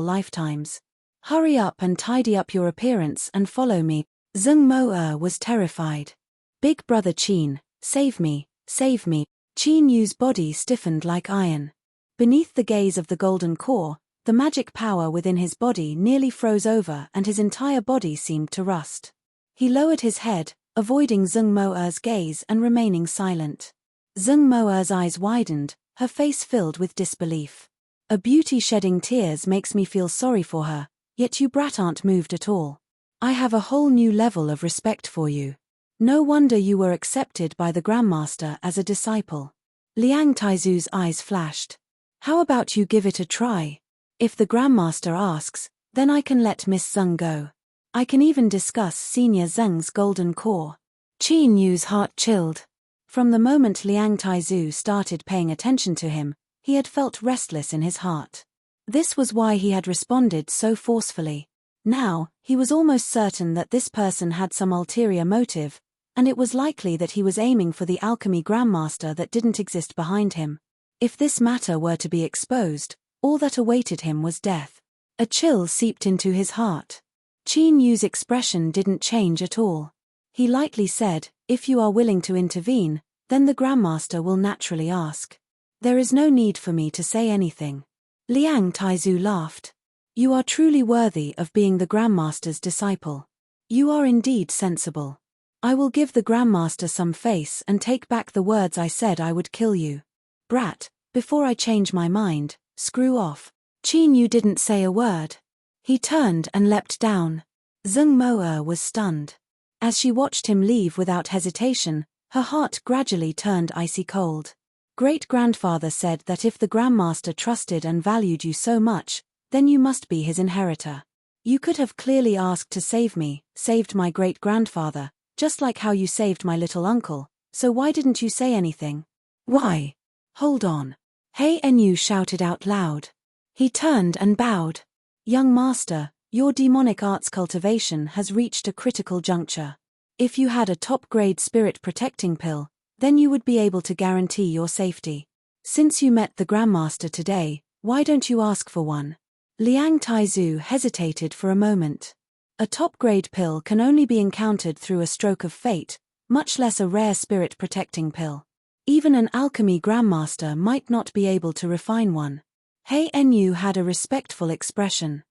lifetimes. Hurry up and tidy up your appearance and follow me." Zeng Mo'er was terrified. "Big brother Qin, save me, save me." Qin Yu's body stiffened like iron. Beneath the gaze of the golden core, the magic power within his body nearly froze over and his entire body seemed to rust. He lowered his head, avoiding Zeng Mo'er's gaze and remaining silent. Zeng Mo'er's eyes widened, her face filled with disbelief. "A beauty shedding tears makes me feel sorry for her, yet you brat aren't moved at all. I have a whole new level of respect for you. No wonder you were accepted by the Grandmaster as a disciple. Liang Taizu's eyes flashed. How about you give it a try? If the Grandmaster asks, then I can let Miss Zeng go. I can even discuss Senior Zeng's golden core. Qin Yu's heart chilled. From the moment Liang Taizu started paying attention to him, he had felt restless in his heart. This was why he had responded so forcefully. Now, he was almost certain that this person had some ulterior motive, and it was likely that he was aiming for the alchemy Grandmaster that didn't exist behind him. If this matter were to be exposed, all that awaited him was death. A chill seeped into his heart. Qin Yu's expression didn't change at all. He lightly said, "If you are willing to intervene, then the Grandmaster will naturally ask. There is no need for me to say anything." Liang Taizu laughed. "You are truly worthy of being the Grandmaster's disciple. You are indeed sensible. I will give the Grandmaster some face and take back the words I said I would kill you. Brat, before I change my mind, screw off." Qin Yu didn't say a word. He turned and leapt down. Zeng Mo'er was stunned. As she watched him leave without hesitation, her heart gradually turned icy cold. Great-grandfather said that if the Grandmaster trusted and valued you so much, then you must be his inheritor. You could have clearly asked to save me, saved my great-grandfather, just like how you saved my little uncle, so why didn't you say anything? Why? Hold on. He Enyu shouted out loud. He turned and bowed. Young master, your demonic arts cultivation has reached a critical juncture. If you had a top-grade spirit protecting pill, then you would be able to guarantee your safety. Since you met the Grandmaster today, why don't you ask for one? Liang Taizu hesitated for a moment. A top-grade pill can only be encountered through a stroke of fate, much less a rare spirit protecting pill. Even an alchemy Grandmaster might not be able to refine one. He Enyu had a respectful expression.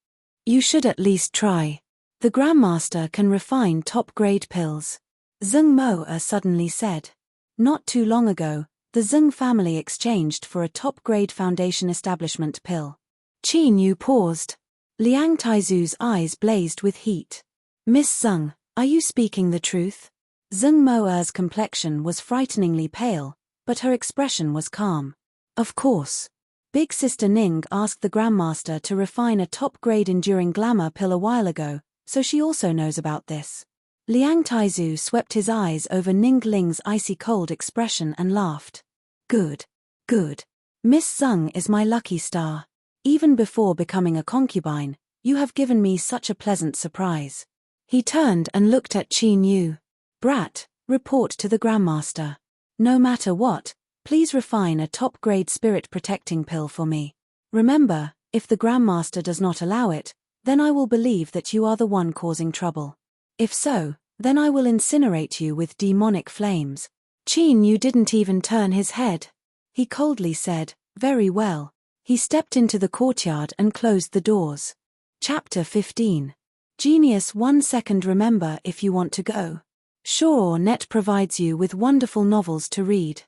You should at least try. The Grandmaster can refine top-grade pills. Zeng Mo'er suddenly said. Not too long ago, the Zeng family exchanged for a top-grade foundation establishment pill. Qin Yu paused. Liang Taizu's eyes blazed with heat. Miss Zeng, are you speaking the truth? Zeng Mo'er's complexion was frighteningly pale, but her expression was calm. Of course. Big Sister Ning asked the Grandmaster to refine a top-grade enduring glamour pill a while ago, so she also knows about this. Liang Taizu swept his eyes over Ning Ling's icy cold expression and laughed. Good. Good. Miss Zeng is my lucky star. Even before becoming a concubine, you have given me such a pleasant surprise. He turned and looked at Qin Yu. Brat, report to the Grandmaster. No matter what, please refine a top-grade spirit-protecting pill for me. Remember, if the Grandmaster does not allow it, then I will believe that you are the one causing trouble. If so, then I will incinerate you with demonic flames. Qin Yu didn't even turn his head. He coldly said, very well. He stepped into the courtyard and closed the doors. Chapter 15. Genius 1 second. Remember if you want to go. Sure, Net provides you with wonderful novels to read.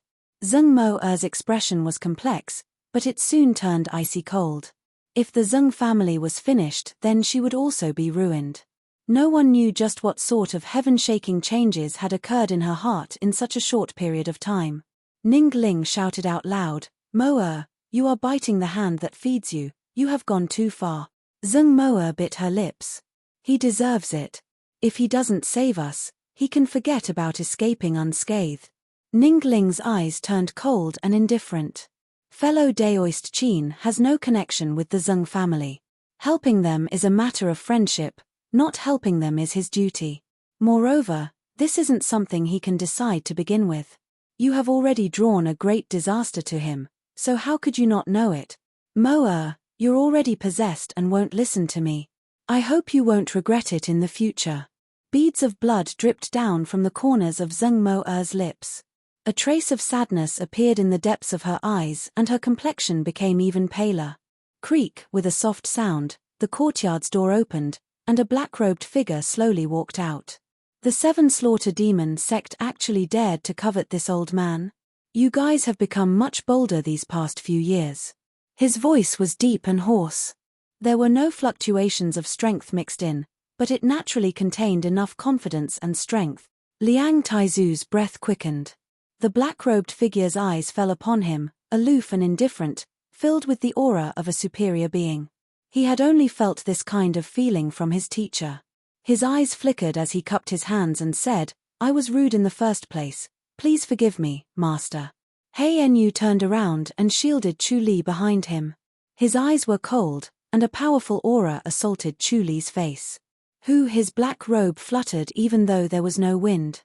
Zeng Mo'er's expression was complex, but it soon turned icy cold. If the Zeng family was finished, then she would also be ruined. No one knew just what sort of heaven-shaking changes had occurred in her heart in such a short period of time. Ning Ling shouted out loud, Mo'er, you are biting the hand that feeds you, you have gone too far. Zeng Mo'er bit her lips. He deserves it. If he doesn't save us, he can forget about escaping unscathed. Ning Ling's eyes turned cold and indifferent. Fellow Daoist Qin has no connection with the Zeng family. Helping them is a matter of friendship, not helping them is his duty. Moreover, this isn't something he can decide to begin with. You have already drawn a great disaster to him, so how could you not know it? Mo'er, you're already possessed and won't listen to me. I hope you won't regret it in the future. Beads of blood dripped down from the corners of Zeng Mo'er's lips. A trace of sadness appeared in the depths of her eyes and her complexion became even paler. Creak, with a soft sound, the courtyard's door opened, and a black-robed figure slowly walked out. The Seven Slaughter Demon sect actually dared to covet this old man? You guys have become much bolder these past few years. His voice was deep and hoarse. There were no fluctuations of strength mixed in, but it naturally contained enough confidence and strength. Liang Taizu's breath quickened. The black-robed figure's eyes fell upon him, aloof and indifferent, filled with the aura of a superior being. He had only felt this kind of feeling from his teacher. His eyes flickered as he cupped his hands and said, "I was rude in the first place. Please forgive me, master." He Enyu turned around and shielded Chu Li behind him. His eyes were cold, and a powerful aura assaulted Chu Li's face. His black robe fluttered even though there was no wind.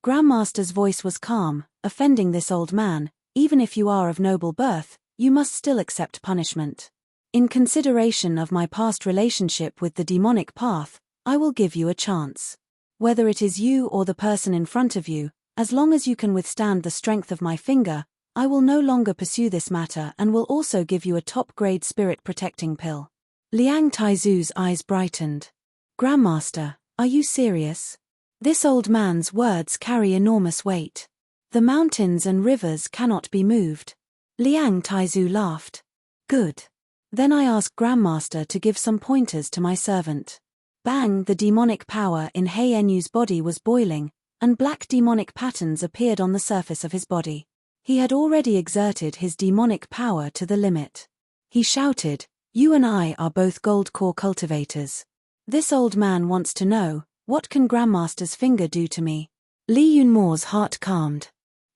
Grandmaster's voice was calm, offending this old man. "Even if you are of noble birth, you must still accept punishment. In consideration of my past relationship with the demonic path, I will give you a chance. Whether it is you or the person in front of you, as long as you can withstand the strength of my finger, I will no longer pursue this matter and will also give you a top-grade spirit-protecting pill." Liang Taizu's eyes brightened. "Grandmaster, are you serious? This old man's words carry enormous weight. The mountains and rivers cannot be moved." Liang Taizu laughed. "Good. Then I ask Grandmaster to give some pointers to my servant." Bang! The demonic power in He Enyu's body was boiling, and black demonic patterns appeared on the surface of his body. He had already exerted his demonic power to the limit. He shouted, "You and I are both gold core cultivators. This old man wants to know, what can Grandmaster's finger do to me?" Li Yunmo's heart calmed.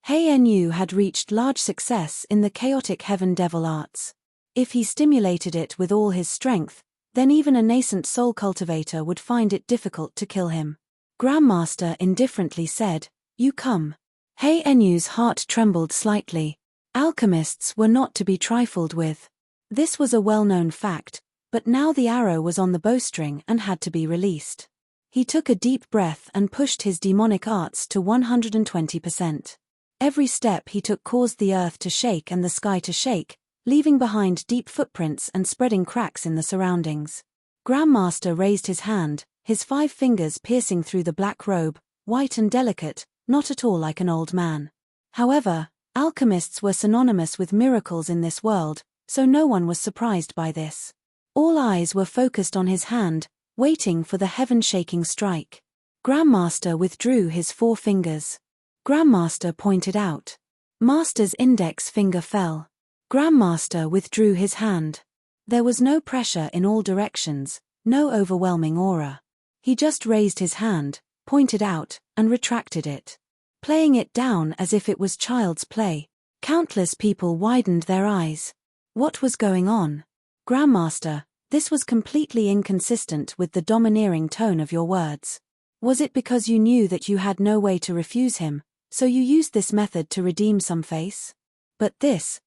He Enyu had reached large success in the chaotic heaven devil arts. If he stimulated it with all his strength, then even a nascent soul cultivator would find it difficult to kill him. Grandmaster indifferently said, "You come." He Enyu's heart trembled slightly. Alchemists were not to be trifled with. This was a well-known fact, but now the arrow was on the bowstring and had to be released. He took a deep breath and pushed his demonic arts to 120%. Every step he took caused the earth to shake and the sky to shake, leaving behind deep footprints and spreading cracks in the surroundings. Grandmaster raised his hand, his 5 fingers piercing through the black robe, white and delicate, not at all like an old man. However, alchemists were synonymous with miracles in this world, so no one was surprised by this. All eyes were focused on his hand, waiting for the heaven-shaking strike. Grandmaster withdrew his 4 fingers. Grandmaster pointed out. Master's index finger fell. Grandmaster withdrew his hand. There was no pressure in all directions, no overwhelming aura. He just raised his hand, pointed out, and retracted it, playing it down as if it was child's play. Countless people widened their eyes. What was going on? Grandmaster, this was completely inconsistent with the domineering tone of your words. Was it because you knew that you had no way to refuse him, so you used this method to redeem some face? But this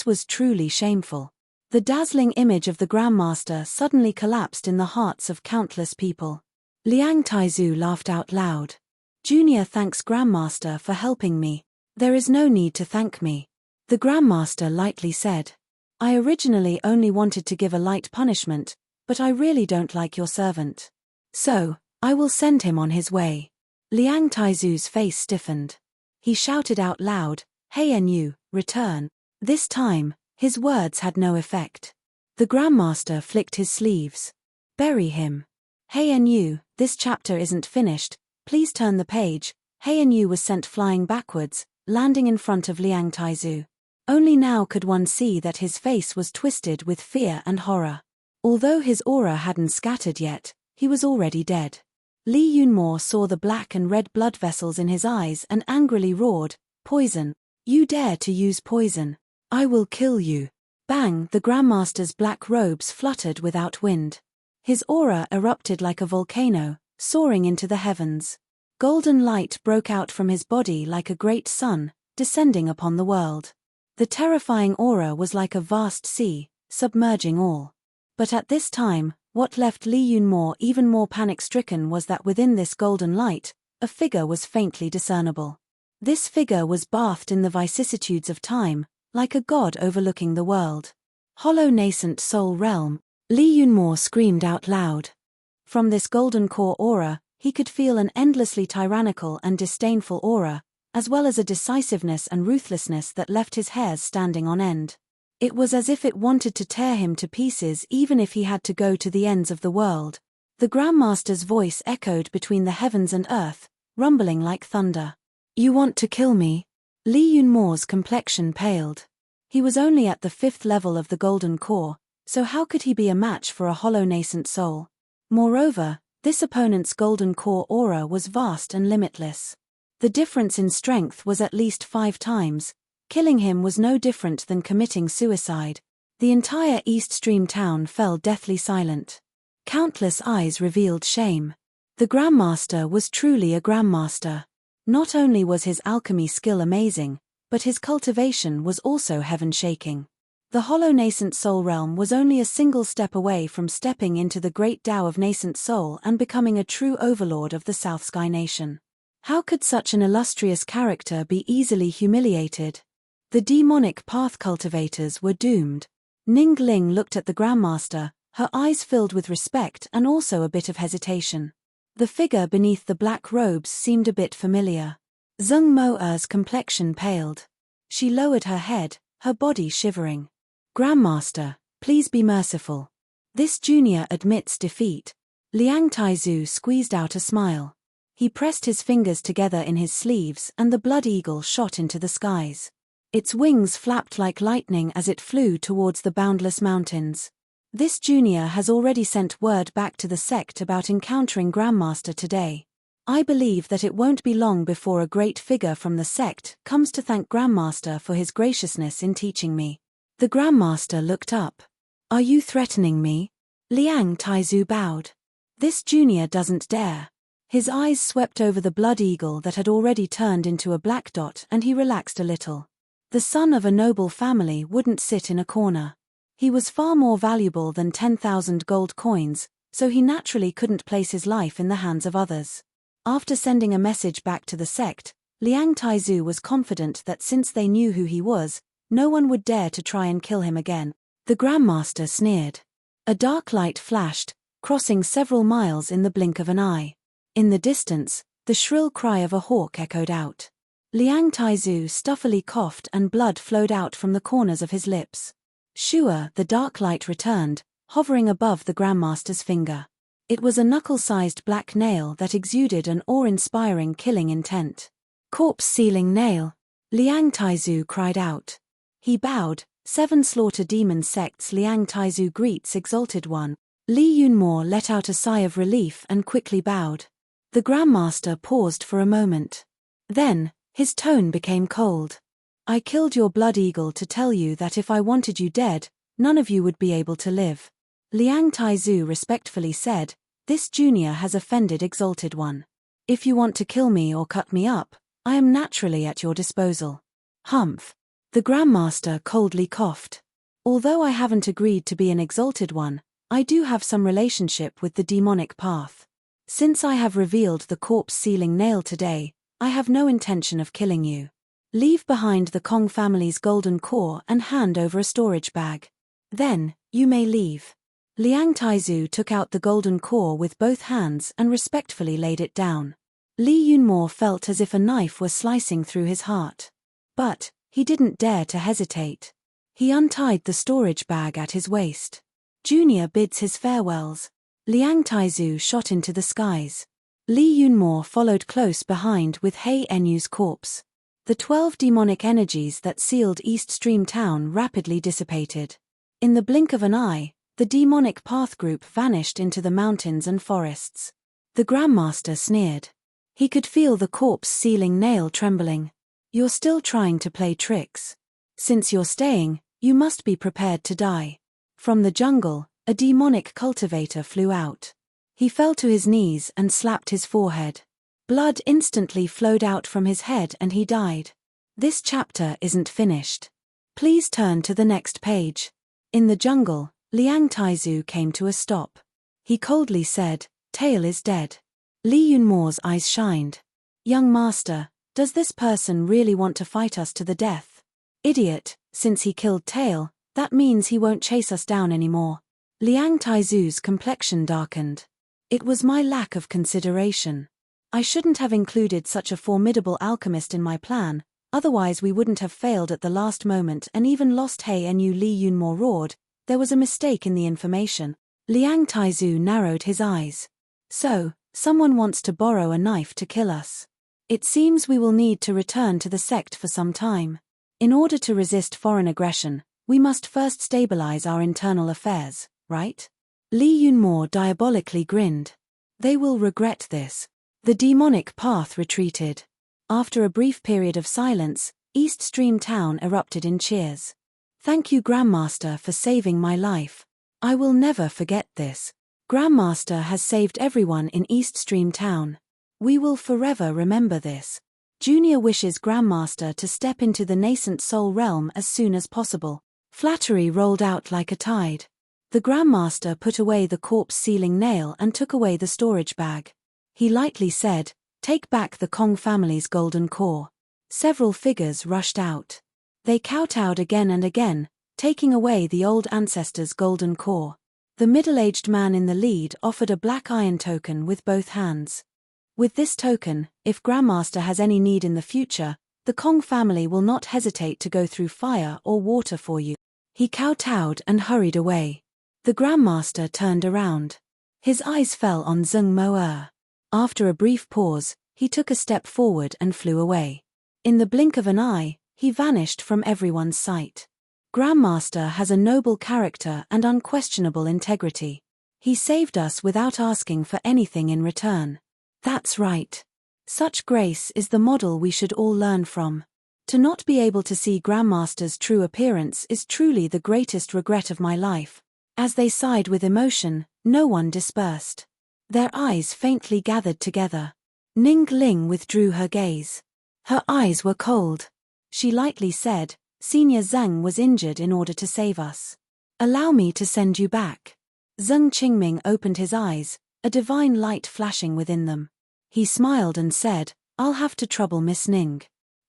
was truly shameful. The dazzling image of the Grandmaster suddenly collapsed in the hearts of countless people. Liang Taizu laughed out loud. "Junior thanks Grandmaster for helping me. There is no need to thank me." The Grandmaster lightly said. "I originally only wanted to give a light punishment, but I really don't like your servant. So, I will send him on his way." Liang Taizu's face stiffened. He shouted out loud, "He Enyu, return." This time, his words had no effect. The Grandmaster flicked his sleeves. "Bury him." "He Enyu, this chapter isn't finished, please turn the page." He Enyu was sent flying backwards, landing in front of Liang Taizu. Only now could one see that his face was twisted with fear and horror. Although his aura hadn't scattered yet, he was already dead. Li Yunmo saw the black and red blood vessels in his eyes and angrily roared, "Poison! You dare to use poison! I will kill you!" Bang! The Grandmaster's black robes fluttered without wind. His aura erupted like a volcano, soaring into the heavens. Golden light broke out from his body like a great sun, descending upon the world. The terrifying aura was like a vast sea, submerging all. But at this time, what left Li Yunmo even more panic-stricken was that within this golden light, a figure was faintly discernible. This figure was bathed in the vicissitudes of time, like a god overlooking the world. "Hollow nascent soul realm," Li Yunmo screamed out loud. From this golden core aura, he could feel an endlessly tyrannical and disdainful aura, as well as a decisiveness and ruthlessness that left his hairs standing on end. It was as if it wanted to tear him to pieces even if he had to go to the ends of the world. The Grandmaster's voice echoed between the heavens and earth, rumbling like thunder. You want to kill me? Li Yunmo's complexion paled. He was only at the 5th level of the golden core, so how could he be a match for a hollow nascent soul? Moreover, this opponent's golden core aura was vast and limitless. The difference in strength was at least 5 times. Killing him was no different than committing suicide. The entire East Stream town fell deathly silent. Countless eyes revealed shame. The Grandmaster was truly a Grandmaster. Not only was his alchemy skill amazing, but his cultivation was also heaven-shaking. The hollow nascent soul realm was only a single step away from stepping into the great Tao of nascent soul and becoming a true overlord of the South Sky Nation. How could such an illustrious character be easily humiliated? The demonic path cultivators were doomed. Ning Ling looked at the Grandmaster, her eyes filled with respect and also a bit of hesitation. The figure beneath the black robes seemed a bit familiar. Zheng Mo'er's complexion paled. She lowered her head, her body shivering. Grandmaster, please be merciful. This junior admits defeat. Liang Taizu squeezed out a smile. He pressed his fingers together in his sleeves and the blood eagle shot into the skies. Its wings flapped like lightning as it flew towards the boundless mountains. This junior has already sent word back to the sect about encountering Grandmaster today. I believe that it won't be long before a great figure from the sect comes to thank Grandmaster for his graciousness in teaching me. The Grandmaster looked up. Are you threatening me? Liang Taizu bowed. This junior doesn't dare. His eyes swept over the blood eagle that had already turned into a black dot and he relaxed a little. The son of a noble family wouldn't sit in a corner. He was far more valuable than 10,000 gold coins, so he naturally couldn't place his life in the hands of others. After sending a message back to the sect, Liang Taizu was confident that since they knew who he was, no one would dare to try and kill him again. The Grandmaster sneered. A dark light flashed, crossing several miles in the blink of an eye. In the distance, the shrill cry of a hawk echoed out. Liang Taizu stuffily coughed and blood flowed out from the corners of his lips. Sure, the dark light returned, hovering above the Grandmaster's finger. It was a knuckle-sized black nail that exuded an awe-inspiring killing intent. Corpse-sealing nail! Liang Taizu cried out. He bowed. 7 slaughter demon sects Liang Taizu greets exalted one. Li Yunmo let out a sigh of relief and quickly bowed. The Grandmaster paused for a moment. Then, his tone became cold. I killed your blood eagle to tell you that if I wanted you dead, none of you would be able to live. Liang Taizu respectfully said, this junior has offended Exalted One. If you want to kill me or cut me up, I am naturally at your disposal. Humph. The Grandmaster coldly coughed. Although I haven't agreed to be an Exalted One, I do have some relationship with the demonic path. Since I have revealed the corpse-sealing nail today, I have no intention of killing you. Leave behind the Kong family's golden core and hand over a storage bag. Then, you may leave. Liang Taizu took out the golden core with both hands and respectfully laid it down. Li Yunmo felt as if a knife were slicing through his heart. But, he didn't dare to hesitate. He untied the storage bag at his waist. Junior bids his farewells. Liang Taizu shot into the skies. Li Yunmo followed close behind with Hei Enyu's corpse. The 12 demonic energies that sealed East Stream Town rapidly dissipated. In the blink of an eye, the demonic path group vanished into the mountains and forests. The Grandmaster sneered. He could feel the corpse-sealing nail trembling. You're still trying to play tricks. Since you're staying, you must be prepared to die. From the jungle, a demonic cultivator flew out. He fell to his knees and slapped his forehead. Blood instantly flowed out from his head and he died. This chapter isn't finished. Please turn to the next page. In the jungle, Liang Taizu came to a stop. He coldly said, Tail is dead. Li Yunmo's eyes shined. Young master, does this person really want to fight us to the death? Idiot, since he killed Tail, that means he won't chase us down anymore. Liang Taizu's complexion darkened. It was my lack of consideration. I shouldn't have included such a formidable alchemist in my plan, otherwise we wouldn't have failed at the last moment and even lost Hei Enyu. Li Yunmo roared, there was a mistake in the information. Liang Taizu narrowed his eyes. So, someone wants to borrow a knife to kill us. It seems we will need to return to the sect for some time. In order to resist foreign aggression, we must first stabilize our internal affairs, right? Li Yunmo diabolically grinned. They will regret this. The demonic path retreated. After a brief period of silence, East Stream Town erupted in cheers. Thank you, Grandmaster, for saving my life. I will never forget this. Grandmaster has saved everyone in East Stream Town. We will forever remember this. Junior wishes Grandmaster to step into the nascent soul realm as soon as possible. Flattery rolled out like a tide. The Grandmaster put away the corpse-sealing nail and took away the storage bag. He lightly said, "Take back the Kong family's golden core." Several figures rushed out. They kowtowed again and again, taking away the old ancestor's golden core. The middle-aged man in the lead offered a black iron token with both hands. With this token, if Grandmaster has any need in the future, the Kong family will not hesitate to go through fire or water for you. He kowtowed and hurried away. The Grandmaster turned around. His eyes fell on Zheng Mo'er. After a brief pause, he took a step forward and flew away. In the blink of an eye, he vanished from everyone's sight. Grandmaster has a noble character and unquestionable integrity. He saved us without asking for anything in return. That's right. Such grace is the model we should all learn from. To not be able to see Grandmaster's true appearance is truly the greatest regret of my life. As they sighed with emotion, no one dispersed. Their eyes faintly gathered together. Ning Ling withdrew her gaze. Her eyes were cold. She lightly said, "Senior Zheng was injured in order to save us. Allow me to send you back." Zheng Qingming opened his eyes, a divine light flashing within them. He smiled and said, "I'll have to trouble Miss Ning."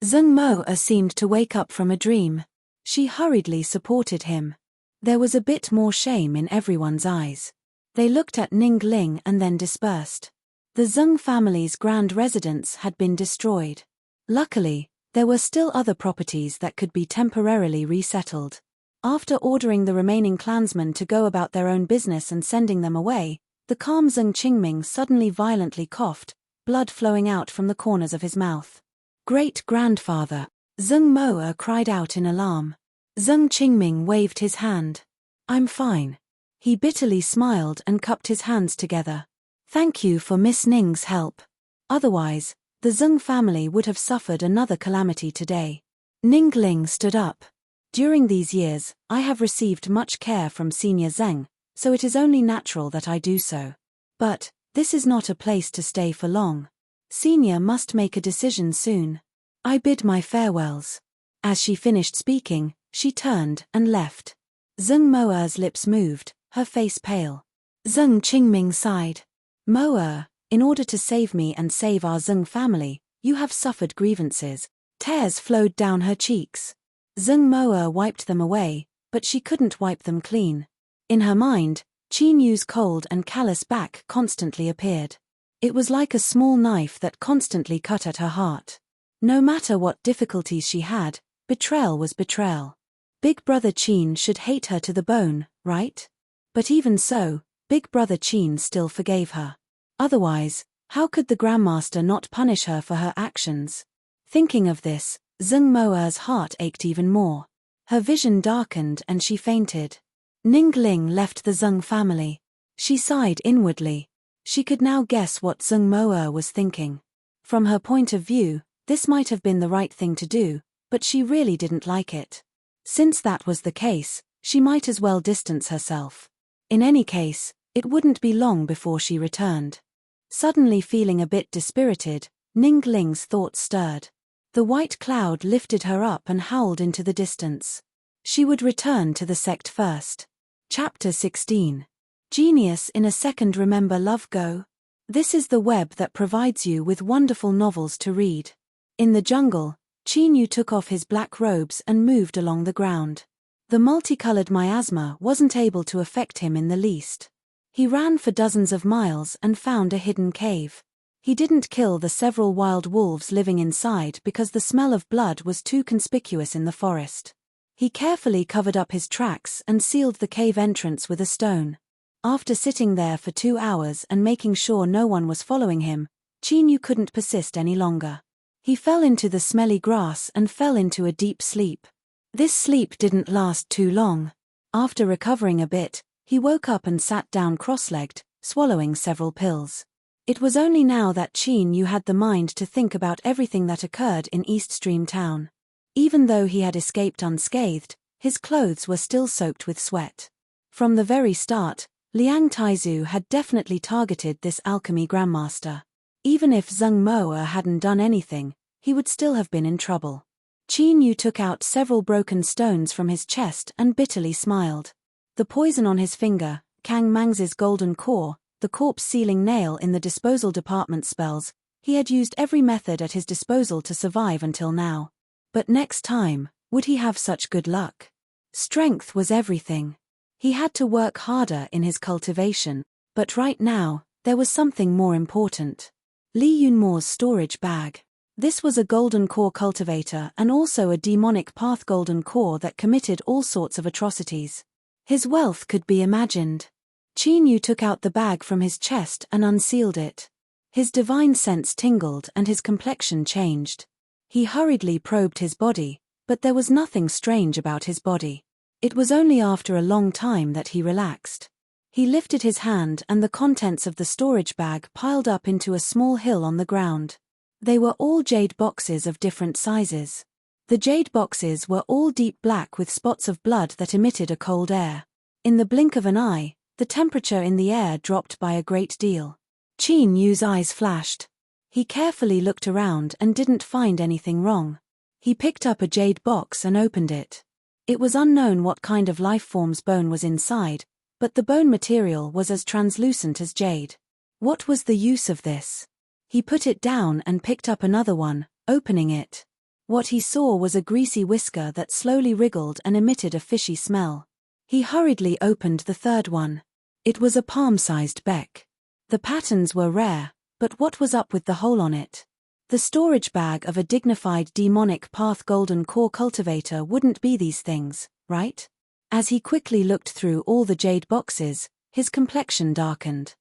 Zheng Mo'er seemed to wake up from a dream. She hurriedly supported him. There was a bit more shame in everyone's eyes. They looked at Ning Ling and then dispersed. The Zheng family's grand residence had been destroyed. Luckily, there were still other properties that could be temporarily resettled. After ordering the remaining clansmen to go about their own business and sending them away, the calm Zheng Qingming suddenly violently coughed, blood flowing out from the corners of his mouth. "Great-grandfather!" Zheng Mo'er cried out in alarm. Zheng Qingming waved his hand. "I'm fine." He bitterly smiled and cupped his hands together. "Thank you for Miss Ning's help. Otherwise, the Zheng family would have suffered another calamity today." Ning Ling stood up. "During these years, I have received much care from Senior Zheng, so it is only natural that I do so. But, this is not a place to stay for long. Senior must make a decision soon. I bid my farewells." As she finished speaking, she turned and left. Zheng Mo'er's lips moved, her face pale. Zheng Qingming sighed. "Mo'er, in order to save me and save our Zheng family, you have suffered grievances." Tears flowed down her cheeks. Zheng Mo'er wiped them away, but she couldn't wipe them clean. In her mind, Qin Yu's cold and callous back constantly appeared. It was like a small knife that constantly cut at her heart. No matter what difficulties she had, betrayal was betrayal. Big Brother Qin should hate her to the bone, right? But even so, Big Brother Qin still forgave her. Otherwise, how could the Grandmaster not punish her for her actions? Thinking of this, Zheng Mo'er's heart ached even more. Her vision darkened and she fainted. Ning Ling left the Zheng family. She sighed inwardly. She could now guess what Zheng Mo'er was thinking. From her point of view, this might have been the right thing to do, but she really didn't like it. Since that was the case, she might as well distance herself. In any case, it wouldn't be long before she returned. Suddenly feeling a bit dispirited, Ning Ling's thoughts stirred. The white cloud lifted her up and howled into the distance. She would return to the sect first. Chapter 16. Genius in a Second. Remember Love Go? This is the web that provides you with wonderful novels to read. In the jungle, Qin Yu took off his black robes and moved along the ground. The multicolored miasma wasn't able to affect him in the least. He ran for dozens of miles and found a hidden cave. He didn't kill the several wild wolves living inside because the smell of blood was too conspicuous in the forest. He carefully covered up his tracks and sealed the cave entrance with a stone. After sitting there for 2 hours and making sure no one was following him, Chinyu couldn't persist any longer. He fell into the smelly grass and fell into a deep sleep. This sleep didn't last too long. After recovering a bit, he woke up and sat down cross-legged, swallowing several pills. It was only now that Chinyu had the mind to think about everything that occurred in East Stream Town. Even though he had escaped unscathed, his clothes were still soaked with sweat. From the very start, Liang Taizu had definitely targeted this alchemy grandmaster. Even if Zheng Moa hadn't done anything, he would still have been in trouble. Chinyu took out several broken stones from his chest and bitterly smiled. The poison on his finger, Kang Mang's golden core, the corpse-sealing nail in the disposal department spells, he had used every method at his disposal to survive until now. But next time, would he have such good luck? Strength was everything. He had to work harder in his cultivation, but right now, there was something more important. Li Yunmo's storage bag. This was a golden core cultivator and also a demonic path golden core that committed all sorts of atrocities. His wealth could be imagined. Chinyu took out the bag from his chest and unsealed it. His divine sense tingled and his complexion changed. He hurriedly probed his body, but there was nothing strange about his body. It was only after a long time that he relaxed. He lifted his hand and the contents of the storage bag piled up into a small hill on the ground. They were all jade boxes of different sizes. The jade boxes were all deep black with spots of blood that emitted a cold air. In the blink of an eye, the temperature in the air dropped by a great deal. Chinyu's eyes flashed. He carefully looked around and didn't find anything wrong. He picked up a jade box and opened it. It was unknown what kind of lifeform's bone was inside, but the bone material was as translucent as jade. What was the use of this? He put it down and picked up another one, opening it. What he saw was a greasy whisker that slowly wriggled and emitted a fishy smell. He hurriedly opened the third one. It was a palm-sized beck. The patterns were rare, but what was up with the hole on it? The storage bag of a dignified demonic path golden core cultivator wouldn't be these things, right? As he quickly looked through all the jade boxes, his complexion darkened.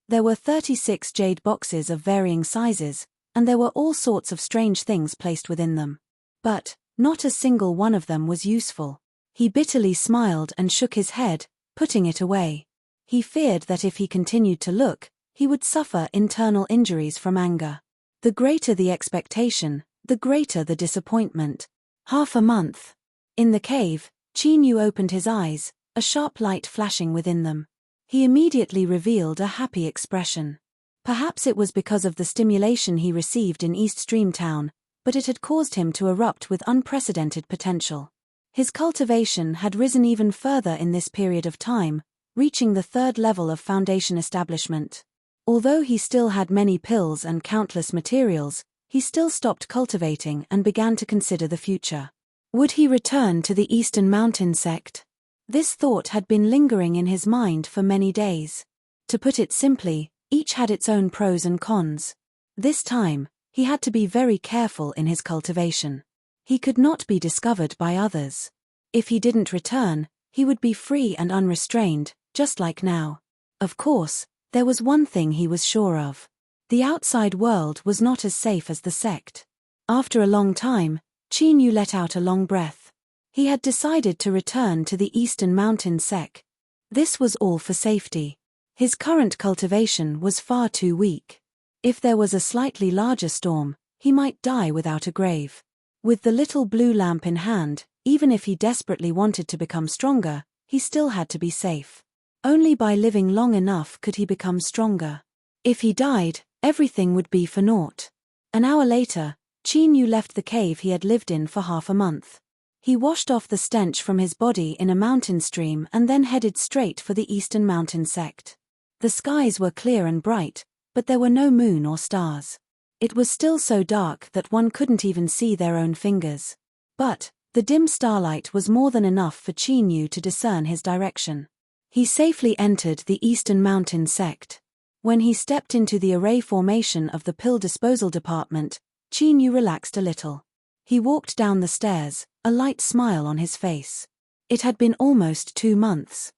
There were 36 jade boxes of varying sizes, and there were all sorts of strange things placed within them. But not a single one of them was useful. He bitterly smiled and shook his head, putting it away. He feared that if he continued to look, he would suffer internal injuries from anger. The greater the expectation, the greater the disappointment. Half a month. In the cave, Chinyu opened his eyes, a sharp light flashing within them. He immediately revealed a happy expression. Perhaps it was because of the stimulation he received in East Stream Town, but it had caused him to erupt with unprecedented potential. His cultivation had risen even further in this period of time, reaching the 3rd level of foundation establishment. Although he still had many pills and countless materials, he still stopped cultivating and began to consider the future. Would he return to the Eastern Mountain sect? This thought had been lingering in his mind for many days. To put it simply, each had its own pros and cons. This time, he had to be very careful in his cultivation. He could not be discovered by others. If he didn't return, he would be free and unrestrained, just like now. Of course, there was one thing he was sure of. The outside world was not as safe as the sect. After a long time, Chinyu let out a long breath. He had decided to return to the Eastern Mountain sect. This was all for safety. His current cultivation was far too weak. If there was a slightly larger storm, he might die without a grave. With the little blue lamp in hand, even if he desperately wanted to become stronger, he still had to be safe. Only by living long enough could he become stronger. If he died, everything would be for naught. An hour later, Chinyu left the cave he had lived in for half a month. He washed off the stench from his body in a mountain stream and then headed straight for the Eastern Mountain sect. The skies were clear and bright, but there were no moon or stars. It was still so dark that one couldn't even see their own fingers. But the dim starlight was more than enough for Chinyu to discern his direction. He safely entered the Eastern Mountain sect. When he stepped into the array formation of the pill disposal department, Chinyu relaxed a little. He walked down the stairs, a light smile on his face. It had been almost 2 months.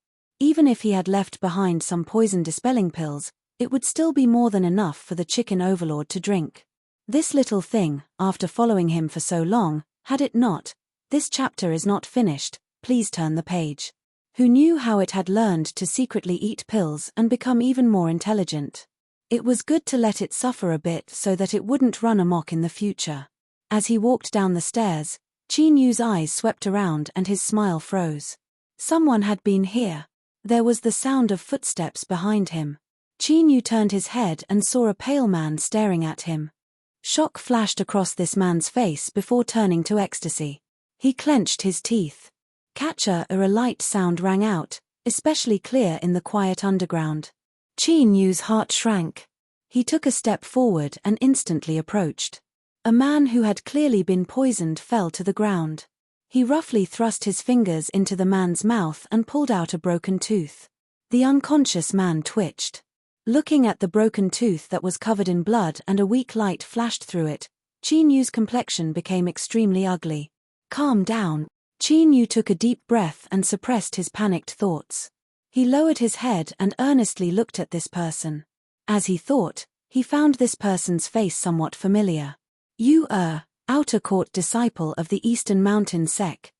Even if he had left behind some poison-dispelling pills, it would still be more than enough for the chicken overlord to drink. This little thing, after following him for so long, had it not. This chapter is not finished, please turn the page. Who knew how it had learned to secretly eat pills and become even more intelligent. It was good to let it suffer a bit so that it wouldn't run amok in the future. As he walked down the stairs, Chi-Nu's eyes swept around and his smile froze. Someone had been here. There was the sound of footsteps behind him. Chi-Nu turned his head and saw a pale man staring at him. Shock flashed across this man's face before turning to ecstasy. He clenched his teeth. Catcher, a light sound rang out, especially clear in the quiet underground. Chi-Nu's heart shrank. He took a step forward and instantly approached. A man who had clearly been poisoned fell to the ground. He roughly thrust his fingers into the man's mouth and pulled out a broken tooth. The unconscious man twitched. Looking at the broken tooth that was covered in blood and a weak light flashed through it, Chi-Nu's complexion became extremely ugly. Calm down. Chi-Nu took a deep breath and suppressed his panicked thoughts. He lowered his head and earnestly looked at this person. As he thought, he found this person's face somewhat familiar. You outer court disciple of the Eastern Mountain Sect.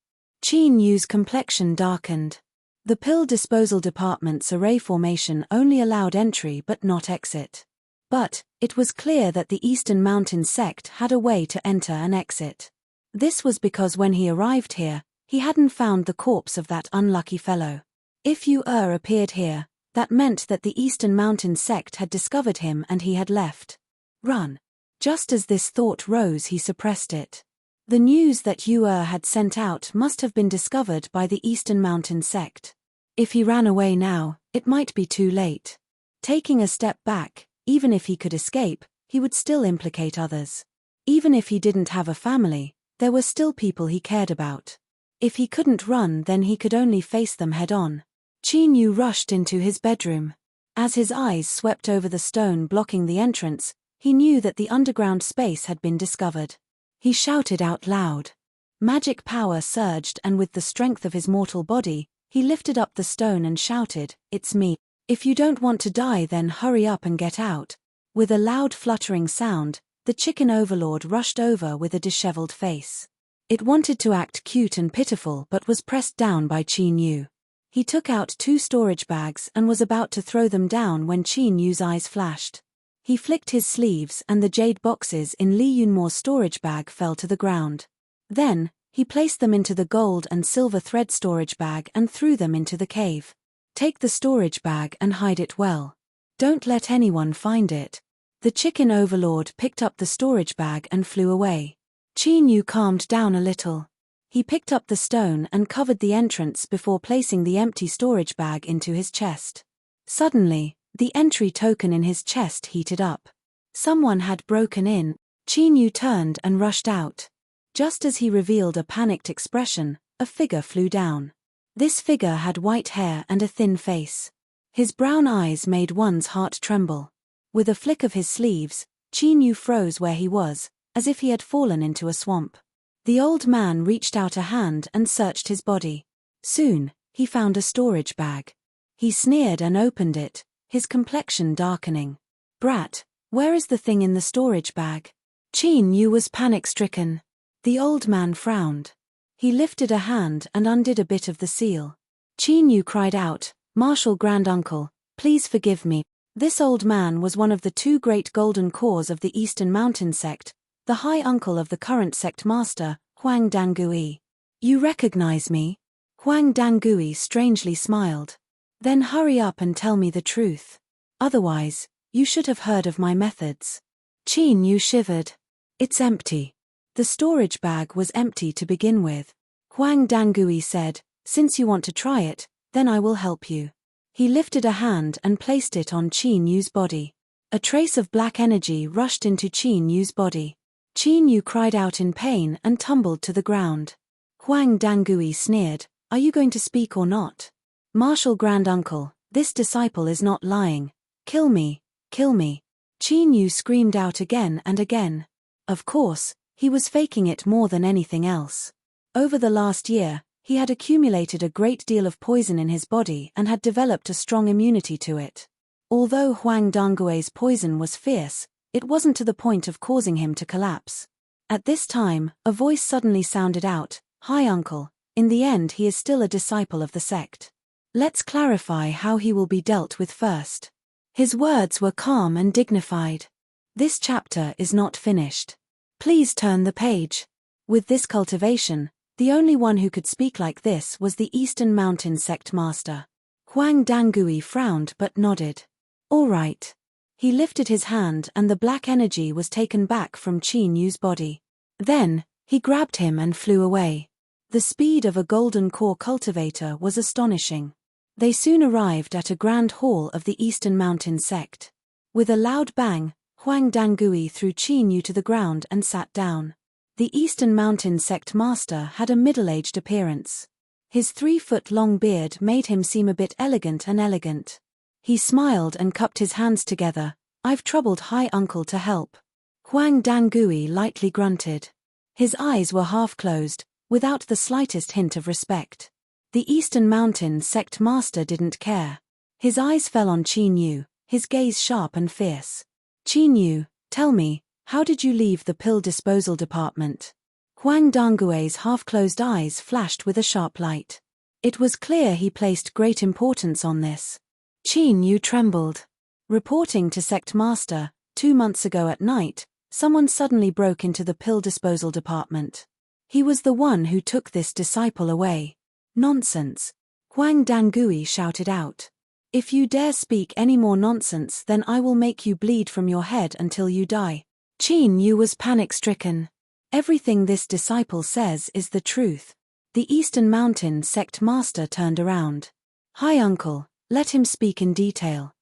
Chi-Nu's complexion darkened. The pill disposal department's array formation only allowed entry but not exit. But it was clear that the Eastern Mountain Sect had a way to enter and exit. This was because when he arrived here, he hadn't found the corpse of that unlucky fellow. If you appeared here, that meant that the Eastern Mountain Sect had discovered him and he had left. Run. Just as this thought rose, he suppressed it. The news that you had sent out must have been discovered by the Eastern Mountain Sect. If he ran away now, it might be too late. Taking a step back, even if he could escape, he would still implicate others. Even if he didn't have a family, there were still people he cared about. If he couldn't run, then he could only face them head-on. Chi-Nu rushed into his bedroom. As his eyes swept over the stone blocking the entrance, he knew that the underground space had been discovered. He shouted out loud. Magic power surged, and with the strength of his mortal body, he lifted up the stone and shouted, "It's me. If you don't want to die, then hurry up and get out." With a loud fluttering sound, the chicken overlord rushed over with a disheveled face. It wanted to act cute and pitiful but was pressed down by Chi-Nu. He took out 2 storage bags and was about to throw them down when Chi-Nu's eyes flashed. He flicked his sleeves and the jade boxes in Li Yunmo's storage bag fell to the ground. Then, he placed them into the gold and silver thread storage bag and threw them into the cave. Take the storage bag and hide it well. Don't let anyone find it. The chicken overlord picked up the storage bag and flew away. Chi-Nu calmed down a little. He picked up the stone and covered the entrance before placing the empty storage bag into his chest. Suddenly, the entry token in his chest heated up. Someone had broken in. Chi-Nu turned and rushed out. Just as he revealed a panicked expression, a figure flew down. This figure had white hair and a thin face. His brown eyes made one's heart tremble. With a flick of his sleeves, Chi-Nu froze where he was, as if he had fallen into a swamp. The old man reached out a hand and searched his body. Soon, he found a storage bag. He sneered and opened it, his complexion darkening. "Brat, where is the thing in the storage bag?" Chi-Nu was panic-stricken. The old man frowned. He lifted a hand and undid a bit of the seal. Chi-Nu cried out, "Martial Granduncle, please forgive me." This old man was one of the 2 great golden cores of the Eastern Mountain Sect, the high uncle of the current sect master, Huang Dangui. "You recognize me?" Huang Dangui strangely smiled. "Then hurry up and tell me the truth. Otherwise, you should have heard of my methods." Chi-Nu shivered. "It's empty." The storage bag was empty to begin with. Huang Dangui said, "Since you want to try it, then I will help you." He lifted a hand and placed it on Chi-Nu's body. A trace of black energy rushed into Chi-Nu's body. Chi-Nu cried out in pain and tumbled to the ground. Huang Dangui sneered, "Are you going to speak or not?" "Martial Granduncle, this disciple is not lying. Kill me, kill me." Chi-Nu screamed out again and again. Of course, he was faking it more than anything else. Over the last year, He had accumulated a great deal of poison in his body and had developed a strong immunity to it. Although Huang Dangui's poison was fierce, it wasn't to the point of causing him to collapse. At this time, a voice suddenly sounded out, "Hi uncle, in the end he is still a disciple of the sect. Let's clarify how he will be dealt with first." His words were calm and dignified. This chapter is not finished. Please turn the page. With this cultivation, the only one who could speak like this was the Eastern Mountain sect master. Huang Dangui frowned but nodded. All right. He lifted his hand and the black energy was taken back from Qin Yu's body. Then, he grabbed him and flew away. The speed of a golden core cultivator was astonishing. They soon arrived at a grand hall of the Eastern Mountain sect. With a loud bang, Huang Dangui threw Qin Yu to the ground and sat down. The Eastern Mountain sect master had a middle-aged appearance. His 3-foot-long beard made him seem a bit elegant. He smiled and cupped his hands together. I've troubled Hi Uncle to help. Huang Dangui lightly grunted. His eyes were half-closed, without the slightest hint of respect. The Eastern Mountain sect master didn't care. His eyes fell on Qin Yu, his gaze sharp and fierce. Qin Yu, tell me, how did you leave the pill disposal department? Huang Dangui's half-closed eyes flashed with a sharp light. It was clear he placed great importance on this. Qin Yu trembled. Reporting to sect master, 2 months ago at night, someone suddenly broke into the pill disposal department. He was the one who took this disciple away. Nonsense! Huang Dangui shouted out. If you dare speak any more nonsense, then I will make you bleed from your head until you die. Qin Yu was panic-stricken. Everything this disciple says is the truth. The Eastern Mountain sect master turned around. Hi uncle, let him speak in detail.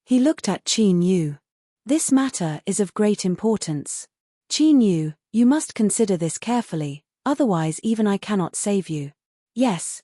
He looked at Qin Yu. This matter is of great importance. Qin Yu, you must consider this carefully, otherwise even I cannot save you. Yes,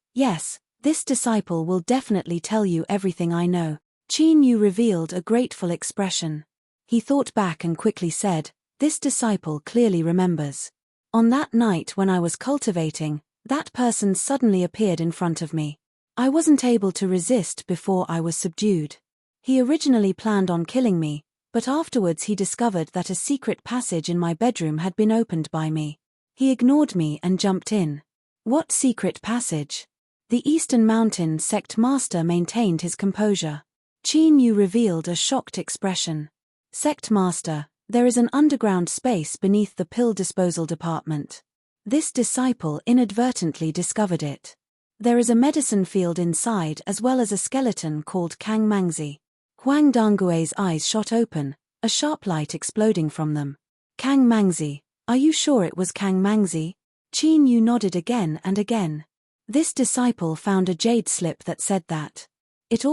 this disciple will definitely tell you everything I know. Qin Yu revealed a grateful expression. He thought back and quickly said, this disciple clearly remembers. On that night when I was cultivating, that person suddenly appeared in front of me. I wasn't able to resist before I was subdued. He originally planned on killing me, but afterwards he discovered that a secret passage in my bedroom had been opened by me. He ignored me and jumped in. What secret passage? The Eastern Mountain sect master maintained his composure. Qin Yu revealed a shocked expression. Sect master, there is an underground space beneath the pill disposal department. This disciple inadvertently discovered it. There is a medicine field inside as well as a skeleton called Kang Mangzi. Huang Dangui's eyes shot open, a sharp light exploding from them. Kang Mangzi, are you sure it was Kang Mangzi? Qin Yu nodded again and again. This disciple found a jade slip that said that. It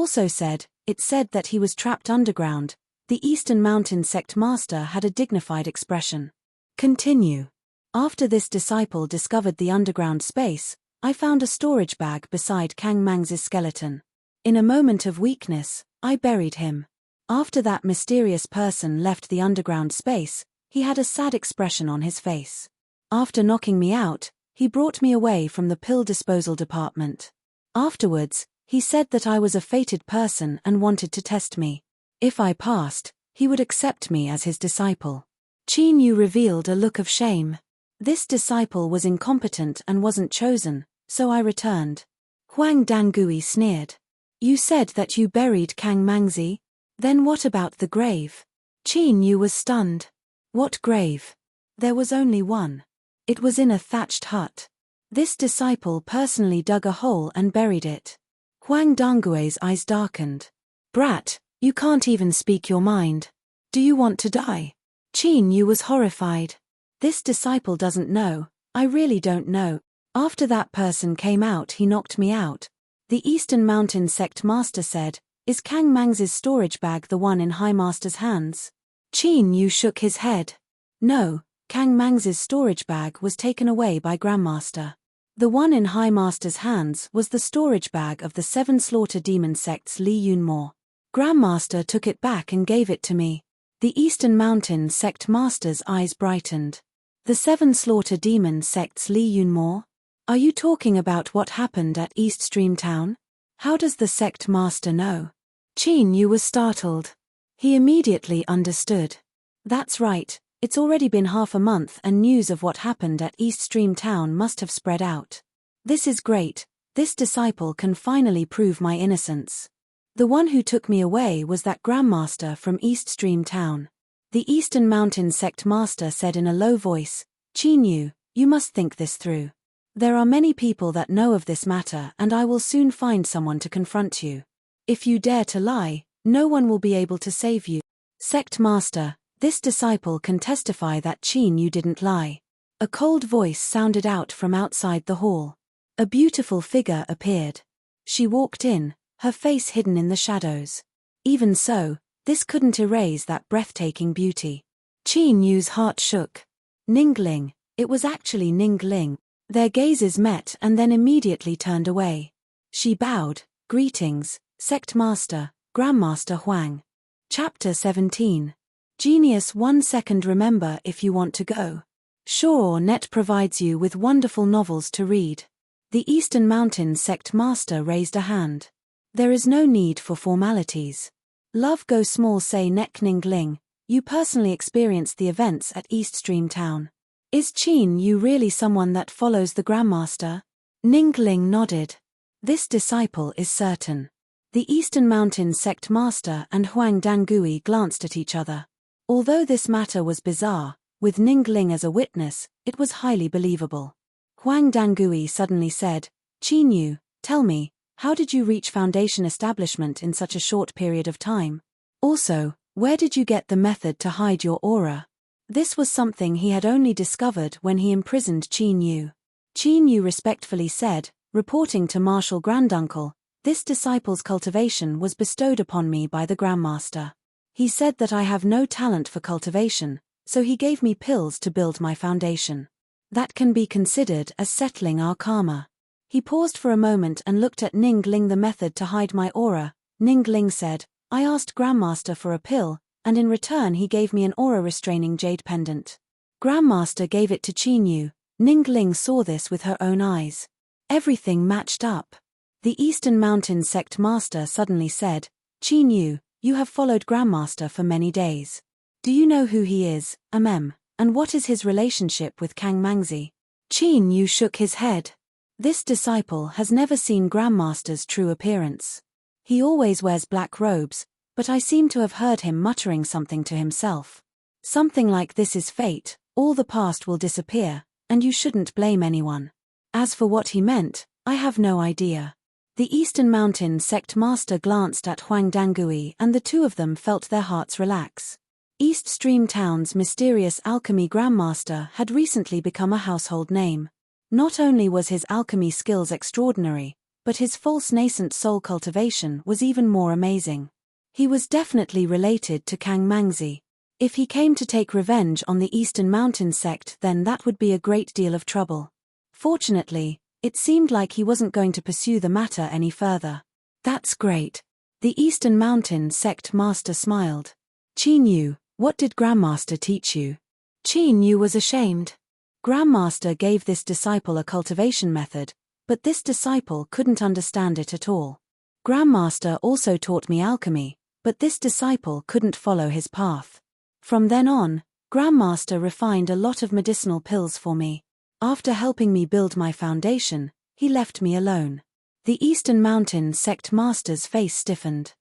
said that he was trapped underground. The Eastern Mountain sect master had a dignified expression. Continue. After this disciple discovered the underground space, I found a storage bag beside Kang Mangzi's skeleton. In a moment of weakness, I buried him. After that mysterious person left the underground space, he had a sad expression on his face. After knocking me out, he brought me away from the pill disposal department. Afterwards, he said that I was a fated person and wanted to test me. If I passed, he would accept me as his disciple. Qin Yu revealed a look of shame. This disciple was incompetent and wasn't chosen, so I returned. Huang Dangui sneered. You said that you buried Kang Mangzi? Then what about the grave? Qin Yu was stunned. What grave? There was only one. It was in a thatched hut. This disciple personally dug a hole and buried it. Huang Dangui's eyes darkened. Brat, you can't even speak your mind. Do you want to die? Qin Yu was horrified. This disciple doesn't know. I really don't know. After that person came out, he knocked me out. The Eastern Mountain sect master said, is Kang Mangzi's storage bag the one in High Master's hands? Qin Yu shook his head. No, Kang Mangzi's storage bag was taken away by Grandmaster. The one in High Master's hands was the storage bag of the 7 Slaughter Demon sect's Li Yunmo. Grandmaster took it back and gave it to me. The Eastern Mountain sect master's eyes brightened. The 7 Slaughter Demon sect's Li Yunmo? Are you talking about what happened at East Stream Town? How does the sect master know? Qin Yu was startled. He immediately understood. That's right, it's already been half a month and news of what happened at East Stream Town must have spread out. This is great, this disciple can finally prove my innocence. The one who took me away was that Grandmaster from East Stream Town. The Eastern Mountain Sect Master said in a low voice, Qin Yu, you must think this through. There are many people that know of this matter and I will soon find someone to confront you. If you dare to lie, no one will be able to save you. Sect Master, this disciple can testify that Qin Yu didn't lie. A cold voice sounded out from outside the hall. A beautiful figure appeared. She walked in, her face hidden in the shadows. Even so, this couldn't erase that breathtaking beauty. Qin Yu's heart shook. Ningling, it was actually Ningling. Their gazes met and then immediately turned away. She bowed, greetings, Sect Master, Grandmaster Huang. Chapter 17. Genius 1 second. Remember if you want to go. Sure, Net provides you with wonderful novels to read. The Eastern Mountain Sect Master raised a hand. There is no need for formalities. Love go small say Nek Ningling, you personally experienced the events at East Stream Town. Is Qin Yu really someone that follows the Grandmaster? Ningling nodded. This disciple is certain. The Eastern Mountain Sect Master and Huang Dangui glanced at each other. Although this matter was bizarre, with Ningling as a witness, it was highly believable. Huang Dangui suddenly said, Qin Yu, tell me, how did you reach Foundation establishment in such a short period of time? Also, where did you get the method to hide your aura? This was something he had only discovered when he imprisoned Qin Yu. Qin Yu respectfully said, reporting to Marshal Granduncle, this disciple's cultivation was bestowed upon me by the Grandmaster. He said that I have no talent for cultivation, so he gave me pills to build my foundation. That can be considered as settling our karma. He paused for a moment and looked at Ningling. The method to hide my aura, Ningling said, I asked Grandmaster for a pill, and in return he gave me an aura-restraining jade pendant. Grandmaster gave it to Qin Yu. Ningling saw this with her own eyes. Everything matched up. The Eastern Mountain Sect Master suddenly said, Qin Yu, you have followed Grandmaster for many days. Do you know who he is, and what is his relationship with Kang Mangzi? Qin Yu shook his head. This disciple has never seen Grandmaster's true appearance. He always wears black robes, but I seem to have heard him muttering something to himself. Something like this is fate, all the past will disappear, and you shouldn't blame anyone. As for what he meant, I have no idea. The Eastern Mountain Sect Master glanced at Huang Dangui and the two of them felt their hearts relax. East Stream Town's mysterious alchemy Grandmaster had recently become a household name. Not only was his alchemy skills extraordinary, but his false nascent soul cultivation was even more amazing. He was definitely related to Kang Mangzi. If he came to take revenge on the Eastern Mountain Sect, then that would be a great deal of trouble. Fortunately, it seemed like he wasn't going to pursue the matter any further. That's great. The Eastern Mountain Sect Master smiled. Qin Yu, what did Grandmaster teach you? Qin Yu was ashamed. Grandmaster gave this disciple a cultivation method, but this disciple couldn't understand it at all. Grandmaster also taught me alchemy, but this disciple couldn't follow his path. From then on, Grandmaster refined a lot of medicinal pills for me. After helping me build my foundation, he left me alone. The Eastern Mountain Sect Master's face stiffened.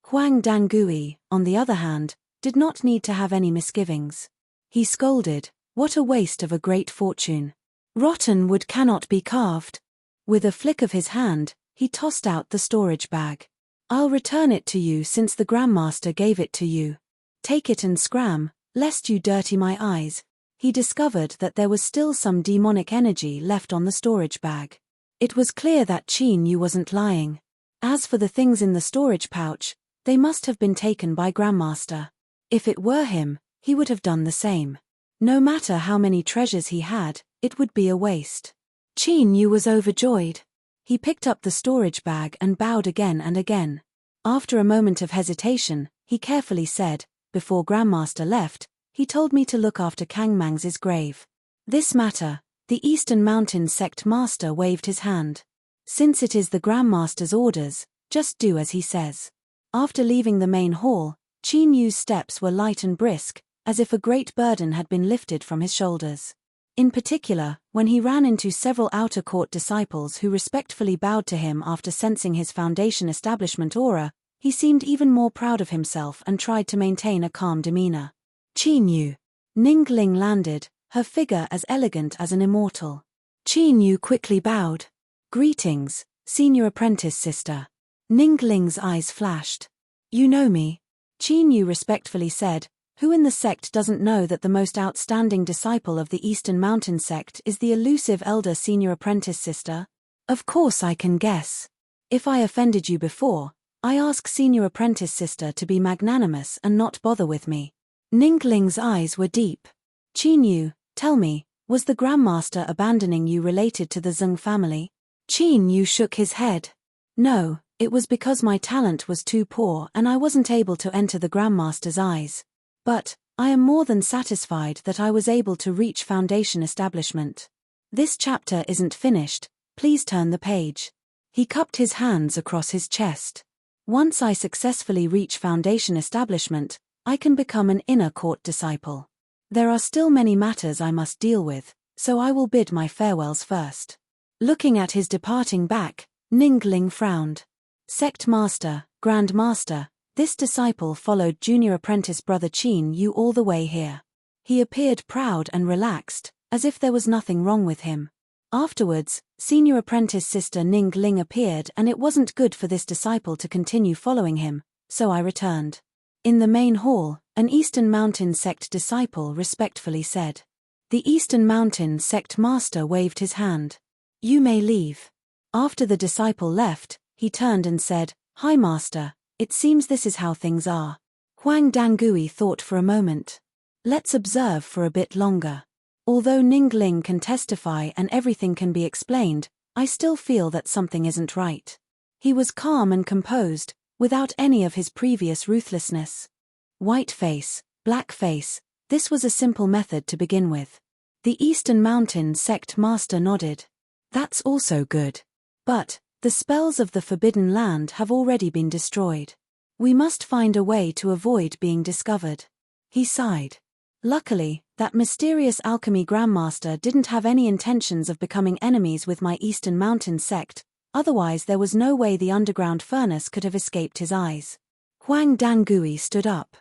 Huang Dangui, on the other hand, did not need to have any misgivings. He scolded, what a waste of a great fortune. Rotten wood cannot be carved. With a flick of his hand, he tossed out the storage bag. I'll return it to you since the Grandmaster gave it to you. Take it and scram, lest you dirty my eyes. He discovered that there was still some demonic energy left on the storage bag. It was clear that Qin Yu wasn't lying. As for the things in the storage pouch, they must have been taken by Grandmaster. If it were him, he would have done the same. No matter how many treasures he had, it would be a waste. Qin Yu was overjoyed. He picked up the storage bag and bowed again and again. After a moment of hesitation, he carefully said, before Grandmaster left, he told me to look after Kang Mang's grave. This matter, The Eastern Mountain sect master waved his hand. Since it is the Grandmaster's orders, just do as he says. After leaving the main hall, Qin Yu's steps were light and brisk, as if a great burden had been lifted from his shoulders. In particular, when he ran into several outer court disciples who respectfully bowed to him after sensing his foundation establishment aura, he seemed even more proud of himself and tried to maintain a calm demeanor. Qin Yu. Ning Ling landed, her figure as elegant as an immortal. Qin Yu quickly bowed. Greetings, senior apprentice sister. Ning Ling's eyes flashed. You know me? Qin Yu respectfully said. Who in the sect doesn't know that the most outstanding disciple of the Eastern Mountain sect is the elusive elder senior apprentice sister? Of course I can guess. If I offended you before, I ask senior apprentice sister to be magnanimous and not bother with me. Ning Ling's eyes were deep. Qin Yu, tell me, was the Grandmaster abandoning you related to the Zheng family? Qin Yu shook his head. No, it was because my talent was too poor and I wasn't able to enter the Grandmaster's eyes. But, I am more than satisfied that I was able to reach foundation establishment. This chapter isn't finished, please turn the page. He cupped his hands across his chest. Once I successfully reach foundation establishment, I can become an inner court disciple. There are still many matters I must deal with, so I will bid my farewells first. Looking at his departing back, Ning Ling frowned. Sect Master, Grand Master, this disciple followed junior apprentice brother Qin Yu all the way here. He appeared proud and relaxed, as if there was nothing wrong with him. Afterwards, senior apprentice sister Ning Ling appeared and it wasn't good for this disciple to continue following him, so I returned. In the main hall, an Eastern Mountain sect disciple respectfully said. The Eastern Mountain sect master waved his hand. You may leave. After the disciple left, he turned and said, Hi master. It seems this is how things are. Huang Dangui thought for a moment. Let's observe for a bit longer. Although Ning Ling can testify and everything can be explained, I still feel that something isn't right. He was calm and composed, without any of his previous ruthlessness. White face, black face, this was a simple method to begin with. The Eastern Mountain sect master nodded. That's also good. But, the spells of the Forbidden Land have already been destroyed. We must find a way to avoid being discovered. He sighed. Luckily, that mysterious alchemy grandmaster didn't have any intentions of becoming enemies with my Eastern Mountain sect, otherwise there was no way the underground furnace could have escaped his eyes. Huang Dangui stood up.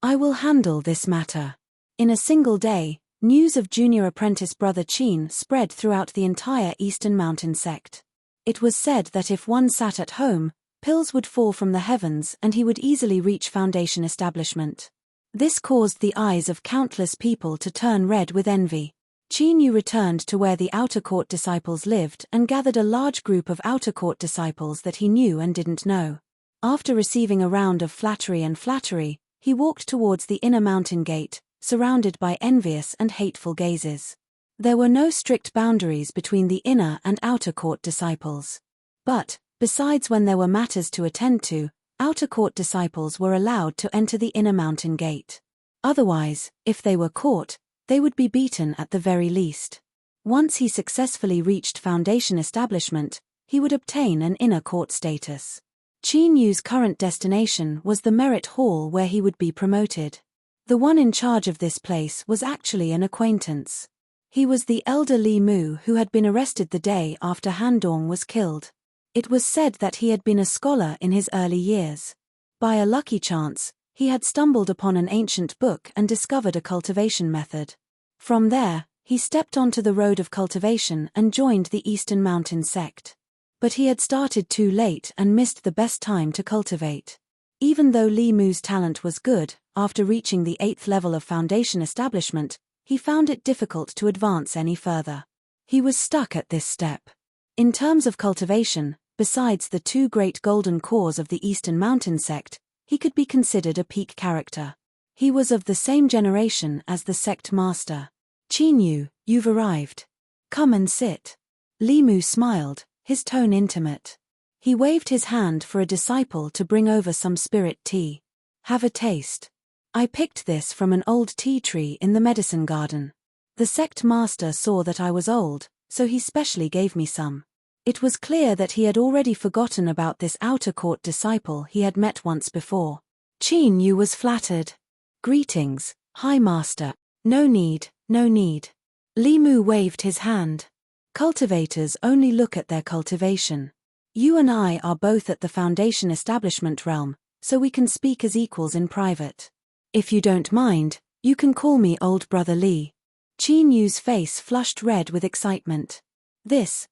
I will handle this matter. In a single day, news of junior apprentice brother Qin spread throughout the entire Eastern Mountain sect. It was said that if one sat at home, pills would fall from the heavens and he would easily reach foundation establishment. This caused the eyes of countless people to turn red with envy. Qin Yu returned to where the outer court disciples lived and gathered a large group of outer court disciples that he knew and didn't know. After receiving a round of flattery, he walked towards the inner mountain gate, surrounded by envious and hateful gazes. There were no strict boundaries between the inner and outer court disciples. But, besides when there were matters to attend to, outer court disciples were allowed to enter the inner mountain gate. Otherwise, if they were caught, they would be beaten at the very least. Once he successfully reached foundation establishment, he would obtain an inner court status. Qin Yu's current destination was the Merit Hall where he would be promoted. The one in charge of this place was actually an acquaintance. He was the elder Li Mu who had been arrested the day after Han Dong was killed. It was said that he had been a scholar in his early years. By a lucky chance, he had stumbled upon an ancient book and discovered a cultivation method. From there, he stepped onto the road of cultivation and joined the Eastern Mountain sect. But he had started too late and missed the best time to cultivate. Even though Li Mu's talent was good, after reaching the 8th level of foundation establishment, he found it difficult to advance any further. He was stuck at this step. In terms of cultivation, besides the two great golden cores of the Eastern Mountain sect, he could be considered a peak character. He was of the same generation as the sect master. Qin Yu, you've arrived. Come and sit. Li Mu smiled, his tone intimate. He waved his hand for a disciple to bring over some spirit tea. Have a taste. I picked this from an old tea tree in the medicine garden. The sect master saw that I was old, so he specially gave me some. It was clear that he had already forgotten about this outer court disciple he had met once before. Qin Yu was flattered. Greetings, High Master. No need, no need. Li Mu waved his hand. Cultivators only look at their cultivation. You and I are both at the Foundation establishment realm, so we can speak as equals in private. If you don't mind, you can call me Old Brother Li. Qin Yu's face flushed red with excitement. This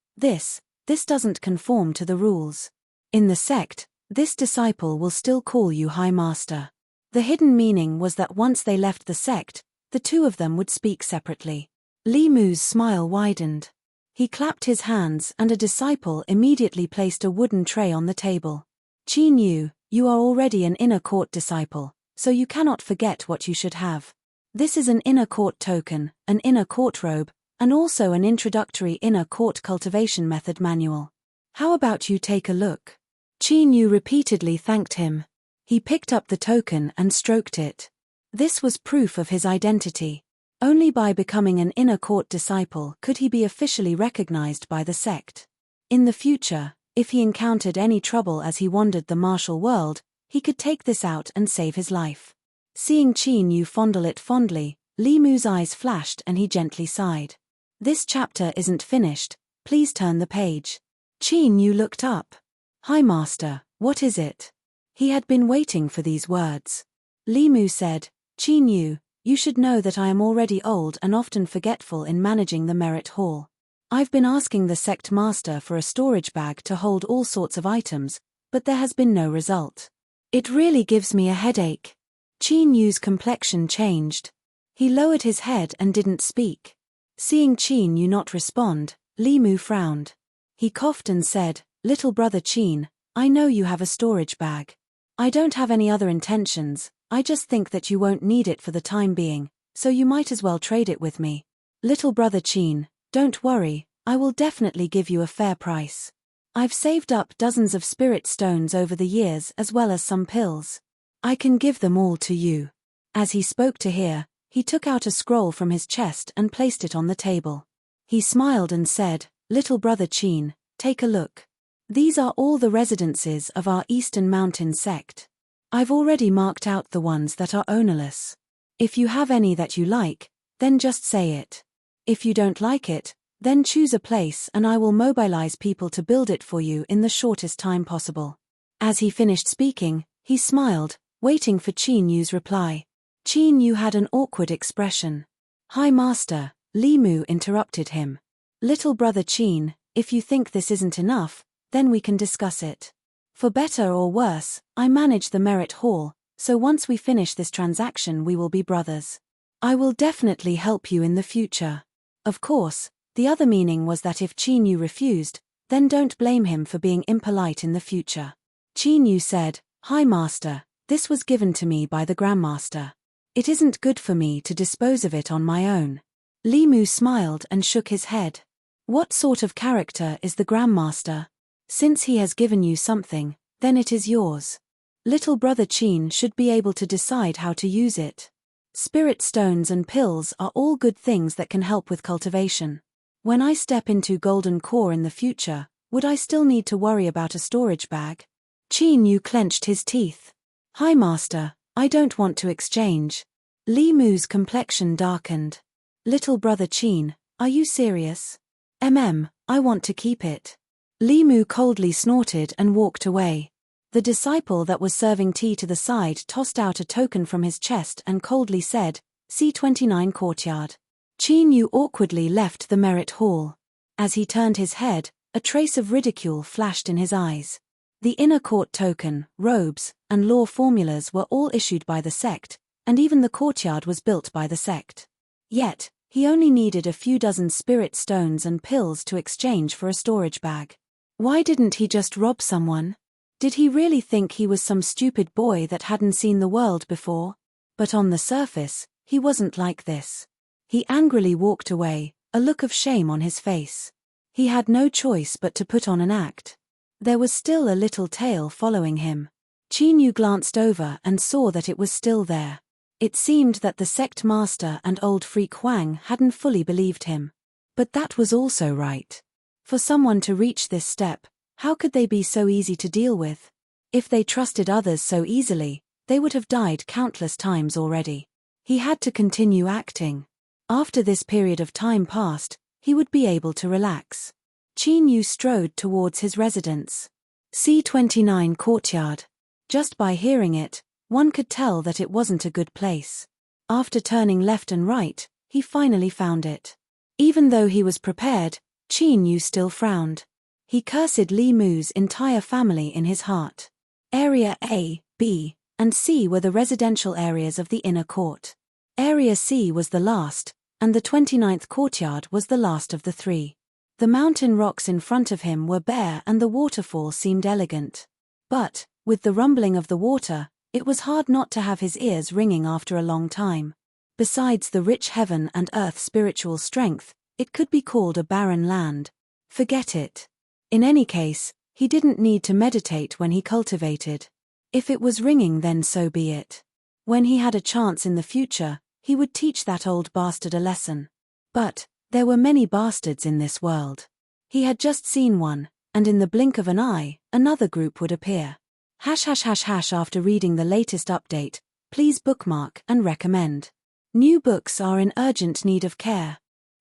doesn't conform to the rules. In the sect, this disciple will still call you High Master. The hidden meaning was that once they left the sect, the two of them would speak separately. Li Mu's smile widened. He clapped his hands and a disciple immediately placed a wooden tray on the table. Qin Yu, you are already an inner court disciple, so you cannot forget what you should have. This is an inner court token, an inner court robe, and also an introductory inner court cultivation method manual. How about you take a look? Qin Yu repeatedly thanked him. He picked up the token and stroked it. This was proof of his identity. Only by becoming an inner court disciple could he be officially recognized by the sect. In the future, if he encountered any trouble as he wandered the martial world, he could take this out and save his life. Seeing Qin Yu fondle it fondly, Li Mu's eyes flashed and he gently sighed. This chapter isn't finished, please turn the page. Qin Yu looked up. High Master, what is it? He had been waiting for these words. Li Mu said, Qin Yu, you should know that I am already old and often forgetful in managing the merit hall. I've been asking the sect master for a storage bag to hold all sorts of items, but there has been no result. It really gives me a headache. Qin Yu's complexion changed. He lowered his head and didn't speak. Seeing Qin Yu not respond, Li Mu frowned. He coughed and said, Little brother Qin, I know you have a storage bag. I don't have any other intentions, I just think that you won't need it for the time being, so you might as well trade it with me. Little brother Qin, don't worry, I will definitely give you a fair price. I've saved up dozens of spirit stones over the years as well as some pills. I can give them all to you. As he spoke to her, he took out a scroll from his chest and placed it on the table. He smiled and said, Little brother Qin, take a look. These are all the residences of our Eastern Mountain sect. I've already marked out the ones that are ownerless. If you have any that you like, then just say it. If you don't like it, then choose a place and I will mobilize people to build it for you in the shortest time possible. As he finished speaking, he smiled, waiting for Qin Yu's reply. Qin Yu had an awkward expression. High Master, Li Mu interrupted him. Little brother Qin, if you think this isn't enough, then we can discuss it. For better or worse, I manage the merit hall, so once we finish this transaction we will be brothers. I will definitely help you in the future. Of course, the other meaning was that if Qin Yu refused, then don't blame him for being impolite in the future. Qin Yu said, High Master, this was given to me by the Grandmaster. It isn't good for me to dispose of it on my own. Li Mu smiled and shook his head. What sort of character is the Grandmaster? Since he has given you something, then it is yours. Little brother Qin should be able to decide how to use it. Spirit stones and pills are all good things that can help with cultivation. When I step into Golden Core in the future, would I still need to worry about a storage bag? Qin Yu clenched his teeth. High Master, I don't want to exchange. Li Mu's complexion darkened. Little brother Qin, are you serious? I want to keep it. Li Mu coldly snorted and walked away. The disciple that was serving tea to the side tossed out a token from his chest and coldly said, C29 courtyard. Qin Yu awkwardly left the merit hall. As he turned his head, a trace of ridicule flashed in his eyes. The inner court token, robes, and law formulas were all issued by the sect, and even the courtyard was built by the sect. Yet, he only needed a few dozen spirit stones and pills to exchange for a storage bag. Why didn't he just rob someone? Did he really think he was some stupid boy that hadn't seen the world before? But on the surface, he wasn't like this. He angrily walked away, a look of shame on his face. He had no choice but to put on an act. There was still a little tail following him. Qin Yu glanced over and saw that it was still there. It seemed that the sect master and old freak Huang hadn't fully believed him. But that was also right. For someone to reach this step, how could they be so easy to deal with? If they trusted others so easily, they would have died countless times already. He had to continue acting. After this period of time passed, he would be able to relax. Qin Yu strode towards his residence. C29 courtyard. Just by hearing it, one could tell that it wasn't a good place. After turning left and right, he finally found it. Even though he was prepared, Qin Yu still frowned. He cursed Li Mu's entire family in his heart. Area A, B, and C were the residential areas of the inner court. Area C was the last, and the 29th courtyard was the last of the three. The mountain rocks in front of him were bare and the waterfall seemed elegant. But, with the rumbling of the water, it was hard not to have his ears ringing after a long time. Besides the rich heaven and earth spiritual strength, it could be called a barren land. Forget it. In any case, he didn't need to meditate when he cultivated. If it was ringing, then so be it. When he had a chance in the future, he would teach that old bastard a lesson. But, there were many bastards in this world. He had just seen one, and in the blink of an eye, another group would appear. ###. After reading the latest update, please bookmark and recommend. New books are in urgent need of care.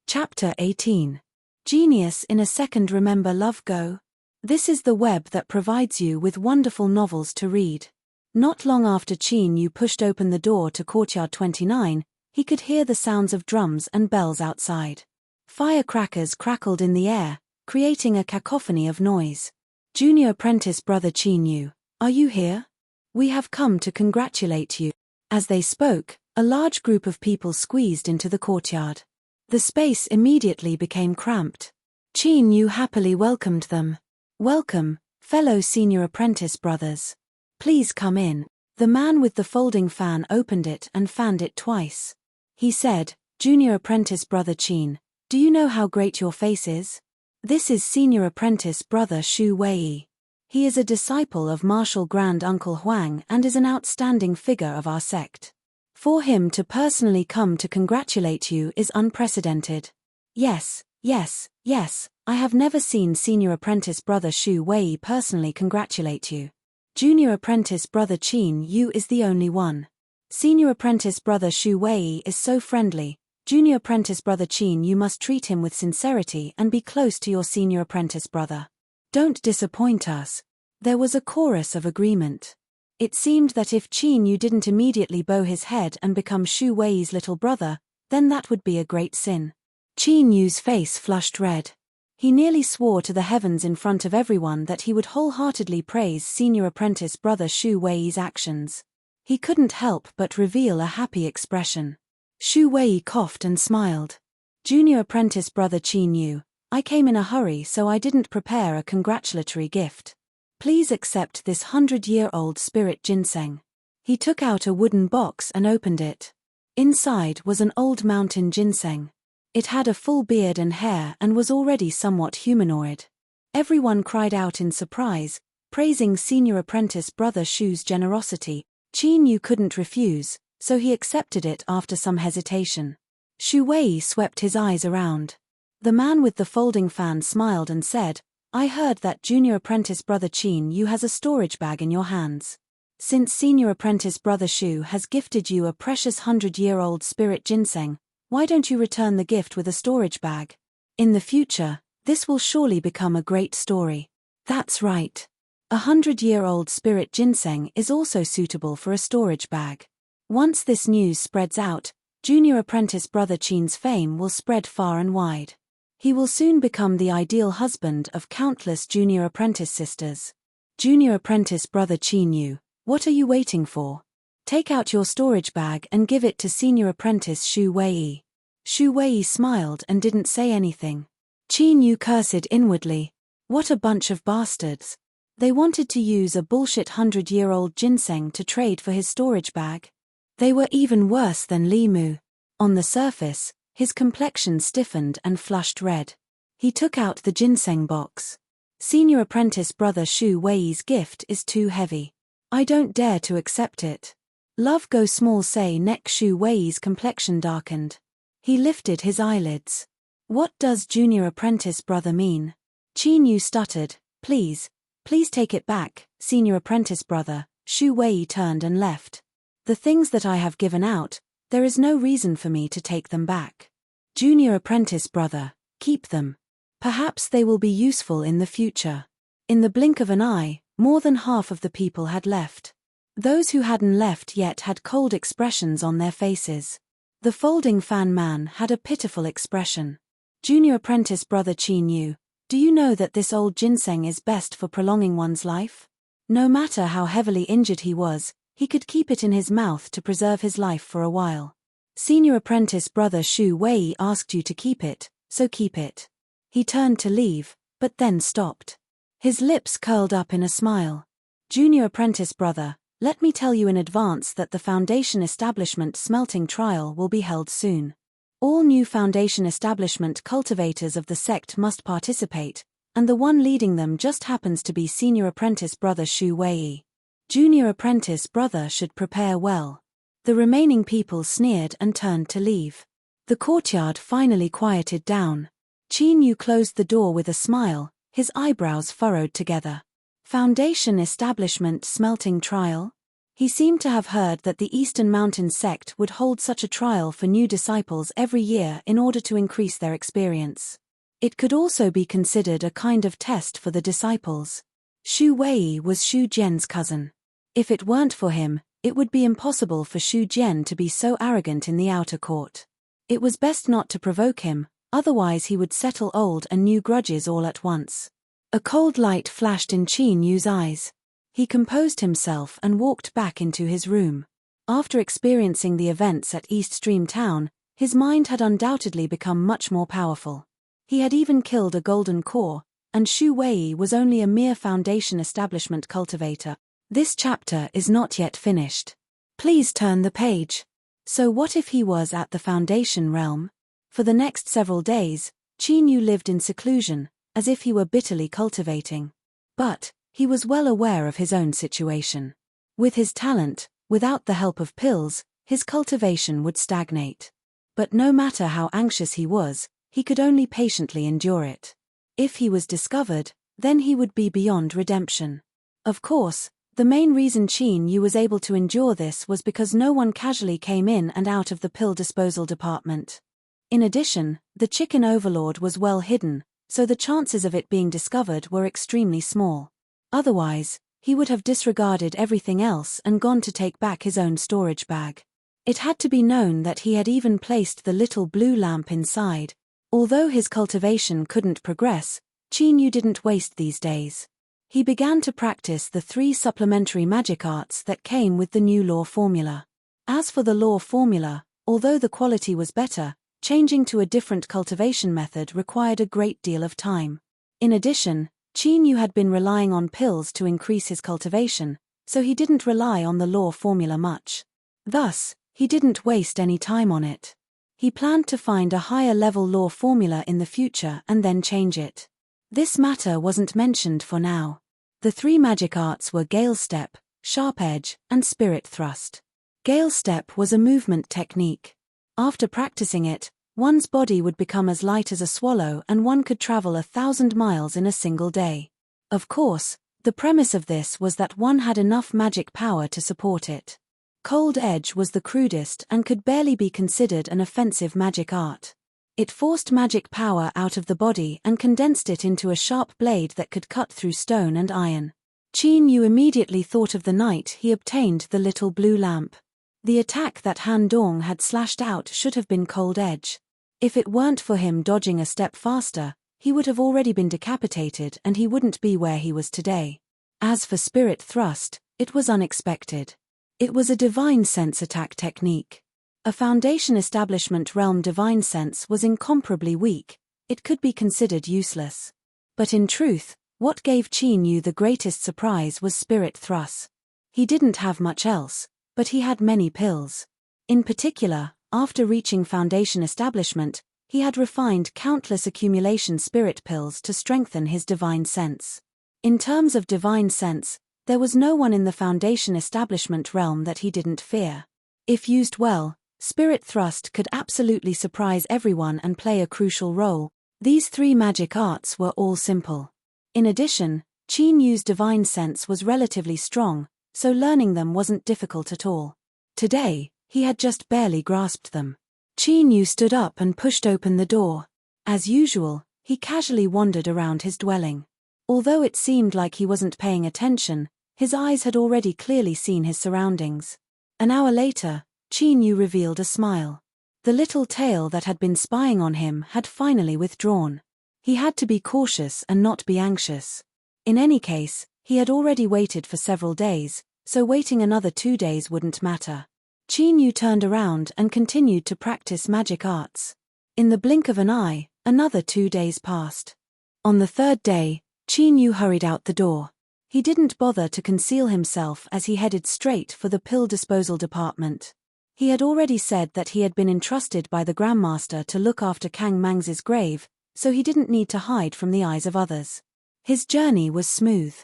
Chapter 18. Genius in a Second. Remember Love Go? This is the web that provides you with wonderful novels to read. Not long after Qin Yu pushed open the door to Courtyard 29, he could hear the sounds of drums and bells outside. Firecrackers crackled in the air, creating a cacophony of noise. Junior apprentice brother Qin Yu, are you here? We have come to congratulate you. As they spoke, a large group of people squeezed into the courtyard. The space immediately became cramped. Qin Yu happily welcomed them. Welcome, fellow senior apprentice brothers. Please come in. The man with the folding fan opened it and fanned it twice. He said, Junior apprentice brother Qin, do you know how great your face is? This is senior apprentice brother Shu Wei. He is a disciple of Martial Grand Uncle Huang and is an outstanding figure of our sect. For him to personally come to congratulate you is unprecedented. Yes, I have never seen senior apprentice brother Shu Wei personally congratulate you. Junior apprentice brother Qin Yu is the only one. Senior apprentice brother Shu Wei is so friendly. Junior apprentice brother Qin Yu must treat him with sincerity and be close to your senior apprentice brother. Don't disappoint us. There was a chorus of agreement. It seemed that if Qin Yu didn't immediately bow his head and become Shu Wei's little brother, then that would be a great sin. Qin Yu's face flushed red. He nearly swore to the heavens in front of everyone that he would wholeheartedly praise senior apprentice brother Shu Wei's actions. He couldn't help but reveal a happy expression. Shu Wei coughed and smiled. Junior apprentice brother Qin Yu, I came in a hurry so I didn't prepare a congratulatory gift. Please accept this 100-year-old spirit ginseng. He took out a wooden box and opened it. Inside was an old mountain ginseng. It had a full beard and hair and was already somewhat humanoid. Everyone cried out in surprise, praising senior apprentice brother Shu's generosity. Qin Yu couldn't refuse, so he accepted it after some hesitation. Shu Wei swept his eyes around. The man with the folding fan smiled and said, I heard that junior apprentice brother Qin Yu has a storage bag in your hands. Since senior apprentice brother Shu has gifted you a precious 100-year-old spirit ginseng, why don't you return the gift with a storage bag? In the future, this will surely become a great story. That's right. A 100-year-old spirit ginseng is also suitable for a storage bag. Once this news spreads out, junior apprentice brother Qin's fame will spread far and wide. He will soon become the ideal husband of countless junior apprentice sisters. Junior apprentice brother Qin Yu, what are you waiting for? Take out your storage bag and give it to senior apprentice Shu Wei. Shu Wei smiled and didn't say anything. Qin Yu cursed inwardly. What a bunch of bastards. They wanted to use a bullshit 100-year-old ginseng to trade for his storage bag. They were even worse than Li Mu. On the surface, his complexion stiffened and flushed red. He took out the ginseng box. Senior apprentice brother Shu Wei's gift is too heavy. I don't dare to accept it. Love go small say neck Shu Wei's complexion darkened. He lifted his eyelids. What does junior apprentice brother mean? Qin Yu stuttered, please take it back, senior apprentice brother. Shu Wei turned and left. The things that I have given out, there is no reason for me to take them back. Junior apprentice brother, keep them. Perhaps they will be useful in the future. In the blink of an eye, more than half of the people had left. Those who hadn't left yet had cold expressions on their faces. The folding fan man had a pitiful expression. Junior apprentice brother Qin Yu, do you know that this old ginseng is best for prolonging one's life? No matter how heavily injured he was, he could keep it in his mouth to preserve his life for a while. Senior apprentice brother Shu Wei asked you to keep it, so keep it. He turned to leave, but then stopped. His lips curled up in a smile. Junior apprentice brother, let me tell you in advance that the Foundation Establishment smelting trial will be held soon. All new Foundation Establishment cultivators of the sect must participate, and the one leading them just happens to be Senior Apprentice Brother Shu Wei. Junior Apprentice Brother should prepare well. The remaining people sneered and turned to leave. The courtyard finally quieted down. Qin Yu closed the door with a smile, his eyebrows furrowed together. Foundation Establishment smelting trial? He seemed to have heard that the Eastern Mountain sect would hold such a trial for new disciples every year in order to increase their experience. It could also be considered a kind of test for the disciples. Shu Wei was Shu Jian's cousin. If it weren't for him, it would be impossible for Shu Jian to be so arrogant in the outer court. It was best not to provoke him, otherwise he would settle old and new grudges all at once. A cold light flashed in Qin Yu's eyes. He composed himself and walked back into his room. After experiencing the events at East Stream Town, his mind had undoubtedly become much more powerful. He had even killed a golden core, and Shu Wei was only a mere Foundation Establishment cultivator. This chapter is not yet finished. Please turn the page. So what if he was at the Foundation realm? For the next several days, Qin Yu lived in seclusion, as if he were bitterly cultivating. But he was well aware of his own situation. With his talent, without the help of pills, his cultivation would stagnate. But no matter how anxious he was, he could only patiently endure it. If he was discovered, then he would be beyond redemption. Of course, the main reason Qin Yu was able to endure this was because no one casually came in and out of the pill disposal department. In addition, the chicken overlord was well hidden, so the chances of it being discovered were extremely small. Otherwise, he would have disregarded everything else and gone to take back his own storage bag. It had to be known that he had even placed the little blue lamp inside. Although his cultivation couldn't progress, Qin Yu didn't waste these days. He began to practice the 3 supplementary magic arts that came with the new law formula. As for the law formula, although the quality was better, changing to a different cultivation method required a great deal of time. In addition, Qin Yu had been relying on pills to increase his cultivation, so he didn't rely on the law formula much. Thus, he didn't waste any time on it. He planned to find a higher level law formula in the future and then change it. This matter wasn't mentioned for now. The 3 magic arts were Gale Step, Sharp Edge, and Spirit Thrust. Gale Step was a movement technique. After practicing it, one's body would become as light as a swallow and one could travel 1,000 miles in a single day. Of course, the premise of this was that one had enough magic power to support it. Cold Edge was the crudest and could barely be considered an offensive magic art. It forced magic power out of the body and condensed it into a sharp blade that could cut through stone and iron. Qin Yu immediately thought of the night he obtained the little blue lamp. The attack that Han Dong had slashed out should have been Cold Edge. If it weren't for him dodging a step faster, he would have already been decapitated and he wouldn't be where he was today. As for Spirit Thrust, it was unexpected. It was a divine sense attack technique. A Foundation Establishment realm divine sense was incomparably weak, it could be considered useless. But in truth, what gave Qin Yu the greatest surprise was Spirit Thrust. He didn't have much else, but he had many pills. In particular, after reaching Foundation Establishment, he had refined countless accumulation spirit pills to strengthen his divine sense. In terms of divine sense, There was no one in the Foundation establishment realm that he didn't fear. If used well, Spirit Thrust could absolutely surprise everyone and play a crucial role. These 3 magic arts were all simple. In addition, Qin Yu's divine sense was relatively strong, so learning them wasn't difficult at all. Today, he had just barely grasped them. Qin Yu stood up and pushed open the door. As usual, he casually wandered around his dwelling. Although it seemed like he wasn't paying attention, his eyes had already clearly seen his surroundings. An hour later, Qin Yu revealed a smile. The little tail that had been spying on him had finally withdrawn. He had to be cautious and not be anxious. In any case, he had already waited for several days, so waiting another 2 days wouldn't matter. Qin Yu turned around and continued to practice magic arts. In the blink of an eye, another 2 days passed. On the 3rd day, Qin Yu hurried out the door. He didn't bother to conceal himself as he headed straight for the pill disposal department. He had already said that he had been entrusted by the Grandmaster to look after Kang Mang's grave, so he didn't need to hide from the eyes of others. His journey was smooth.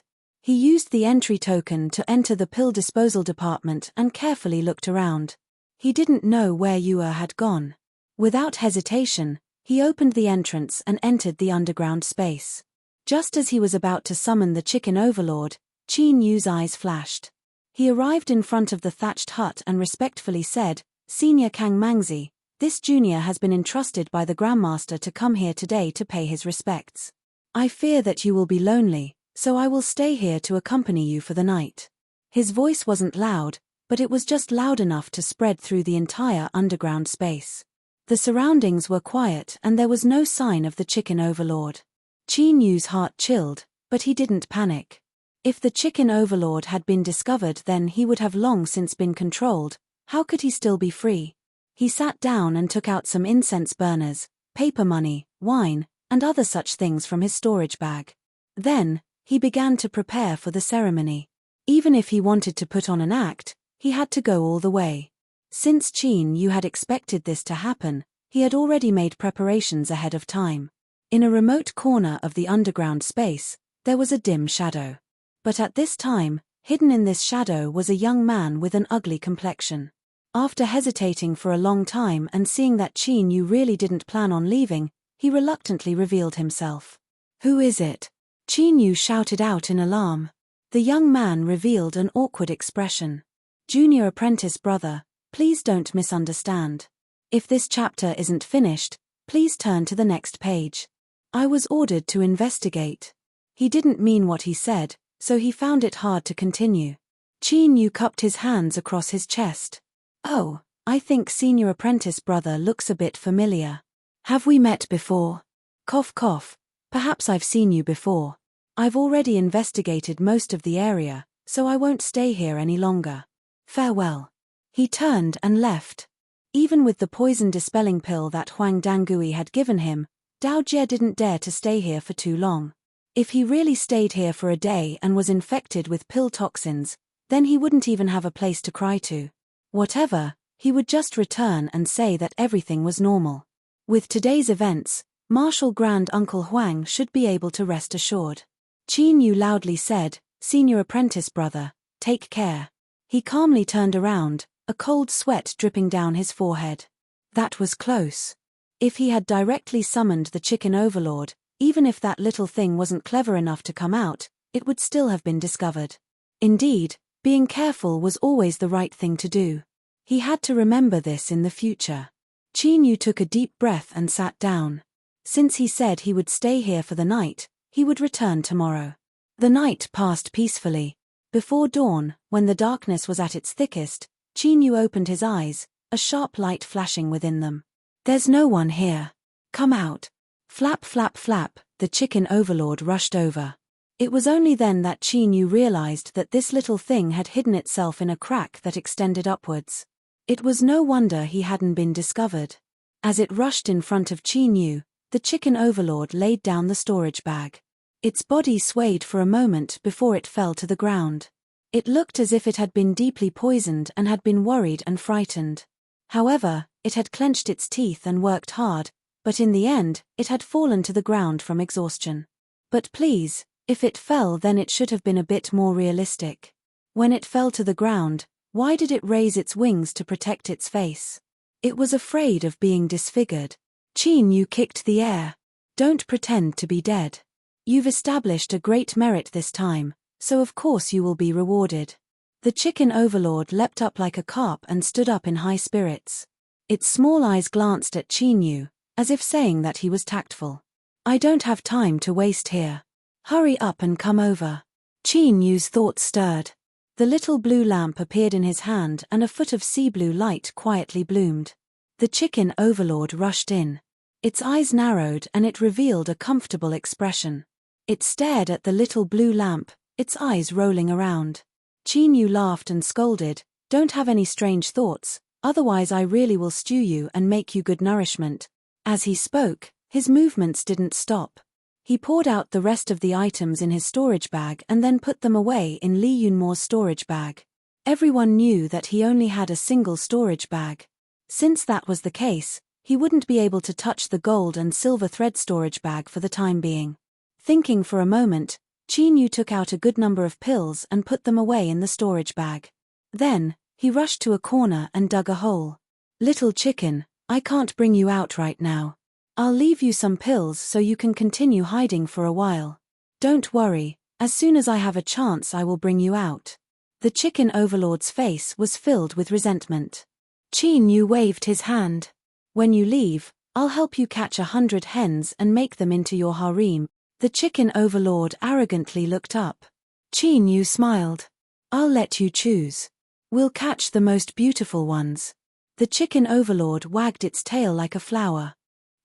He used the entry token to enter the pill disposal department and carefully looked around. He didn't know where Yue had gone. Without hesitation, he opened the entrance and entered the underground space. Just as he was about to summon the chicken overlord, Qin Yu's eyes flashed. He arrived in front of the thatched hut and respectfully said, "Senior Kang Mangzi, this junior has been entrusted by the Grandmaster to come here today to pay his respects. I fear that you will be lonely, so I will stay here to accompany you for the night." His voice wasn't loud, but it was just loud enough to spread through the entire underground space. The surroundings were quiet and there was no sign of the chicken overlord. Qin Yu's heart chilled, but he didn't panic. If the chicken overlord had been discovered, then he would have long since been controlled. How could he still be free? He sat down and took out some incense burners, paper money, wine, and other such things from his storage bag. Then, he began to prepare for the ceremony. Even if he wanted to put on an act, he had to go all the way. Since Qin Yu had expected this to happen, he had already made preparations ahead of time. In a remote corner of the underground space, there was a dim shadow. But at this time, hidden in this shadow was a young man with an ugly complexion. After hesitating for a long time and seeing that Qin Yu really didn't plan on leaving, he reluctantly revealed himself. "Who is it?" Qin Yu shouted out in alarm. The young man revealed an awkward expression. "Junior apprentice brother, please don't misunderstand. If this chapter isn't finished, please turn to the next page. I was ordered to investigate." He didn't mean what he said, so he found it hard to continue. Qin Yu cupped his hands across his chest. "Oh, I think senior apprentice brother looks a bit familiar. Have we met before?" Cough cough. "Perhaps I've seen you before. I've already investigated most of the area, so I won't stay here any longer. Farewell." He turned and left. Even with the poison dispelling pill that Huang Dangui had given him, Dao Jie didn't dare to stay here for too long. If he really stayed here for a day and was infected with pill toxins, then he wouldn't even have a place to cry to. Whatever, he would just return and say that everything was normal. With today's events, Martial Grand Uncle Huang should be able to rest assured. Qin Yu loudly said, "Senior apprentice brother, take care." He calmly turned around, a cold sweat dripping down his forehead. That was close. If he had directly summoned the chicken overlord, even if that little thing wasn't clever enough to come out, it would still have been discovered. Indeed, being careful was always the right thing to do. He had to remember this in the future. Qin Yu took a deep breath and sat down. Since he said he would stay here for the night, he would return tomorrow. The night passed peacefully. Before dawn, when the darkness was at its thickest, Qin Yu opened his eyes, a sharp light flashing within them. "There's no one here. Come out." Flap flap flap, the chicken overlord rushed over. It was only then that Qin Yu realized that this little thing had hidden itself in a crack that extended upwards. It was no wonder he hadn't been discovered. As it rushed in front of Qin Yu, the chicken overlord laid down the storage bag. Its body swayed for a moment before it fell to the ground. It looked as if it had been deeply poisoned and had been worried and frightened. However, it had clenched its teeth and worked hard, but in the end, it had fallen to the ground from exhaustion. "But please, If it fell, then it should have been a bit more realistic. When it fell to the ground, why did it raise its wings to protect its face? It was afraid of being disfigured. Chin Yu kicked the air. Don't pretend to be dead. You've established a great merit this time, so of course you will be rewarded. The chicken overlord leapt up like a carp and stood up in high spirits. Its small eyes glanced at Chin Yu, as if saying that he was tactful. I don't have time to waste here. Hurry up and come over. Chin Yu's thoughts stirred. The little blue lamp appeared in his hand and a foot of sea blue light quietly bloomed. The chicken overlord rushed in. Its eyes narrowed and it revealed a comfortable expression. It stared at the little blue lamp, its eyes rolling around. Chin Yu laughed and scolded, "Don't have any strange thoughts, otherwise I really will stew you and make you good nourishment." As he spoke, his movements didn't stop. He poured out the rest of the items in his storage bag and then put them away in Li Yunmo's storage bag. Everyone knew that he only had a single storage bag. Since that was the case, he wouldn't be able to touch the gold and silver thread storage bag for the time being. Thinking for a moment, Chin Yu took out a good number of pills and put them away in the storage bag. Then, he rushed to a corner and dug a hole. "Little chicken, I can't bring you out right now. I'll leave you some pills so you can continue hiding for a while. Don't worry, as soon as I have a chance I will bring you out." The chicken overlord's face was filled with resentment. Chin Yu waved his hand. "When you leave, I'll help you catch 100 hens and make them into your harem." The chicken overlord arrogantly looked up. Chin Yu smiled. "I'll let you choose. We'll catch the most beautiful ones." The chicken overlord wagged its tail like a flower.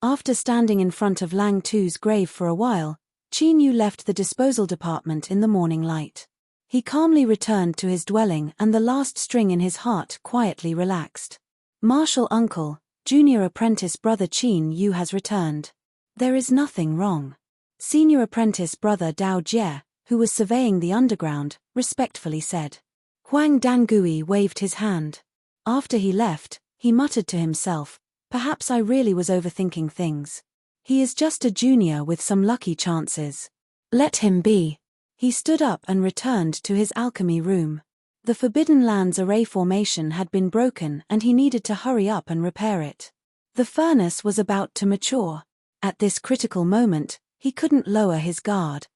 After standing in front of Lang Tu's grave for a while, Chin Yu left the disposal department in the morning light. He calmly returned to his dwelling and the last string in his heart quietly relaxed. "Martial uncle, junior apprentice brother Chin Yu has returned. There is nothing wrong." Senior apprentice brother Dao Jie, who was surveying the underground, respectfully said. Huang Dangui waved his hand. After he left, he muttered to himself, "Perhaps I really was overthinking things. He is just a junior with some lucky chances. Let him be." He stood up and returned to his alchemy room. The Forbidden Lands array formation had been broken and he needed to hurry up and repair it. The furnace was about to mature. At this critical moment, he couldn't lower his guard.